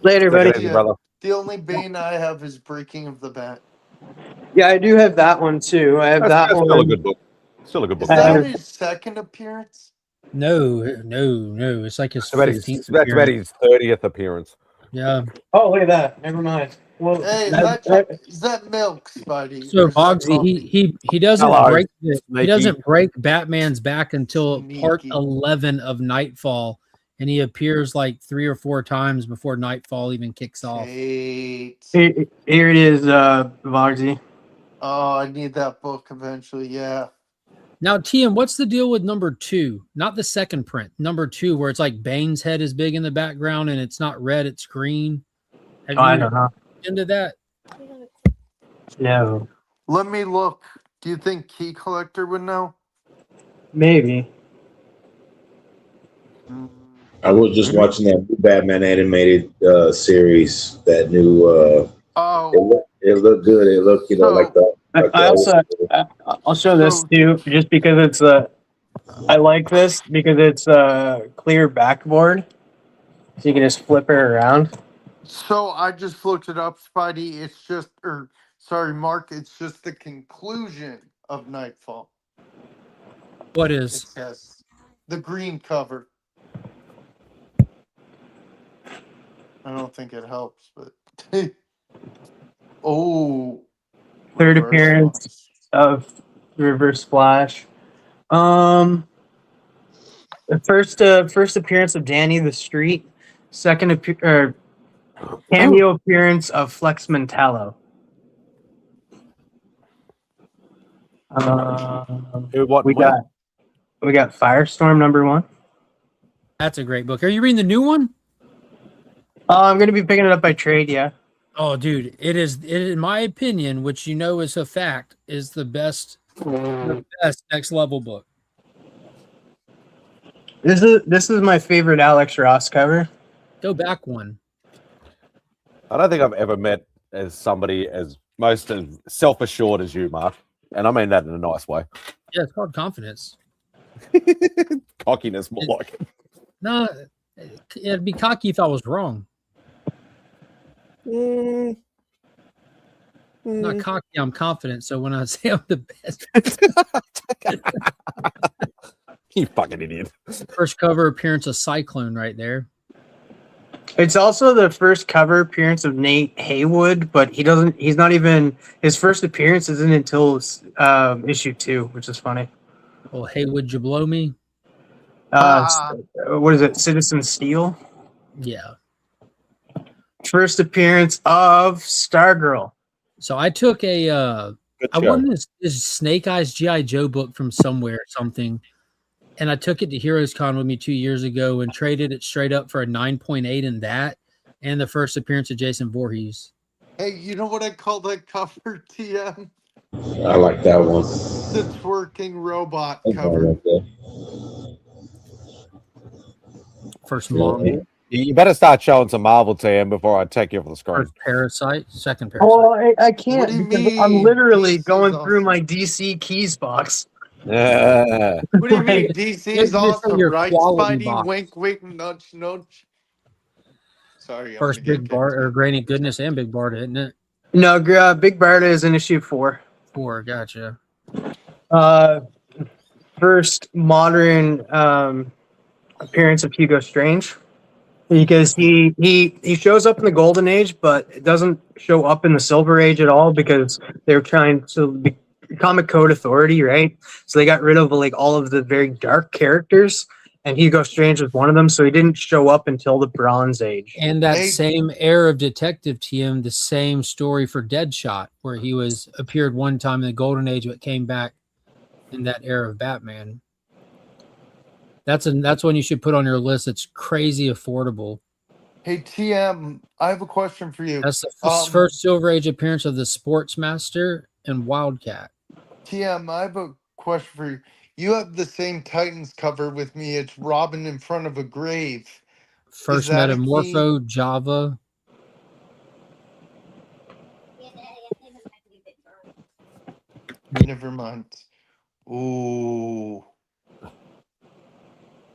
later, Look at buddy. it, brother. The only Bane I have is Breaking of the Bat. Yeah, I do have that one too. I have That's that one. still a good book. Still a good Is book. that his second appearance? No. It's like his That's about his, 15th that's about appearance. his 30th appearance. Yeah. Oh, look at that. Never mind. Well, Hey, that- is that milk, Spidey? So Or is that Bogsy, coffee? he doesn't Hello, break he Sneaky. doesn't break Batman's back until part Sneaky. 11 of Nightfall, and he appears like 3 or 4 times before Nightfall even kicks off. Kate. here it is, Vogsy. Oh, I need that book eventually. Yeah. Now, TM, what's the deal with number 2? Not the second print, number 2, where it's like Bane's head is big in the background and it's not red, it's green. Have I you don't know. into that? No, Let me look. Do you think Key Collector would know? maybe. I was just watching that new Batman animated series. That new. Oh, It looked good. It looked, you know, like the. Like I also I'll show this too, just because it's I like this because it's a clear backboard, so you can just flip it around. so I just looked it up, Spidey. It's just, or sorry, Mark. It's just the conclusion of Nightfall. What It is? says the green cover. I don't think it helps, but oh, Third reverse appearance of Reverse Flash. The first appearance of Danny the Street. Second cameo appearance of Flex Mentallo. We got Firestorm #1. That's a great book. Are you reading the new one? I'm going to be picking it up by trade. Yeah. Oh, dude, it is, in my opinion, which you know is a fact, is the best next level book. This is my favorite Alex Ross cover. Go back one. I don't think I've ever met as somebody as most as self-assured as you, Mark. And I mean that in a nice way. Yeah, it's called confidence. Cockiness, more like it. No, it'd be cocky if I was wrong. Not cocky, I'm confident. So when I say I'm the best, you fucking idiot. First cover appearance of Cyclone right there. It's also the first cover appearance of Nate Haywood, but he's not even, his first appearance isn't until issue 2, which is funny. Well, Haywood, you blow me? What is it? Citizen Steel? Yeah. First appearance of Stargirl. So I took I won this Snake Eyes G.I. Joe book from somewhere, something, and I took it to Heroes Con with me 2 years ago and traded it straight up for a 9.8 in that, and the first appearance of Jason Voorhees. Hey, you know what I call that cover, TM? I like that one. The twerking robot That's cover. right there. First Mom. You better start showing some Marvel to him before I take you off the screen. First Parasite. Second Parasite. Oh, I can't. What do you because mean? I'm literally DC's going awesome. through my DC keys box. Yeah. What do you mean? DC's awesome, your right, quality Spidey? box. Wink, wink, nudge, nudge. Sorry. First Big Bart or Granny Goodness and Big Bart, isn't it? No, Big Barda is in issue 4. 4, gotcha. First modern appearance of Hugo Strange, because he shows up in the Golden Age, but it doesn't show up in the Silver Age at all because they're trying to be Comic Code Authority, right? So they got rid of like all of the very dark characters, and Hugo Strange was one of them. So he didn't show up until the Bronze Age. And that same era of Detective TM, the same story for Deadshot, where he appeared one time in the Golden Age, but came back in that era of Batman. That's one you should put on your list. It's crazy affordable. Hey, TM, I have a question for you. That's the first Silver Age appearance of the Sportsmaster and Wildcat. TM, I have a question for you. You have the same Titans cover with me. It's Robin in front of a grave. First Metamorpho, Java. Never mind. Ooh.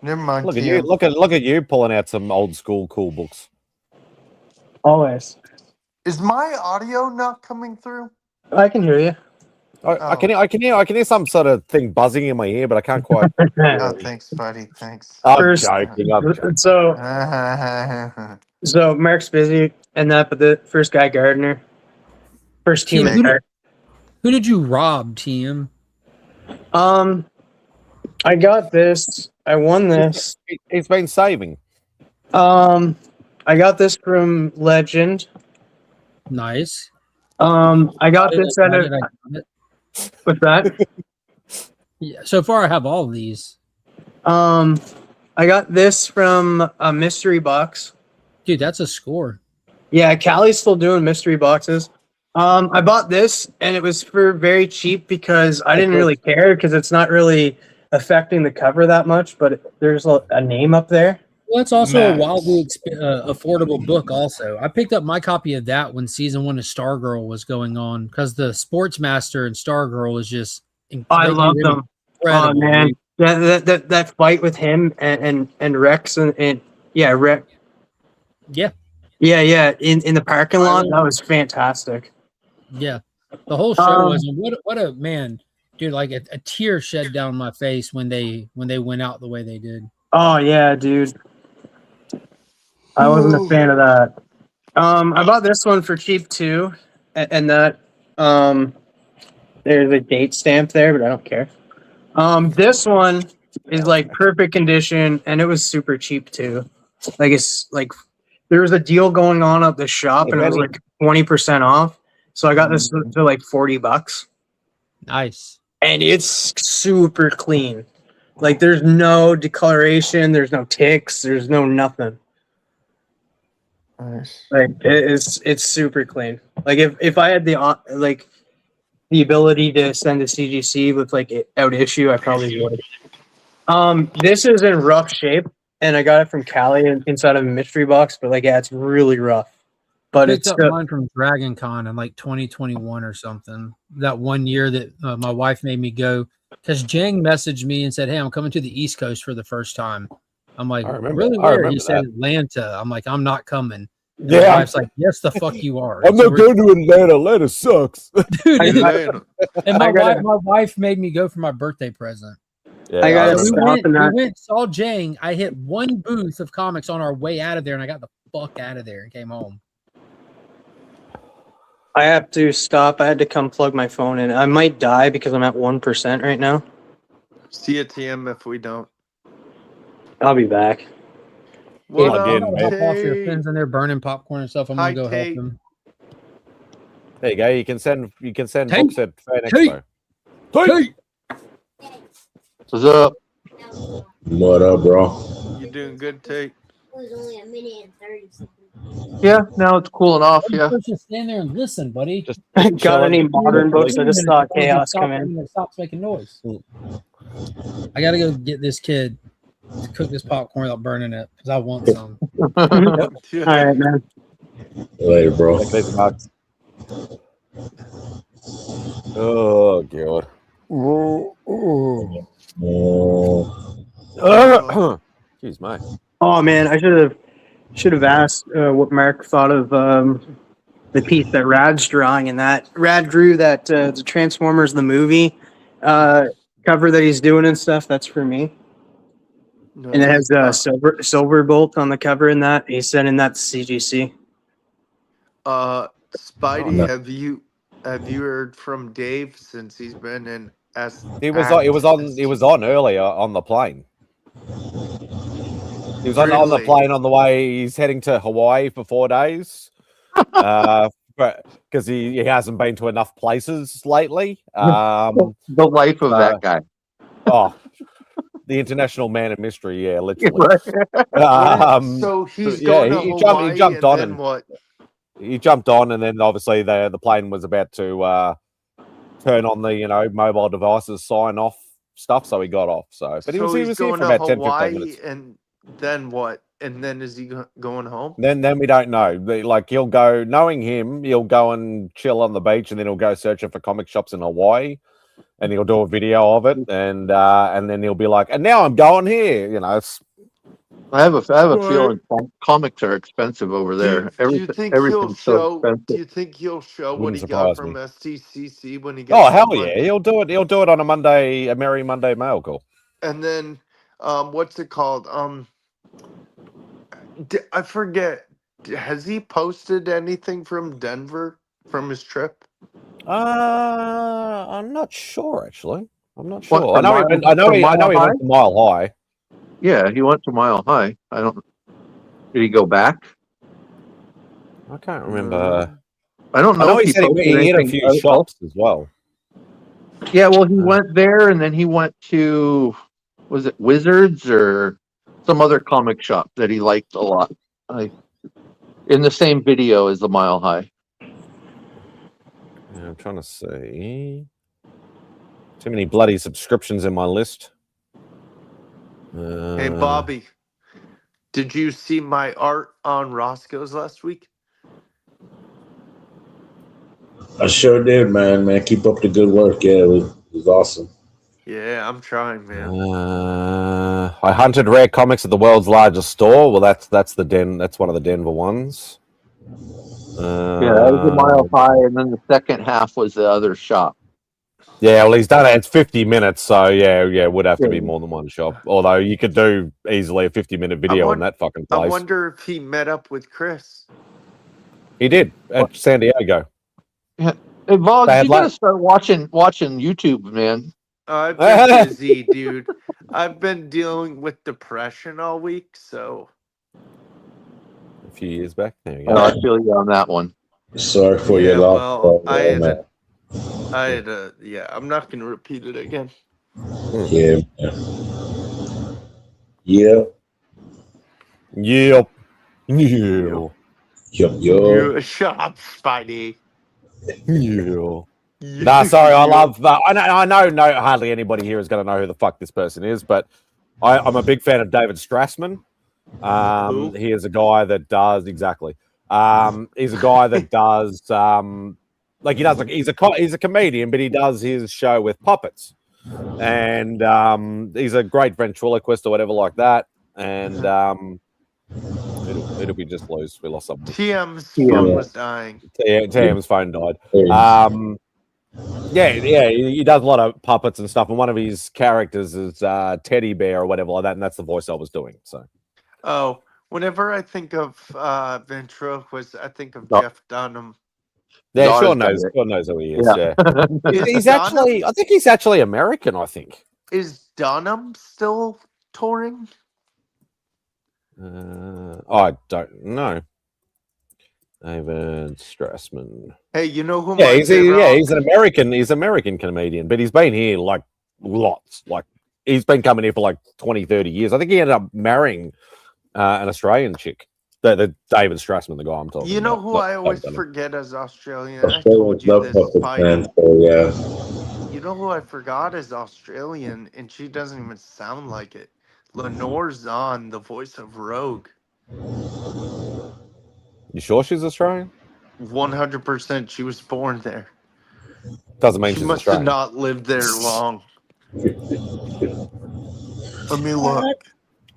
Never mind. Look at you! Look at you pulling out some old school cool books. Always. Is my audio not coming through? I can hear you. I can hear some sort of thing buzzing in my ear, but I can't quite. Oh, thanks, buddy. Thanks. I'm joking. I'm joking. So Mark's busy and that, but the first Guy Gardner, first team. Who did you rob, TM? I got this. I won this. He's been saving. I got this from Legend. Nice. I got this at a. What's that? Yeah. So far, I have all of these. I got this from a mystery box. Dude, that's a score. Yeah, Callie's still doing mystery boxes. I bought this and it was for very cheap because I didn't really care because it's not really affecting the cover that much, but there's a name up there. Well, it's also a wildly affordable book. Also, I picked up my copy of that when season 1 of Stargirl was going on because the Sportsmaster and Stargirl is just. I love them. Oh man, that fight with him and Rex and yeah, Rex. Yeah. Yeah. In the parking lot, that was fantastic. Yeah, the whole show was what a man, dude. Like a tear shed down my face when they went out the way they did. Oh yeah, dude. I wasn't a fan of that. I bought this one for cheap too, and that there's a date stamp there, but I don't care. This one is like perfect condition, and it was super cheap too. Like it's like there was a deal going on at the shop, and it was like 20% off. So I got this for like $40. Nice. And it's super clean. Like there's no discoloration, there's no ticks, there's no nothing. Nice. Like it's super clean. Like if I had the ability to send a CGC with like out issue, I probably would. This is in rough shape, and I got it from Cali inside of a mystery box. But like, yeah, it's really rough. But Picked it's up mine from Dragon Con in like 2021 or something. That one year that my wife made me go, because Jang messaged me and said, "Hey, I'm coming to the East Coast for the first time." I'm like, "Really? Where?" He said, "Atlanta." I'm like, "I'm not coming." And my wife's like, "Yes, the fuck you are." I'm not going to Atlanta. Atlanta sucks. Dude, and my wife made me go for my birthday present. Yeah, I gotta we stop in that. went, saw Jang. I hit one booth of comics on our way out of there, and I got the fuck out of there and came home. I have to stop. I had to come plug my phone in. I might die because I'm at 1% right now. See you, TM, if we don't. I'll be back. I'm gonna help off your friends in there burning popcorn and stuff. I'm gonna go help them. There you go. You can send Tate. books at Fan Expo. Tate. What's up? What up, bro? You doing good, Tate? Yeah, now it's cooling off. Yeah. Just stand there and listen, buddy. Just got any modern books? I just saw Chaos come in. It stops making noise. I gotta go get this kid to cook this popcorn without burning it because I want some. All right, man. Later, bro. Oh god. Jeez, mate. Oh man, I should have asked what Mark thought of the piece that Rad's drawing, and that Rad drew that the Transformers the movie cover that he's doing and stuff. That's for me. No, and it has silver bolt on the cover, and that he's sending that to CGC. Spidey, have you heard from Dave since he's been in S? He was on earlier on the plane. He was on the plane on the way. He's heading to Hawaii for 4 days. Because he hasn't been to enough places lately. The life of that guy. Oh, the international man of mystery. Yeah, literally. So he's going to Hawaii, he jumped on and what? He jumped on, and then obviously the plane was about to turn on the mobile devices sign off stuff, so he got off. So, but he was here for about 10-15 minutes. And then what? And then is he going home? Then we don't know. Like he'll go, knowing him, he'll go and chill on the beach, and then he'll go searching for comic shops in Hawaii, and he'll do a video of it, and then he'll be like, and now I'm going here. I have a feeling comics are expensive over there. Do you think he'll show? Do you think he'll show what he got from STCC when he gets? Oh hell yeah, he'll do it. He'll do it on a merry Monday mail call. And then, what's it called? I forget. Has he posted anything from Denver from his trip? I'm not sure actually. I'm not sure. I know he went to Mile High. Yeah, he went to Mile High. Did he go back? I can't remember. I don't know. I know he said he hit a few shops as well. Yeah, well, he went there, and then he went to, was it Wizards or some other comic shop that he liked a lot? In the same video as the Mile High. Yeah, I'm trying to see. Too many bloody subscriptions in my list. Hey, Bobby, did you see my art on Roscoe's last week? I sure did, man. Keep up the good work. Yeah, it was awesome. Yeah, I'm trying, man. I hunted rare comics at the world's largest store. Well, that's one of the Denver ones. Yeah, that was a Mile High, and then the second half was the other shop. Yeah, well, he's done it. It's 50 minutes, so yeah, it would have to be more than one shop. Although you could do easily a 50-minute video in that fucking place. I wonder if he met up with Chris. He did at San Diego. Yeah. Hey, Vog, you gotta start watching YouTube, man. I've been busy, dude. I've been dealing with depression all week, so. A few years back, there you go. Oh, I feel you on that one. Sorry for your loss. Well, I had a, I'm not going to repeat it again. Yeah. Yep. Shut up, Spidey. Nah, sorry, I love that. I know hardly anybody here is going to know who the fuck this person is, but I'm a big fan of David Strassman. He is a guy that does exactly. He's a guy that does like he does like he's a comedian, but he does his show with puppets, and he's a great ventriloquist or whatever like that. And who did we just lose? We lost something. TM's phone was dying. TM's phone died. Yeah, he does a lot of puppets and stuff, and one of his characters is Teddy Bear or whatever like that, and that's the voice I was doing. So, Oh, whenever I think of ventriloquist, I think of No. Jeff Dunham. yeah, Not Sean as knows. bad. Sean knows who he is. Yeah. Yeah, Is he's Dunham- actually. I think he's actually American. I think. Is Dunham still touring? I don't know. David Strassman. Hey, you know who Yeah, my he's favorite he's an American. He's an American comedian, but he's been here like lots. Like he's been coming here for like 20, 30 years. I think he ended up marrying an Australian chick. The David Strassman, the guy I'm talking You know about. who Not I always Dunham. forget as Australian? I told you this, Spidey. You know who I forgot is Australian, and she doesn't even sound like it. Lenore Zahn, the voice of Rogue. You sure she's Australian? 100%. She was born there. Doesn't mean She she's must have Australian. not lived there long. Let me look.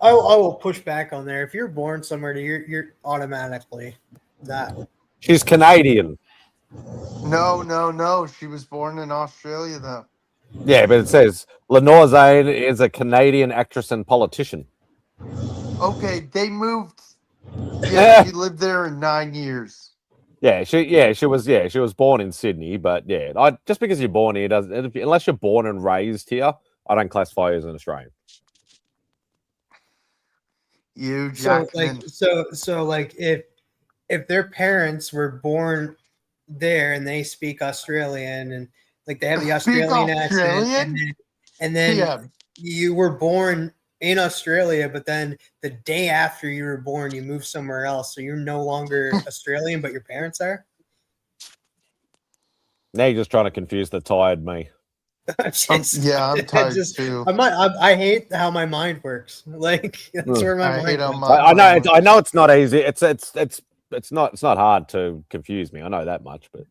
I will push back on there. If you're born somewhere, you're automatically that. She's Canadian. No. She was born in Australia, though. Yeah, but it says Lenore Zane is a Canadian actress and politician. Okay, they moved. Yeah, she lived there in 9 years. She was born in Sydney, but just because you're born here doesn't, unless you're born and raised here, I don't classify you as an Australian. You, So Jackman. like if their parents were born there and they speak Australian and like they have the Speak Australian Australian? accent and then Yeah. you were born in Australia, but then the day after you were born, you moved somewhere else, so you're no longer Australian, but your parents are. Now you're just trying to confuse the tired me. I'm tired too. I hate how my mind works. Like that's where my mind. I know it's not easy. It's not hard to confuse me. I know that much, but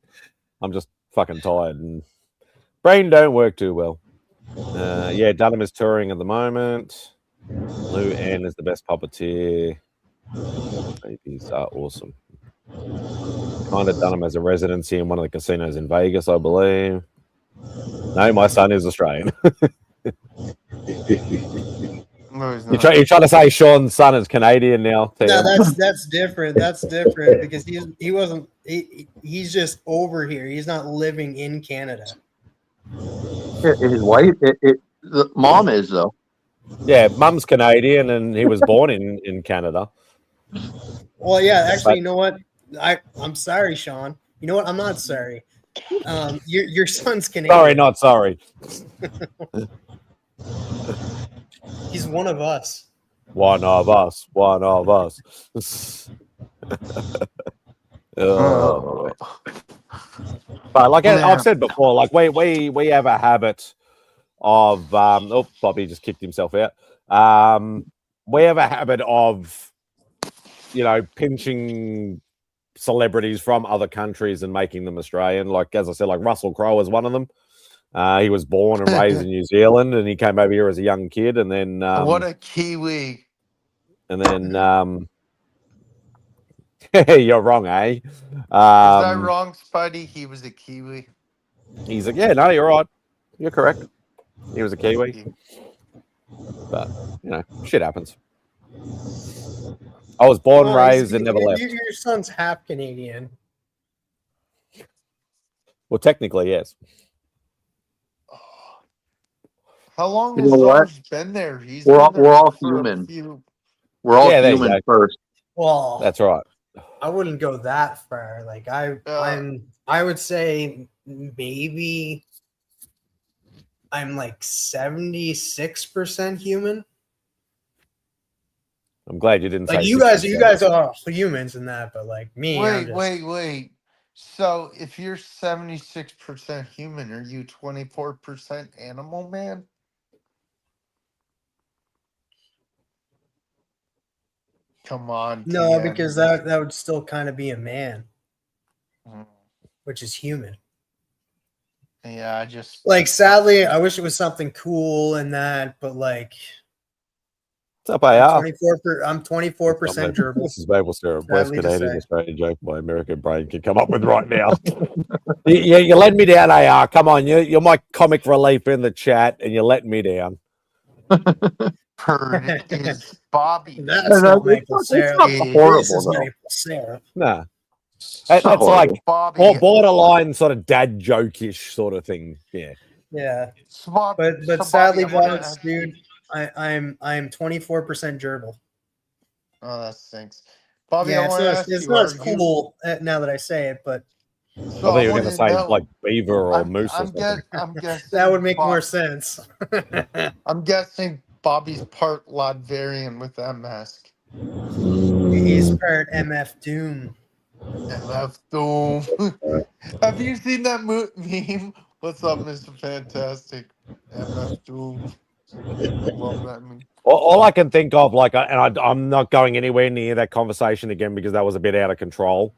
I'm just fucking tired and brain don't work too well. Dunham is touring at the moment. Lou Ann is the best puppeteer. Babies are awesome. Kind of Dunham has a residency in one of the casinos in Vegas, I believe. No, my son is Australian. No, he's You're trying to say Sean's son is Canadian now? No, Tim? that's different. That's different because he wasn't. He's just over here. He's not living in Canada. His wife, the mom is though. Yeah, mum's Canadian and he was born in Canada. Well, yeah, actually, you know what? I'm sorry, Sean. You know what? I'm not sorry. Your son's Canadian. Sorry, not sorry. He's one of us. One of us. One of us. Oh. But like I've said before, like we have a habit of Bobby just kicked himself out. We have a habit of pinching celebrities from other countries and making them Australian. Like as I said, like Russell Crowe is one of them. He was born and raised in New Zealand, and he came over here as a young kid, and then what a Kiwi! And then you're wrong, eh? Is that wrong, Spidey? He was a Kiwi. He's like, yeah, no, you're right. You're correct. He was a Kiwi. But shit happens. I was born, raised, and never left. Your son's half Canadian. Well, technically, yes. How long You has know what? Lars been there? He's We're been there all for a human. few- We're all Yeah, there you human go. first. Well, That's right. I wouldn't go that far. Like I would say maybe I'm like 76% human. I'm glad you didn't Like say you 60%. guys are humans in that, but like me, I'm Wait. So if you're 76% human, are you 24% animal, man? Come on. No, TM. because that would still kind of be a man, Mm. which is human. Yeah, I just Like, sadly, I wish it was something cool and that, but like, What's up, AR? I'm 24% gerbil. This is Maple Syrup, West Sadly to Canadian, say. Australian joke my American brain can come up with right now. you let me down, AR. Come on, you're my comic relief in the chat, and you're letting me down. Heard is Bobby. That's not maple It's syrup. not This horrible is though. maple syrup. Nah. It's not It's like horrible. Bobby. borderline sort of dad joke-ish sort of thing. Yeah. Yeah, So but so sadly, Bobby, I wanna Box, ask- dude, I'm 24% gerbil. Oh, that stinks. Bobby, Yeah, I want to ask it's you, not as are you? cool now that I say it, but I So thought I you were want going to to say know. like beaver or moose or I'm something. guessing that would make more Bob- sense. I'm guessing Bobby's part Ladverian with that mask. He's part MF Doom. MF Doom. Have you seen that meme? What's up, Mr. Fantastic? MF Doom. Love that meme. All I can think of, I'm not going anywhere near that conversation again because that was a bit out of control.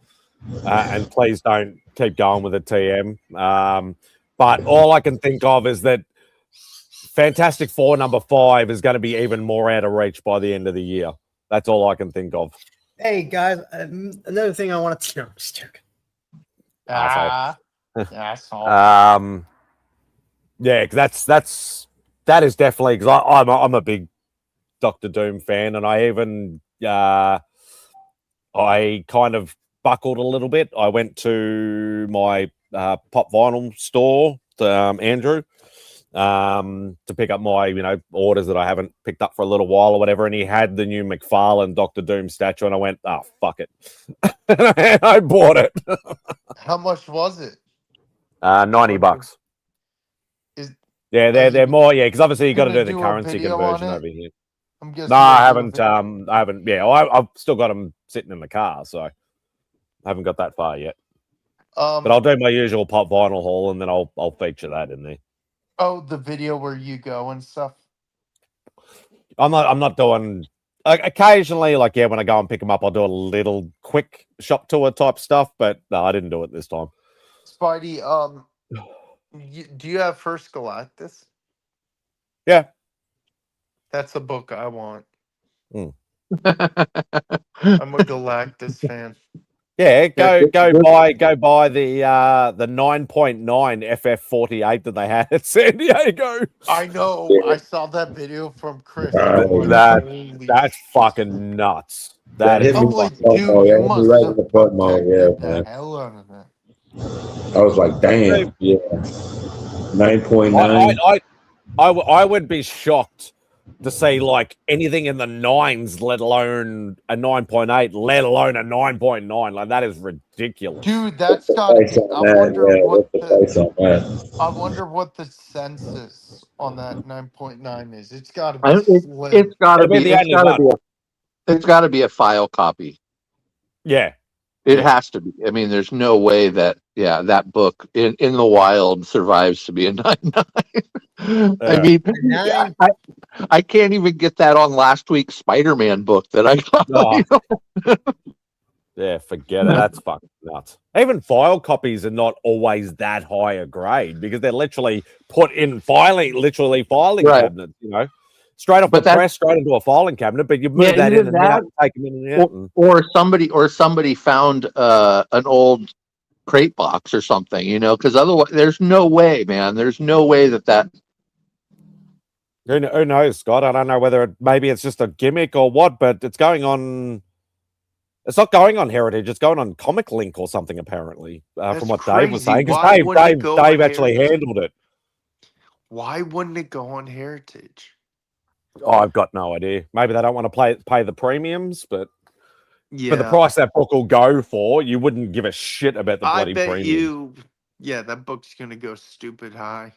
And please don't keep going with it, TM. But all I can think of is that Fantastic Four #5 is going to be even more out of reach by the end of the year. That's all I can think of. Hey guys, another thing I want to. No, I'm just joking. Asshole. Yeah, 'cause that is definitely because I'm a big Doctor Doom fan, and I even I kind of buckled a little bit. I went to my pop vinyl store, Andrew, to pick up my orders that I haven't picked up for a little while or whatever, and he had the new McFarlane Doctor Doom statue, and I went, oh fuck it, and I bought it. How much was it? $90. Is Yeah, they're more, yeah, because obviously you got to gonna do the do a currency video on conversion it? over here. I'm guessing No, you'll I do a haven't. video. I haven't. Yeah, I've still got them sitting in the car, so I haven't got that far yet. But I'll do my usual pop vinyl haul, and then I'll feature that in there. Oh, the video where you go and stuff. I'm not doing. Occasionally, like when I go and pick them up, I'll do a little quick shop tour type stuff. But no, I didn't do it this time. Spidey, do you have First Galactus? Yeah. That's a book I want. Mm. I'm a Galactus fan. Yeah, go buy the 9.9 FF48 that they had at San Diego. I know. I saw that video from Chris. That's fucking nuts. That is I'm like, Oh, dude, yeah, you hit me must right in have the foot mode, protected yeah, the man. hell out of that. I was like, damn, yeah. 9.9. I would be shocked to see like anything in the 9s, let alone a 9.8, let alone a 9.9. Like that is ridiculous. Dude, that's gotta be. I wonder what the census on that 9.9 is. It's gotta be slim. It's got to be a file copy. Yeah. It has to be. I mean, there's no way that that book in the wild survives to be a 9.9. I mean, I can't even get that on last week's Spider-Man book that I got. Yeah, forget it. That's fucking nuts. Even file copies are not always that high a grade because they're literally put in filing cabinets, straight off the press, straight into a filing cabinet. But you move that in and out, take them in and out. Or somebody found an old crate box or something, because otherwise, there's no way, man. There's no way that. Who knows, Scott? I don't know whether maybe it's just a gimmick or what, but it's going on. It's not going on Heritage. It's going on Comic Link or something, apparently, from what Dave was saying. Because Dave actually handled it. Why wouldn't it go on Heritage? Oh, I've got no idea. Maybe they don't want to pay the premiums, but for the Yeah. price that book will go for, you wouldn't give a shit about the bloody I bet premium. that book's gonna go stupid high.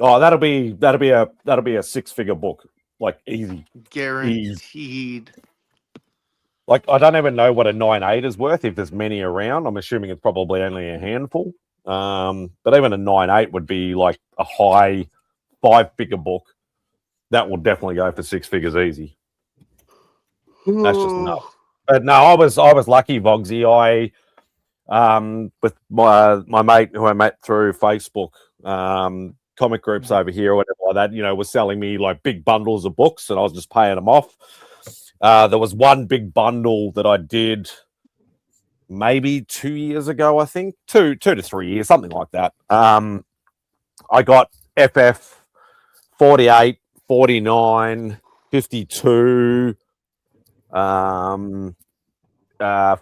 Oh, that'll be a 6-figure book, like easy. Guaranteed. Like I don't even know what a 9.8 is worth if there's many around. I'm assuming it's probably only a handful. But even a 9.8 would be like a high 5-figure book. That will definitely go for 6 figures easy. That's just no. But no, I was lucky, Vogsy. With my mate who I met through Facebook, comic groups over here or whatever like that, was selling me like big bundles of books, and I was just paying them off. There was one big bundle that I did maybe 2 years ago, I think, 2 to 3 years, something like that. I got FF 48, 49, 52,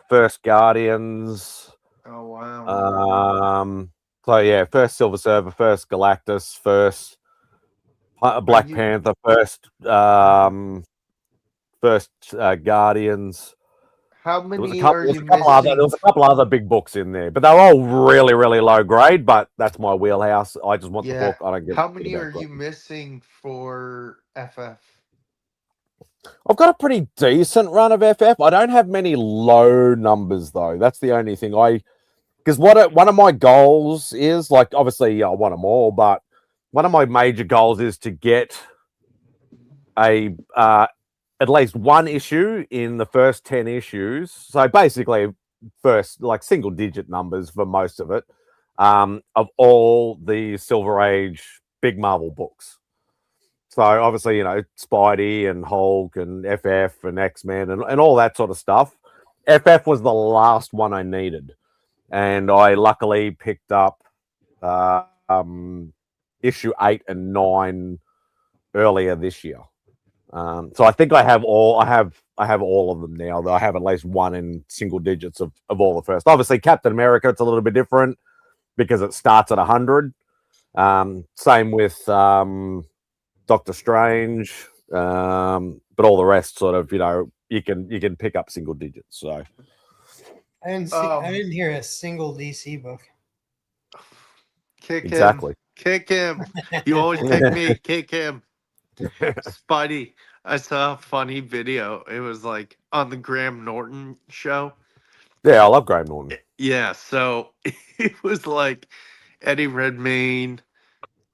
First Guardians. Oh wow. So yeah, first Silver Surfer, first Galactus, first Black Panther, first Guardians. How There was many are you there was a couple other big books in there, but they were all really, really low grade. But that's my wheelhouse. I just want the book. I don't give. How many are you missing for FF? I've got a pretty decent run of FF. I don't have many low numbers though. That's the only thing because one of my goals is, like, obviously I want them all, but one of my major goals is to get at least one issue in the first 10 issues. So basically first, like, single digit numbers for most of it, of all the Silver Age big Marvel books. So obviously, Spidey and Hulk and FF and X-Men and all that sort of stuff. FF was the last one I needed. And I luckily picked up issue 8 and 9 earlier this year. So I think I have all of them now. Though I have at least one in single digits of all the first. Obviously, Captain America, it's a little bit different because it starts at 100. Same with Doctor Strange, but all the rest sort of, you can pick up single digits. So I didn't hear a single DC book. Kick exactly. him. Kick him. You always pick me. Kick him. Spidey, I saw a funny video. It was like on the Graham Norton show. Yeah, I love Graham Norton. Yeah, so it was like Eddie Redmayne,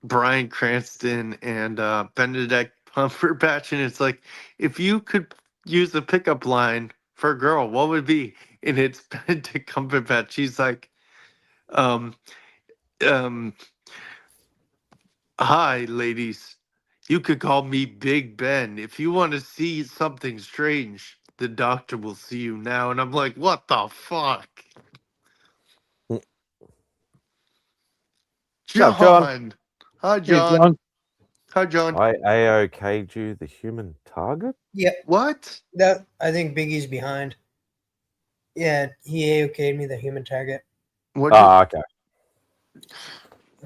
Bryan Cranston, and Benedict Cumberbatch, and it's like, if you could use a pickup line for a girl, what would it be? And it's Benedict Cumberbatch. He's like, hi, ladies. You could call me Big Ben. If you want to see something strange, the doctor will see you now. And I'm like, what the fuck? John. Hi, John. Hi, John. I AOK'd you the human target? Yeah. What? That I think Biggie's behind. Yeah, he AOK'd me the human target. What? Okay.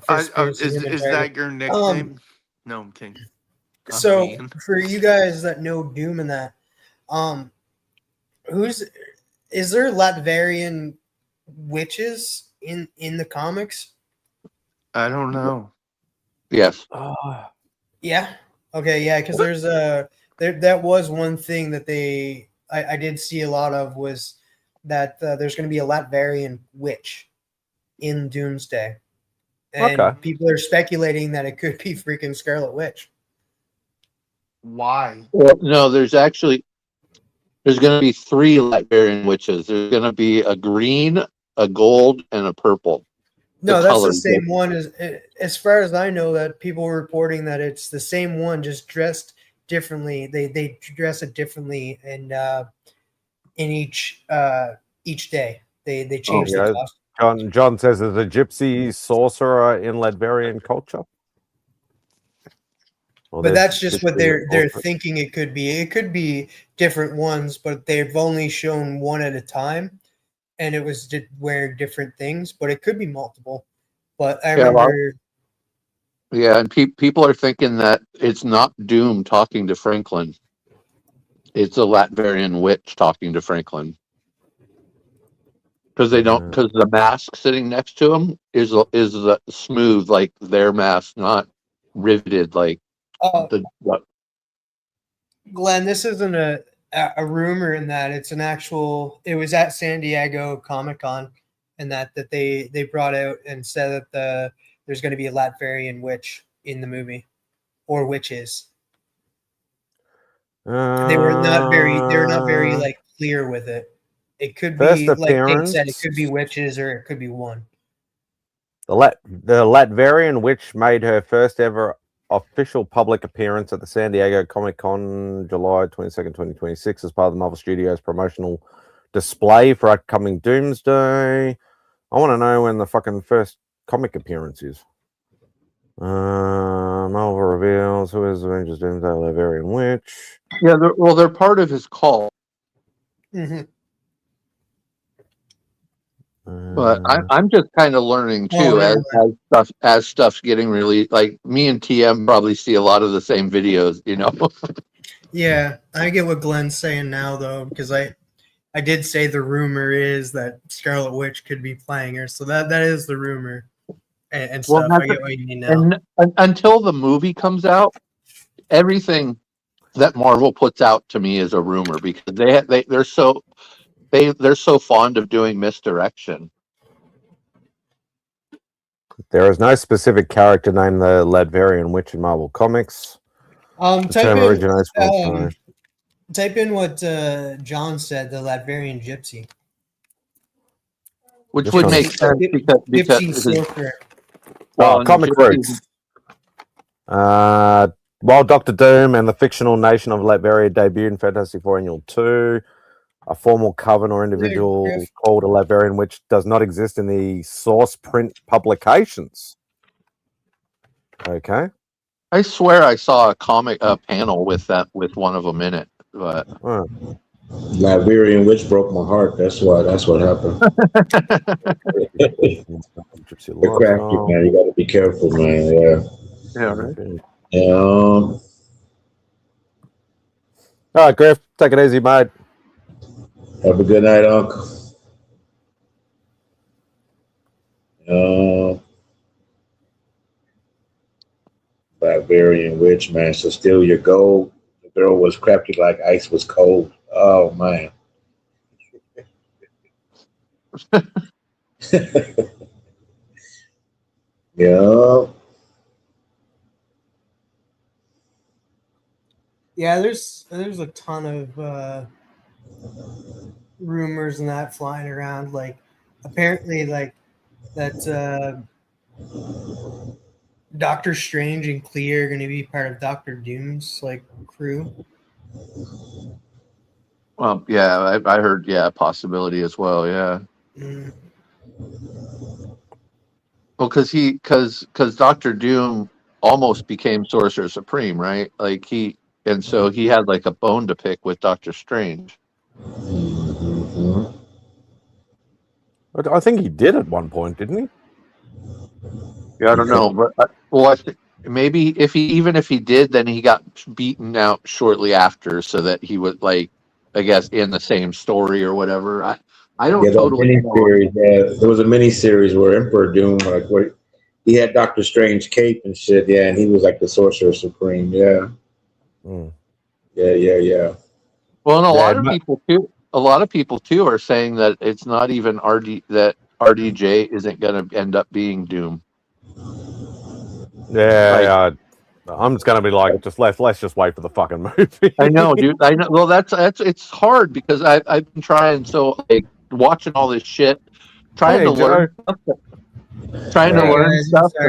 Is that your nickname? No, I'm kidding. So for you guys that know Doom and that, is there Latvian witches in the comics? I don't know. Yes. Yeah. Okay. Yeah, because there's that was one thing that I did see a lot of, was that there's going to be a Latvian witch in Doomsday, and people are speculating that it could be freaking Scarlet Witch. Why? Well, no, there's going to be 3 Latvian witches. There's going to be a green, a gold, and a purple. No, that's the same one as far as I know. That people were reporting that it's the same one, just dressed differently. They dress it differently, and in each day they change the costume. John says there's a gypsy sorcerer in Latvian culture. Well, but that's just what they're thinking it could be. It could be different ones, but they've only shown one at a time, and it was wearing different things. But it could be multiple. But I remember. Yeah, and people are thinking that it's not Doom talking to Franklin. It's a Latvian witch talking to Franklin. Because the mask sitting next to him is smooth like their mask, not riveted like Glenn, this isn't a rumor in that it's an actual. It was at San Diego Comic-Con, and that they brought out and said that there's going to be a Latvian witch in the movie, or witches. They were not very like clear with it. It could First be like Pig said, it appearance. could be witches or it could be one. The Latvian witch made her first ever official public appearance at the San Diego Comic-Con July 22nd, 2026 as part of the Marvel Studios promotional display for upcoming Doomsday. I want to know when the fucking first comic appearance is. Marvel reveals who is Avengers Doomsday Latvian witch. Yeah, they're part of his call. Mm-hmm. But I'm just kind of learning too as stuff's getting released. Like me and TM probably see a lot of the same videos, you know. Yeah, I get what Glenn's saying now though, because I did say the rumor is that Scarlet Witch could be playing her, so that is the rumor and stuff. I get what you mean now. And until the movie comes out, everything that Marvel puts out to me is a rumor because they're so fond of doing misdirection. There is no specific character named the Latvian witch in Marvel Comics. Type in what John said, the Latvian gypsy. Which would make sense because comic roots. While Doctor Doom and the fictional nation of Latveria debuted in Fantastic Four Annual 2, a formal coven or individual called a Latvian witch does not exist in the source print publications. Okay. I swear I saw a panel with one of them in it, but Latvian witch broke my heart. That's what happened. They're crafty, man. You got to be careful, man. Yeah. Yeah. Right. All right, Griff, take it easy, mate. Have a good night, Uncle. Latvian witch, man. So steal your gold. The girl was crafty like ice was cold. Oh, man. Yeah. Yeah, there's a ton of rumors and that flying around. Like apparently, like that Doctor Strange and Clea are going to be part of Doctor Doom's like crew. Well, yeah, I heard, possibility as well, yeah. Mm. Well, because Doctor Doom almost became Sorcerer Supreme, right? Like so he had like a bone to pick with Doctor Strange. I think he did at one point, didn't he? Yeah, I don't know, but maybe if he did, then he got beaten out shortly after, so that he would like, I guess, in the same story or whatever. I don't totally know. There was a mini series where Emperor Doom, like where he had Doctor Strange cape and shit, and he was like the Sorcerer Supreme, yeah. Yeah. Well, and a lot of people too are saying that it's not even RDJ isn't going to end up being Doom. Yeah, I'm just gonna be like, let's just wait for the fucking movie. I know, dude. I know. Well, that's it's hard because I've been trying watching all this shit, trying to learn stuff, but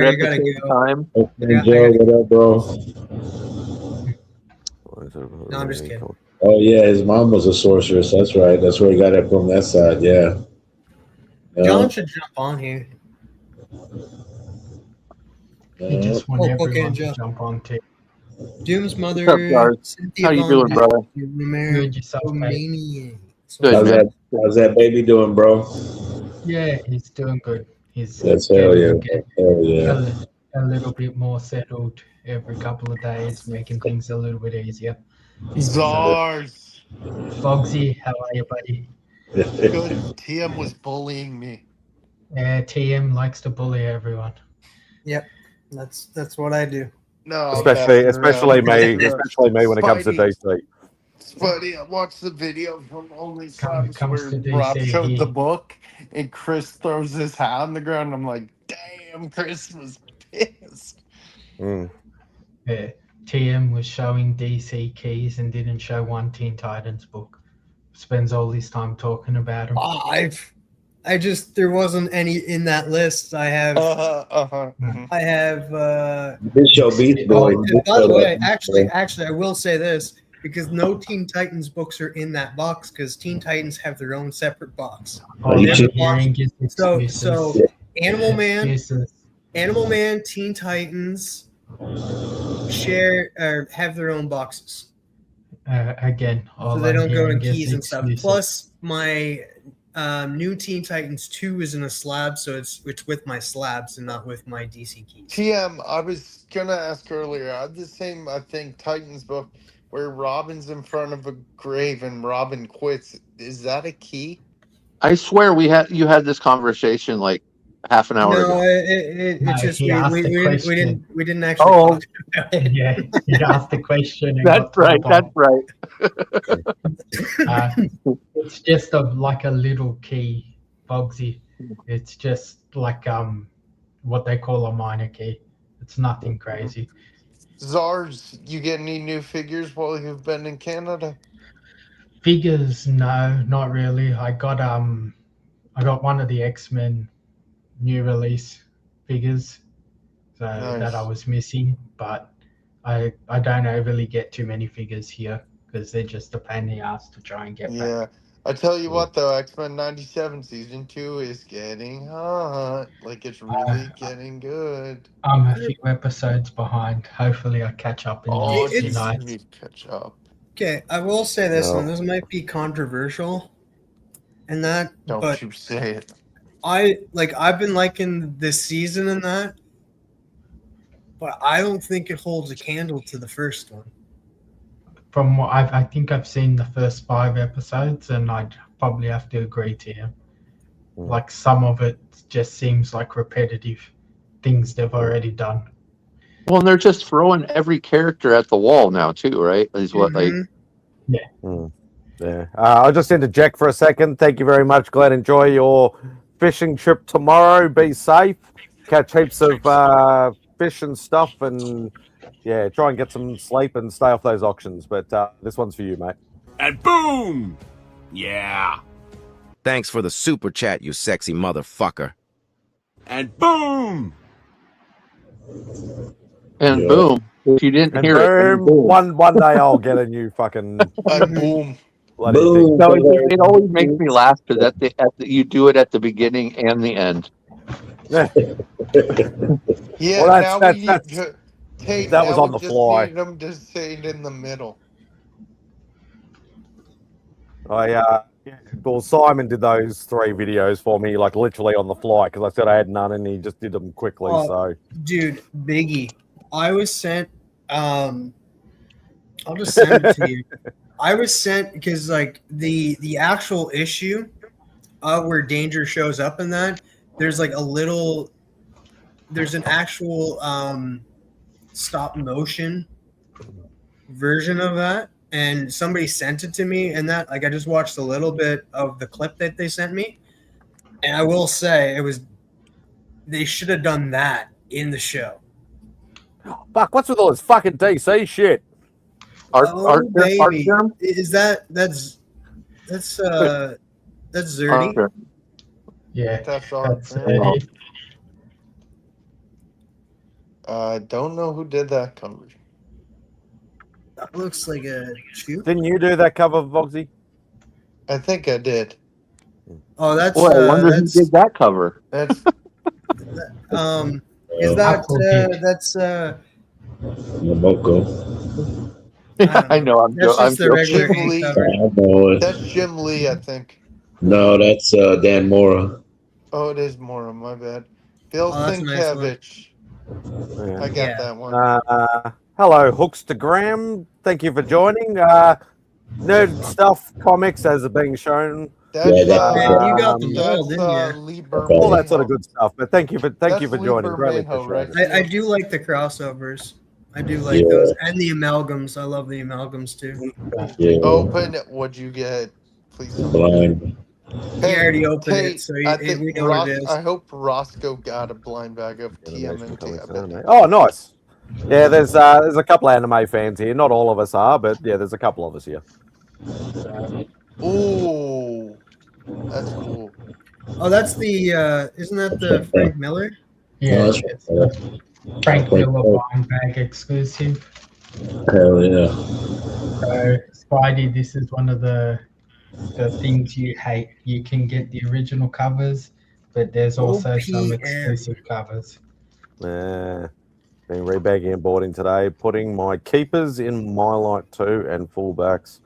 at the same time. Hey, Joe, what up, bro? No, I'm just kidding. Oh yeah, his mom was a sorceress. That's right. That's where he got it from. That side, yeah. John should jump on here. He just want everyone to jump on too. Doom's mother. How you doing, brother? Good yourself, mate. How's that baby doing, bro? Yeah, he's doing good. He's hell yeah. A little bit more settled every couple of days, making things a little bit easier. Zars. Fogsy, how are you, buddy? Good. TM was bullying me. Yeah, TM likes to bully everyone. Yep, that's what I do. No, especially me when it comes to DC. It's funny. I watched the video from Only Sons where Rob showed the book, and Chris throws his hat on the ground. I'm like, damn, Chris was pissed. Yeah. TM was showing DC keys and didn't show one Teen Titans book. Spends all his time talking about them. I just there wasn't any in that list. I have I have This show Beast Boy. and by the way, actually I will say this because no Teen Titans books are in that box because Teen Titans have their own separate box. Oh, They have a hearing box- gets so excuses. Animal Man, Excuses. Animal Man, Teen Titans share or have their own boxes. Again, all So they don't go in hearing is keys and stuff. excuses. Plus, my new Teen Titans 2 is in a slab, so it's with my slabs and not with my DC keys. TM, I was gonna ask earlier. I had the same, I think, Titans book where Robin's in front of a grave and Robin quits. Is that a key? I swear you had this conversation like half an hour No, ago. it's just he asked the we question. didn't actually Oh. talk about it. Yeah, he asked the question. And That's got right. told That's right. it's just like a little key, Bugsy. It's just like what they call a minor key. It's nothing crazy. Zars, you get any new figures while you've been in Canada? Figures, no, not really. I got one of the X-Men new release figures that I was missing, but I don't overly get too many figures here because they're just a pain in the ass to try and get back. Yeah. I tell you what though, X-Men 97 season 2 is getting hot. Like it's really getting good. I'm a few episodes behind. Hopefully I catch up in the Oh, next few you nights. need to catch up. Okay, I will say this, No. and this might be controversial, and that, Don't but you say it. I've been liking this season and that, but I don't think it holds a candle to the first one. From what I think I've seen the first 5 episodes, and I'd probably have to agree to him. Like some of it just seems like repetitive things they've already done. Well, and they're just throwing every character at the wall now too, right? Is what like Yeah. I'll just interject for a second. Thank you very much, Glenn. Enjoy your fishing trip tomorrow. Be safe. Catch heaps of fish and stuff, and yeah, try and get some sleep and stay off those auctions. But this one's for you, mate. And boom! Yeah. Thanks for the super chat, you sexy motherfucker. And boom! and boom. If you didn't And hear it, boom, and boom. one day I'll get a new fucking boom. bloody No, thing. it always makes me laugh because you do it at the beginning and the end. Yeah, Well, now we need to Tate, that was now on we the just fly. need them to say it in the middle. Well, Simon did those 3 videos for me, like literally on the fly, because I said I had none, and he just did them quickly. Oh, So, dude, Biggie, I was sent. I'll just send it to you. I was sent because like the actual issue where Danger shows up in that, there's like there's an actual stop motion version of that, and somebody sent it to me, and that like I just watched a little bit of the clip that they sent me, and I will say they should have done that in the show. fuck, what's with all this fucking DC shit? Baby. Is that's Zerdy? Yeah, That's our don't know who did that cover. That looks like a shoot. Didn't you do that cover, Voxy? I think I did. Oh, that's Boy, I wonder who did that cover. That's is that's Momoko. I know. I'm That's just the regular Jim Lee. cover. I know it. That's Jim Lee, I think. No, that's Dan Mora. Oh, it is Mora, my bad. Bill Oh, that's a nice one. Sienkiewicz. I got that one. Hello, Hookstagram. Thank you for joining. Nerd Stuff Comics as are being shown. That's, Yeah, that's- Man, you got them that's all, didn't you? Lee All that sort of Bermejo. good stuff. But thank you for That's joining. Lee Greatly Bermejo, appreciated. right? I do like the crossovers. I do like those, and the amalgams. I love the amalgams too. Yeah. Open. What'd you get? Please. Blind. He already opened Tate, it, so I we think know what it is. I hope Roscoe got a blind bag of TMNT. I bet. Oh, nice. Yeah, there's a couple of anime fans here. Not all of us are, but yeah, there's a couple of us here. Oh, that's cool. Oh, that's the isn't that the Frank Miller? Yeah, that's it's the Frank Miller blind bag exclusive. Hell yeah. So, Spidey, this is one of the things you hate. You can get the original covers, but there's also some OPM. exclusive covers. Been rebagging and boarding today, putting my keepers in my light 2 and fullbacks.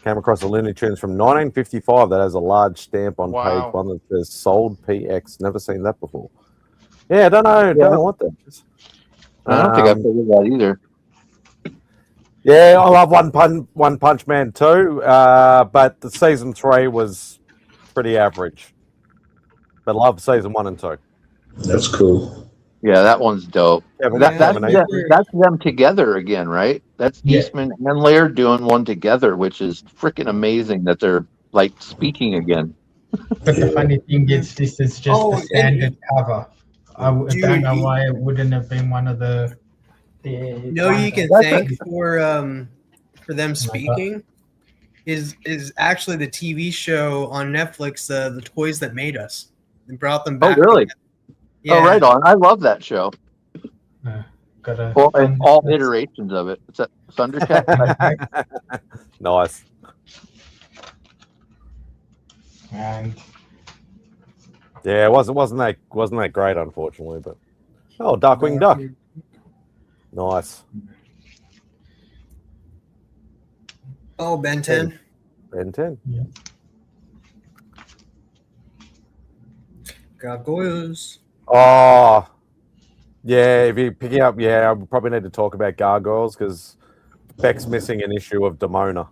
Came across a Looney Tunes from 1955 that has a large stamp on page 1 that says "Sold PX." Never seen that before. Yeah, I don't know what that is. I don't think I figured that either. Yeah, I love One Punch Man too, but the season 3 was pretty average. But love season 1 and 2. That's cool. Yeah, that one's dope. Yeah, but That's them together again, right? That's Eastman and Laird doing one together, which is freaking amazing that they're like speaking again. But the funny thing is, this is just the standard cover. I don't know why it wouldn't have been one of the. No, you can thank for them speaking is actually the TV show on Netflix, the Toys That Made Us. They brought them back. Oh, really? Yeah. Oh, right on. I love that show. Got Well, and all iterations of it. It's a Thundercat. Nice. And yeah, it wasn't that great, unfortunately. But Darkwing Duck. Nice. Oh, Ben 10. Ben 10. Yeah. Gargoyles. Oh, yeah. If you're picking up, I probably need to talk about Gargoyles because Beck's missing an issue of Demona.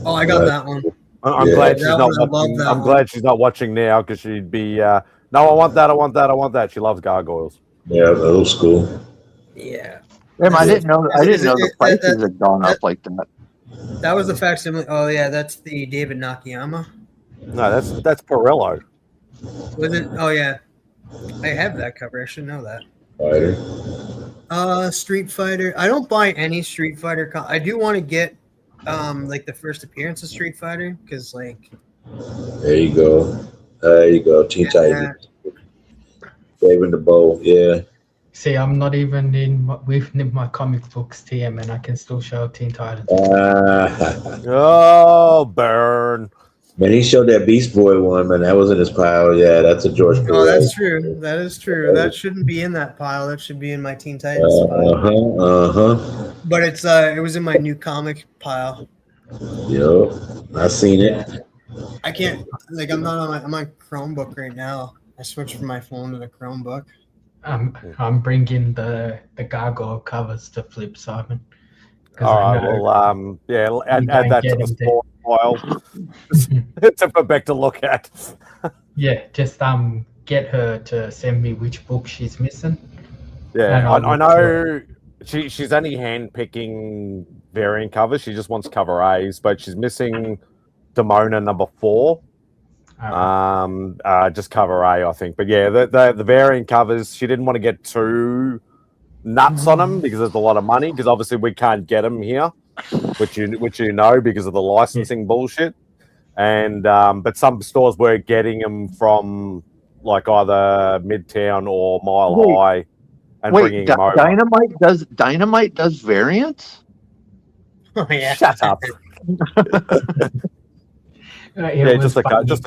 Oh, I got that one. I'm glad she's not watching. I'm glad she's not watching now because she'd be. No, I want that. I want that. I want that. She loves Gargoyles. Yeah, old school. Yeah. I didn't know the prices had gone up like that. That was the facsimile. Oh yeah, that's the David Nakayama. No, that's Perillo. Was it? Oh yeah, I have that cover. I should know that. Fighter. Street Fighter. I don't buy any Street Fighter. I do want to get like the first appearance of Street Fighter because like. There you go. Teen Titans. Saving the bow. Yeah. see, I'm not even in with my comic books TM, and I can still show Teen Titans. Oh, burn. Man, he showed that Beast Boy one, man. That was in his pile. Yeah, that's a George. Oh, that's true. That is true. That shouldn't be in that pile. That should be in my Teen Titans pile. But it's it was in my new comic pile. Yo, I seen it. I can't like I'm on Chromebook right now. I switched from my phone to the Chromebook. I'm bringing the gargoyle covers to flip, Simon. All right. Well, add that to the store pile for Beck to look at. Yeah, just get her to send me which book she's missing. Yeah, I know she's only hand picking variant covers. She just wants cover A's, but she's missing Demona number 4. Just cover A, I think. But yeah, the variant covers, she didn't want to get too nuts on them because there's a lot of money. Because obviously we can't get them here, which you know because of the licensing bullshit. And but some stores were getting them from like either Midtown or Mile High and bringing them over. Dynamite does variants? Oh yeah, shut up. Yeah, just a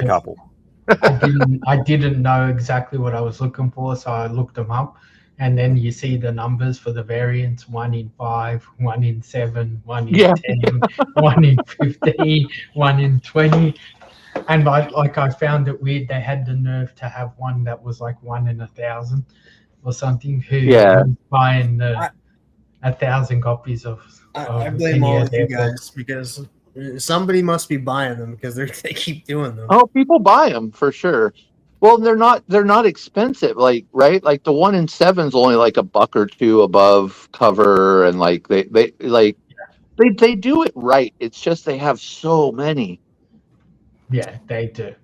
couple. I didn't know exactly what I was looking for, so I looked them up, and then you see the numbers for the variants: 1 in 5, 1 in 7, 1 in 10, 1 in 15, 1 in 20. And I found it weird they had the nerve to have one that was like 1 in 1,000 or something. Who's buying 1,000 copies of I blame all of you guys because somebody must be buying them because they keep doing them. Oh, people buy them for sure. Well, they're not expensive, like right? Like the 1 in 7's only like $1 or $2 above cover, and like they do it right. It's just they have so many. Yeah, they do.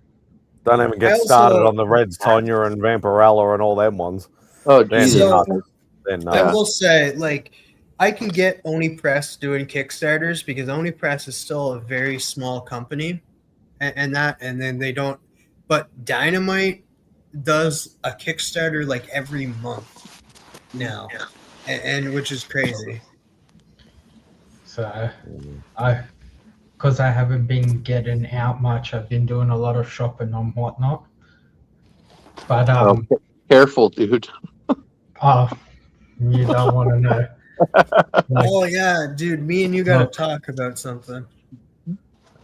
Don't even get started on the Reds, Tonya, and Vampirella and all them ones. Oh, They're Jesus. nuts. So They're I nuts. will say, like, I can get Oni Press doing Kickstarters because Oni Press is still a very small company, and then they don't. But Dynamite does a Kickstarter like every month now, and which is crazy. So because I haven't been getting out much, I've been doing a lot of shopping on Whatnot. But Careful, dude. oh, you don't want to know. Oh yeah, dude, me and you got to talk about something.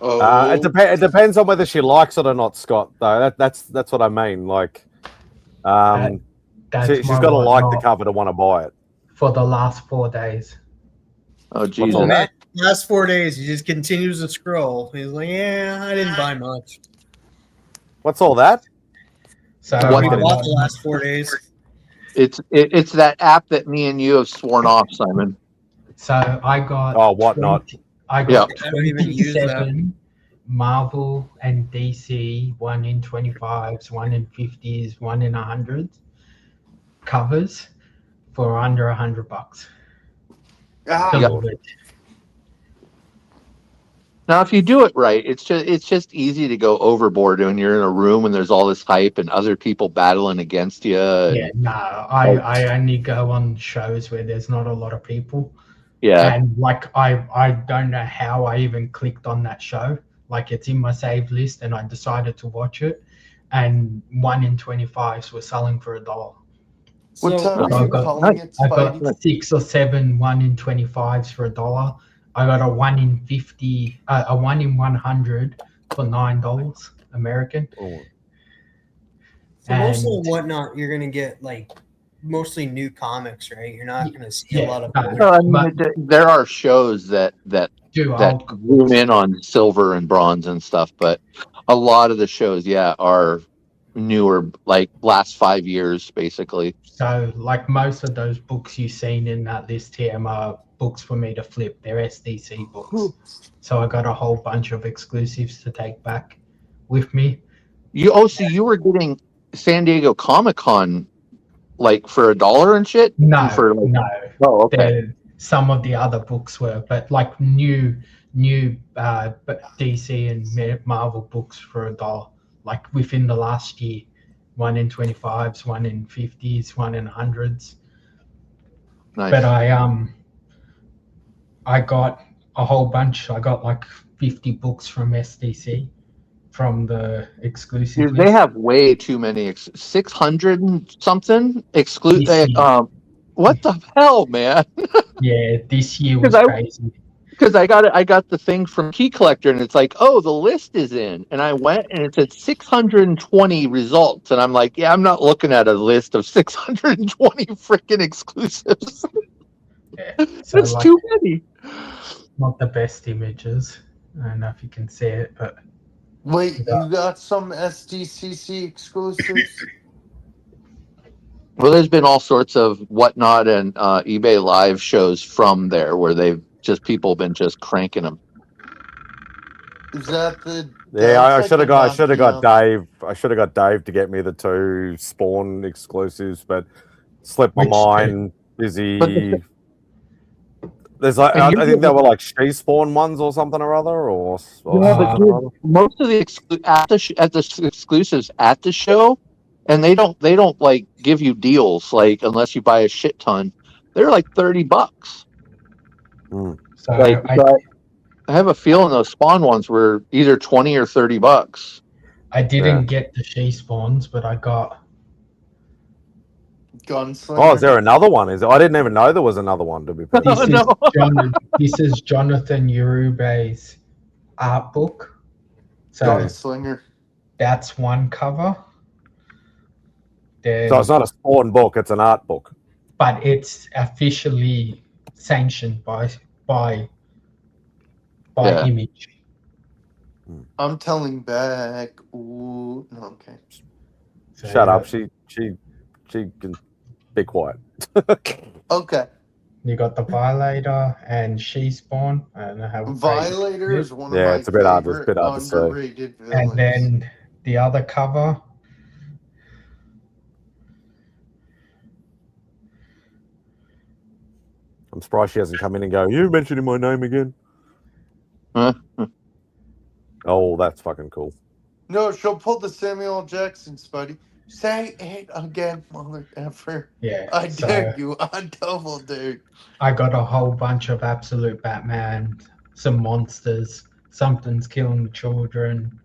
It depends on whether she likes it or not, Scott. Though that's what I mean. Like, That's she's my got to like the Whatnot cover to want to buy it. for the last 4 days. Oh, Jesus. all that? Last 4 days, he just continues to scroll. He's like, "Yeah, I didn't buy much." What's all that? So What we my bought the Whatnot- last 4 days. It's that app that me and you have sworn off, Simon. So I got Whatnot. I got I don't even use that. 27 Marvel and DC 1 in 25s, 1 in 50s, 1 in 100s covers for under $100. Delivered. Now, if you do it right, it's just easy to go overboard when you're in a room and there's all this hype and other people battling against you. Yeah, no, I only go on shows where there's not a lot of people. Yeah. And like I don't know how I even clicked on that show. Like it's in my save list and I decided to watch it. And 1 in 25s were selling for $1. What time are you calling it, I got Spidey? 6 or 7 1 in 25s for $1. I got a 1 in 50, a 1 in 100 for $9 American. So mostly on Whatnot, you're gonna get like mostly new comics, right? You're not gonna see a lot of. No, I mean, there are shows that zoom in on silver and bronze and stuff, but a lot of the shows, are newer, like last 5 years, basically. So, like most of those books you've seen in that list here are books for me to flip. They're SDC books. So I got a whole bunch of exclusives to take back with me. So you were getting San Diego Comic-Con like for $1 and shit? No, no. Oh, okay. Some of the other books were, but like new but DC and Marvel books for $1. Like within the last year, 1 in 25s, 1 in 50s, 1 in 100s. Nice. But I got a whole bunch. I got like 50 books from SDC from the exclusive. Dude, they have way too many 600 and something exclusive. What the hell, man? Yeah, this year was crazy. Because I got the thing from Key Collector, and it's like, oh, the list is in, and I went, and it said 620 results, and I'm like, yeah, I'm not looking at a list of 620 freaking exclusives. So That's like, too many. Not the best images. I don't know if you can see it, but wait, you got some SDCC exclusives? Well, there's been all sorts of Whatnot and eBay Live shows from there where people been just cranking them. Is that the? Yeah, I should have got Dave. I should have got Dave to get me the 2 Spawn exclusives, but slipped my mind. Busy. There's like I think they were like She Spawn ones or something or other, or but dude, most of the exclusives at the show, and they don't like give you deals like unless you buy a shit ton. They're like $30. So I have a feeling those Spawn ones were either 20 or $30. I didn't get the She Spawns, but I got Gunslinger. Oh, is there another one? I didn't even know there was another one, to be fair. This is Jonathan Urube's art book. So Gunslinger. That's one cover. So it's not a Spawn book; it's an art book. But it's officially sanctioned by Image. I'm telling back. Ooh, no, okay. Shut up. She can be quiet. Okay. You got the Violator and She Spawn. I don't know how. Violator is one of my it's a bit hard to underrated villains. And then the other cover. I'm surprised she hasn't come in and go, you mentioning my name again? Oh, that's fucking cool. No, she'll pull the Samuel L. Jackson, Spidey. Say it again, mother effer. Yeah, I so- dare you. I double dare. I got a whole bunch of Absolute Batman, some monsters, something's killing children.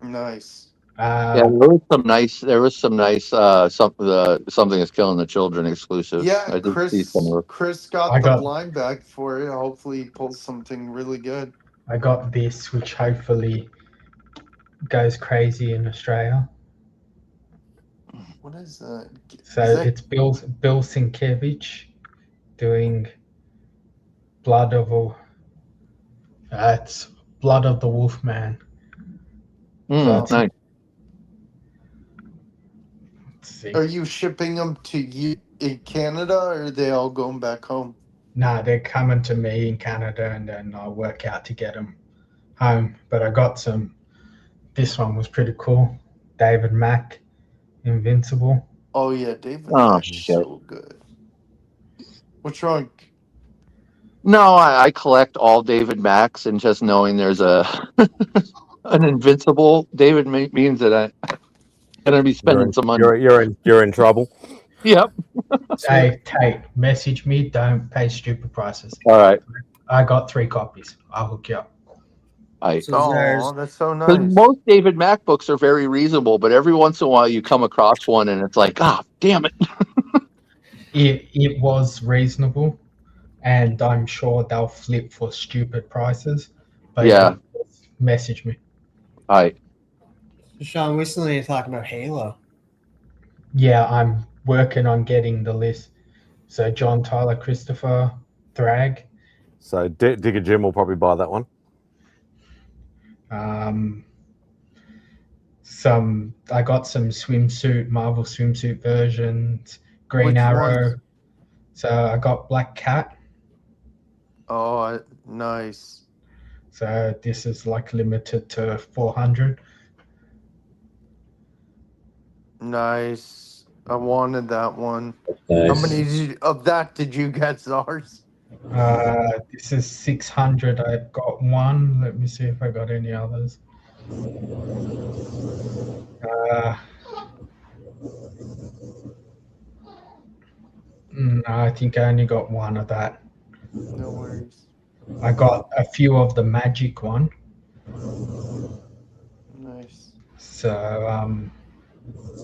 Nice. Yeah, there was some nice. There was some nice. Something is killing the children exclusives. Yeah, I did see some of it. Chris got I the got- blind bag for it. Hopefully he pulls something really good. I got this, which hopefully goes crazy in Australia. What is that? So Is that- it's Bill Sienkiewicz doing Blood of a. It's Blood of the Wolfman. Nice. Let's see. Are you shipping them to you in Canada, or are they all going back home? Nah, they're coming to me in Canada, and then I'll work out to get them home. But I got some. This one was pretty cool. David Mack, Invincible. Oh yeah, David. Oh, Mack's shit. so good. What's wrong? No, I collect all David Macks, and just knowing there's a an Invincible David means that I'm gonna be spending some money. You're in trouble. Yep. Hey, Tate, message me. Don't pay stupid prices. All right. I got 3 copies. I'll hook you up. Oh, that's so Because nice. most David Mack books are very reasonable, but every once in a while you come across one and it's like, damn it. It was reasonable, and I'm sure they'll flip for stupid prices. But Yeah. just message me. All right. Sean, recently you're talking about Halo. Yeah, I'm working on getting the list. So John Tyler, Christopher, Thrag. So Digger Jim will probably buy that one. I got some Marvel swimsuit versions, Green Which Arrow. ones? So I got Black Cat. Oh, nice. So this is like limited to 400. Nice. I wanted that one. Nice. How many of that did you get, Zars? This is 600. I've got one. Let me see if I got any others. No, I think I only got one of that. No worries. I got a few of the magic one. Nice. So,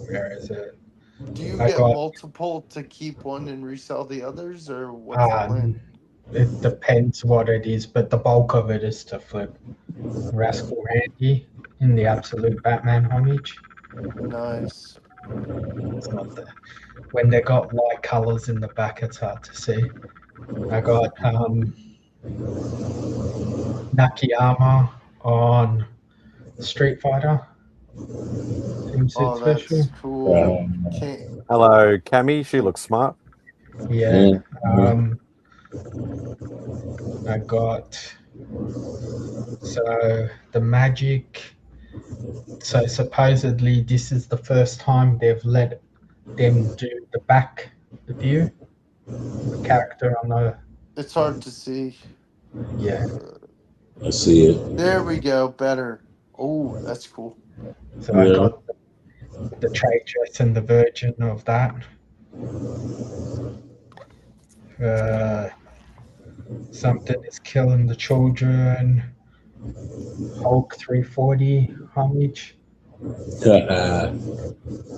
where is it? Do you I get got- multiple to keep one and resell the others, or what's the plan? It depends what it is, but the bulk of it is to flip Rascal Randy in the Absolute Batman homage. Nice. It's not when they got light colors in the back, it's hard to see. I got Nakayama on Street Fighter. Oh, that's cool. Hello, Cammy. She looks smart. Yeah. I got the magic. So supposedly this is the first time they've let them do the back view, the character on the. It's hard to see. Yeah. I see it. There we go. Better. Oh, that's cool. So I got the trade dress and the Virgin of that. Something is killing the children. Hulk 340 homage.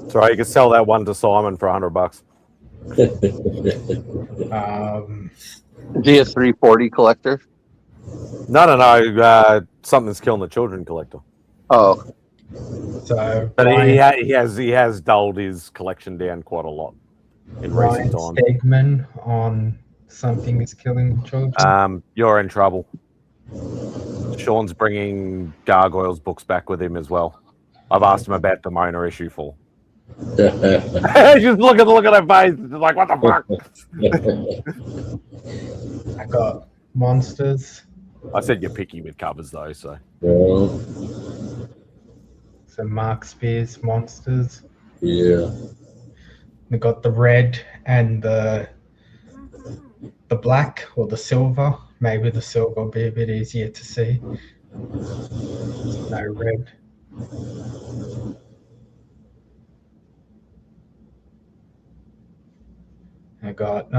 Sorry, you can sell that one to Simon for $100. Is he a 340 collector? No. Something's killing the children collector. Oh. So, but he has dulled his collection down quite a lot in Ryan recent times. Stegman on Something is Killing the Children. You're in trouble. Sean's bringing Gargoyles books back with him as well. I've asked him about the Mona issue 4. Just look at her face. It's like, what the fuck? I got Monsters. I said you're picky with covers though, so. So Mark Spears Monsters. Yeah. We got the red and the the black or the silver. Maybe the silver will be a bit easier to see. No red. I got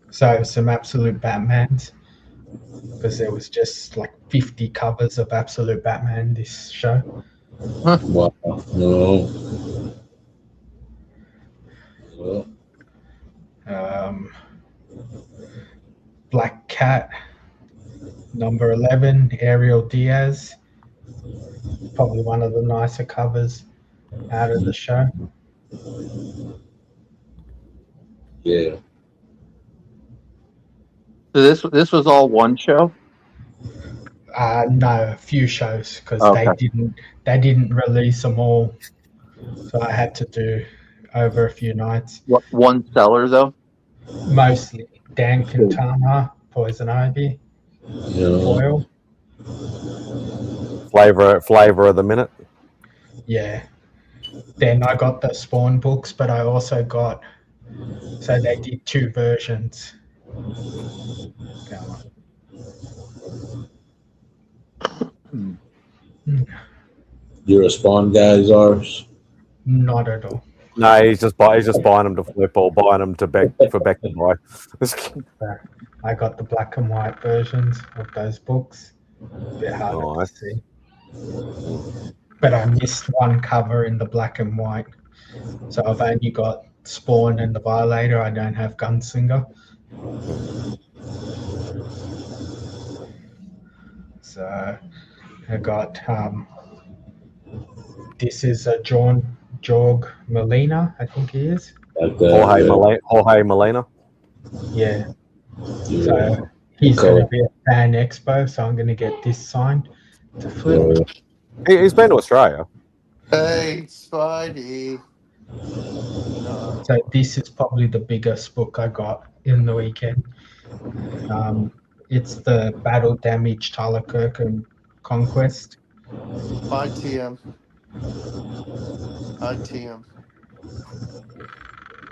so some Absolute Batmans, because there was just like 50 covers of Absolute Batman this show. Wow. No. Black Cat, number 11, Ariel Diaz. Probably one of the nicer covers out of the show. Yeah. So this was all one show? No, a few shows, because Okay. they didn't release them all, so I had to do over a few nights. What, one seller though? Mostly Dan Quintana, Poison Ivy, Foil. Flavor of the minute. Yeah. Then I got the Spawn books, but I also got, so they did two versions. You're a Spawn guy, Zars? Not at all. No, he's just buying them to flip or buying them to Beck to buy. I got the black and white versions of those books. A bit harder to see. But I missed one cover in the black and white. So I've only got Spawn and the Violator. I don't have Gunslinger. So I got this is a Jorg Molina, I think he is. Jorge Molina. Yeah. So he's going to be at Fan Expo, so I'm going to get this signed to flip. He's been to Australia. Hey, Spidey. So this is probably the biggest book I got in the weekend. It's the Battle Damage Tyler Kirkham Conquest. ITM.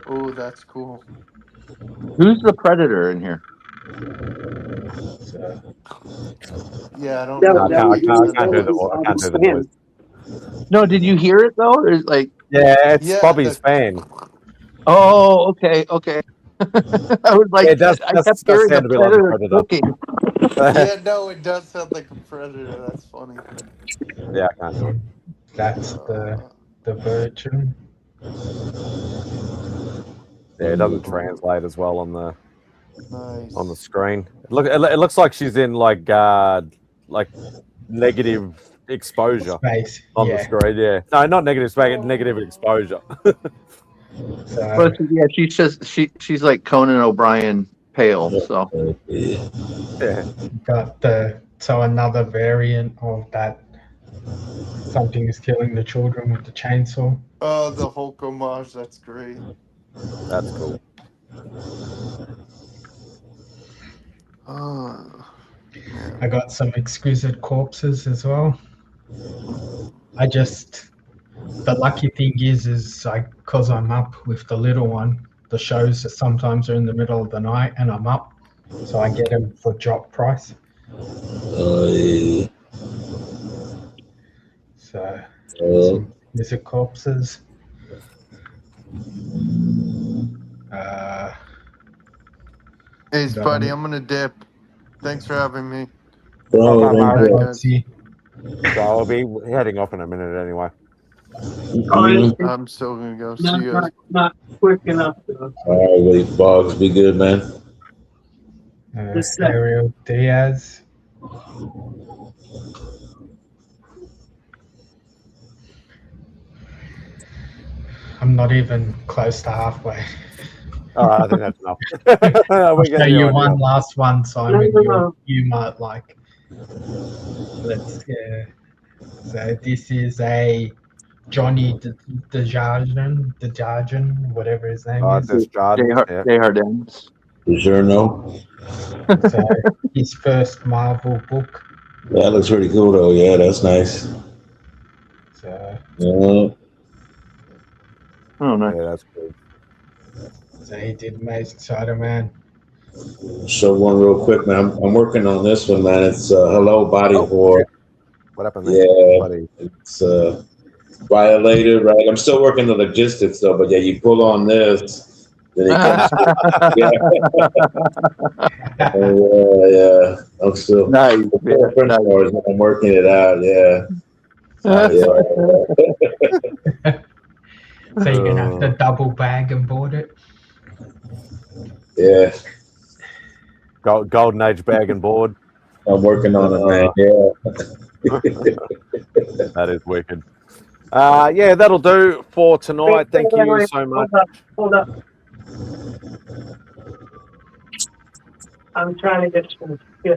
Oh, that's cool. Who's the Predator in here? Yeah, I don't No, know. I can't do the voice. No, did you hear it though? Or is like Yeah, it's Bobby's fan. Oh, okay. I was like, I kept hearing the Predator cooking. Yeah, no, it does sound like a Predator. That's funny. Yeah, I can't do it. That's the Virgin. Yeah, it doesn't translate as well on the Nice. screen. It looks like she's in like negative exposure space on the screen. Yeah, no, not negative space, negative exposure. But yeah, she's like Conan O'Brien pale. So yeah, got another variant of that. Something is killing the children with the chainsaw. Oh, the Hulk homage. That's great. That's cool. I got some exquisite corpses as well. The lucky thing is because I'm up with the little one, the shows sometimes are in the middle of the night and I'm up, so I get them for drop price. So, some exquisite corpses. Hey, Spidey, I'm gonna dip. Thanks for having me. So I'll be heading off in a minute anyway. I'm still gonna go. See you guys. Not quick enough. Though. All right, wait, Boggs, be good, man. Ariel Diaz. I'm not even close to halfway. All right, I think that's enough. I'll show you one last one, Simon. You might like. So this is a Johnny Dejarjan, whatever his name is. Desjardins. DiGiorno. So his first Marvel book. That looks pretty cool, though. Yeah, that's nice. So. Yeah. Oh, nice. Yeah, that's cool. So he did Amazing Spider-Man. Show one real quick, man. I'm working on this one, man. It's Hello Body Horror. What happened there? Yeah, buddy? it's violated, right? I'm still working the logistics though, but yeah, you pull on this, then it comes. Yeah. Yeah. I'm still nice. I'm working it out. Yeah. So you're gonna have to double bag and board it. Yeah. Golden Age bag and board. I'm working on it, man. Yeah. That is wicked. Yeah, that'll do for tonight. Thank you so much. Hold up. I'm trying to get some. Yeah.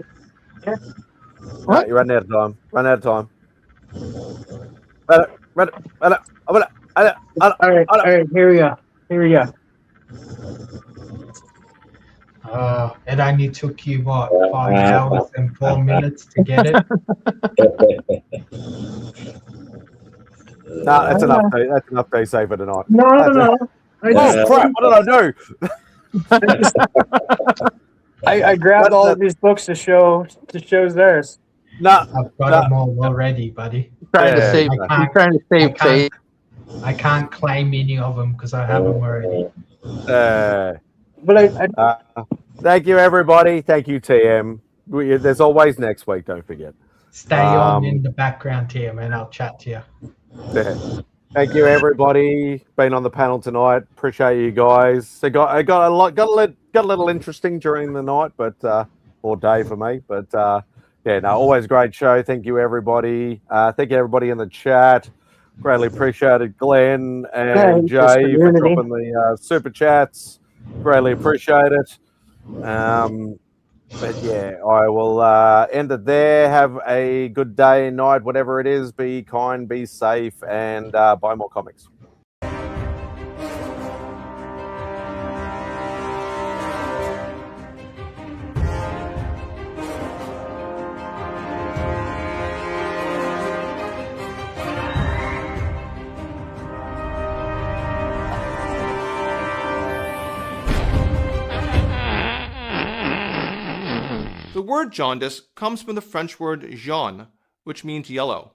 Right, you're running out of time. Run out of time. All right. Here we go. It only took you what 5 hours and 4 minutes to get it. No, that's enough. That's enough day saver tonight. No. Oh crap! What did I do? I grabbed all of these books to show theirs. No, I've got them all already, buddy. Trying to save face. I can't claim any of them because I have them already. But thank you, everybody. Thank you, TM. There's always next week. Don't forget. Stay on in the background, TM, and I'll chat to you. Yeah. Thank you, everybody. Been on the panel tonight. Appreciate you guys. Got a little interesting during the night, but or day for me. But yeah, no, always great show. Thank you, everybody. Thank you, everybody in the chat. Greatly appreciated, Glenn and Jay for dropping the super chats. Greatly appreciate it. But yeah, I will end it there. Have a good day, night, whatever it is. Be kind, be safe, and buy more comics. The word jaundice comes from the French word jaune, which means yellow.